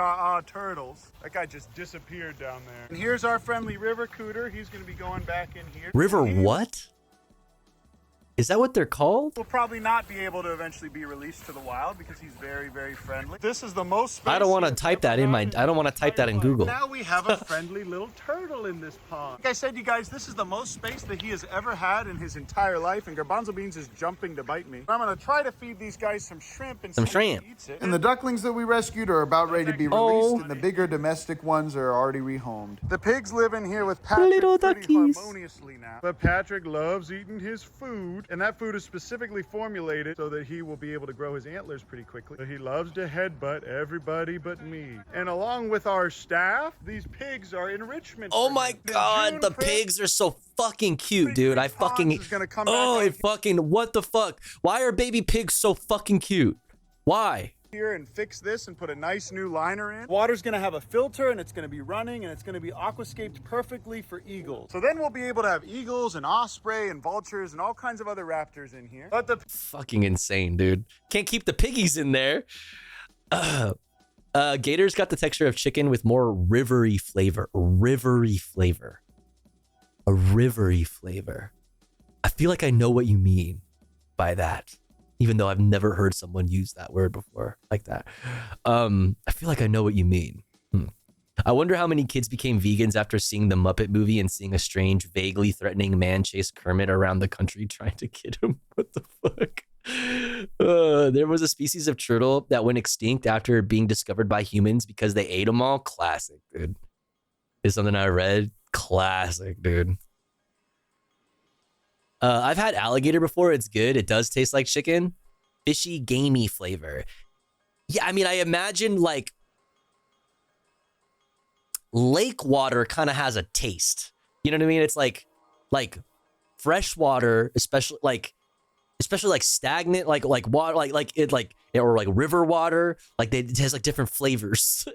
Speaker 4: turtles. That guy just disappeared down there. And here's our friendly river cooter. He's going to be going back in here.
Speaker 5: River what? Is that what they're called?
Speaker 4: Will probably not be able to eventually be released to the wild because he's very, very friendly. This is the most space
Speaker 5: I don't want to type that in my. I don't want to type that in Google.
Speaker 4: Now we have a friendly little turtle in this pond. Like I said, you guys, this is the most space that he has ever had in his entire life, and Garbanzo Beans is jumping to bite me. I'm going to try to feed these guys some shrimp and
Speaker 5: Some
Speaker 4: see if he
Speaker 5: shrimp.
Speaker 4: eats it. And the ducklings that we rescued are about ready to be released, and the bigger domestic ones are already rehomed. The pigs live in here with Patrick
Speaker 5: Little
Speaker 4: pretty
Speaker 5: duckies.
Speaker 4: harmoniously now. But Patrick loves eating his food, and that food is specifically formulated so that he will be able to grow his antlers pretty quickly. So he loves to headbutt everybody but me. And along with our staff, these pigs are enrichment.
Speaker 5: Oh my god, the pigs are so fucking cute, dude. I fucking. Oh, it fucking. What the fuck? Why are baby pigs so fucking cute? Why?
Speaker 4: Here and fix this and put a nice new liner in. Water's gonna have a filter and it's gonna be running and it's gonna be aquascaped perfectly for eagles. So then we'll be able to have eagles and osprey and vultures and all kinds of other raptors in here. But the
Speaker 5: Fucking insane, dude. Can't keep the piggies in there. Gator's got the texture of chicken with more rivery flavor. Rivery flavor. A rivery flavor. I feel like I know what you mean by that. Even though I've never heard someone use that word before like that. I feel like I know what you mean. I wonder how many kids became vegans after seeing the Muppet movie and seeing a strange, vaguely threatening man chase Kermit around the country trying to get him. What the fuck? There was a species of turtle that went extinct after being discovered by humans because they ate them all. Classic, dude. Is something I read. Classic, dude. I've had alligator before. It's good. It does taste like chicken. Fishy, gamey flavor. Yeah, I mean, I imagine like lake water kind of has a taste. You know what I mean? It's like fresh water, especially like stagnant, like water, or like river water. Like it has like different flavors.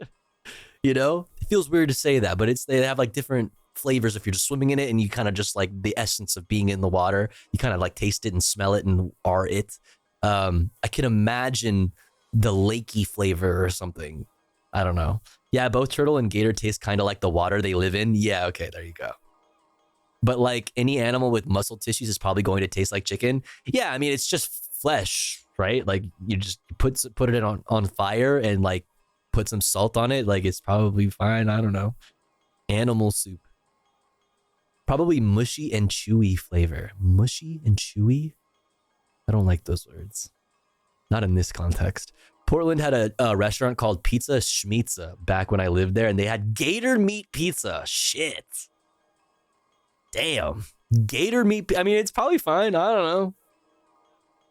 Speaker 5: You know, it feels weird to say that, but they have like different flavors if you're just swimming in it and you kind of just like the essence of being in the water. You kind of like taste it and smell it and are it. I can imagine the lakey flavor or something. I don't know. Yeah, both turtle and gator taste kind of like the water they live in. Yeah, okay, there you go. But like any animal with muscle tissues is probably going to taste like chicken. Yeah, I mean, it's just flesh, right? Like you just put it on fire and like put some salt on it. Like it's probably fine. I don't know. Animal soup. Probably mushy and chewy flavor. Mushy and chewy? I don't like those words. Not in this context. Portland had a restaurant called Pizza Schmitza back when I lived there, and they had gator meat pizza. Shit. Damn. Gator meat. I mean, it's probably fine. I don't know.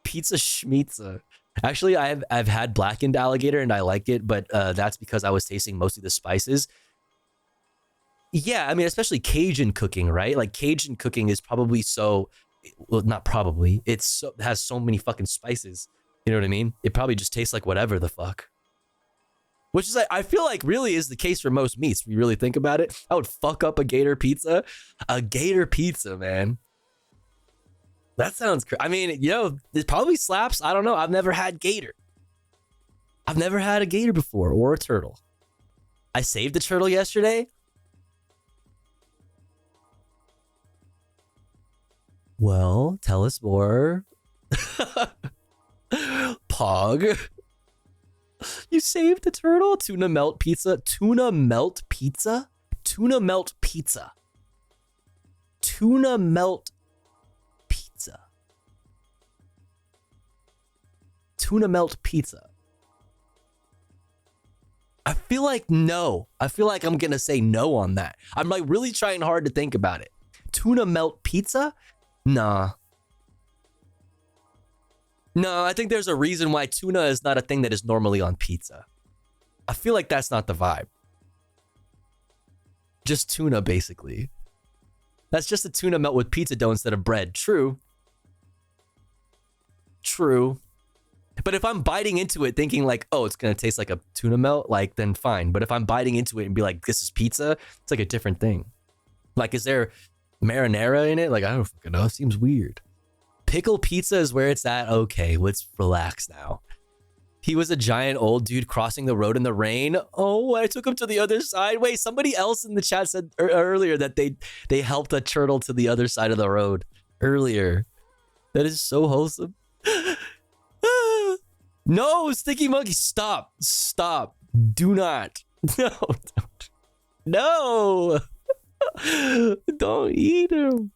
Speaker 5: Pizza Schmitza. Actually, I've had blackened alligator and I like it, but that's because I was tasting mostly the spices. Yeah, I mean, especially Cajun cooking, right? Like Cajun cooking is probably not probably. It has so many fucking spices. You know what I mean? It probably just tastes like whatever the fuck. Which is, I feel like really is the case for most meats. If you really think about it, I would fuck up a gator pizza. A gator pizza, man. That sounds crazy. I mean, you know, it probably slaps. I don't know. I've never had gator. I've never had a gator before or a turtle. I saved a turtle yesterday. Well, tell us more. Pog. You saved the turtle? Tuna melt pizza? Tuna melt pizza? Tuna melt pizza. Tuna melt pizza. Tuna melt pizza. I feel like no. I feel like I'm gonna say no on that. I'm like really trying hard to think about it. Tuna melt pizza? Nah. No, I think there's a reason why tuna is not a thing that is normally on pizza. I feel like that's not the vibe. Just tuna, basically. That's just a tuna melt with pizza dough instead of bread. True. True. But if I'm biting into it thinking like, oh, it's going to taste like a tuna melt, like, then fine. But if I'm biting into it and be like, this is pizza, it's like a different thing. Like, is there marinara in it? Like, I don't fucking know. It seems weird. Pickle pizza is where it's at. Okay, let's relax now. He was a giant old dude crossing the road in the rain. Oh, I took him to the other side. Wait, somebody else in the chat said earlier that they helped a turtle to the other side of the road earlier. That is so wholesome. No, sticky monkey, stop. Stop. Do not. No, don't. No. Don't eat him.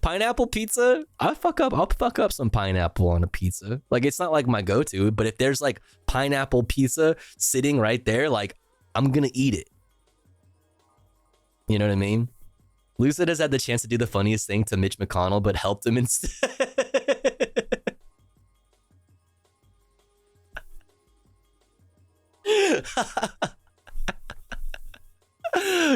Speaker 5: Pineapple pizza? I'll fuck up some pineapple on a pizza. Like, it's not like my go-to, but if there's like pineapple pizza sitting right there, like, I'm gonna eat it. You know what I mean? Lucid has had the chance to do the funniest thing to Mitch McConnell, but helped him instead.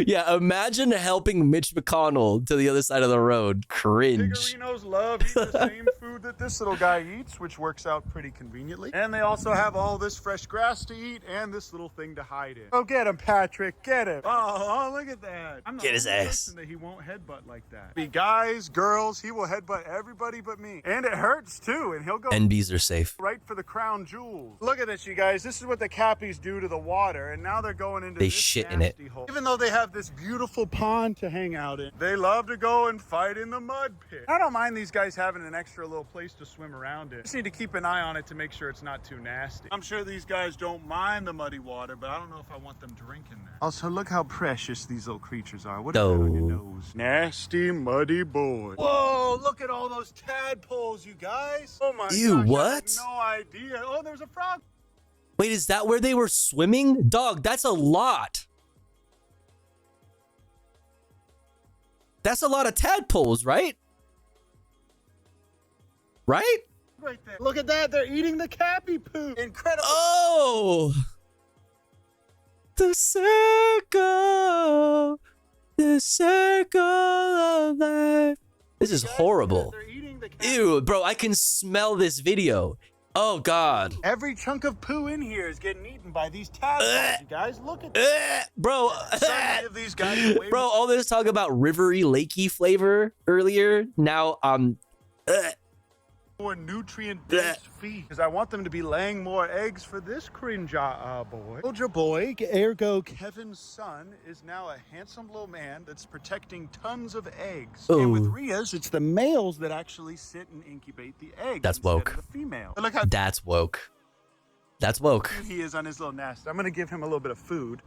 Speaker 5: Yeah, imagine helping Mitch McConnell to the other side of the road. Cringe.
Speaker 4: Figarinos love eat the same food that this little guy eats, which works out pretty conveniently. And they also have all this fresh grass to eat and this little thing to hide in. Oh, get him, Patrick. Get him. Oh, look at that. I'm
Speaker 5: get his ass.
Speaker 4: That he won't headbutt like that. Be guys, girls, he will headbutt everybody but me. And it hurts too. And he'll go.
Speaker 5: NBs are safe.
Speaker 4: Right for the crown jewels. Look at this, you guys. This is what the cappies do to the water. And now they're going into
Speaker 5: they
Speaker 4: this
Speaker 5: shit in it.
Speaker 4: hole. Even though they have this beautiful pond to hang out in, they love to go and fight in the mud pit. I don't mind these guys having an extra little place to swim around in. Just need to keep an eye on it to make sure it's not too nasty. I'm sure these guys don't mind the muddy water, but I don't know if I want them drinking there. Also, look how precious these little creatures are. What is that on your nose? Nasty, muddy boy. Whoa, look at all those tadpoles, you guys. Oh my
Speaker 5: Ew,
Speaker 4: gosh,
Speaker 5: what?
Speaker 4: I had no idea. Oh, there's a frog.
Speaker 5: Wait, is that where they were swimming? Dog, that's a lot. That's a lot of tadpoles, right? Right?
Speaker 4: Right there. Look at that. They're eating the cappy poo. Incredible.
Speaker 5: Oh! The circle of life. This is horrible. Ew, bro, I can smell this video. Oh, God.
Speaker 4: Every chunk of poo in here is getting eaten by these tadpoles, you guys. Look at this.
Speaker 5: Bro.
Speaker 4: Of these guys
Speaker 5: bro, all this talk about rivery, lakey flavor earlier. Now,
Speaker 4: more nutrient-dense feed, because I want them to be laying more eggs for this cringe boy. Soldier boy, ergo Kevin's son, is now a handsome little man that's protecting tons of eggs.
Speaker 5: Ooh.
Speaker 4: And with Rias, it's the males that actually sit and incubate the eggs.
Speaker 5: That's woke.
Speaker 4: The female. Look how
Speaker 5: that's woke. That's woke.
Speaker 4: He is on his little nest. I'm gonna give him a little bit of food.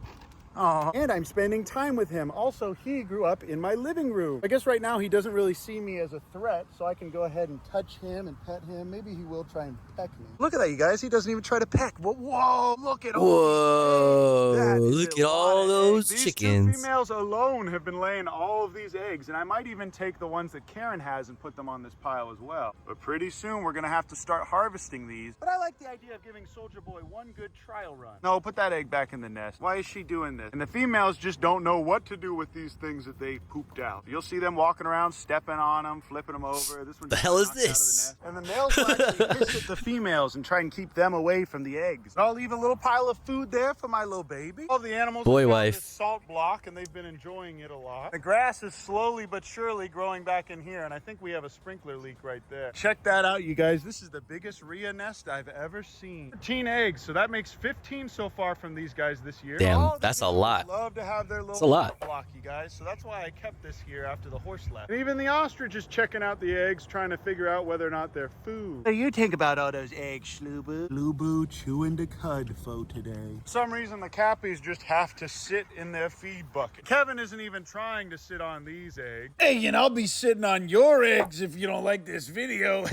Speaker 4: Aww. And I'm spending time with him. Also, he grew up in my living room. I guess right now he doesn't really see me as a threat, so I can go ahead and touch him and pet him. Maybe he will try and peck me. Look at that, you guys. He doesn't even try to peck. Whoa, look at all
Speaker 5: Whoa, look at all those chickens.
Speaker 4: These two females alone have been laying all of these eggs, and I might even take the ones that Karen has and put them on this pile as well. But pretty soon we're gonna have to start harvesting these. But I like the idea of giving Soldier Boy one good trial run. No, put that egg back in the nest. Why is she doing this? And the females just don't know what to do with these things that they pooped out. You'll see them walking around, stepping on them, flipping them over. This one.
Speaker 5: The hell is this?
Speaker 4: And the males will actually hiss at the females and try and keep them away from the eggs. I'll leave a little pile of food there for my little baby. All the animals
Speaker 5: boy
Speaker 4: have
Speaker 5: wife
Speaker 4: this salt block, and they've been enjoying it a lot. The grass is slowly but surely growing back in here, and I think we have a sprinkler leak right there. Check that out, you guys. This is the biggest Rhea nest I've ever seen. 13 eggs, so that makes 15 so far from these guys this year.
Speaker 5: Damn, that's a lot.
Speaker 4: Love to have their little
Speaker 5: That's a lot.
Speaker 4: block, you guys. So that's why I kept this here after the horse left. And even the ostrich is checking out the eggs, trying to figure out whether or not they're food. What do you think about all those eggs, Slubu? Slubu chewing the cud for today. For some reason, the cappies just have to sit in their feed bucket. Kevin isn't even trying to sit on these eggs. Hey, and I'll be sitting on your eggs if you don't like this video.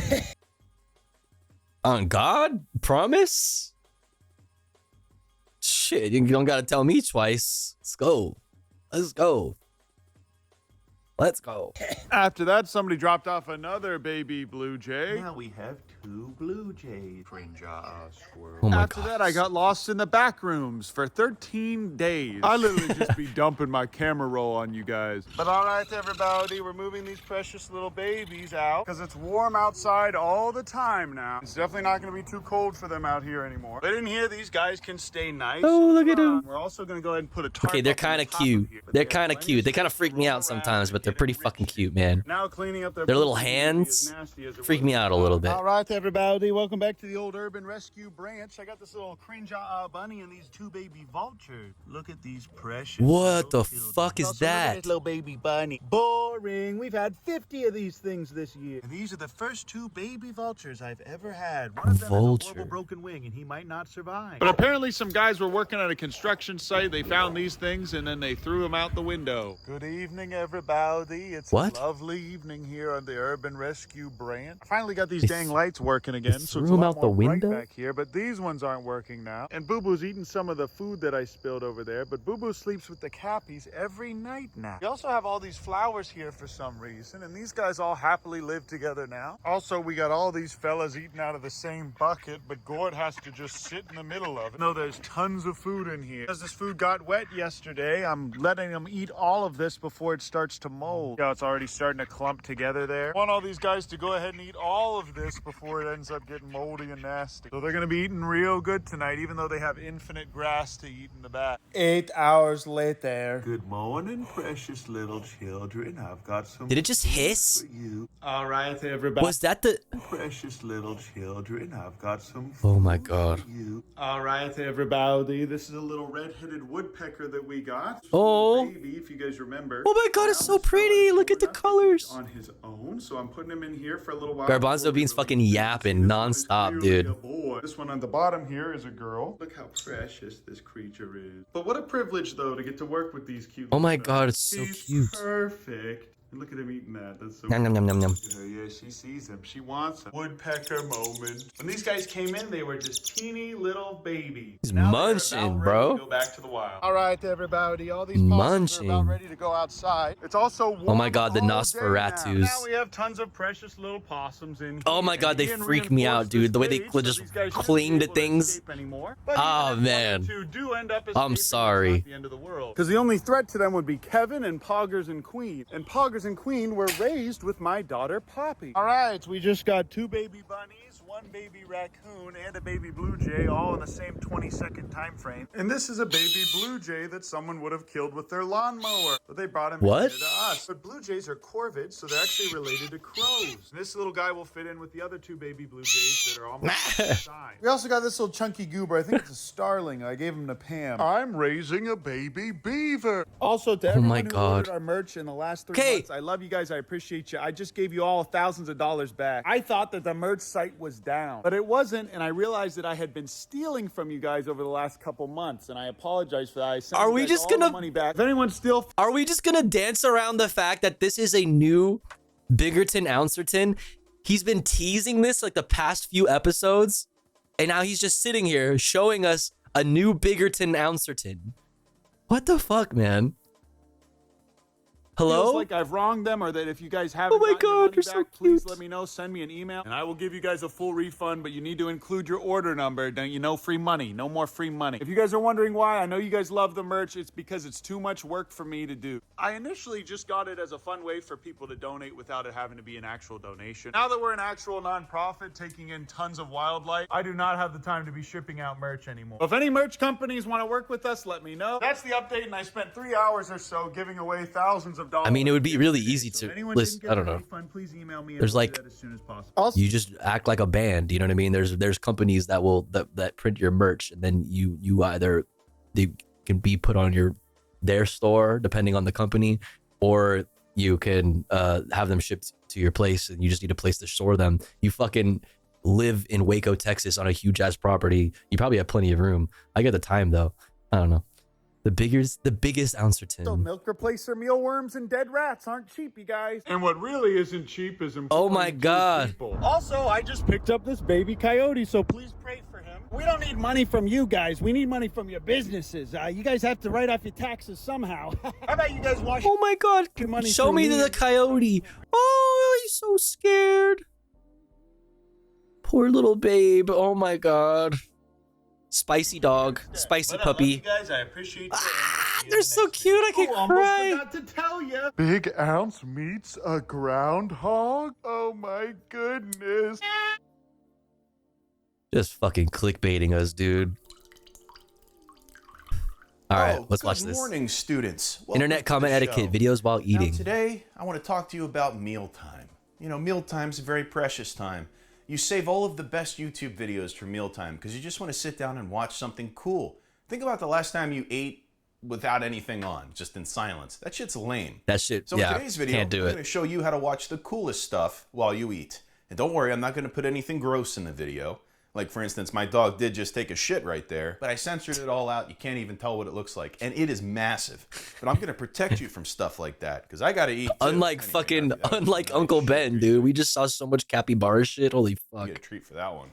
Speaker 5: On God? Promise? Shit, you don't gotta tell me twice. Let's go. Let's go. Let's go.
Speaker 4: After that, somebody dropped off another baby blue jay.
Speaker 18: Now we have 2 blue jays. Squirrel.
Speaker 5: Oh my
Speaker 4: After
Speaker 5: God.
Speaker 4: that, I got lost in the back rooms for 13 days. I literally just be dumping my camera roll on you guys. But all right, everybody, we're moving these precious little babies out because it's warm outside all the time now. It's definitely not going to be too cold for them out here anymore. But in here, these guys can stay nice.
Speaker 5: Oh, look at them.
Speaker 4: We're also going to go ahead and put a tarp
Speaker 5: Okay, they're
Speaker 4: up on
Speaker 5: kind
Speaker 4: the
Speaker 5: of
Speaker 4: top of
Speaker 5: cute.
Speaker 4: here. But
Speaker 5: They're
Speaker 4: they have
Speaker 5: kind of
Speaker 4: plenty
Speaker 5: cute. They kind of
Speaker 4: space
Speaker 5: freak
Speaker 4: to
Speaker 5: me
Speaker 4: roll
Speaker 5: out
Speaker 4: around
Speaker 5: sometimes,
Speaker 4: and
Speaker 5: but they're
Speaker 4: get
Speaker 5: pretty
Speaker 4: enriched
Speaker 5: fucking
Speaker 4: here.
Speaker 5: cute, man.
Speaker 4: Now cleaning up their
Speaker 5: little
Speaker 4: poop
Speaker 5: hands
Speaker 4: is nasty as it
Speaker 5: freak
Speaker 4: was.
Speaker 5: me out a little bit.
Speaker 4: All right, everybody, welcome back to the old Urban Rescue Branch. I got this little cringe bunny and these 2 baby vultures. Look at these precious.
Speaker 5: What the
Speaker 4: little children.
Speaker 5: fuck is
Speaker 4: Also, look at
Speaker 5: that?
Speaker 4: this little baby bunny. Boring. We've had 50 of these things this year. And these are the first 2 baby vultures I've ever had. One of them has a horrible broken wing, and he might not survive. But apparently, some guys were working at a construction site. They found these things, and then they threw them out the window. Good evening, everybody. It's a lovely evening here on the Urban Rescue Branch. I finally got these dang lights working again, so it's a
Speaker 5: threw 'em
Speaker 4: lot
Speaker 5: out the
Speaker 4: more bright
Speaker 5: window?
Speaker 4: back here. But these ones aren't working now. And Boo Boo's eating some of the food that I spilled over there. But Boo Boo sleeps with the cappies every night now. We also have all these flowers here for some reason, and these guys all happily live together now. Also, we got all these fellas eating out of the same bucket, but Gord has to just sit in the middle of it. No, there's tons of food in here. Because this food got wet yesterday, I'm letting them eat all of this before it starts to mold. Yeah, it's already starting to clump together there. I want all these guys to go ahead and eat all of this before it ends up getting moldy and nasty. So they're going to be eating real good tonight, even though they have infinite grass to eat in the back. 8 hours later. Good morning, precious little children. I've got some.
Speaker 5: Did it just hiss?
Speaker 4: For you. All right, everybody.
Speaker 5: Was that the?
Speaker 4: Precious little children, I've got some.
Speaker 5: Oh my God.
Speaker 4: All right, everybody. This is a little red-headed woodpecker that we got.
Speaker 5: Oh.
Speaker 4: Baby, if you guys remember.
Speaker 5: Oh my God, it's so pretty. Look at the colors.
Speaker 4: On his own, so I'm putting him in here for a little while.
Speaker 5: Garbanzo Beans fucking yapping nonstop, dude.
Speaker 4: This one on the bottom here is a girl. Look how precious this creature is. But what a privilege, though, to get to work with these cute.
Speaker 5: Oh my God, it's so
Speaker 4: He's
Speaker 5: cute.
Speaker 4: Perfect. And look at him eating that. That's so
Speaker 5: Nom, nom, nom, nom, nom.
Speaker 4: Look at her. Yeah, she sees him. She wants him. Woodpecker moment. When these guys came in, they were just teeny little babies.
Speaker 5: He's
Speaker 4: Now they're
Speaker 5: munching,
Speaker 4: about ready
Speaker 5: bro.
Speaker 4: to go back to the wild. All right, everybody. All these possums are about
Speaker 5: Munching.
Speaker 4: ready to go outside. It's also warm
Speaker 5: Oh my God, the
Speaker 4: all day
Speaker 5: Nosferatus.
Speaker 4: Now we have tons of precious little possums in here.
Speaker 5: Oh my God, they
Speaker 4: Ian
Speaker 5: freak me out,
Speaker 4: reinforced
Speaker 5: dude.
Speaker 4: this
Speaker 5: The way they
Speaker 4: cage, so
Speaker 5: just
Speaker 4: these guys shouldn't
Speaker 5: cling
Speaker 4: be
Speaker 5: to
Speaker 4: able
Speaker 5: things.
Speaker 4: escape anymore. But
Speaker 5: Oh
Speaker 4: even if
Speaker 5: man.
Speaker 4: one or two do end up
Speaker 5: I'm
Speaker 4: escaping,
Speaker 5: sorry.
Speaker 4: it's not the end of the world. Because the only threat to them would be Kevin and Poggers and Queen. And Poggers and Queen were raised with my daughter Poppy. All right, we just got 2 baby bunnies, 1 baby raccoon, and a baby blue jay, all in the same 20-second time frame. And this is a baby blue jay that someone would have killed with their lawnmower. But they brought him
Speaker 5: What?
Speaker 4: in here to us. But blue jays are corvids, so they're actually related to crows. This little guy will fit in with the other 2 baby blue jays that are almost the same size. We also got this little chunky goober. I think it's a starling. I gave him to Pam. I'm raising a baby beaver. Also, to everyone
Speaker 5: my
Speaker 4: who
Speaker 5: God.
Speaker 4: ordered our merch in the last 3 months, I love you guys. I appreciate you. I just gave you all thousands of dollars back. I thought that the merch site was down, but it wasn't, and I realized that I had been stealing from you guys over the last couple months, and I apologize for that. I sent
Speaker 5: Are
Speaker 4: you
Speaker 5: we
Speaker 4: guys
Speaker 5: just
Speaker 4: all
Speaker 5: gonna-
Speaker 4: the money back? If anyone's still
Speaker 5: Are we just gonna dance around the fact that this is a new Biggerton Ouncerton? He's been teasing this like the past few episodes, and now he's just sitting here showing us a new Biggerton Ouncerton. What the fuck, man? Hello?
Speaker 4: feels like I've wronged them, or that if you guys haven't gotten your money back, please let me know. Send me an email, and I will give you guys a full refund, but you need to include your order number. Don't you know? Free money. No more free money. If you guys are wondering why, I know you guys love the merch. It's because it's too much work for me to do. I initially just got it as a fun way for people to donate without it having to be an actual donation. Now that we're an actual nonprofit taking in tons of wildlife, I do not have the time to be shipping out merch anymore. If any merch companies want to work with us, let me know. That's the update, and I spent 3 hours or so giving away thousands of dollars.
Speaker 5: I mean, it would be really easy to list. I don't know.
Speaker 4: Please email me.
Speaker 5: There's like,
Speaker 4: as soon as possible.
Speaker 5: you just act like a band. You know what I mean? There's companies that will that print your merch, and then you either they can be put on their store depending on the company, or you can have them shipped to your place, and you just need a place to store them. You fucking live in Waco, Texas, on a huge ass property. You probably have plenty of room. I get the time though. I don't know. The biggest ounce or tin.
Speaker 4: So milk replacer mealworms and dead rats aren't cheap, you guys. And what really isn't cheap is
Speaker 5: Oh my God.
Speaker 4: people. Also, I just picked up this baby coyote, so please pray for him. We don't need money from you guys. We need money from your businesses. You guys have to write off your taxes somehow. How about you guys wash
Speaker 5: Oh my God.
Speaker 4: your money?
Speaker 5: Show me the coyote. Oh, he's so scared. Poor little babe. Oh my God. Spicy dog. Spicy puppy.
Speaker 4: You guys, I appreciate you.
Speaker 5: They're so cute. I can cry.
Speaker 4: Forgot to tell you. Big ounce meets a groundhog? Oh my goodness.
Speaker 5: Just fucking clickbaiting us, dude. All right, let's watch this.
Speaker 18: Good morning, students. Welcome
Speaker 5: Internet
Speaker 18: to
Speaker 5: comment
Speaker 18: the
Speaker 5: etiquette,
Speaker 18: show.
Speaker 5: videos while eating.
Speaker 18: Now, today, I want to talk to you about mealtime. You know, mealtime's a very precious time. You save all of the best YouTube videos for mealtime because you just want to sit down and watch something cool. Think about the last time you ate without anything on, just in silence. That shit's lame.
Speaker 5: That shit,
Speaker 18: So
Speaker 5: yeah,
Speaker 18: in today's video,
Speaker 5: can't do
Speaker 18: I'm
Speaker 5: it.
Speaker 18: going to show you how to watch the coolest stuff while you eat. And don't worry, I'm not going to put anything gross in the video. Like, for instance, my dog did just take a shit right there, but I censored it all out. You can't even tell what it looks like. And it is massive. But I'm going to protect you from stuff like that, because I got to eat, too.
Speaker 5: Unlike Uncle Ben, dude. We just saw so much capybara shit. Holy fuck.
Speaker 18: You get a treat for that one.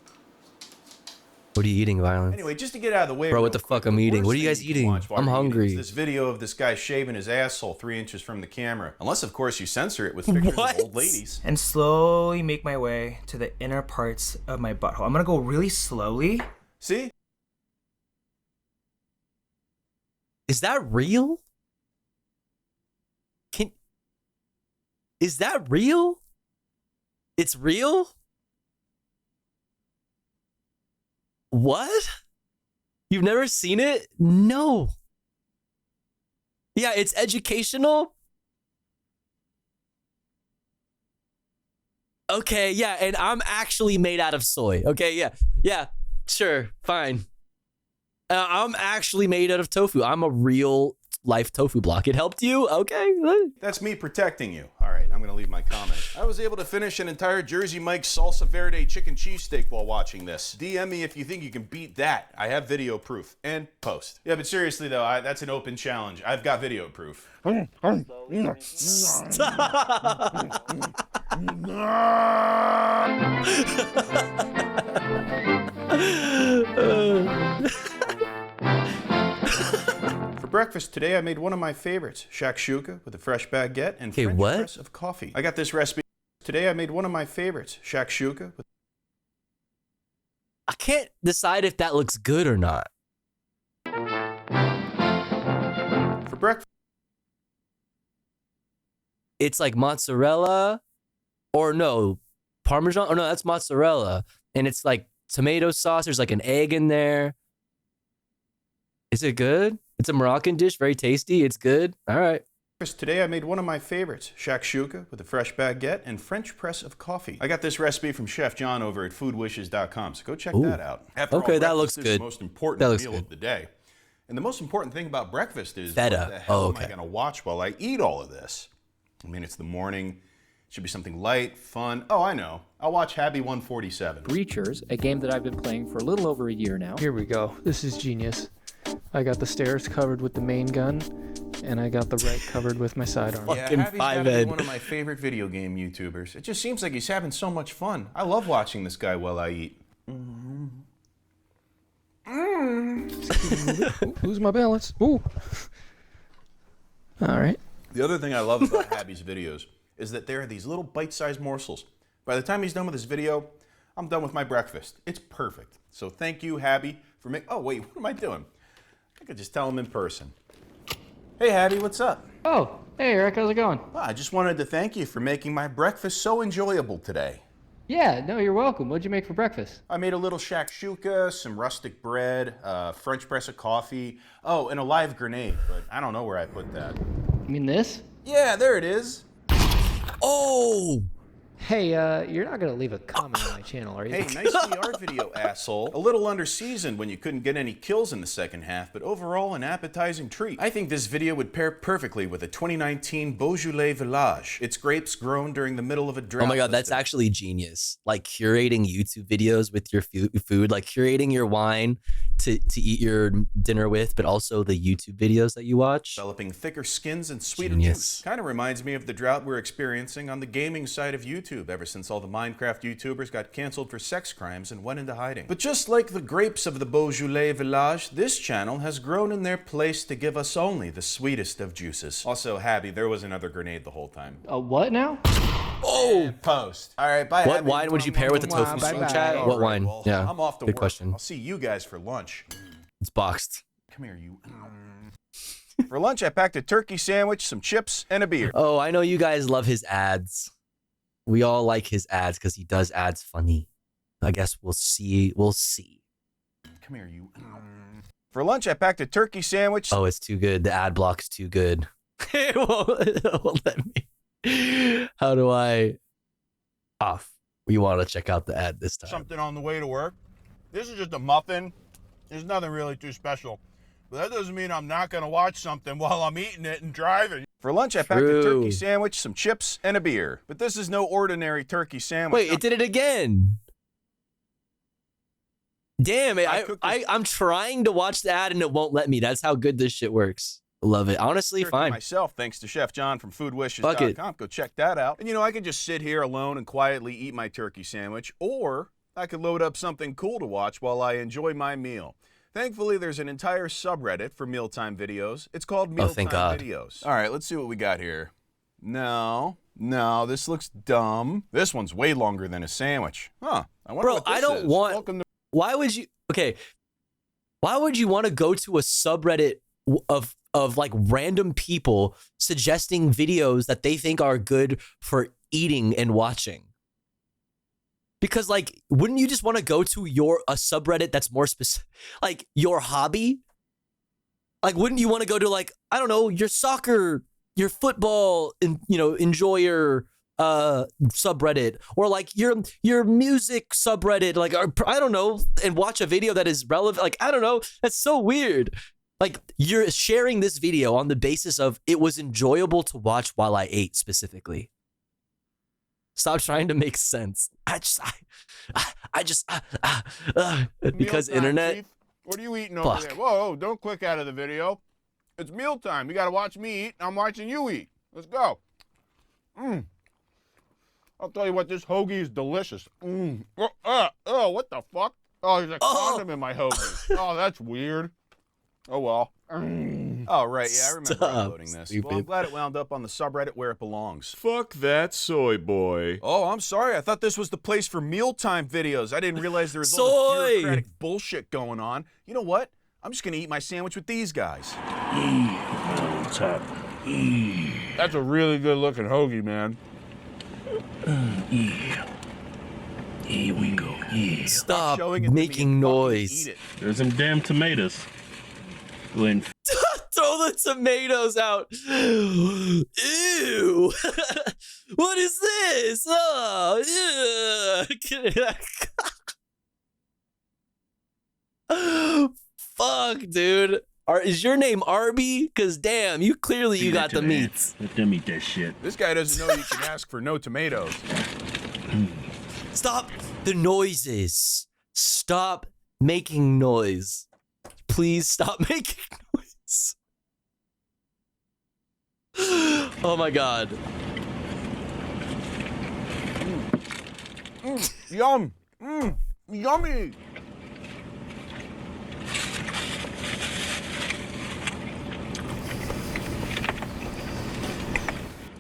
Speaker 5: What are you eating, Violence?
Speaker 18: Anyway, just to get out of the way,
Speaker 5: Bro, what
Speaker 18: real
Speaker 5: the
Speaker 18: quick,
Speaker 5: fuck I'm eating?
Speaker 18: worst
Speaker 5: What are you
Speaker 18: thing
Speaker 5: guys
Speaker 18: can
Speaker 5: eating?
Speaker 18: watch while
Speaker 5: I'm
Speaker 18: you're eating
Speaker 5: hungry.
Speaker 18: is this video of this guy shaving his asshole 3 inches from the camera. Unless, of course, you censor it with pictures of old ladies.
Speaker 12: And slowly make my way to the inner parts of my butthole. I'm gonna go really slowly.
Speaker 18: See?
Speaker 5: Is that real? Is that real? It's real? What? You've never seen it? No. Yeah, it's educational. Okay, yeah, and I'm actually made out of soy. Okay, yeah, sure, fine. I'm actually made out of tofu. I'm a real life tofu block. It helped you? Okay.
Speaker 18: That's me protecting you. All right, I'm going to leave my comment. I was able to finish an entire Jersey Mike's Salsa Verde chicken cheesesteak while watching this. DM me if you think you can beat that. I have video proof and post. Yeah, but seriously though, that's an open challenge. I've got video proof. For breakfast today, I made one of my favorites, shakshuka with a fresh baguette and French press of coffee. I got this recipe. Today, I made one of my favorites, shakshuka with...
Speaker 5: I can't decide if that looks good or not.
Speaker 18: For breakfast,
Speaker 5: it's like mozzarella, or no, Parmesan. Oh no, that's mozzarella, and it's like tomato sauce. There's like an egg in there. Is it good? It's a Moroccan dish, very tasty. It's good. All right.
Speaker 18: Today I made one of my favorites, shakshuka with a fresh baguette and French press of coffee. I got this recipe from Chef John over at foodwishes.com, so go check that out. After
Speaker 5: Okay,
Speaker 18: all,
Speaker 5: that looks
Speaker 18: breakfast is
Speaker 5: good.
Speaker 18: the most important
Speaker 5: That looks
Speaker 18: meal
Speaker 5: good.
Speaker 18: of the day. And the most important thing about breakfast is
Speaker 5: Feta.
Speaker 18: what the hell
Speaker 5: Oh,
Speaker 18: am I
Speaker 5: okay.
Speaker 18: going to watch while I eat all of this? I mean, it's the morning. It should be something light, fun. Oh, I know. I'll watch Happy 147.
Speaker 7: Breachers, a game that I've been playing for a little over a year now. Here we go. This is genius. I got the stairs covered with the main gun, and I got the right covered with my sidearm.
Speaker 18: Yeah, Happy's gotta be one of my favorite video game YouTubers. It just seems like he's having so much fun. I love watching this guy while I eat.
Speaker 7: Lose my balance. Ooh. All right.
Speaker 18: The other thing I love about Happy's videos is that there are these little bite-sized morsels. By the time he's done with this video, I'm done with my breakfast. It's perfect. So thank you, Happy, for making... Oh, wait, what am I doing? I could just tell him in person. Hey, Happy, what's up?
Speaker 7: Oh, hey, Eric, how's it going?
Speaker 18: Well, I just wanted to thank you for making my breakfast so enjoyable today.
Speaker 7: Yeah, no, you're welcome. What'd you make for breakfast?
Speaker 18: I made a little shakshuka, some rustic bread, French press of coffee, oh, and a live grenade, but I don't know where I put that.
Speaker 7: You mean this?
Speaker 18: Yeah, there it is.
Speaker 5: Oh!
Speaker 7: Hey, you're not gonna leave a comment on my channel, are you?
Speaker 18: Hey, nice VR video, asshole. A little under-seasoned when you couldn't get any kills in the second half, but overall an appetizing treat. I think this video would pair perfectly with a 2019 Beaujolais Village. It's grapes grown during the middle of a drought.
Speaker 5: Oh my god, that's actually genius. Like curating YouTube videos with your food, like curating your wine to eat your dinner with, but also the YouTube videos that you watch.
Speaker 18: Developing thicker skins and sweeter juice. Kind of reminds me of the drought we're experiencing on the gaming side of YouTube ever since all the Minecraft YouTubers got canceled for sex crimes and went into hiding. But just like the grapes of the Beaujolais Village, this channel has grown in their place to give us only the sweetest of juices. Also, Habby, there was another grenade the whole time.
Speaker 7: What now?
Speaker 18: Oh! And post. All right, bye.
Speaker 5: What
Speaker 18: Habby.
Speaker 5: wine would you pair with the tofu stream chat? What wine?
Speaker 18: Well,
Speaker 5: Yeah,
Speaker 18: I'm off to
Speaker 5: good
Speaker 18: work.
Speaker 5: question.
Speaker 18: I'll see you guys for lunch.
Speaker 5: It's boxed.
Speaker 18: Come here, you. For lunch, I packed a turkey sandwich, some chips, and a beer.
Speaker 5: Oh, I know you guys love his ads. We all like his ads because he does ads funny. I guess we'll see. We'll see.
Speaker 18: Come here, you. For lunch, I packed a turkey sandwich.
Speaker 5: Oh, it's too good. The ad block's too good. It won't let me. How do I off? We want to check out the ad this time.
Speaker 18: Something on the way to work. This is just a muffin. There's nothing really too special. But that doesn't mean I'm not going to watch something while I'm eating it and driving. For lunch, I packed a turkey sandwich, some chips, and a beer. But this is no ordinary turkey sandwich.
Speaker 5: Wait, it did it again. Damn it. I'm trying to watch the ad and it won't let me. That's how good this shit works. Love it. Honestly, fine.
Speaker 18: Myself, thanks to Chef John from foodwishes.com. Go check that out. And you know, I could just sit here alone and quietly eat my turkey sandwich, or I could load up something cool to watch while I enjoy my meal. Thankfully, there's an entire subreddit for mealtime videos. It's called Mealtime Videos. All right, let's see what we got here. No, this looks dumb. This one's way longer than a sandwich. Huh, I wonder what this is.
Speaker 5: Why would you, okay, why would you want to go to a subreddit of like random people suggesting videos that they think are good for eating and watching? Because, like, wouldn't you just want to go to a subreddit that's more specific, like your hobby? Like, wouldn't you want to go to, like, I don't know, your soccer, your football, enjoyer subreddit, or like your music subreddit, like, or, I don't know, and watch a video that is relevant? Like, I don't know, that's so weird. Like, you're sharing this video on the basis of it was enjoyable to watch while I ate specifically. Stop trying to make sense. Because internet.
Speaker 18: Chief. What are you eating over there? Whoa, don't click out of the video. It's mealtime. You got to watch me eat, and I'm watching you eat. Let's go. I'll tell you what, this hoagie is delicious. Oh, what the fuck? Oh, there's a condom in my hoagie. Oh, that's weird. Oh, well. Oh, right. Yeah, I remember uploading this.
Speaker 5: Stupid.
Speaker 18: Well, I'm glad it wound up on the subreddit where it belongs. Fuck that soy boy. Oh, I'm sorry. I thought this was the place for mealtime videos. I didn't realize there was all this bureaucratic bullshit going on. You know what? I'm just going to eat my sandwich with these guys. That's a really good looking hoagie, man.
Speaker 14: Here we go. Yeah.
Speaker 5: Stop making noise.
Speaker 14: There's some damn tomatoes. Go ahead and
Speaker 5: throw the tomatoes out. Ew. What is this? Oh, fuck, dude. Is your name Arby? Cause damn, you got the meats.
Speaker 14: Let them eat that shit.
Speaker 18: This guy doesn't know you can ask for no tomatoes.
Speaker 5: Stop the noises. Stop making noise. Please stop making noise. Oh my god.
Speaker 18: Yum. Yummy.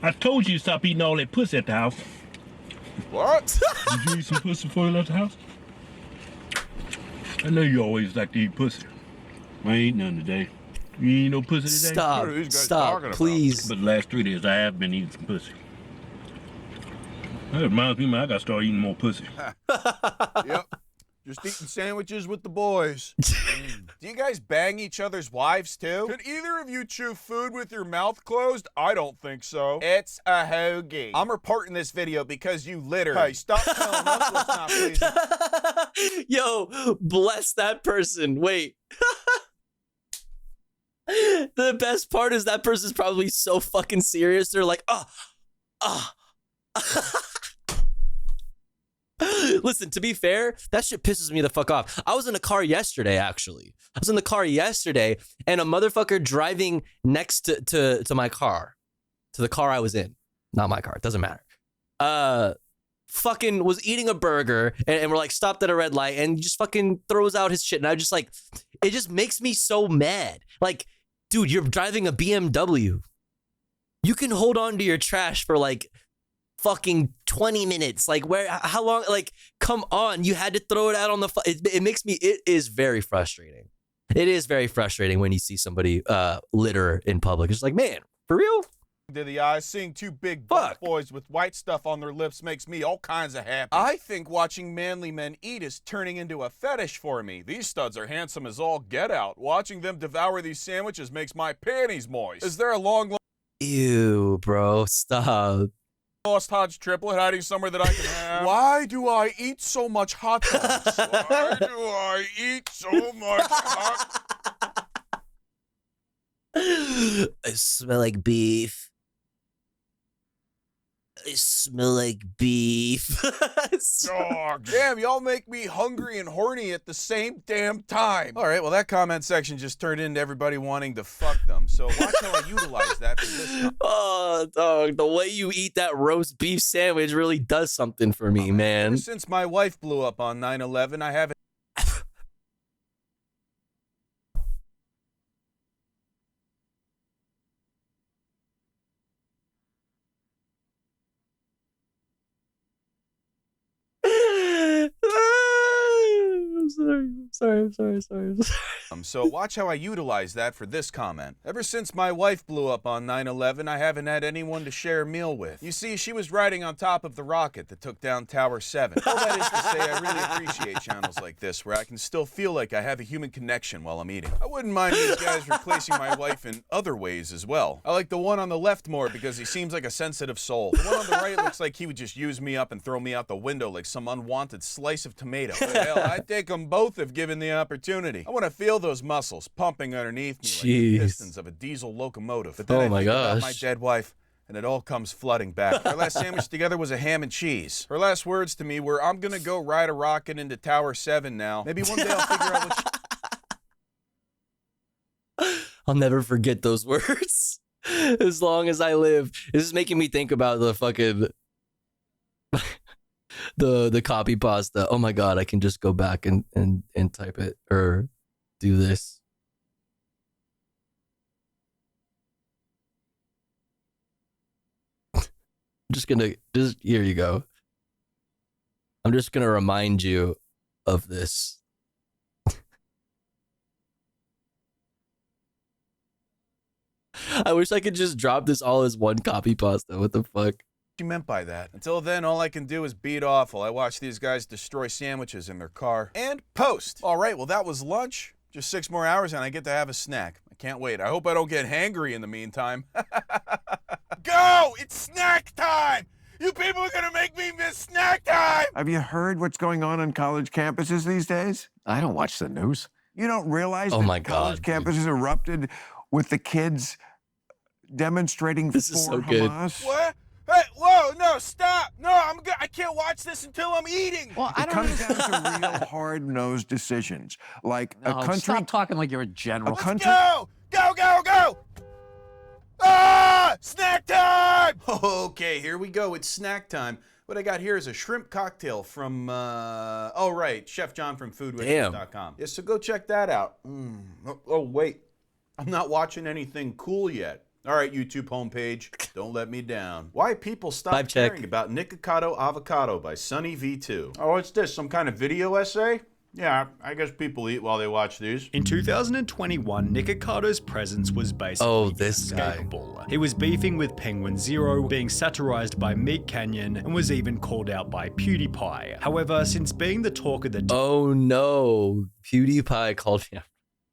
Speaker 14: I told you to stop eating all that pussy at the house.
Speaker 18: What?
Speaker 14: Did you eat some pussy before you left the house? I know you always like to eat pussy. I ain't eating none today. You ain't no pussy today?
Speaker 5: Stop, please.
Speaker 14: But the last 3 days, I have been eating some pussy. That reminds me, man, I gotta start eating more pussy.
Speaker 18: Yep. Just eating sandwiches with the boys. Do you guys bang each other's wives too? Could either of you chew food with your mouth closed? I don't think so. It's a hoagie. I'm reporting this video because you littered. Hey, stop telling us what's not pleasing.
Speaker 5: Yo, bless that person. Wait. The best part is that person's probably so fucking serious. They're like, Listen, to be fair, that shit pisses me the fuck off. I was in a car yesterday, actually. I was in the car yesterday, and a motherfucker driving next to my car, to the car I was in. Not my car, it doesn't matter. Fucking was eating a burger, and we're like stopped at a red light, and just fucking throws out his shit. And I just like, it just makes me so mad. Like, dude, you're driving a BMW. You can hold on to your trash for like fucking 20 minutes. Like, how long? Like, come on. You had to throw it out on the, it is very frustrating. It is very frustrating when you see somebody litter in public. It's like, man, for real?
Speaker 18: To the eyes, seeing two big buff boys with white stuff on their lips makes me all kinds of happy. I think watching manly men eat is turning into a fetish for me. These studs are handsome as all get out. Watching them devour these sandwiches makes my panties moist. Is there a long
Speaker 5: Ew, bro, stop.
Speaker 18: Lost Hodge triplet hiding somewhere that I can have? Why do I eat so much hot dogs? Why do I eat so much hot?
Speaker 5: I smell like beef. I smell like beef.
Speaker 18: Oh, damn, y'all make me hungry and horny at the same damn time. All right, well, that comment section just turned into everybody wanting to fuck them. So watch how I utilize that for this.
Speaker 5: Oh, dog, the way you eat that roast beef sandwich really does something for me, man.
Speaker 18: Ever since my wife blew up on 9/11, I haven't.
Speaker 5: I'm sorry.
Speaker 18: So watch how I utilize that for this comment. Ever since my wife blew up on 9/11, I haven't had anyone to share a meal with. You see, she was riding on top of the rocket that took down Tower 7. All that is to say, I really appreciate channels like this where I can still feel like I have a human connection while I'm eating. I wouldn't mind these guys replacing my wife in other ways as well. I like the one on the left more because he seems like a sensitive soul. The one on the right looks like he would just use me up and throw me out the window like some unwanted slice of tomato. But hell, I'd take them both if given the opportunity. I want to feel those muscles pumping underneath me like the pistons of a diesel locomotive. But then I think about my dead wife, and it all comes flooding back. Our last sandwich together was a ham and cheese. Her last words to me were, "I'm gonna go ride a rocket into Tower 7 now. Maybe one day I'll figure out what
Speaker 5: I'll never forget those words as long as I live. This is making me think about the fucking the copy pasta. Oh my god, I can just go back and type it or do this. Here you go. I'm just gonna remind you of this. I wish I could just drop this all as one copy pasta. What the fuck?
Speaker 18: she meant by that. Until then, all I can do is beat off while I watch these guys destroy sandwiches in their car and post. All right, well, that was lunch. Just 6 more hours and I get to have a snack. I can't wait. I hope I don't get hangry in the meantime. Go! It's snack time! You people are gonna make me miss snack time!
Speaker 9: Have you heard what's going on college campuses these days? I don't watch the news. You don't realize that college campuses erupted with the kids demonstrating for Hamas?
Speaker 18: What? Hey, whoa, no, stop! No, I can't watch this until I'm eating!
Speaker 9: Well, it comes down to real hard-nosed decisions. Like a country...
Speaker 16: Stop talking like you're a general.
Speaker 18: Go! Go, go, go! Ah! Snack time! Okay, here we go. It's snack time. What I got here is a shrimp cocktail from, oh, right, Chef John from foodwitches.com. Yeah, so go check that out. Oh, wait. I'm not watching anything cool yet. All right, YouTube homepage, don't let me down. Why people stop caring about Nikocado Avocado by Sunny V2. Oh, what's this, some kind of video essay? Yeah, I guess people eat while they watch these.
Speaker 2: In 2021, Nikocato's presence was basically inescapable. He was beefing with Penguin Zero, being satirized by Meat Canyon, and was even called out by PewDiePie. However, since being the talk of the
Speaker 5: PewDiePie called him.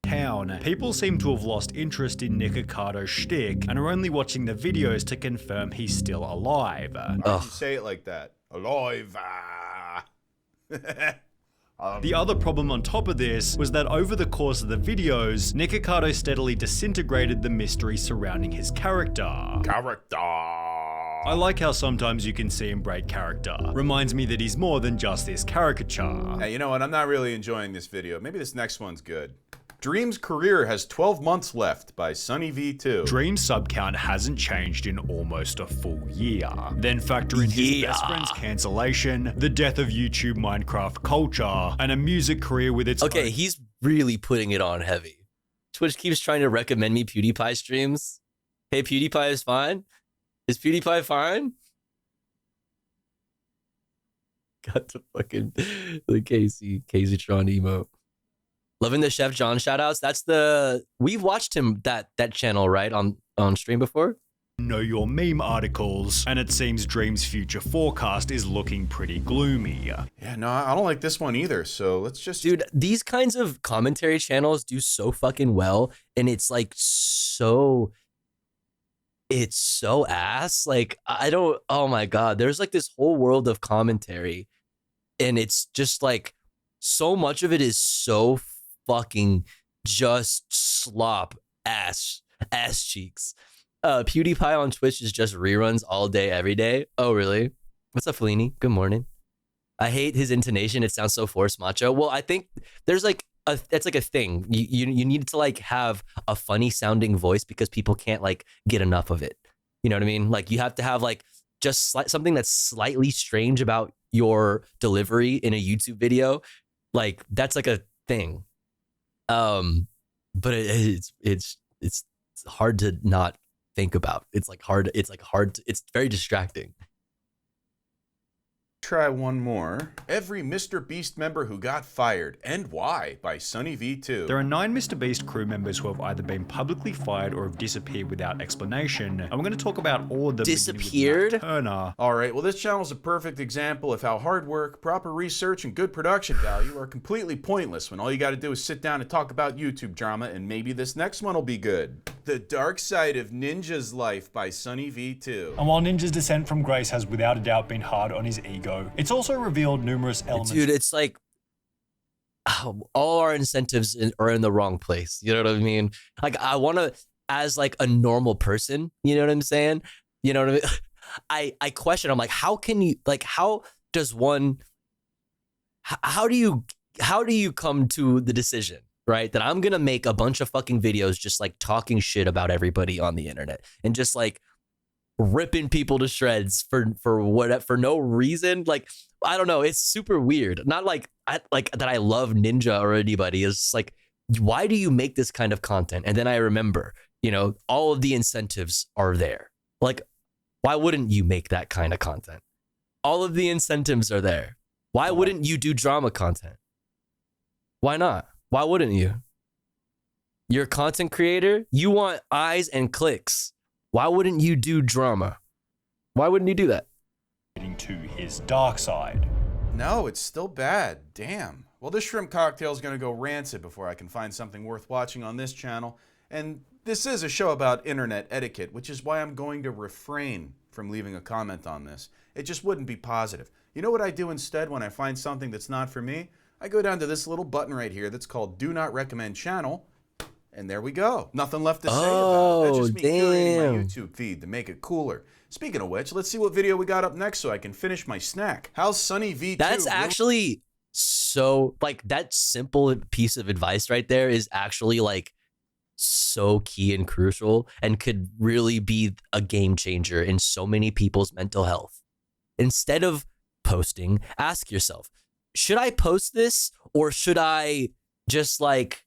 Speaker 2: Town, people seem to have lost interest in Nikocato's shtick and are only watching the videos to confirm he's still alive.
Speaker 18: Why did you say it like that? Alive.
Speaker 2: The other problem on top of this was that over the course of the videos, Nikokato steadily disintegrated the mystery surrounding his character. I like how sometimes you can see him break character. Reminds me that he's more than just this caricature.
Speaker 18: Hey, you know what? I'm not really enjoying this video. Maybe this next one's good. Dream's career has 12 months left by Sunny V2.
Speaker 2: Dream's sub count hasn't changed in almost a full year. Then factor in his best friend's cancellation, the death of YouTube Minecraft culture, and a music career with its
Speaker 5: Okay, he's really putting it on heavy. Twitch keeps trying to recommend me PewDiePie streams. Hey, PewDiePie is fine? Is PewDiePie fine? Got the fucking the Casey-tron emo. Loving the Chef John shoutouts. That's we've watched him that channel, right? On stream before?
Speaker 2: Know your meme articles, and it seems Dream's future forecast is looking pretty gloomy.
Speaker 18: Yeah, no, I don't like this one either, so let's just...
Speaker 5: Dude, these kinds of commentary channels do so fucking well, and it's like it's so ass. Like, oh my God, there's like this whole world of commentary, and it's just like, so much of it is so fucking just slop ass cheeks. PewDiePie on Twitch is just reruns all day, every day. Oh, really? What's up, Fellini? Good morning. I hate his intonation. It sounds so forced macho. Well, I think there's like it's like a thing. You need to like have a funny sounding voice because people can't like get enough of it. You know what I mean? Like you have to have like just something that's slightly strange about your delivery in a YouTube video. Like that's like a thing. But it's hard to not think about. It's very distracting.
Speaker 18: Try one more. Every Mr. Beast member who got fired and why by Sunny V2.
Speaker 2: There are 9 Mr. Beast crew members who have either been publicly fired or have disappeared without explanation. And we're going to talk about all of them.
Speaker 5: Disappeared?
Speaker 2: Turner.
Speaker 18: All right, well, this channel is a perfect example of how hard work, proper research, and good production value are completely pointless when all you got to do is sit down and talk about YouTube drama, and maybe this next one will be good. The Dark Side of Ninja's Life by Sunny V2.
Speaker 2: And while Ninja's descent from grace has without a doubt been hard on his ego, it's also revealed numerous elements.
Speaker 5: Dude, it's like all our incentives are in the wrong place. You know what I mean? Like I want to, as like a normal person, you know what I'm saying? You know what I mean? I question, I'm like, how can you, like, how do you come to the decision, right? That I'm going to make a bunch of fucking videos just like talking shit about everybody on the internet and just like ripping people to shreds for no reason. Like, I don't know. It's super weird. Not like that I love Ninja or anybody. It's just like, why do you make this kind of content? And then I remember, you know, all of the incentives are there. Like, why wouldn't you make that kind of content? All of the incentives are there. Why wouldn't you do drama content? Why not? Why wouldn't you? You're a content creator. You want eyes and clicks. Why wouldn't you do drama? Why wouldn't you do that?
Speaker 2: To his dark side.
Speaker 18: No, it's still bad. Damn. Well, this shrimp cocktail is going to go rancid before I can find something worth watching on this channel. And this is a show about internet etiquette, which is why I'm going to refrain from leaving a comment on this. It just wouldn't be positive. You know what I do instead when I find something that's not for me? I go down to this little button right here that's called Do Not Recommend Channel. And there we go. Nothing left to say about it. That's just me curating my YouTube feed to make it cooler. Speaking of which, let's see what video we got up next so I can finish my snack. How's Sunny V2?
Speaker 5: That's actually so, like, that simple piece of advice right there is actually, like, so key and crucial and could really be a game changer in so many people's mental health. Instead of posting, ask yourself, should I post this or should I just, like,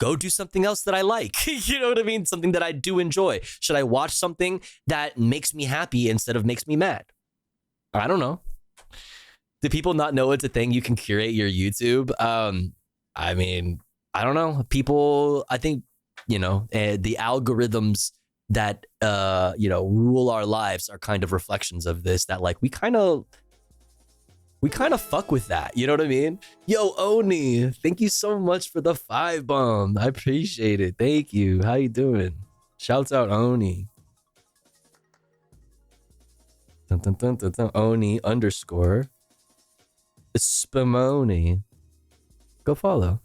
Speaker 5: go do something else that I like? You know what I mean? Something that I do enjoy. Should I watch something that makes me happy instead of makes me mad? I don't know. Do people not know it's a thing you can curate your YouTube? I mean, I don't know. People, I think, you know, the algorithms that, you know, rule our lives are kind of reflections of this, that like we kind of fuck with that. You know what I mean? Yo, Oni, thank you so much for the 5 bomb. I appreciate it. Thank you. How you doing? Shouts out Oni. Dun, dun, dun, dun, dun. Oni _ Spumoni. Go follow.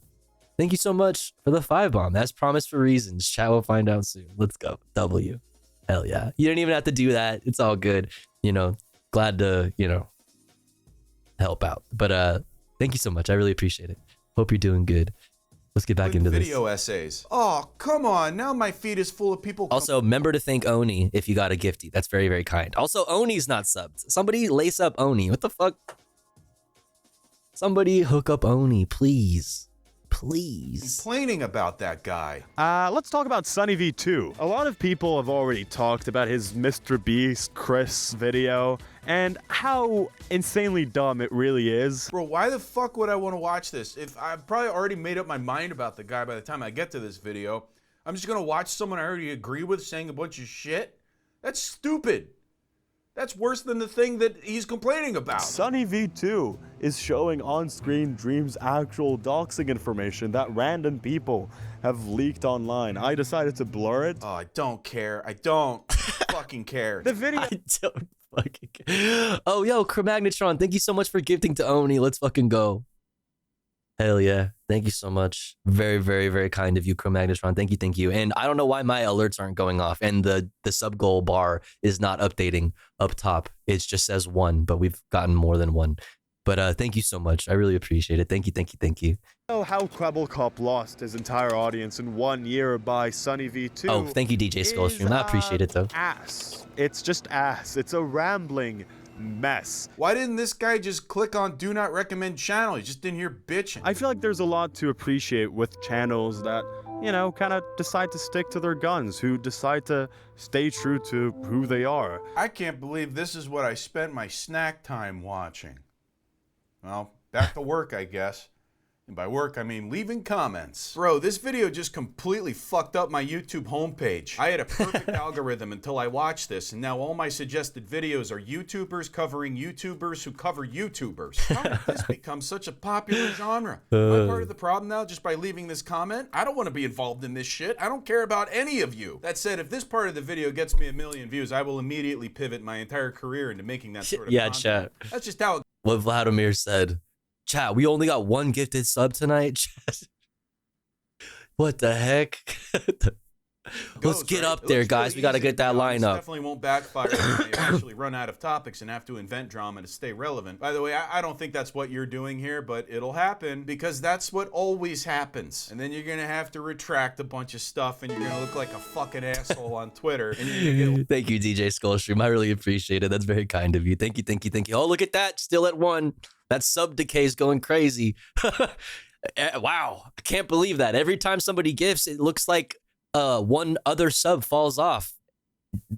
Speaker 5: Thank you so much for the 5 bomb. That's promised for reasons. Chat will find out soon. Let's go. W. Hell yeah. You didn't even have to do that. It's all good. You know, glad to, you know, help out. But thank you so much. I really appreciate it. Hope you're doing good. Let's get back into this.
Speaker 18: Video essays. Oh, come on. Now my feed is full of people.
Speaker 5: Also, remember to thank Oni if you got a gifty. That's very, very kind. Also, Oni's not subbed. Somebody lace up Oni. What the fuck? Somebody hook up Oni, please. Please.
Speaker 18: Complaining about that guy.
Speaker 3: Let's talk about Sunny V2. A lot of people have already talked about his Mr. Beast Chris video and how insanely dumb it really is.
Speaker 18: Bro, why the fuck would I want to watch this? If I've probably already made up my mind about the guy by the time I get to this video, I'm just gonna watch someone I already agree with saying a bunch of shit? That's stupid. That's worse than the thing that he's complaining about.
Speaker 3: Sunny V2 is showing on-screen Dream's actual doxing information that random people have leaked online. I decided to blur it.
Speaker 18: Oh, I don't care. I don't fucking care.
Speaker 3: The video.
Speaker 5: I don't fucking care. Oh, yo, Chromagnetron, thank you so much for gifting to Oni. Let's fucking go. Hell yeah. Thank you so much. Very, very, very kind of you, Chromagnetron. Thank you, thank you. And I don't know why my alerts aren't going off and the sub goal bar is not updating up top. It just says 1, but we've gotten more than 1. But thank you so much. I really appreciate it. Thank you, thank you, thank you.
Speaker 3: Know how Krebelkop lost his entire audience in 1 year by Sunny V2.
Speaker 5: Oh, thank you, DJ Skullstream. I appreciate it, though.
Speaker 3: Ass. It's just ass. It's a rambling mess.
Speaker 18: Why didn't this guy just click on do not recommend channel? He just didn't hear bitching.
Speaker 3: I feel like there's a lot to appreciate with channels that, you know, kind of decide to stick to their guns, who decide to stay true to who they are.
Speaker 18: I can't believe this is what I spent my snack time watching. Well, back to work, I guess. And by work, I mean leaving comments. Bro, this video just completely fucked up my YouTube homepage. I had a perfect algorithm until I watched this, and now all my suggested videos are YouTubers covering YouTubers who cover YouTubers. How did this become such a popular genre? Am I part of the problem now just by leaving this comment? I don't want to be involved in this shit. I don't care about any of you. That said, if this part of the video gets me 1 million views, I will immediately pivot my entire career into making that sort of content.
Speaker 5: Chat.
Speaker 18: That's just how it
Speaker 5: What Vladimir said. Chat, we only got 1 gifted sub tonight. What the heck? Let's get up there, guys. We got to get that line up.
Speaker 18: Definitely won't backfire when they eventually run out of topics and have to invent drama to stay relevant. By the way, I don't think that's what you're doing here, but it'll happen because that's what always happens. And then you're going to have to retract a bunch of stuff and you're going to look like a fucking asshole on Twitter. And you're gonna get...
Speaker 5: Thank you, DJ Skullstream. I really appreciate it. That's very kind of you. Thank you, thank you, thank you. Oh, look at that. Still at 1. That sub decay is going crazy. Wow. I can't believe that. Every time somebody gifts, it looks like 1 other sub falls off.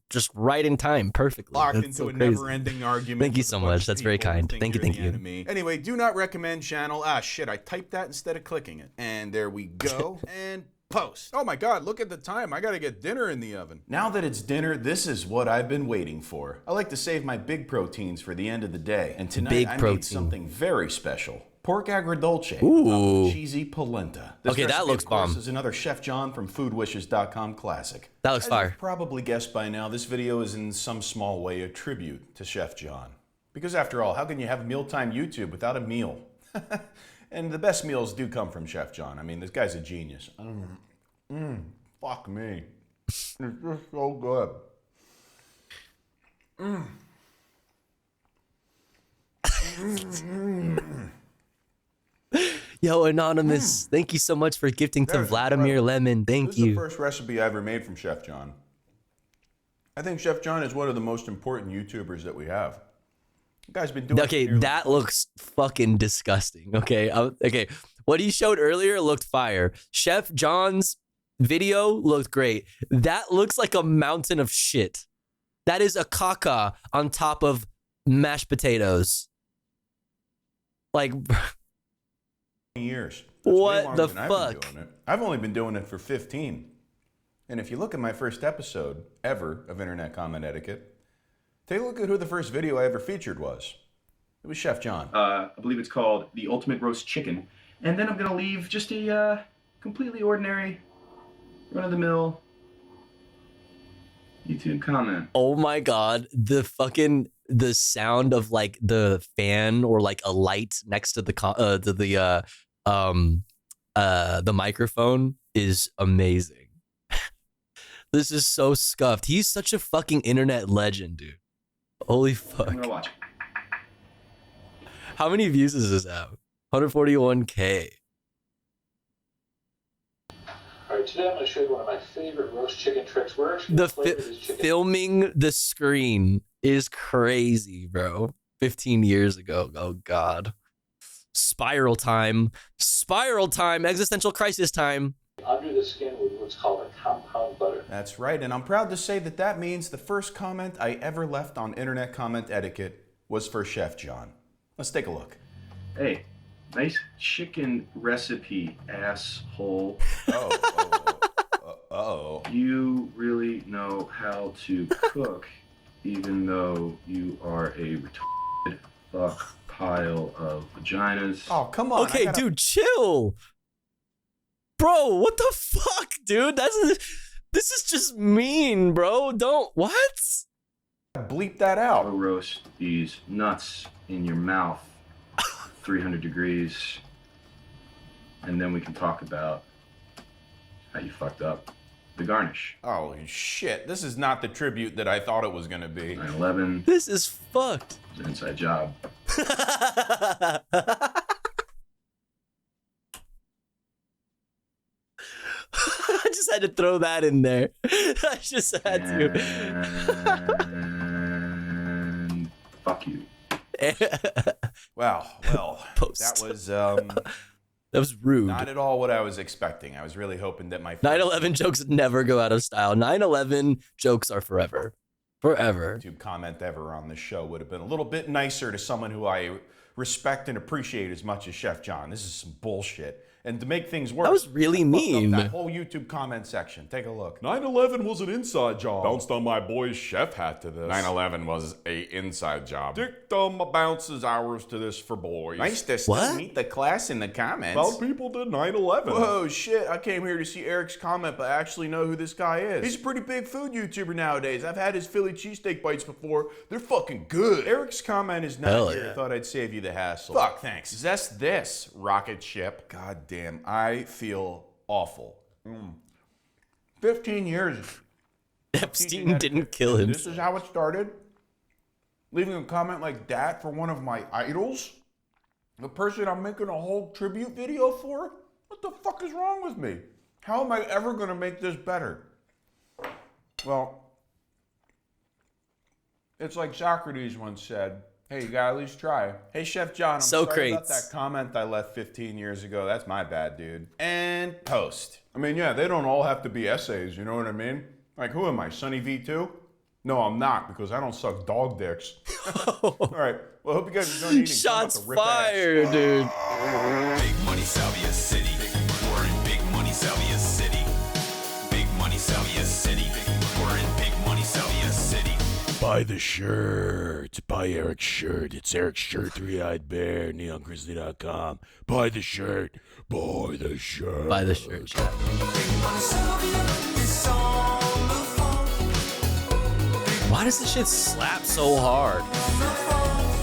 Speaker 5: Just right in time. Perfectly.
Speaker 18: Locked
Speaker 5: That's
Speaker 18: into
Speaker 5: so
Speaker 18: a
Speaker 5: crazy.
Speaker 18: Never-ending argument.
Speaker 5: Thank you so much. That's very kind. Thank you, thank you.
Speaker 18: Enemy. Anyway, do not recommend channel. Ah, shit. I typed that instead of clicking it. And there we go. And post. Oh my God, look at the time. I gotta get dinner in the oven. Now that it's dinner, this is what I've been waiting for. I like to save my big proteins for the end of the day. And tonight I made something very special. Pork agrodolce.
Speaker 5: Ooh.
Speaker 18: Cheesy polenta. This
Speaker 5: Okay, that
Speaker 18: recipe,
Speaker 5: looks
Speaker 18: of course,
Speaker 5: bomb.
Speaker 18: is another Chef John from foodwishes.com classic.
Speaker 5: That looks
Speaker 18: As
Speaker 5: fire.
Speaker 18: you've probably guessed by now, this video is in some small way a tribute to Chef John. Because after all, how can you have mealtime YouTube without a meal? And the best meals do come from Chef John. I mean, this guy's a genius. Fuck me. It's just so good.
Speaker 5: Yo, Anonymous, thank you so much for gifting to Vladimir Lemon. Thank
Speaker 18: This
Speaker 5: you.
Speaker 18: is the first recipe I ever made from Chef John. I think Chef John is one of the most important YouTubers that we have. The guy's been doing
Speaker 5: Okay, that looks fucking disgusting. Okay, okay. What he showed earlier looked fire. Chef John's video looked great. That looks like a mountain of shit. That is a caca on top of mashed potatoes. Like,
Speaker 18: years. That's way
Speaker 5: what
Speaker 18: longer
Speaker 5: the
Speaker 18: than I've been
Speaker 5: fuck?
Speaker 18: doing it. I've only been doing it for 15. And if you look at my first episode ever of Internet Comment Etiquette, take a look at who the first video I ever featured was. It was Chef John.
Speaker 21: I believe it's called The Ultimate Roast Chicken. And then I'm gonna leave just a completely ordinary, run-of-the-mill YouTube comment.
Speaker 5: Oh my god, the sound of like the fan or like a light next to the microphone is amazing. This is so scuffed. He's such a fucking internet legend, dude. Holy fuck.
Speaker 21: I'm gonna watch.
Speaker 5: How many views does this have? 141K.
Speaker 16: All right, today I'm going to show you one of my favorite roast chicken tricks. We're actually going to flavor this chicken.
Speaker 5: Filming the screen is crazy, bro. 15 years ago. Oh god. Spiral time. Spiral time. Existential crisis time.
Speaker 16: Under the skin with what's called a compound butter.
Speaker 18: That's right, and I'm proud to say that that means the first comment I ever left on Internet Comment Etiquette was for Chef John. Let's take a look.
Speaker 21: Hey, nice chicken recipe, asshole.
Speaker 18: Uh-oh.
Speaker 21: You really know how to cook, even though you are a retarded fuck pile of vaginas.
Speaker 18: Oh, come on.
Speaker 5: Okay, dude, chill. Bro, what the fuck, dude? This is just mean, bro. Don't, what?
Speaker 18: Bleep that out.
Speaker 21: I'll roast these nuts in your mouth, 300 degrees, and then we can talk about how you fucked up the garnish.
Speaker 18: Oh, shit. This is not the tribute that I thought it was going to be.
Speaker 21: 9/11.
Speaker 5: This is fucked.
Speaker 21: It's an inside job.
Speaker 5: I just had to throw that in there. I just had to.
Speaker 21: And fuck you.
Speaker 18: Wow. Well, that was
Speaker 5: rude.
Speaker 18: Not at all what I was expecting. I was really hoping that my
Speaker 5: 9/11 jokes never go out of style. 9/11 jokes are forever. Forever.
Speaker 18: YouTube comment ever on this show would have been a little bit nicer to someone who I respect and appreciate as much as Chef John. This is some bullshit. And to make things worse,
Speaker 5: that was really mean.
Speaker 18: That whole YouTube comment section. Take a look.
Speaker 17: 9/11 was an inside job. Bounced on my boy's chef hat to this.
Speaker 18: 9/11 was a inside job.
Speaker 17: Dictum bounces hours to this for boys.
Speaker 18: Nice to still meet the class in the comments.
Speaker 17: Proud people did 9/11.
Speaker 18: Whoa, shit. I came here to see Eric's comment, but I actually know who this guy is. He's a pretty big food YouTuber nowadays. I've had his Philly cheesesteak bites before. They're fucking good. Eric's comment is not here. I thought I'd save you the hassle. Fuck, thanks. Zest this, rocket ship. God damn, I feel awful. 15 years.
Speaker 5: Epstein didn't kill him.
Speaker 18: This is how it started. Leaving a comment like that for one of my idols? The person I'm making a whole tribute video for? What the fuck is wrong with me? How am I ever going to make this better? Well, it's like Socrates once said, hey, you gotta at least try. Hey, Chef John, I'm sorry about that comment I left 15 years ago. That's my bad, dude. And post. I mean, yeah, they don't all have to be essays, you know what I mean? Like, who am I, Sunny V2? No, I'm not, because I don't suck dog dicks. All right, well, I hope you guys are done eating.
Speaker 5: Shots fired, dude.
Speaker 19: Big money, Salvia City. We're in big money, Salvia City. Big money, Salvia City. We're in big money, Salvia City.
Speaker 17: Buy the shirt. Buy Eric's shirt. It's Eric's shirt, 3-eyed bear, neongrizzly.com. Buy the shirt. Buy the shirt.
Speaker 5: Buy the shirt, chat. Why does this shit slap so hard?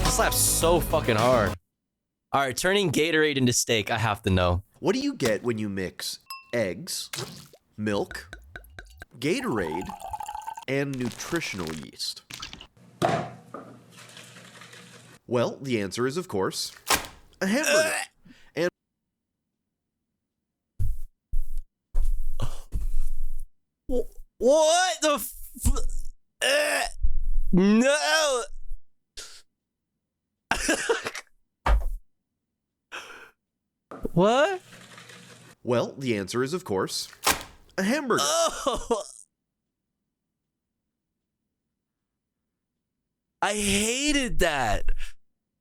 Speaker 5: It slaps so fucking hard. All right, turning Gatorade into steak, I have to know.
Speaker 20: What do you get when you mix eggs, milk, Gatorade, and nutritional yeast? Well, the answer is, of course, a hamburger. And
Speaker 5: what the no. What?
Speaker 20: Well, the answer is, of course, a hamburger.
Speaker 5: Oh. I hated that.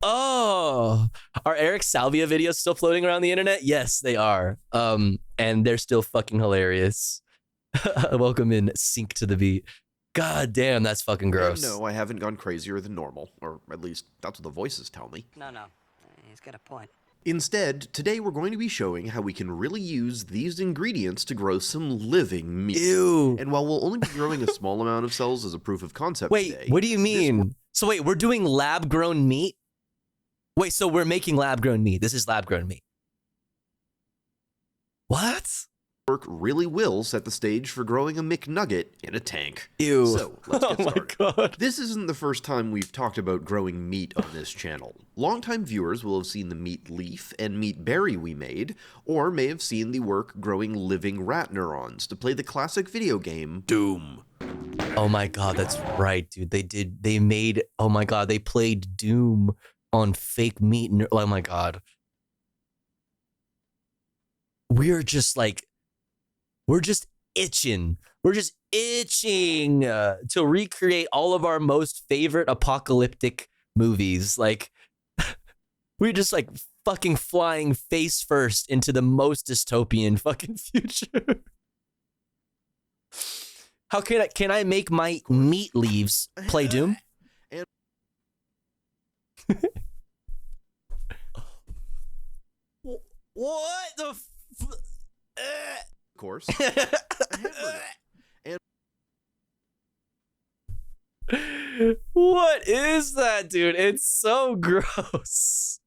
Speaker 5: Oh, are Eric Salvia videos still floating around the internet? Yes, they are. And they're still fucking hilarious. Welcome in, sync to the beat. God damn, that's fucking gross.
Speaker 20: And no, I haven't gone crazier than normal, or at least that's what the voices tell me.
Speaker 8: No, he's got a point.
Speaker 20: Instead, today we're going to be showing how we can really use these ingredients to grow some living meat.
Speaker 5: Ew.
Speaker 20: And while we'll only be growing a small amount of cells as a proof of concept today...
Speaker 5: What do you mean? So wait, we're doing lab-grown meat? Wait, so we're making lab-grown meat. This is lab-grown meat. What?
Speaker 20: Work really will set the stage for growing a McNugget in a tank.
Speaker 5: Ew.
Speaker 20: So, let's get started.
Speaker 5: My God.
Speaker 20: This isn't the first time we've talked about growing meat on this channel. Longtime viewers will have seen the meat leaf and meat berry we made, or may have seen the work growing living rat neurons to play the classic video game Doom.
Speaker 5: Oh my God, that's right, dude. Oh my God, they played Doom on fake meat. Oh my God. We're just itching. We're just itching to recreate all of our most favorite apocalyptic movies. Like, we're just like fucking flying face first into the most dystopian fucking future. How can I make my meat leaves play Doom? What the
Speaker 20: Of course.
Speaker 5: What is that, dude? It's so gross.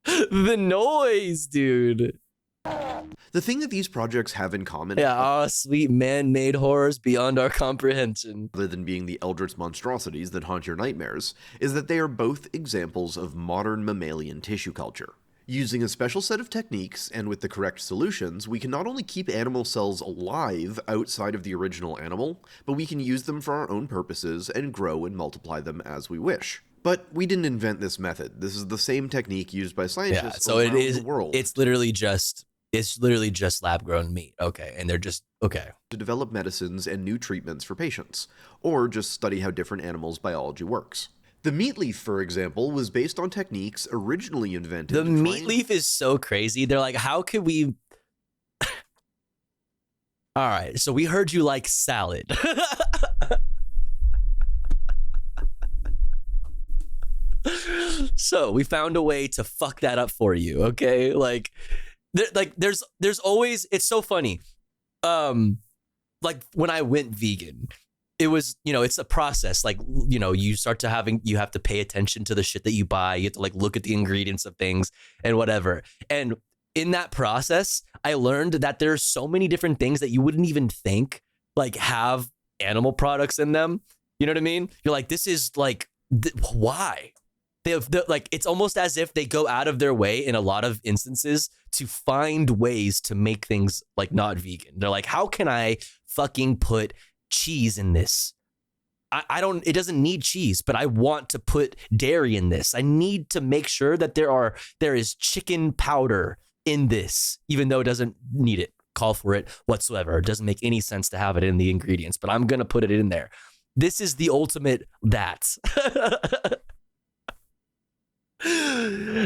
Speaker 5: The noise, dude.
Speaker 20: The thing that these projects have in common...
Speaker 5: Yeah, sweet man-made horrors beyond our comprehension.
Speaker 20: Other than being the eldritch monstrosities that haunt your nightmares, is that they are both examples of modern mammalian tissue culture. Using a special set of techniques, and with the correct solutions, we can not only keep animal cells alive outside of the original animal, but we can use them for our own purposes and grow and multiply them as we wish. But we didn't invent this method. This is the same technique used by scientists around the world.
Speaker 5: It's literally just lab-grown meat. Okay, and they're just, okay.
Speaker 20: To develop medicines and new treatments for patients, or just study how different animals' biology works. The meat leaf, for example, was based on techniques originally invented.
Speaker 5: The meat leaf is so crazy. They're like, how could we... All right, so we heard you like salad. So we found a way to fuck that up for you, okay? Like there's always, it's so funny. Like when I went vegan, it was, it's a process. Like, you start to you have to pay attention to the shit that you buy. You have to like look at the ingredients of things and whatever. And in that process, I learned that there's so many different things that you wouldn't even think like have animal products in them. You know what I mean? You're like, this is like, why? Like, it's almost as if they go out of their way in a lot of instances to find ways to make things like not vegan. They're like, how can I fucking put cheese in this? It doesn't need cheese, but I want to put dairy in this. I need to make sure that there is chicken powder in this, even though it doesn't need it, call for it whatsoever. It doesn't make any sense to have it in the ingredients, but I'm going to put it in there. This is the ultimate that.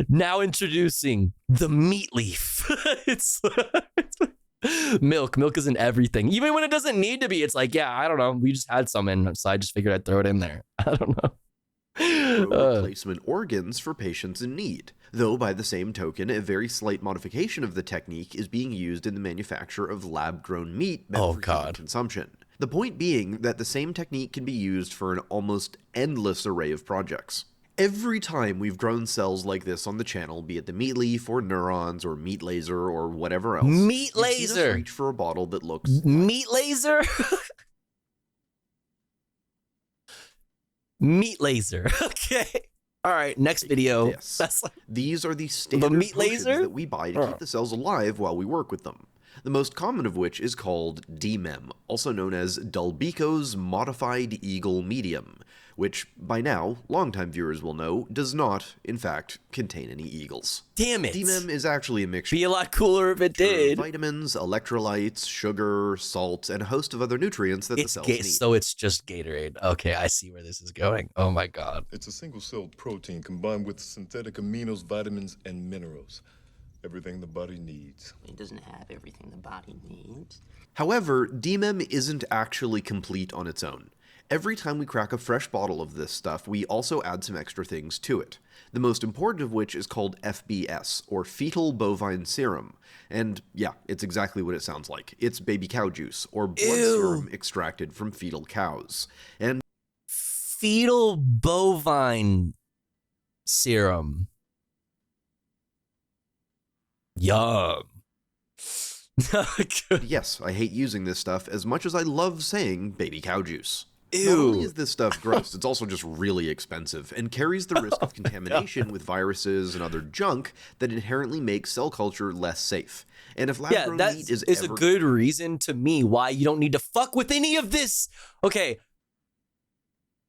Speaker 5: Now introducing the meat leaf. it's milk. Milk is in everything, even when it doesn't need to be. It's like, yeah, I don't know. We just had some in, so I just figured I'd throw it in there. I don't know.
Speaker 20: Replacement organs for patients in need. Though by the same token, a very slight modification of the technique is being used in the manufacture of lab-grown meat meant for human consumption. The point being that the same technique can be used for an almost endless array of projects. Every time we've grown cells like this on the channel, be it the meat leaf or neurons or meat laser or whatever else,
Speaker 5: meat
Speaker 20: you've seen us
Speaker 5: laser.
Speaker 20: reach for a bottle that looks
Speaker 5: meat laser. Meat laser. Okay. All right. Next video.
Speaker 20: Yes. These are the standard
Speaker 5: meat
Speaker 20: potions
Speaker 5: laser
Speaker 20: that we buy to keep the cells alive while we work with them. the most common of which is called DMEM, also known as Dalbeco's Modified Eagle Medium, which, by now, longtime viewers will know, does not, in fact, contain any eagles.
Speaker 5: Damn it!
Speaker 20: DMEM is actually a mixture.
Speaker 5: Be a lot cooler if it did.
Speaker 20: Vitamins, electrolytes, sugar, salt, and a host of other nutrients that the cells need.
Speaker 5: So it's just Gatorade. Okay, I see where this is going. Oh my god.
Speaker 22: It's a single-celled protein combined with synthetic aminos, vitamins, and minerals. Everything the body needs.
Speaker 8: It doesn't have everything the body needs.
Speaker 20: However, DMEM isn't actually complete on its own. Every time we crack a fresh bottle of this stuff, we also add some extra things to it. The most important of which is called FBS, or fetal bovine serum. And yeah, it's exactly what it sounds like. It's baby cow juice, or blood serum extracted from fetal cows. And
Speaker 5: fetal bovine serum. Yum.
Speaker 20: yes, I hate using this stuff as much as I love saying baby cow juice.
Speaker 5: Ew.
Speaker 20: Not only is this stuff gross, it's also just really expensive and carries the risk of contamination with viruses and other junk that inherently makes cell culture less safe. And if lab-grown meat is
Speaker 5: a good reason to me why you don't need to fuck with any of this. Okay.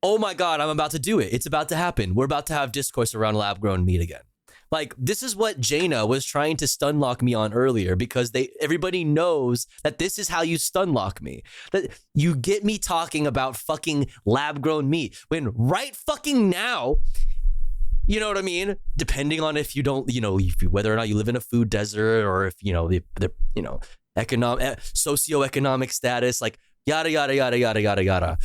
Speaker 5: Oh my god, I'm about to do it. It's about to happen. We're about to have discourse around lab-grown meat again. Like, this is what Jaina was trying to stunlock me on earlier, because everybody knows that this is how you stunlock me. That you get me talking about fucking lab-grown meat when right fucking now, you know what I mean? Depending on if you don't, whether or not you live in a food desert, or if, the socioeconomic status, like yada, yada, yada, yada, yada, yada.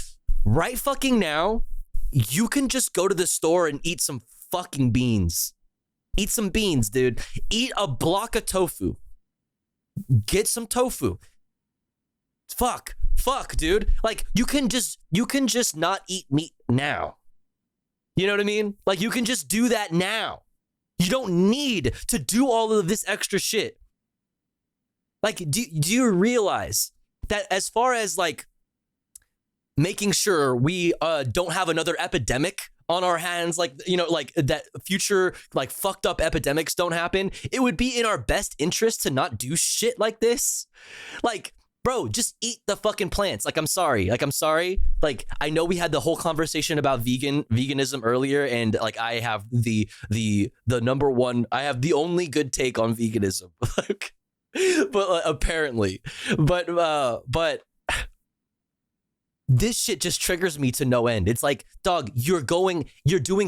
Speaker 5: Right fucking now, you can just go to the store and eat some fucking beans. Eat some beans, dude. Eat a block of tofu. Get some tofu. Fuck, dude. Like, you can just not eat meat now. You know what I mean? Like, you can just do that now. You don't need to do all of this extra shit. Like, do you realize that as far as, like, making sure we don't have another epidemic on our hands, like, like that future, like, fucked up epidemics don't happen, it would be in our best interest to not do shit like this. Like, bro, just eat the fucking plants. Like, I'm sorry. Like, I know we had the whole conversation about veganism earlier, and like, I have the number one, I have the only good take on veganism. But apparently, but this shit just triggers me to no end. It's like, dog, you're doing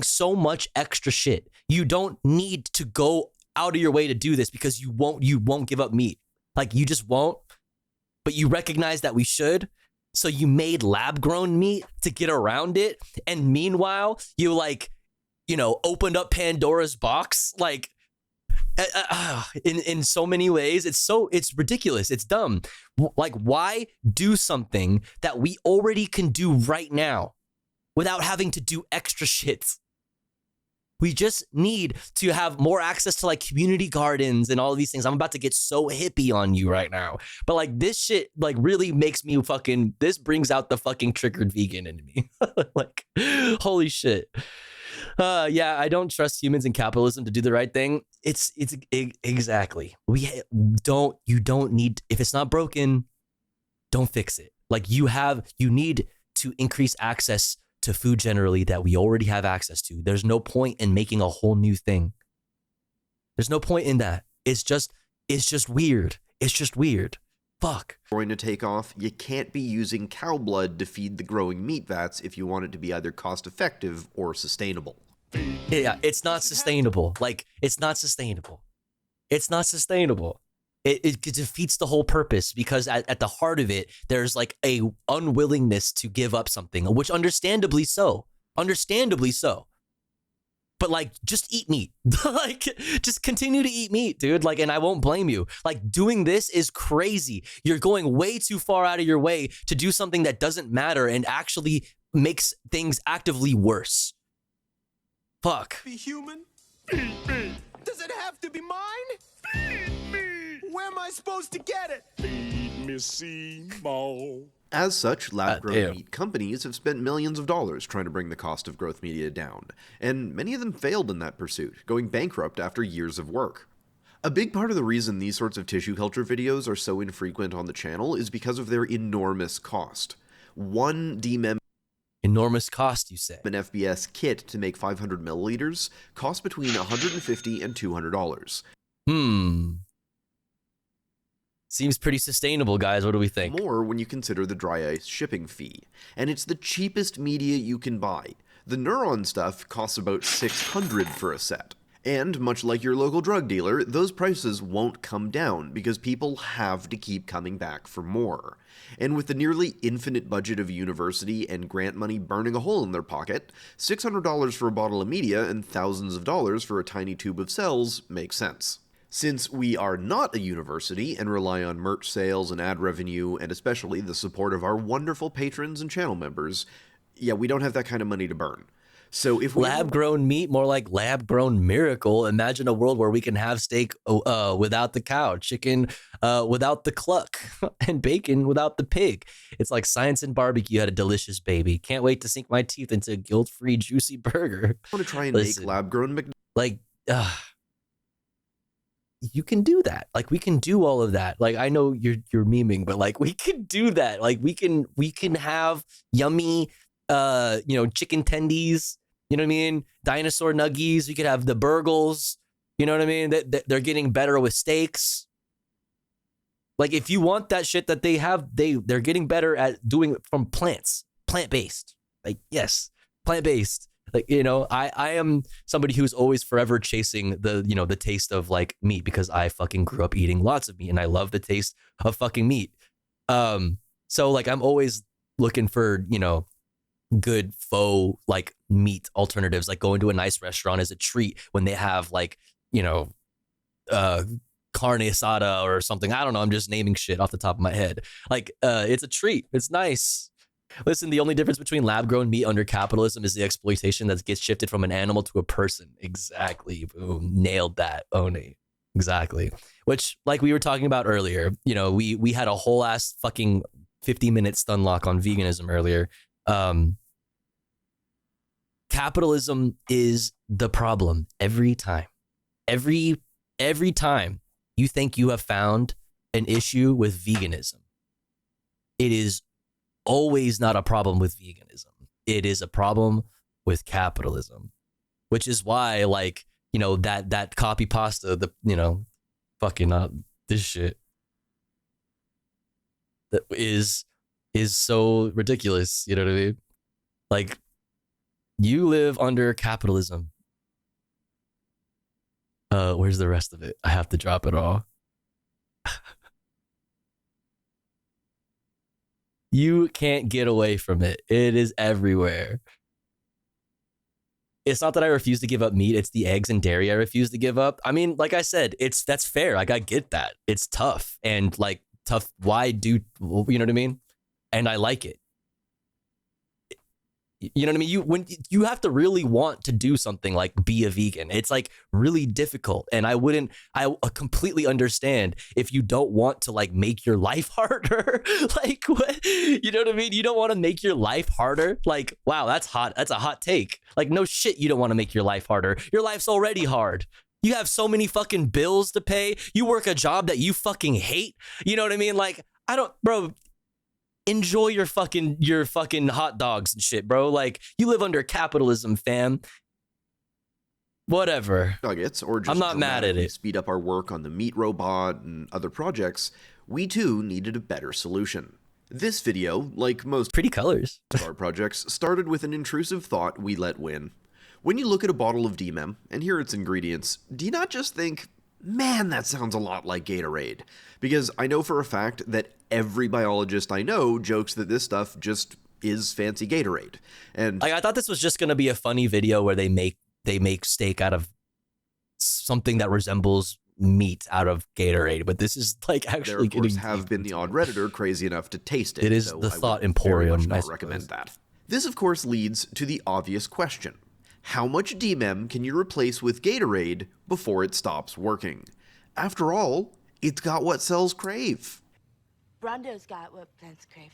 Speaker 5: so much extra shit. You don't need to go out of your way to do this, because you won't give up meat. Like, you just won't. But you recognize that we should. So you made lab-grown meat to get around it. And meanwhile, you opened up Pandora's box. Like, in so many ways, it's ridiculous. It's dumb. Like, why do something that we already can do right now without having to do extra shit? We just need to have more access to, like, community gardens and all of these things. I'm about to get so hippie on you right now. But, like, this shit, like, really makes me this brings out the fucking triggered vegan in me. Like, holy shit. Yeah, I don't trust humans and capitalism to do the right thing. It's exactly. You don't need, if it's not broken, don't fix it. Like, you need to increase access to food generally that we already have access to. There's no point in making a whole new thing. There's no point in that. It's just weird. It's just weird. Fuck.
Speaker 20: Going to take off, you can't be using cow blood to feed the growing meat vats if you want it to be either cost effective or sustainable.
Speaker 5: Yeah, it's not sustainable. Like, it's not sustainable. It's not sustainable. It defeats the whole purpose, because at the heart of it, there's like a unwillingness to give up something, which understandably so. But like, just eat meat. Like, just continue to eat meat, dude. Like, and I won't blame you. Like, doing this is crazy. You're going way too far out of your way to do something that doesn't matter and actually makes things actively worse. Fuck.
Speaker 9: Be human? Feed me. Does it have to be mine? Feed me. Where am I supposed to get it?
Speaker 17: Feed me, Seymour.
Speaker 20: As such, lab-grown meat companies have spent millions of dollars trying to bring the cost of growth media down, and many of them failed in that pursuit, going bankrupt after years of work. A big part of the reason these sorts of tissue culture videos are so infrequent on the channel is because of their enormous cost. One DMEM
Speaker 5: enormous cost, you say?
Speaker 20: An FBS kit to make 500 milliliters costs between $150 and $200.
Speaker 5: Seems pretty sustainable, guys. What do we think?
Speaker 20: More when you consider the dry ice shipping fee. And it's the cheapest media you can buy. The Neuron stuff costs about $600 for a set. And much like your local drug dealer, those prices won't come down because people have to keep coming back for more. And with the nearly infinite budget of a university and grant money burning a hole in their pocket, $600 for a bottle of media and thousands of dollars for a tiny tube of cells makes sense. Since we are not a university and rely on merch sales and ad revenue, and especially the support of our wonderful patrons and channel members, yeah, we don't have that kind of money to burn. So if we
Speaker 5: lab-grown meat, more like lab-grown miracle. Imagine a world where we can have steak without the cow, chicken without the cluck, and bacon without the pig. It's like science and barbecue had a delicious baby. Can't wait to sink my teeth into a guilt-free, juicy burger.
Speaker 20: I want to try and make lab-grown
Speaker 5: like, you can do that. Like, we can do all of that. Like, I know you're memeing, but like, we can do that. Like, we can have yummy, chicken tendies. You know what I mean? Dinosaur nuggies. You could have the burgles. You know what I mean? They're getting better with steaks. Like, if you want that shit that they have, they're getting better at doing it from plants, plant-based. Like, yes, plant-based. Like, I am somebody who's always forever chasing the taste of like meat because I fucking grew up eating lots of meat and I love the taste of fucking meat. So like, I'm always looking for, good faux like meat alternatives, like going to a nice restaurant is a treat when they have like, carne asada or something. I don't know. I'm just naming shit off the top of my head. Like, it's a treat. It's nice. Listen, the only difference between lab-grown meat under capitalism is the exploitation that gets shifted from an animal to a person. Exactly. Boom. Nailed that, Oni. Exactly. Which, like we were talking about earlier, we had a whole ass fucking 50-minute stun lock on veganism earlier. Capitalism is the problem every time. Every time you think you have found an issue with veganism, it is always not a problem with veganism. It is a problem with capitalism, which is why, like, that copy pasta, fucking this shit that is so ridiculous. You know what I mean? Like, you live under capitalism. Where's the rest of it? I have to drop it all. You can't get away from it. It is everywhere. It's not that I refuse to give up meat. It's the eggs and dairy I refuse to give up. I mean, like I said, that's fair. Like, I get that. It's tough. And like, tough. Why do, you know what I mean? And I like it. You know what I mean? When you have to really want to do something like be a vegan, it's like really difficult. And I completely understand if you don't want to like make your life harder. Like, what? You know what I mean? You don't want to make your life harder. Like, wow, that's hot. That's a hot take. Like, no shit, you don't want to make your life harder. Your life's already hard. You have so many fucking bills to pay. You work a job that you fucking hate. You know what I mean? Like, bro, enjoy your fucking hot dogs and shit, bro. Like, you live under capitalism, fam. Whatever.
Speaker 20: Nuggets, or just
Speaker 5: I'm not mad at it.
Speaker 20: Speed up our work on the meat robot and other projects, we too needed a better solution. This video, like most
Speaker 5: pretty colors
Speaker 20: of our projects, started with an intrusive thought we let win. When you look at a bottle of DMEM and hear its ingredients, do you not just think, man, that sounds a lot like Gatorade? Because I know for a fact that every biologist I know jokes that this stuff just is fancy Gatorade. And
Speaker 5: I thought this was just going to be a funny video where they make steak out of something that resembles meat out of Gatorade, but this is like actually
Speaker 20: there, of course, have been the odd Redditor crazy enough to taste it.
Speaker 5: It is the Thought Emporium.
Speaker 20: I recommend that. This, of course, leads to the obvious question. How much DMEM can you replace with Gatorade before it stops working? After all, it's got what cells crave.
Speaker 15: Brondo's got what plants crave.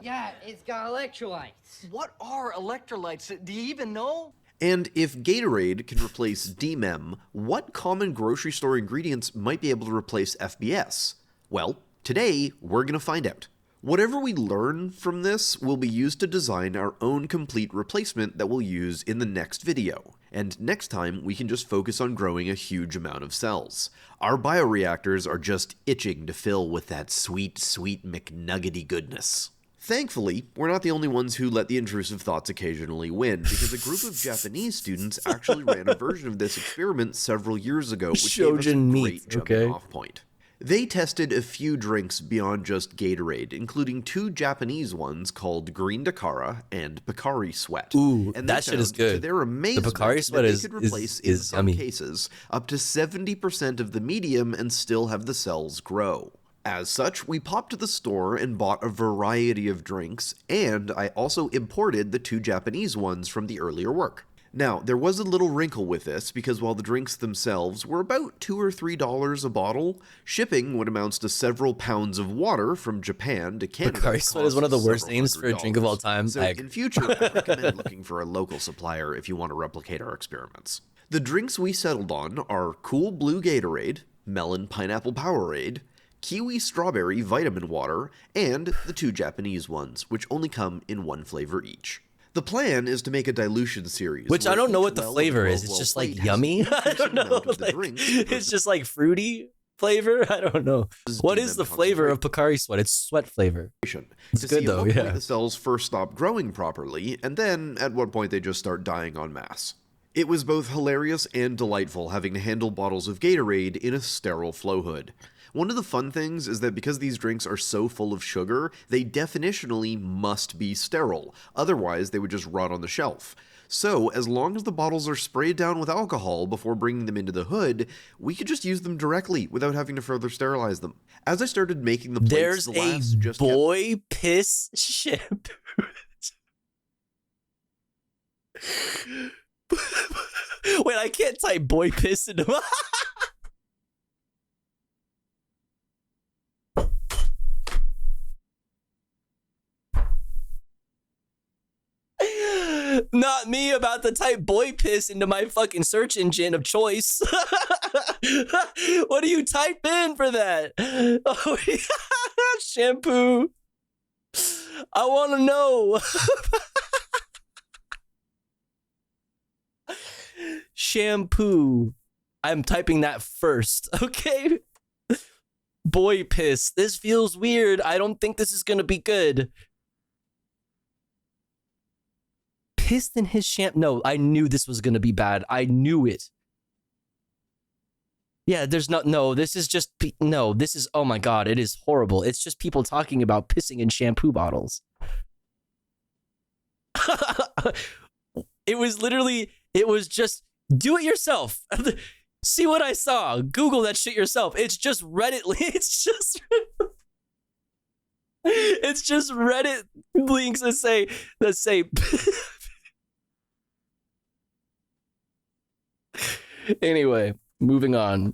Speaker 1: Yeah, it's got electrolytes.
Speaker 23: What are electrolytes? Do you even know?
Speaker 20: And if Gatorade can replace DMEM, what common grocery store ingredients might be able to replace FBS? Well, today we're going to find out. Whatever we learn from this will be used to design our own complete replacement that we'll use in the next video. And next time, we can just focus on growing a huge amount of cells. Our bioreactors are just itching to fill with that sweet, sweet McNuggety goodness. Thankfully, we're not the only ones who let the intrusive thoughts occasionally win, because a group of Japanese students actually ran a version of this experiment several years ago, which gave us a great jumping off point. They tested a few drinks beyond just Gatorade, including 2 Japanese ones called Green Dakara and Pocari Sweat.
Speaker 5: Ooh,
Speaker 20: and
Speaker 5: that shit is good.
Speaker 20: To their amazement,
Speaker 5: the Pocari Sweat
Speaker 20: they could replace, in some
Speaker 5: yummy.
Speaker 20: cases, up to 70% of the medium and still have the cells grow. As such, we popped to the store and bought a variety of drinks, and I also imported the 2 Japanese ones from the earlier work. Now, there was a little wrinkle with this, because while the drinks themselves were about $2 or $3 a bottle, shipping what amounts to several pounds of water from Japan to Canada.
Speaker 5: Pocari Sweat is one of the worst names for a drink of all time.
Speaker 20: So in future, I recommend looking for a local supplier if you want to replicate our experiments. The drinks we settled on are Cool Blue Gatorade, Melon Pineapple Powerade, Kiwi Strawberry Vitamin Water, and the 2 Japanese ones, which only come in 1 flavor each. The plan is to make a dilution series.
Speaker 5: Which I don't know what the flavor is. It's just like yummy. I don't know. It's just like fruity flavor. I don't know. What is the flavor of Pocari Sweat? It's sweat flavor. It's good though, yeah.
Speaker 20: The cells first stop growing properly, and then at what point they just start dying en masse. It was both hilarious and delightful having to handle bottles of Gatorade in a sterile flow hood. One of the fun things is that because these drinks are so full of sugar, they definitionally must be sterile, otherwise they would just rot on the shelf. So, as long as the bottles are sprayed down with alcohol before bringing them into the hood, we could just use them directly without having to further sterilize them. As I started making the plates,
Speaker 5: there's a boy piss shampoo. Wait, I can't type boy piss into my... Not me about to type boy piss into my fucking search engine of choice. What do you type in for that? Oh, shampoo. I want to know. Shampoo. I'm typing that first, okay? Boy piss. This feels weird. I don't think this is going to be good. Pissed in his shampoo. No, I knew this was going to be bad. I knew it. Yeah, there's no, this is just, no, this is, oh my God, it is horrible. It's just people talking about pissing in shampoo bottles. It was literally, it was just, do it yourself. See what I saw. Google that shit yourself. It's just Reddit. It's just Reddit links that say, Anyway, moving on.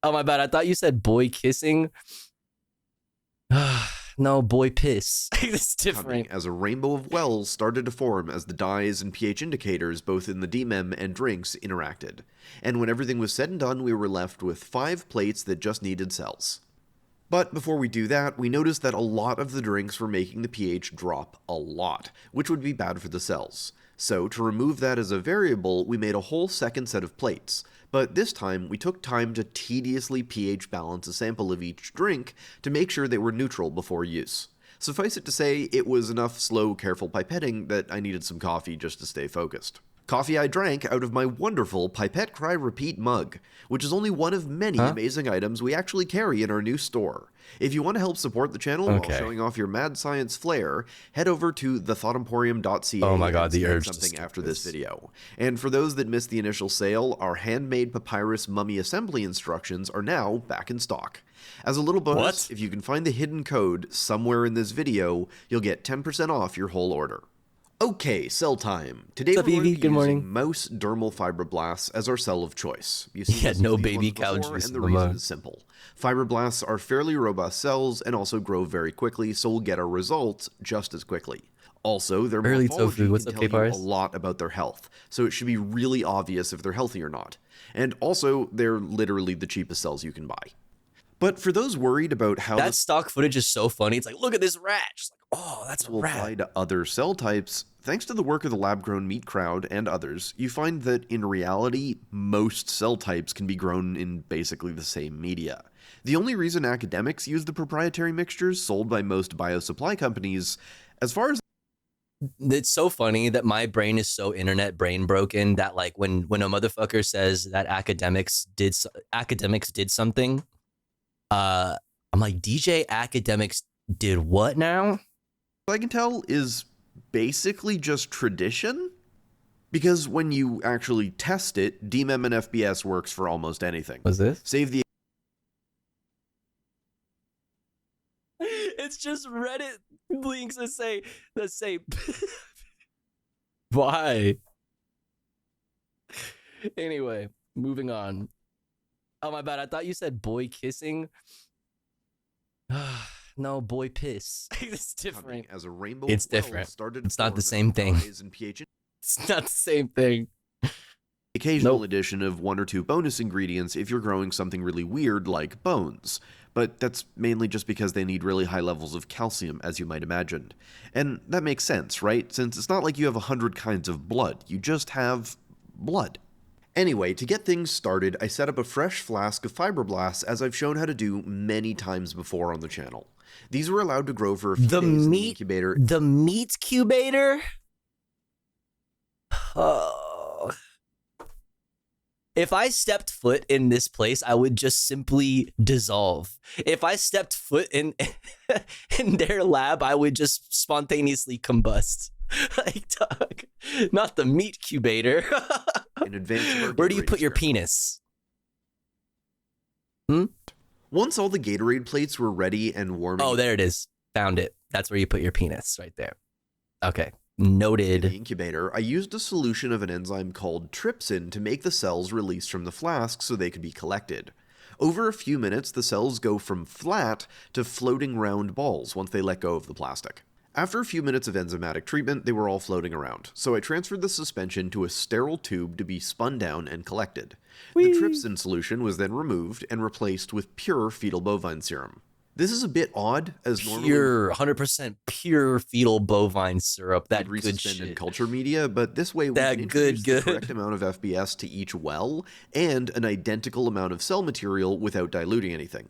Speaker 5: Oh, my bad. I thought you said boy kissing. No, boy piss. It's different.
Speaker 20: As a rainbow of wells started to form as the dyes and pH indicators both in the DMEM and drinks interacted. And when everything was said and done, we were left with 5 plates that just needed cells. But before we do that, we noticed that a lot of the drinks were making the pH drop a lot, which would be bad for the cells. So to remove that as a variable, we made a whole second set of plates. But this time, we took time to tediously pH balance a sample of each drink to make sure they were neutral before use. Suffice it to say, it was enough slow, careful pipetting that I needed some coffee just to stay focused. Coffee I drank out of my wonderful Pipette Cry Repeat mug, which is only one of many amazing items we actually carry in our new store. If you want to help support the channel while showing off your mad science flair, head over to thethoughtemporium.ca.
Speaker 5: Oh my God, the urge
Speaker 20: something after this video. And for those that missed the initial sale, our handmade papyrus mummy assembly instructions are now back in stock. As a little bonus, if you can find the hidden code somewhere in this video, you'll get 10% off your whole order. Okay, cell time. Today we're going to be using mouse dermal fibroblasts as our cell of choice. You see,
Speaker 5: no baby cow juice,
Speaker 20: and the reason is simple. Fibroblasts are fairly robust cells and also grow very quickly, so we'll get our results just as quickly. Also, their
Speaker 5: Early
Speaker 20: morphology
Speaker 5: tofu. What's
Speaker 20: can
Speaker 5: up,
Speaker 20: tell you a
Speaker 5: K-Pars?
Speaker 20: lot about their health, so it should be really obvious if they're healthy or not. And also, they're literally the cheapest cells you can buy. But for those worried about how
Speaker 5: that stock footage is so funny, it's like, look at this rat. Just like, oh, that's a
Speaker 20: will
Speaker 5: rat.
Speaker 20: apply to other cell types, thanks to the work of the lab-grown meat crowd and others, you find that in reality, most cell types can be grown in basically the same media. The only reason academics use the proprietary mixtures sold by most biosupply companies, as far as
Speaker 5: it's so funny that my brain is so internet brain broken that like when a motherfucker says that academics did something, I'm like, DJ, academics did what now?
Speaker 20: What I can tell is basically just tradition. Because when you actually test it, DMEM and FBS works for almost anything.
Speaker 5: What's this?
Speaker 20: Save the
Speaker 5: It's just Reddit links that say why? Anyway, moving on. Oh my bad, I thought you said boy kissing. No, boy piss. It's different.
Speaker 20: As a rainbow
Speaker 5: it's different. It's not the same thing. It's not the same thing.
Speaker 20: Occasional addition of 1 or 2 bonus ingredients if you're growing something really weird like bones. But that's mainly just because they need really high levels of calcium, as you might imagine. And that makes sense, right? Since it's not like you have 100 kinds of blood, you just have blood. Anyway, to get things started, I set up a fresh flask of fibroblasts as I've shown how to do many times before on the channel. These were allowed to grow for a few days in the incubator.
Speaker 5: The meat cubator? Oh. If I stepped foot in this place, I would just simply dissolve. If I stepped foot in their lab, I would just spontaneously combust. Like, dog, not the meat cubator.
Speaker 20: In advance of our
Speaker 5: Where do you
Speaker 20: Gatorade
Speaker 5: put your
Speaker 20: experiment.
Speaker 5: penis?
Speaker 20: Once all the Gatorade plates were ready and warming...
Speaker 5: Oh, there it is. Found it. That's where you put your penis, right there. Okay. Noted.
Speaker 20: In the incubator, I used a solution of an enzyme called trypsin to make the cells release from the flask so they could be collected. Over a few minutes, the cells go from flat to floating round balls once they let go of the plastic. After a few minutes of enzymatic treatment, they were all floating around, so I transferred the suspension to a sterile tube to be spun down and collected. The trypsin solution was then removed and replaced with pure fetal bovine serum. This is a bit odd, as normally...
Speaker 5: Pure, 100% pure fetal bovine syrup. That good shit.
Speaker 20: Culture media, but this way we can introduce the correct amount of FBS to each well, and an identical amount of cell material without diluting anything.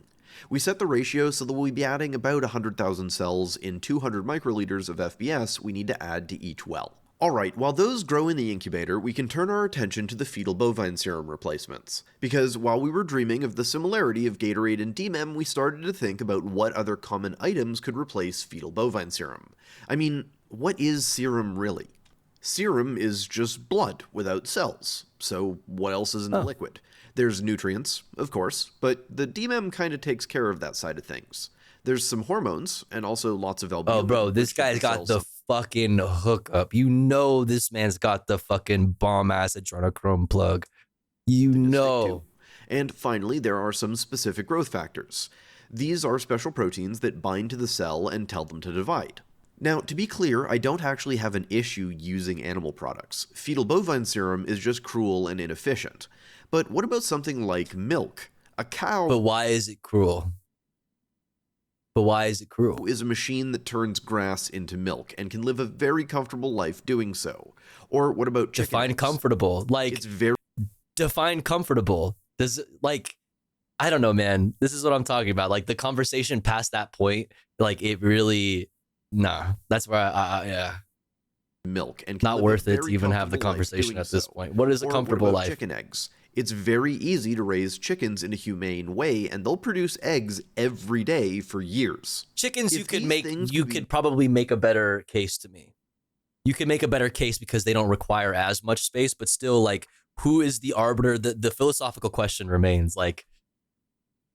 Speaker 20: We set the ratio so that we'll be adding about 100,000 cells in 200 microliters of FBS we need to add to each well. Alright, while those grow in the incubator, we can turn our attention to the fetal bovine serum replacements. Because while we were dreaming of the similarity of Gatorade and DMEM, we started to think about what other common items could replace fetal bovine serum. I mean, what is serum really? Serum is just blood without cells, so what else is in the liquid? There's nutrients, of course, but the DMEM kind of takes care of that side of things. There's some hormones, and also lots of albumin.
Speaker 5: Oh, bro, this guy's got the fucking hookup. You know this man's got the fucking bomb-ass adrenochrome plug. You know.
Speaker 20: And finally, there are some specific growth factors. These are special proteins that bind to the cell and tell them to divide. Now, to be clear, I don't actually have an issue using animal products. Fetal bovine serum is just cruel and inefficient. But what about something like milk? A cow...
Speaker 5: But why is it cruel? But why is it cruel?
Speaker 20: Is a machine that turns grass into milk and can live a very comfortable life doing so. Or what about chicken
Speaker 5: Define
Speaker 20: eggs?
Speaker 5: comfortable. Like,
Speaker 20: it's very...
Speaker 5: Define comfortable. Does, like, I don't know, man. This is what I'm talking about. Like, the conversation past that point, like, it really... Nah, that's where yeah.
Speaker 20: Milk and
Speaker 5: not worth it to even have the conversation at this point. What is a comfortable life?
Speaker 20: Chicken eggs. It's very easy to raise chickens in a humane way, and they'll produce eggs every day for years.
Speaker 5: Chickens, you could probably make a better case to me. You can make a better case because they don't require as much space, but still, like, who is the arbiter? The philosophical question remains, like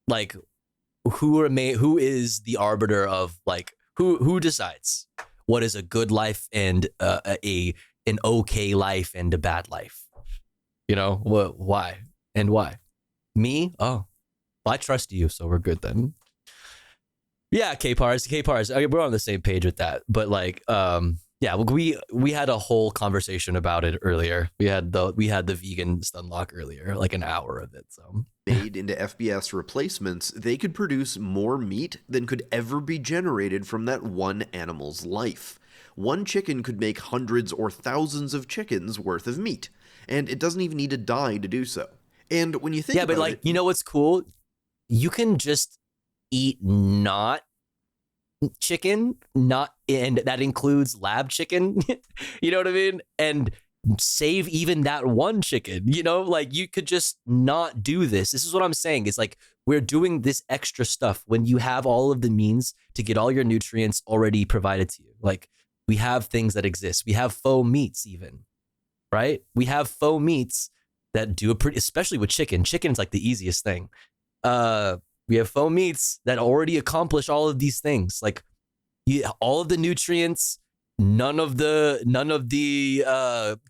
Speaker 5: who is the arbiter of, like, who decides what is a good life and an okay life and a bad life? You know, what? Why? And why? Me? Oh, well, I trust you, so we're good then. Yeah, K-Pars. We're on the same page with that. But, like, Yeah, we had a whole conversation about it earlier. We had the vegan stunlock earlier, like an hour of it. So
Speaker 20: made into FBS replacements, they could produce more meat than could ever be generated from that one animal's life. One chicken could make hundreds or thousands of chickens worth of meat, and it doesn't even need to die to do so. And when you think about
Speaker 5: but like,
Speaker 20: it,
Speaker 5: you know what's cool? You can just eat not chicken, and that includes lab chicken. You know what I mean? And save even that one chicken. You know, like you could just not do this. This is what I'm saying. It's like we're doing this extra stuff when you have all of the means to get all your nutrients already provided to you. Like we have things that exist. We have faux meats even, right? We have faux meats that do a pretty, especially with chicken. Chicken's like the easiest thing. We have faux meats that already accomplish all of these things, like all of the nutrients, none of the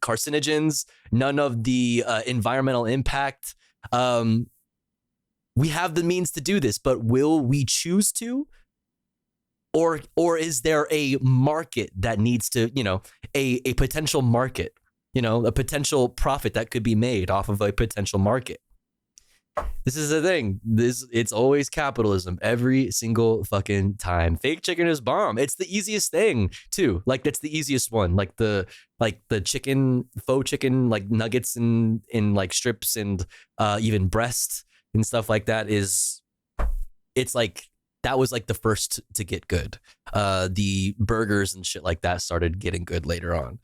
Speaker 5: carcinogens, none of the environmental impact. We have the means to do this, but will we choose to? Or is there a market that needs to, a potential market, a potential profit that could be made off of a potential market? This is the thing. It's always capitalism every single fucking time. Fake chicken is bomb. It's the easiest thing too. Like that's the easiest one. Like the chicken, faux chicken, like nuggets in like strips and even breast and stuff like that it's like that was like the first to get good. The burgers and shit like that started getting good later on.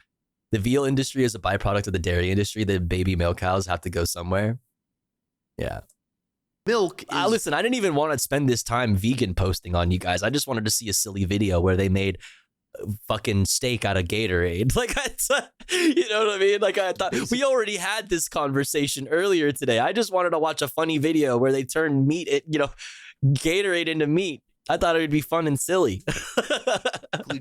Speaker 5: The veal industry is a byproduct of the dairy industry. The baby milk cows have to go somewhere. Yeah.
Speaker 20: Milk is...
Speaker 5: listen, I didn't even want to spend this time vegan posting on you guys. I just wanted to see a silly video where they made fucking steak out of Gatorade. Like, you know what I mean? Like, I thought we already had this conversation earlier today. I just wanted to watch a funny video where they turn meat, Gatorade into meat. I thought it would be fun and silly.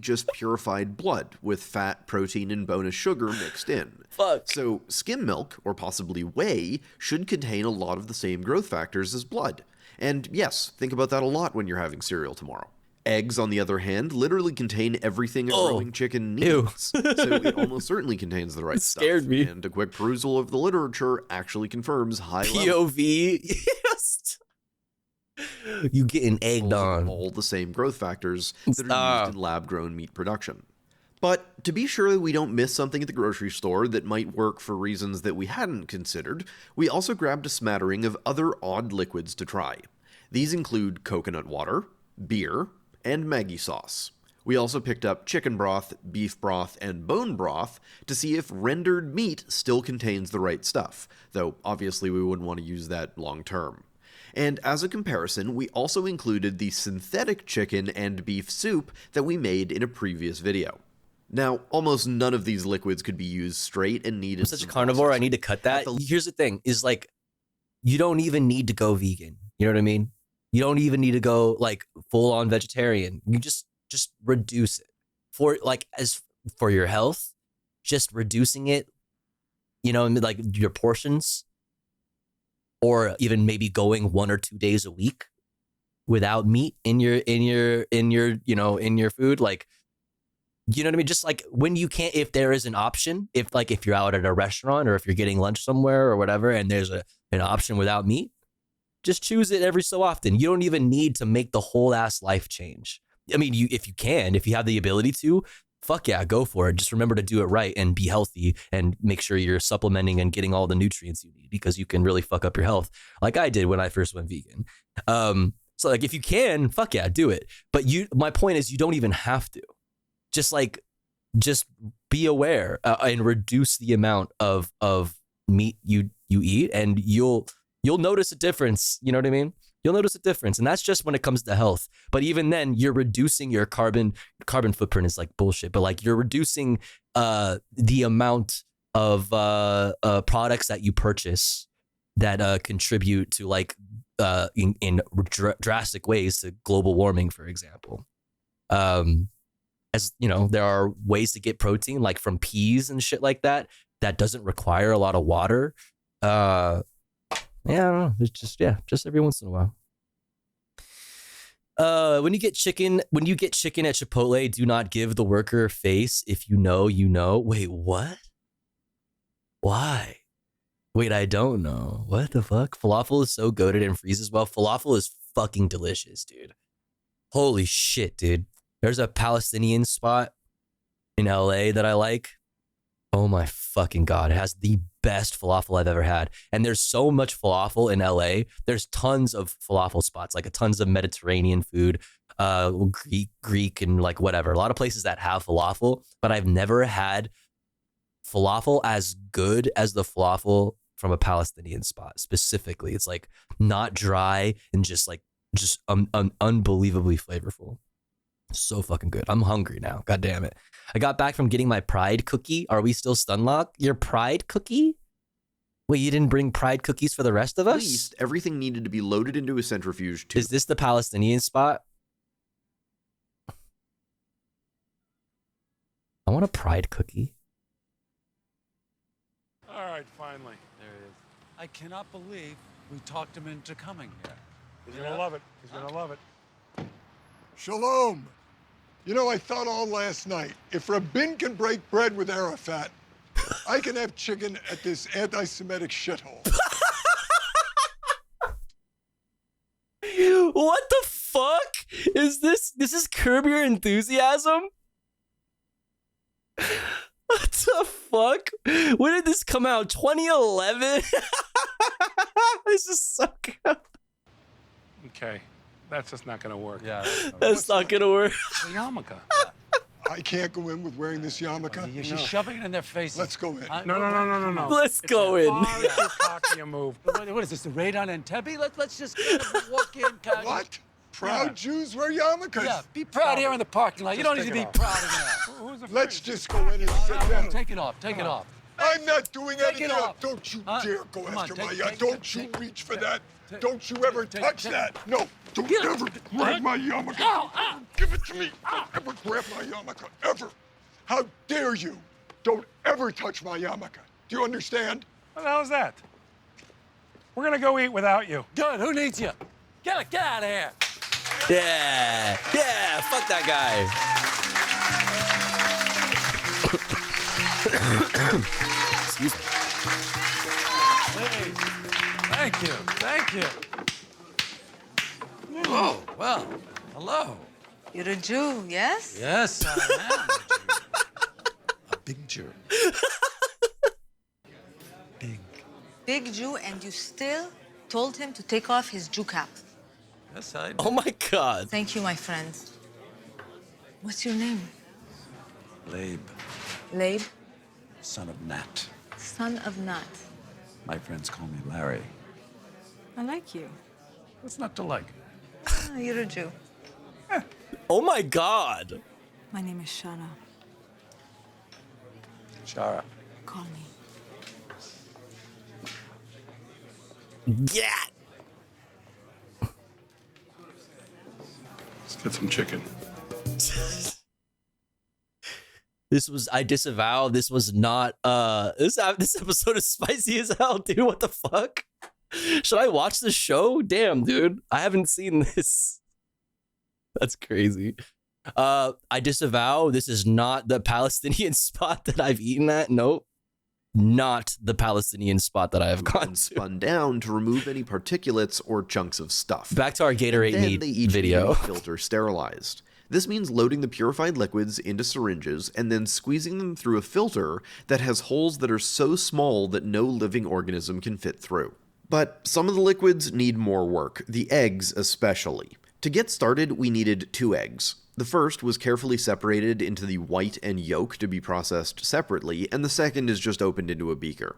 Speaker 20: Just purified blood with fat, protein, and bonus sugar mixed in.
Speaker 5: Fuck.
Speaker 20: So skim milk, or possibly whey, should contain a lot of the same growth factors as blood. And yes, think about that a lot when you're having cereal tomorrow. Eggs, on the other hand, literally contain everything a growing chicken needs. So it almost certainly contains the right stuff.
Speaker 5: Scared me.
Speaker 20: And a quick perusal of the literature actually confirms high
Speaker 5: POV. Yes. You getting egged on.
Speaker 20: All the same growth factors that are used in lab-grown meat production. But to be sure that we don't miss something at the grocery store that might work for reasons that we hadn't considered, we also grabbed a smattering of other odd liquids to try. These include coconut water, beer, and Maggi sauce. We also picked up chicken broth, beef broth, and bone broth to see if rendered meat still contains the right stuff, though obviously we wouldn't want to use that long term. And as a comparison, we also included the synthetic chicken and beef soup that we made in a previous video. Now, almost none of these liquids could be used straight and needed.
Speaker 5: I'm such a carnivore, I need to cut that. Here's the thing, is like, you don't even need to go vegan. You know what I mean? You don't even need to go like full on vegetarian. You just reduce it. For your health, just reducing it, like your portions. Or even maybe going 1 or 2 days a week without meat in your food. Like, you know what I mean? Just like when you can't, if there is an option, if you're out at a restaurant or if you're getting lunch somewhere or whatever, and there's an option without meat, just choose it every so often. You don't even need to make the whole ass life change. I mean, if you have the ability to, fuck yeah, go for it. Just remember to do it right and be healthy and make sure you're supplementing and getting all the nutrients you need, because you can really fuck up your health like I did when I first went vegan. So like if you can, fuck yeah, do it. But my point is you don't even have to. Just be aware and reduce the amount of meat you eat, and you'll notice a difference. You know what I mean? You'll notice a difference. And that's just when it comes to health. But even then, you're reducing your carbon footprint is like bullshit. But like you're reducing the amount of products that you purchase that contribute to like in drastic ways to global warming, for example. As you know, there are ways to get protein like from peas and shit like that doesn't require a lot of water. Yeah, I don't know. It's just every once in a while. When you get chicken at Chipotle, do not give the worker a face. If you know, you know. Wait, what? Why? Wait, I don't know. What the fuck? Falafel is so goated and freezes well. Falafel is fucking delicious, dude. Holy shit, dude. There's a Palestinian spot in LA that I like. Oh my fucking God. It has the best falafel I've ever had. And there's so much falafel in LA. There's tons of falafel spots, like tons of Mediterranean food, Greek and like whatever. A lot of places that have falafel, but I've never had falafel as good as the falafel from a Palestinian spot specifically. It's like not dry and just unbelievably flavorful. So fucking good. I'm hungry now. God damn it. I got back from getting my pride cookie. Are we still stunlock? Your pride cookie? Wait, you didn't bring pride cookies for the rest of us?
Speaker 20: At least everything needed to be loaded into a centrifuge too.
Speaker 5: Is this the Palestinian spot? I want a pride cookie.
Speaker 1: All right, finally. There it is. I cannot believe we talked him into coming here.
Speaker 23: He's gonna love it. He's gonna love it.
Speaker 10: Shalom. You know, I thought all last night, if Rabin can break bread with Arafat, I can have chicken at this anti-Semitic shithole.
Speaker 5: What the fuck is this? This is Curb Your Enthusiasm? What the fuck? When did this come out? 2011? This is so good.
Speaker 23: Okay, that's just not gonna work.
Speaker 1: Yeah,
Speaker 5: that's not gonna work.
Speaker 23: The yarmulke.
Speaker 10: I can't go in with wearing this yarmulke.
Speaker 1: She's shoving it in their faces.
Speaker 10: Let's go in.
Speaker 23: No.
Speaker 5: Let's go in.
Speaker 23: It's too cocky a move.
Speaker 1: What is this, the raid on Entebbe? Let's just walk in, kind of.
Speaker 10: What? Proud Jews wear yarmulkes.
Speaker 1: Yeah, be proud here in the parking lot. You don't need to be proud of that.
Speaker 10: Let's just go in and sit down.
Speaker 1: Take it off. Take it off.
Speaker 10: I'm not doing anything.
Speaker 1: it off.
Speaker 10: Don't you
Speaker 1: Huh?
Speaker 10: dare go
Speaker 1: Come on,
Speaker 10: after
Speaker 1: take-
Speaker 10: my
Speaker 1: take-
Speaker 10: Don't you reach for that. Don't you ever touch that. No, don't ever grab my yarmulke. Give it to me. Don't ever grab my yarmulke, ever. How dare you? Don't ever touch my yarmulke. Do you understand?
Speaker 23: What the hell is that? We're gonna go eat without you.
Speaker 1: Good. Who needs you? Get out of here.
Speaker 5: Yeah. Yeah. Fuck that guy. Excuse me.
Speaker 1: Hey, thank you. Thank you. Oh, well, hello.
Speaker 24: You're a Jew, yes?
Speaker 1: Yes, I am a Jew. A big Jew.
Speaker 24: Big Jew, and you still told him to take off his Jew cap.
Speaker 1: Yes, I did.
Speaker 5: Oh my God.
Speaker 24: Thank you, my friend. What's your name?
Speaker 1: Labe,
Speaker 24: Labe,
Speaker 1: son of Nat.
Speaker 24: son of Nat.
Speaker 1: My friends call me Larry.
Speaker 24: I like you.
Speaker 1: What's not to like?
Speaker 24: Ah, you're a Jew.
Speaker 5: Oh my God.
Speaker 24: My name is Shara.
Speaker 1: Shara.
Speaker 24: Call me.
Speaker 5: Yeah.
Speaker 23: Let's get some chicken.
Speaker 5: I disavow. This was not, this episode is spicy as hell, dude. What the fuck? Should I watch the show? Damn, dude. I haven't seen this. That's crazy. I disavow. This is not the Palestinian spot that I've eaten at. Nope. Not the Palestinian spot that I have gone to.
Speaker 20: Spun down to remove any particulates or chunks of stuff.
Speaker 5: Back to our Gatorade
Speaker 20: Then
Speaker 5: meat
Speaker 20: they each
Speaker 5: video.
Speaker 20: need filter sterilized. This means loading the purified liquids into syringes and then squeezing them through a filter that has holes that are so small that no living organism can fit through. But some of the liquids need more work, the eggs especially. To get started, we needed 2 eggs. The first was carefully separated into the white and yolk to be processed separately, and the second is just opened into a beaker.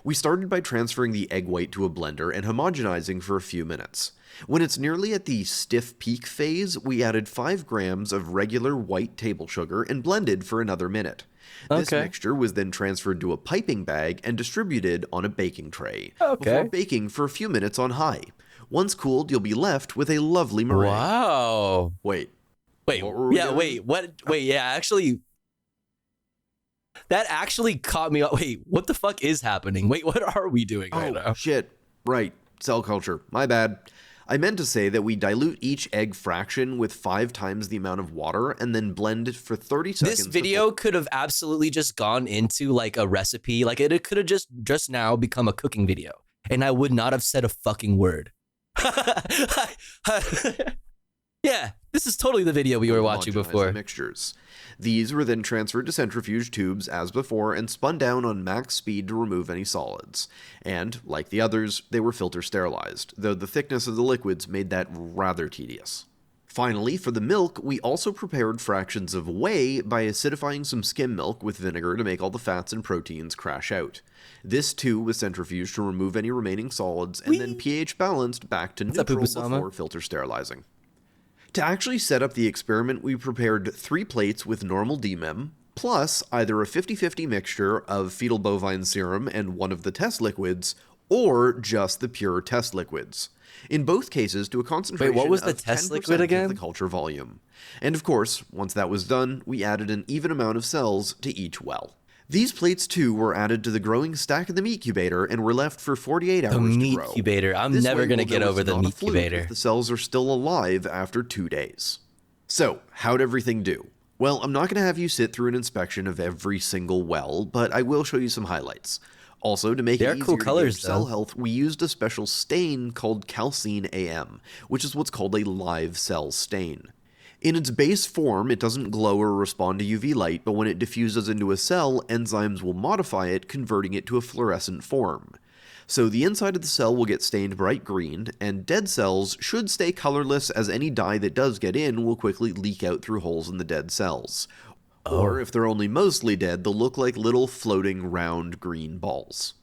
Speaker 20: We started by transferring the egg white to a blender and homogenizing for a few minutes. When it's nearly at the stiff peak phase, we added 5 grams of regular white table sugar and blended for another minute. This mixture was then transferred to a piping bag and distributed on a baking tray, before baking for a few minutes on high. Once cooled, you'll be left with a lovely meringue.
Speaker 5: Wow.
Speaker 20: Wait,
Speaker 5: yeah, wait, what? Wait, yeah, actually, that actually caught me up. Wait, what the fuck is happening? Wait, what are we doing right now?
Speaker 20: Shit. Right. Cell culture. My bad. I meant to say that we dilute each egg fraction with 5 times the amount of water and then blend it for 30 seconds.
Speaker 5: This video could have absolutely just gone into like a recipe. Like it could have just now become a cooking video. And I would not have said a fucking word. Yeah, this is totally the video we were watching before.
Speaker 20: Mixtures. These were then transferred to centrifuge tubes as before and spun down on max speed to remove any solids. And, like the others, they were filter sterilized, though the thickness of the liquids made that rather tedious. Finally, for the milk, we also prepared fractions of whey by acidifying some skim milk with vinegar to make all the fats and proteins crash out. This too was centrifuged to remove any remaining solids and then pH balanced back to neutral before filter sterilizing. To actually set up the experiment, we prepared 3 plates with normal DMEM, plus either a 50-50 mixture of fetal bovine serum and one of the test liquids, or just the pure test liquids. In both cases, to a concentration
Speaker 5: what was the
Speaker 20: of
Speaker 5: test
Speaker 20: 10%
Speaker 5: liquid again?
Speaker 20: of the culture volume. And of course, once that was done, we added an even amount of cells to each well. These plates too were added to the growing stack of the meat cubator and were left for 48 hours to grow.
Speaker 5: The meat cubator. I'm never going to get over the meat cubator.
Speaker 20: The cells are still alive after 2 days. So, how'd everything do? Well, I'm not going to have you sit through an inspection of every single well, but I will show you some highlights. Also, to make it easier to gauge cell health, we used a special stain called calcine AM, which is what's called a live cell stain. In its base form, it doesn't glow or respond to UV light, but when it diffuses into a cell, enzymes will modify it, converting it to a fluorescent form. So the inside of the cell will get stained bright green, and dead cells should stay colorless, as any dye that does get in will quickly leak out through holes in the dead cells. Or if they're only mostly dead, they'll look like little floating round green balls.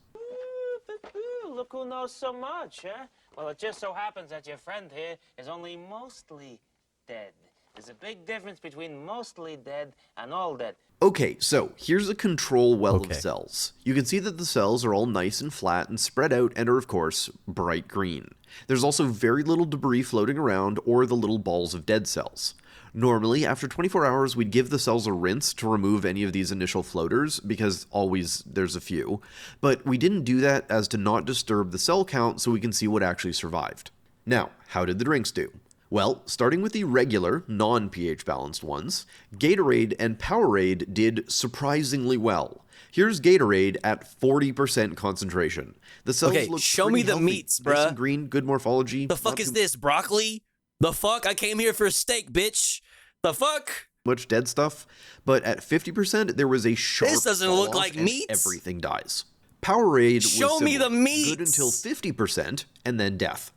Speaker 4: Look who knows so much, huh? Well, it just so happens that your friend here is only mostly dead. There's a big difference between mostly dead and all dead.
Speaker 20: Okay, so here's a control well of cells. You can see that the cells are all nice and flat and spread out and are, of course, bright green. There's also very little debris floating around or the little balls of dead cells. Normally, after 24 hours, we'd give the cells a rinse to remove any of these initial floaters, because always there's a few. But we didn't do that as to not disturb the cell count so we can see what actually survived. Now, how did the drinks do? Well, starting with the regular, non-pH balanced ones, Gatorade and Powerade did surprisingly well. Here's Gatorade at 40% concentration. The cells look
Speaker 5: show me the
Speaker 20: healthy,
Speaker 5: meats,
Speaker 20: nice
Speaker 5: bruh.
Speaker 20: and green, good morphology.
Speaker 5: The fuck is this, broccoli? The fuck? I came here for steak, bitch. The fuck?
Speaker 20: Much dead stuff, but at 50%, there was a sharp
Speaker 5: This doesn't look
Speaker 20: fall-off
Speaker 5: like
Speaker 20: and
Speaker 5: meat.
Speaker 20: Everything dies. Powerade
Speaker 5: Show
Speaker 20: was
Speaker 5: me the
Speaker 20: similar,
Speaker 5: meats.
Speaker 20: good until 50%, and then death.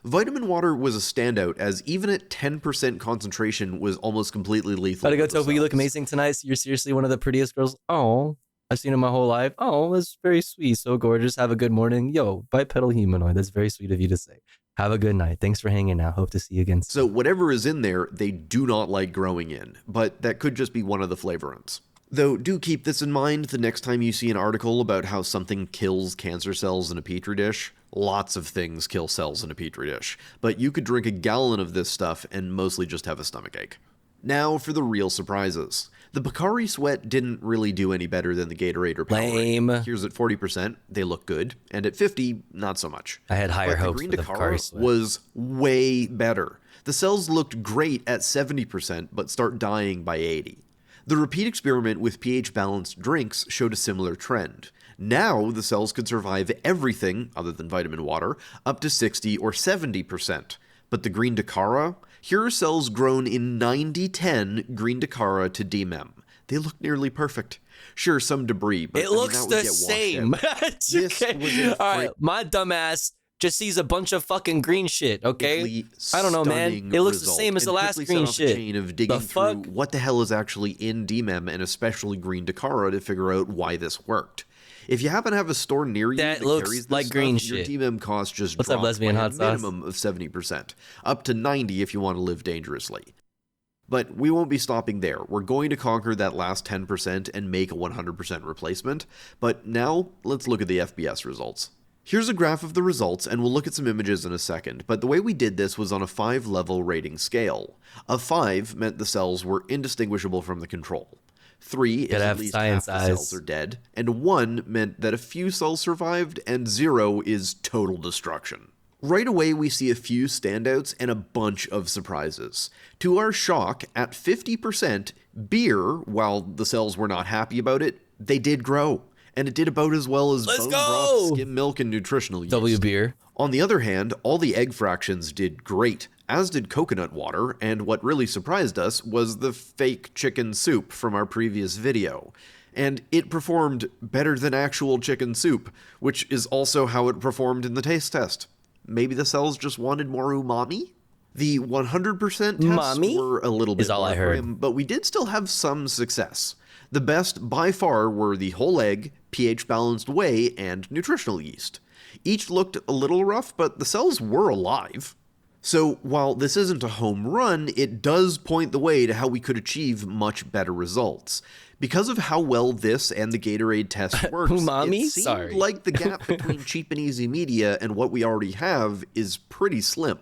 Speaker 20: Vitamin water was a standout, as even at 10% concentration was almost completely lethal.
Speaker 5: Gotta go, Tofu. You look amazing tonight. You're seriously one of the prettiest girls. Oh, I've seen her my whole life. Oh, that's very sweet. So gorgeous. Have a good morning. Yo, bipedal humanoid. That's very sweet of you to say. Have a good night. Thanks for hanging out. Hope to see you again soon.
Speaker 20: So whatever is in there, they do not like growing in, but that could just be one of the flavorants. Though, do keep this in mind the next time you see an article about how something kills cancer cells in a petri dish. Lots of things kill cells in a petri dish, but you could drink a gallon of this stuff and mostly just have a stomachache. Now for the real surprises. The Pocari Sweat didn't really do any better than the Gatorade or Powerade.
Speaker 5: Lame.
Speaker 20: Here's at 40%, they look good, and at 50, not so much.
Speaker 5: I had higher hopes
Speaker 20: the
Speaker 5: for the Pocari
Speaker 20: Green
Speaker 5: Sweat.
Speaker 20: was way better. The cells looked great at 70%, but start dying by 80. The repeat experiment with pH-balanced drinks showed a similar trend. Now, the cells could survive everything, other than vitamin water, up to 60 or 70%. But the Green Dacara? Here are cells grown in 90-10 Green Dacara to DMEM. They look nearly perfect. Sure, some debris, but
Speaker 5: It looks
Speaker 20: that would
Speaker 5: the
Speaker 20: get washed
Speaker 5: same.
Speaker 20: out.
Speaker 5: It's
Speaker 20: This
Speaker 5: okay.
Speaker 20: was a
Speaker 5: All right, my dumbass just sees a bunch of fucking green shit, okay? I don't know, man.
Speaker 20: Stunning
Speaker 5: It looks the
Speaker 20: result,
Speaker 5: same as the
Speaker 20: and
Speaker 5: last
Speaker 20: quickly
Speaker 5: green
Speaker 20: set off a
Speaker 5: shit.
Speaker 20: chain of digging
Speaker 5: The fuck?
Speaker 20: through what the hell is actually in DMEM and especially Green Dacara to figure out why this worked. If you happen to have a store near you that
Speaker 5: looks
Speaker 20: carries this
Speaker 5: like
Speaker 20: stuff,
Speaker 5: green
Speaker 20: your
Speaker 5: shit.
Speaker 20: DMEM costs just
Speaker 5: What's up,
Speaker 20: drop
Speaker 5: lesbian
Speaker 20: by
Speaker 5: hot
Speaker 20: a
Speaker 5: sauce?
Speaker 20: minimum of 70%, up to 90 if you want to live dangerously. But we won't be stopping there. We're going to conquer that last 10% and make a 100% replacement. But now, let's look at the FBS results. Here's a graph of the results, and we'll look at some images in a second, but the way we did this was on a 5-level rating scale. A 5 meant the cells were indistinguishable from the control. 3 is at least half the cells are dead, and 1 meant that a few cells survived, and 0 is total destruction. Right away, we see a few standouts and a bunch of surprises. To our shock, at 50%, beer, while the cells were not happy about it, they did grow. And it did about as well as bone broth, skim milk, and nutritional yeast.
Speaker 5: W beer.
Speaker 20: On the other hand, all the egg fractions did great, as did coconut water, and what really surprised us was the fake chicken soup from our previous video. And it performed better than actual chicken soup, which is also how it performed in the taste test. Maybe the cells just wanted more umami? The 100% tests were a little bit more grim, but we did still have some success. The best by far were the whole egg, pH-balanced whey, and nutritional yeast. Each looked a little rough, but the cells were alive. So while this isn't a home run, it does point the way to how we could achieve much better results. Because of how well this and the Gatorade test works, it seemed like the gap between cheap and easy media and what we already have is pretty slim.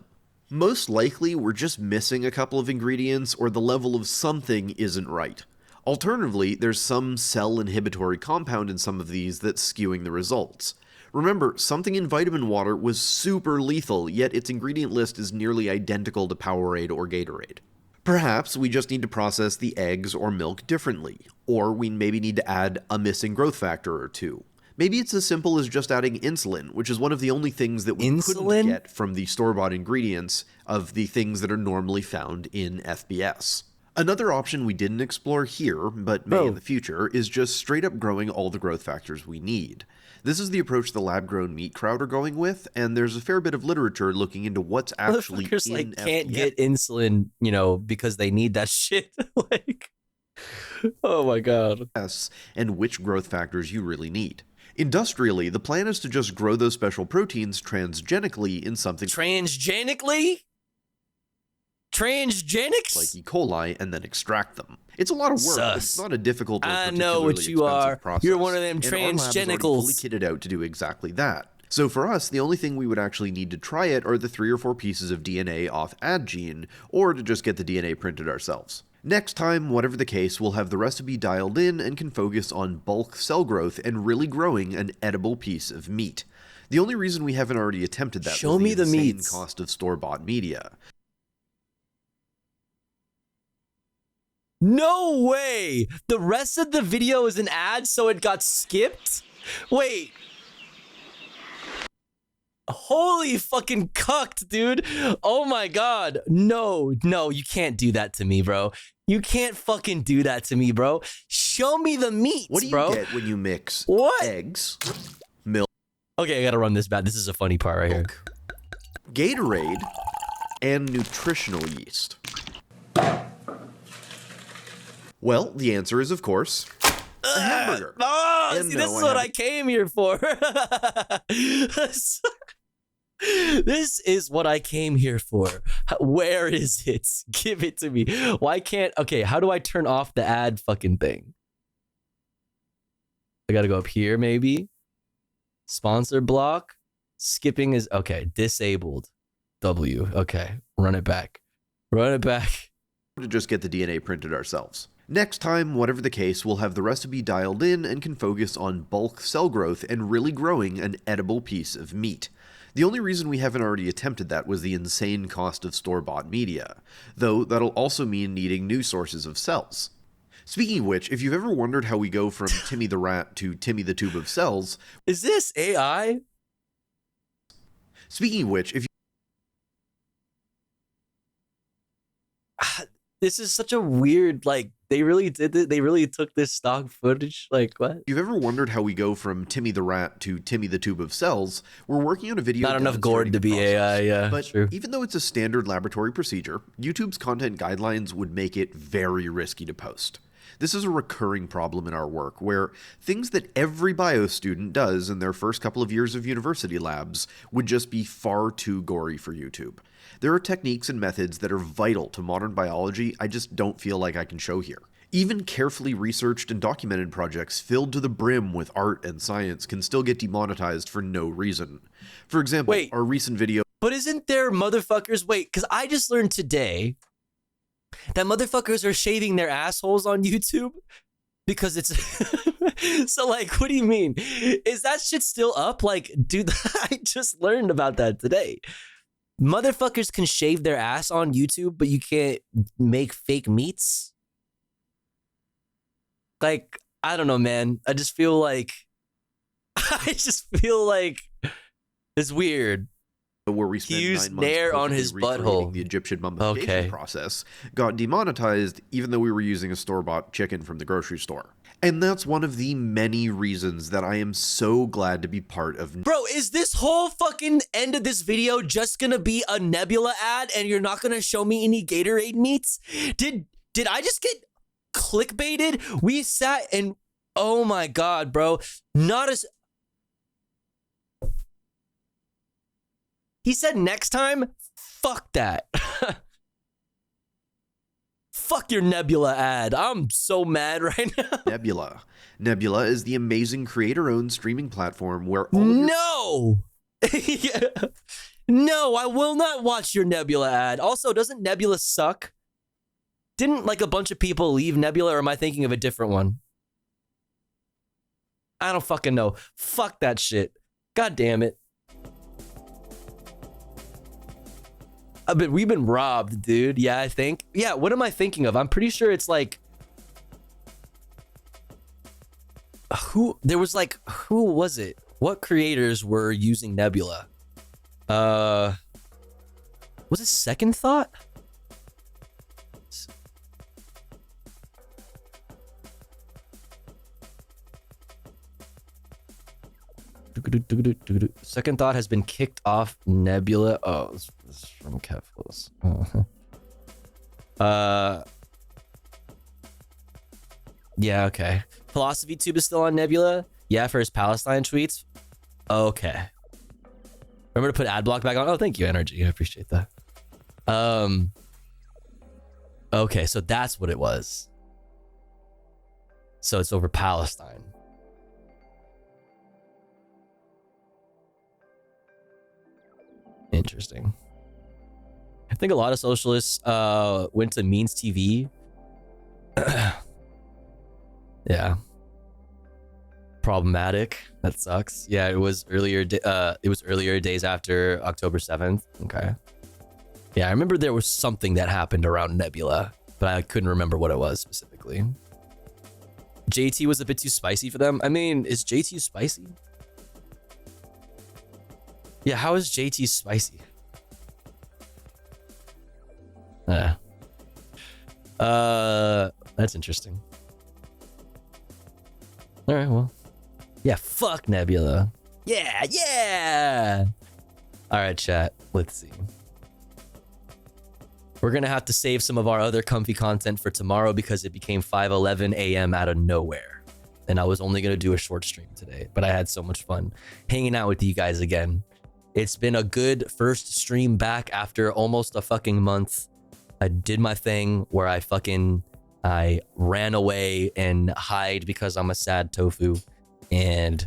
Speaker 20: Most likely, we're just missing a couple of ingredients or the level of something isn't right. Alternatively, there's some cell inhibitory compound in some of these that's skewing the results. Remember, something in vitamin water was super lethal, yet its ingredient list is nearly identical to Powerade or Gatorade. Perhaps we just need to process the eggs or milk differently, or we maybe need to add a missing growth factor or two. Maybe it's as simple as just adding insulin, which is one of the only things that we couldn't get from the store-bought ingredients of the things that are normally found in FBS. Another option we didn't explore here, but may in the future, is just straight up growing all the growth factors we need. This is the approach the lab-grown meat crowd are going with, and there's a fair bit of literature looking into what's actually in
Speaker 5: can't get insulin, you know, because they need that shit. Like, oh my god.
Speaker 20: And which growth factors you really need. Industrially, the plan is to just grow those special proteins transgenically in something
Speaker 5: transgenically? Transgenics?
Speaker 20: Like E. coli, and then extract them. It's a lot of work, but it's not a difficult or
Speaker 5: I know what you are.
Speaker 20: process.
Speaker 5: You're one of them
Speaker 20: And our lab is already
Speaker 5: transgenicals.
Speaker 20: fully kitted out to do exactly that. So for us, the only thing we would actually need to try it are the 3 or 4 pieces of DNA off ad gene, or to just get the DNA printed ourselves. Next time, whatever the case, we'll have the recipe dialed in and can focus on bulk cell growth and really growing an edible piece of meat. The only reason we haven't already attempted that was the insane cost of store-bought media.
Speaker 5: No way! The rest of the video is an ad, so it got skipped? Wait. Holy fucking cucked, dude. Oh my god. No, you can't do that to me, bro. You can't fucking do that to me, bro. Show me the meat,
Speaker 20: What do you
Speaker 5: bro.
Speaker 20: get when you mix eggs, milk,
Speaker 5: Okay, I gotta run this back. This is a funny part right here.
Speaker 20: Gatorade, and nutritional yeast? Well, the answer is, of course, a hamburger.
Speaker 5: Oh,
Speaker 20: And
Speaker 5: see,
Speaker 20: no,
Speaker 5: this is
Speaker 20: I
Speaker 5: what I
Speaker 20: haven't-
Speaker 5: came here for. This is what I came here for. Where is it? Give it to me. Why can't... Okay, how do I turn off the ad fucking thing? I gotta go up here, maybe. Sponsor block. Skipping is... Okay, disabled. W. Okay, run it back. Run it back.
Speaker 20: To just get the DNA printed ourselves. Next time, whatever the case, we'll have the recipe dialed in and can focus on bulk cell growth and really growing an edible piece of meat. The only reason we haven't already attempted that was the insane cost of store-bought media, though that'll also mean needing new sources of cells. Speaking of which, if you've ever wondered how we go from Timmy the Rat to Timmy the Tube of Cells...
Speaker 5: Is this AI?
Speaker 20: Speaking of which, if you...
Speaker 5: This is such a weird, like, they really did it. They really took this stock footage. Like, what?
Speaker 20: If you've ever wondered how we go from Timmy the Rat to Timmy the Tube of Cells, we're working on a video...
Speaker 5: Not enough gourd to be AI, yeah.
Speaker 20: But
Speaker 5: true.
Speaker 20: even though it's a standard laboratory procedure, YouTube's content guidelines would make it very risky to post. This is a recurring problem in our work, where things that every bio student does in their first couple of years of university labs would just be far too gory for YouTube. There are techniques and methods that are vital to modern biology I just don't feel like I can show here. Even carefully researched and documented projects filled to the brim with art and science can still get demonetized for no reason. For example, our recent video...
Speaker 5: But isn't there motherfuckers... Wait, because I just learned today that motherfuckers are shaving their assholes on YouTube because it's... So like, what do you mean? Is that shit still up? Like, dude, I just learned about that today. Motherfuckers can shave their ass on YouTube, but you can't make fake meats? Like, I don't know, man. I just feel like it's weird.
Speaker 20: Where we spent 9 months
Speaker 5: nair on his
Speaker 20: recreating
Speaker 5: butthole.
Speaker 20: the Egyptian mummification process, got demonetized even though we were using a store-bought chicken from the grocery store. And that's one of the many reasons that I am so glad to be part of...
Speaker 5: Bro, is this whole fucking end of this video just gonna be a Nebula ad and you're not gonna show me any Gatorade meats? Did I just get clickbaited? We sat and... Oh my god, bro. Not as... He said next time? Fuck that. Fuck your Nebula ad. I'm so mad right now.
Speaker 20: Nebula is the amazing creator-owned streaming platform where all
Speaker 5: No! No, I will not watch your Nebula ad. Also, doesn't Nebula suck? Didn't like a bunch of people leave Nebula, or am I thinking of a different one? I don't fucking know. Fuck that shit. God damn it. We've been robbed, dude. Yeah, I think. Yeah, what am I thinking of? I'm pretty sure it's like... Who was it? What creators were using Nebula? Was it Second Thought? Second Thought has been kicked off Nebula. Oh, this is from Kevlos. Yeah, okay. Philosophy Tube is still on Nebula. Yeah, for his Palestine tweets. Okay. Remember to put ad block back on. Oh, thank you, Energy. I appreciate that. Okay, so that's what it was. So it's over Palestine. Interesting. I think a lot of socialists went to Means TV. Yeah. Problematic. That sucks. Yeah, it was earlier days after October 7th. Okay. Yeah, I remember there was something that happened around Nebula, but I couldn't remember what it was specifically. JT was a bit too spicy for them. I mean, is JT spicy? Yeah, how is JT spicy? That's interesting. All right, well. Yeah, fuck Nebula. Yeah. All right, chat. Let's see. We're going to have to save some of our other comfy content for tomorrow because it became 5:11 a.m. out of nowhere. And I was only going to do a short stream today, but I had so much fun hanging out with you guys again. It's been a good first stream back after almost a fucking month. I did my thing where I ran away and hide because I'm a sad tofu. And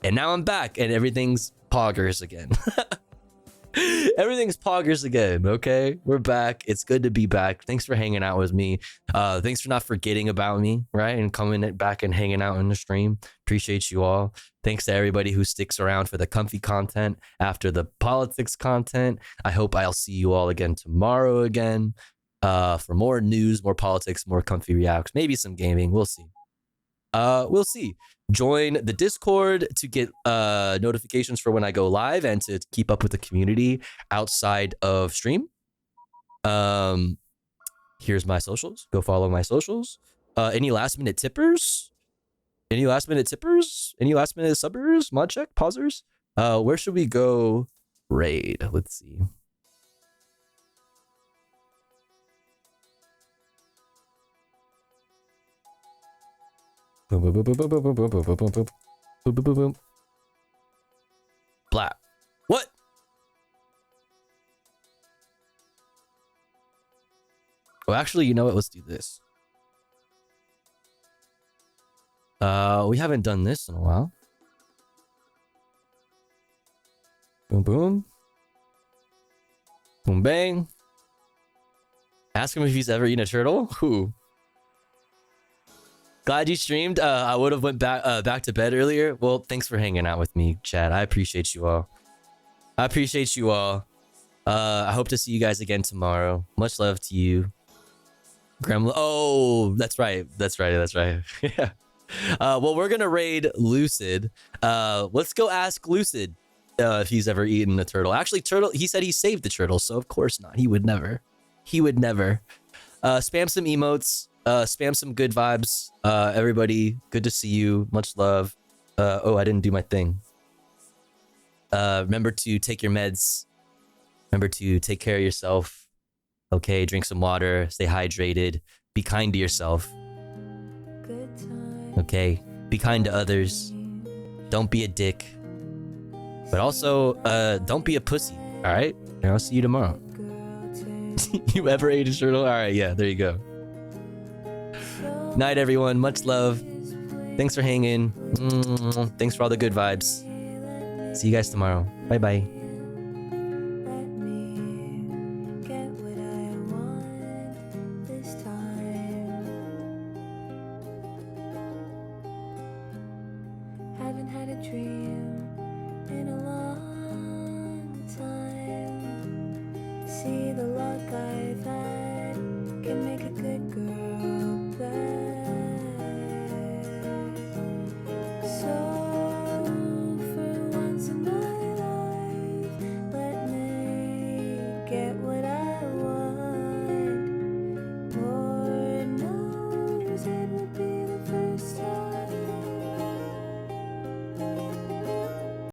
Speaker 5: now I'm back and everything's poggers again. Everything's poggers again, okay? We're back. It's good to be back. Thanks for hanging out with me. Thanks for not forgetting about me, right? And coming back and hanging out in the stream. Appreciate you all. Thanks to everybody who sticks around for the comfy content after the politics content. I hope I'll see you all again tomorrow again for more news, more politics, more comfy reacts, maybe some gaming. We'll see. We'll see. Join the Discord to get notifications for when I go live and to keep up with the community outside of stream. Here's my socials. Go follow my socials. Any last minute tippers? Any last minute tippers? Any last minute subbers? Mod check? Pausers? Where should we go raid? Let's see. Boom, boom, boom, boom, boom, boom, boom, boom, boom, boom, boom, boom, boom, boom, boom. Blah. What? Oh, actually, you know what? Let's do this. We haven't done this in a while. Boom, boom. Boom, bang. Ask him if he's ever eaten a turtle. Who? Glad you streamed. I would have went back to bed earlier. Well, thanks for hanging out with me, Chad. I appreciate you all. I appreciate you all. I hope to see you guys again tomorrow. Much love to you. Gremlin. Oh, that's right. That's right. That's right. Yeah. Well, we're gonna raid Lucid. Let's go ask Lucid if he's ever eaten a turtle. Actually, turtle. He said he saved the turtle, so of course not. He would never. He would never. Spam some emotes. Spam some good vibes. Everybody, good to see you. Much love. Oh, I didn't do my thing. Remember to take your meds. Remember to take care of yourself. Okay, drink some water. Stay hydrated. Be kind to yourself. Okay, be kind to others. Don't be a dick. But also, don't be a pussy. All right? And I'll see you tomorrow. You ever ate a turtle? All right, yeah, there you go. Night, everyone. Much love. Thanks for hanging. Thanks for all the good vibes. See you guys tomorrow. Bye-bye.
Speaker 6: Haven't had a dream in a long time. See the luck I've had can make a good girl bad. So for once in my life, let me get what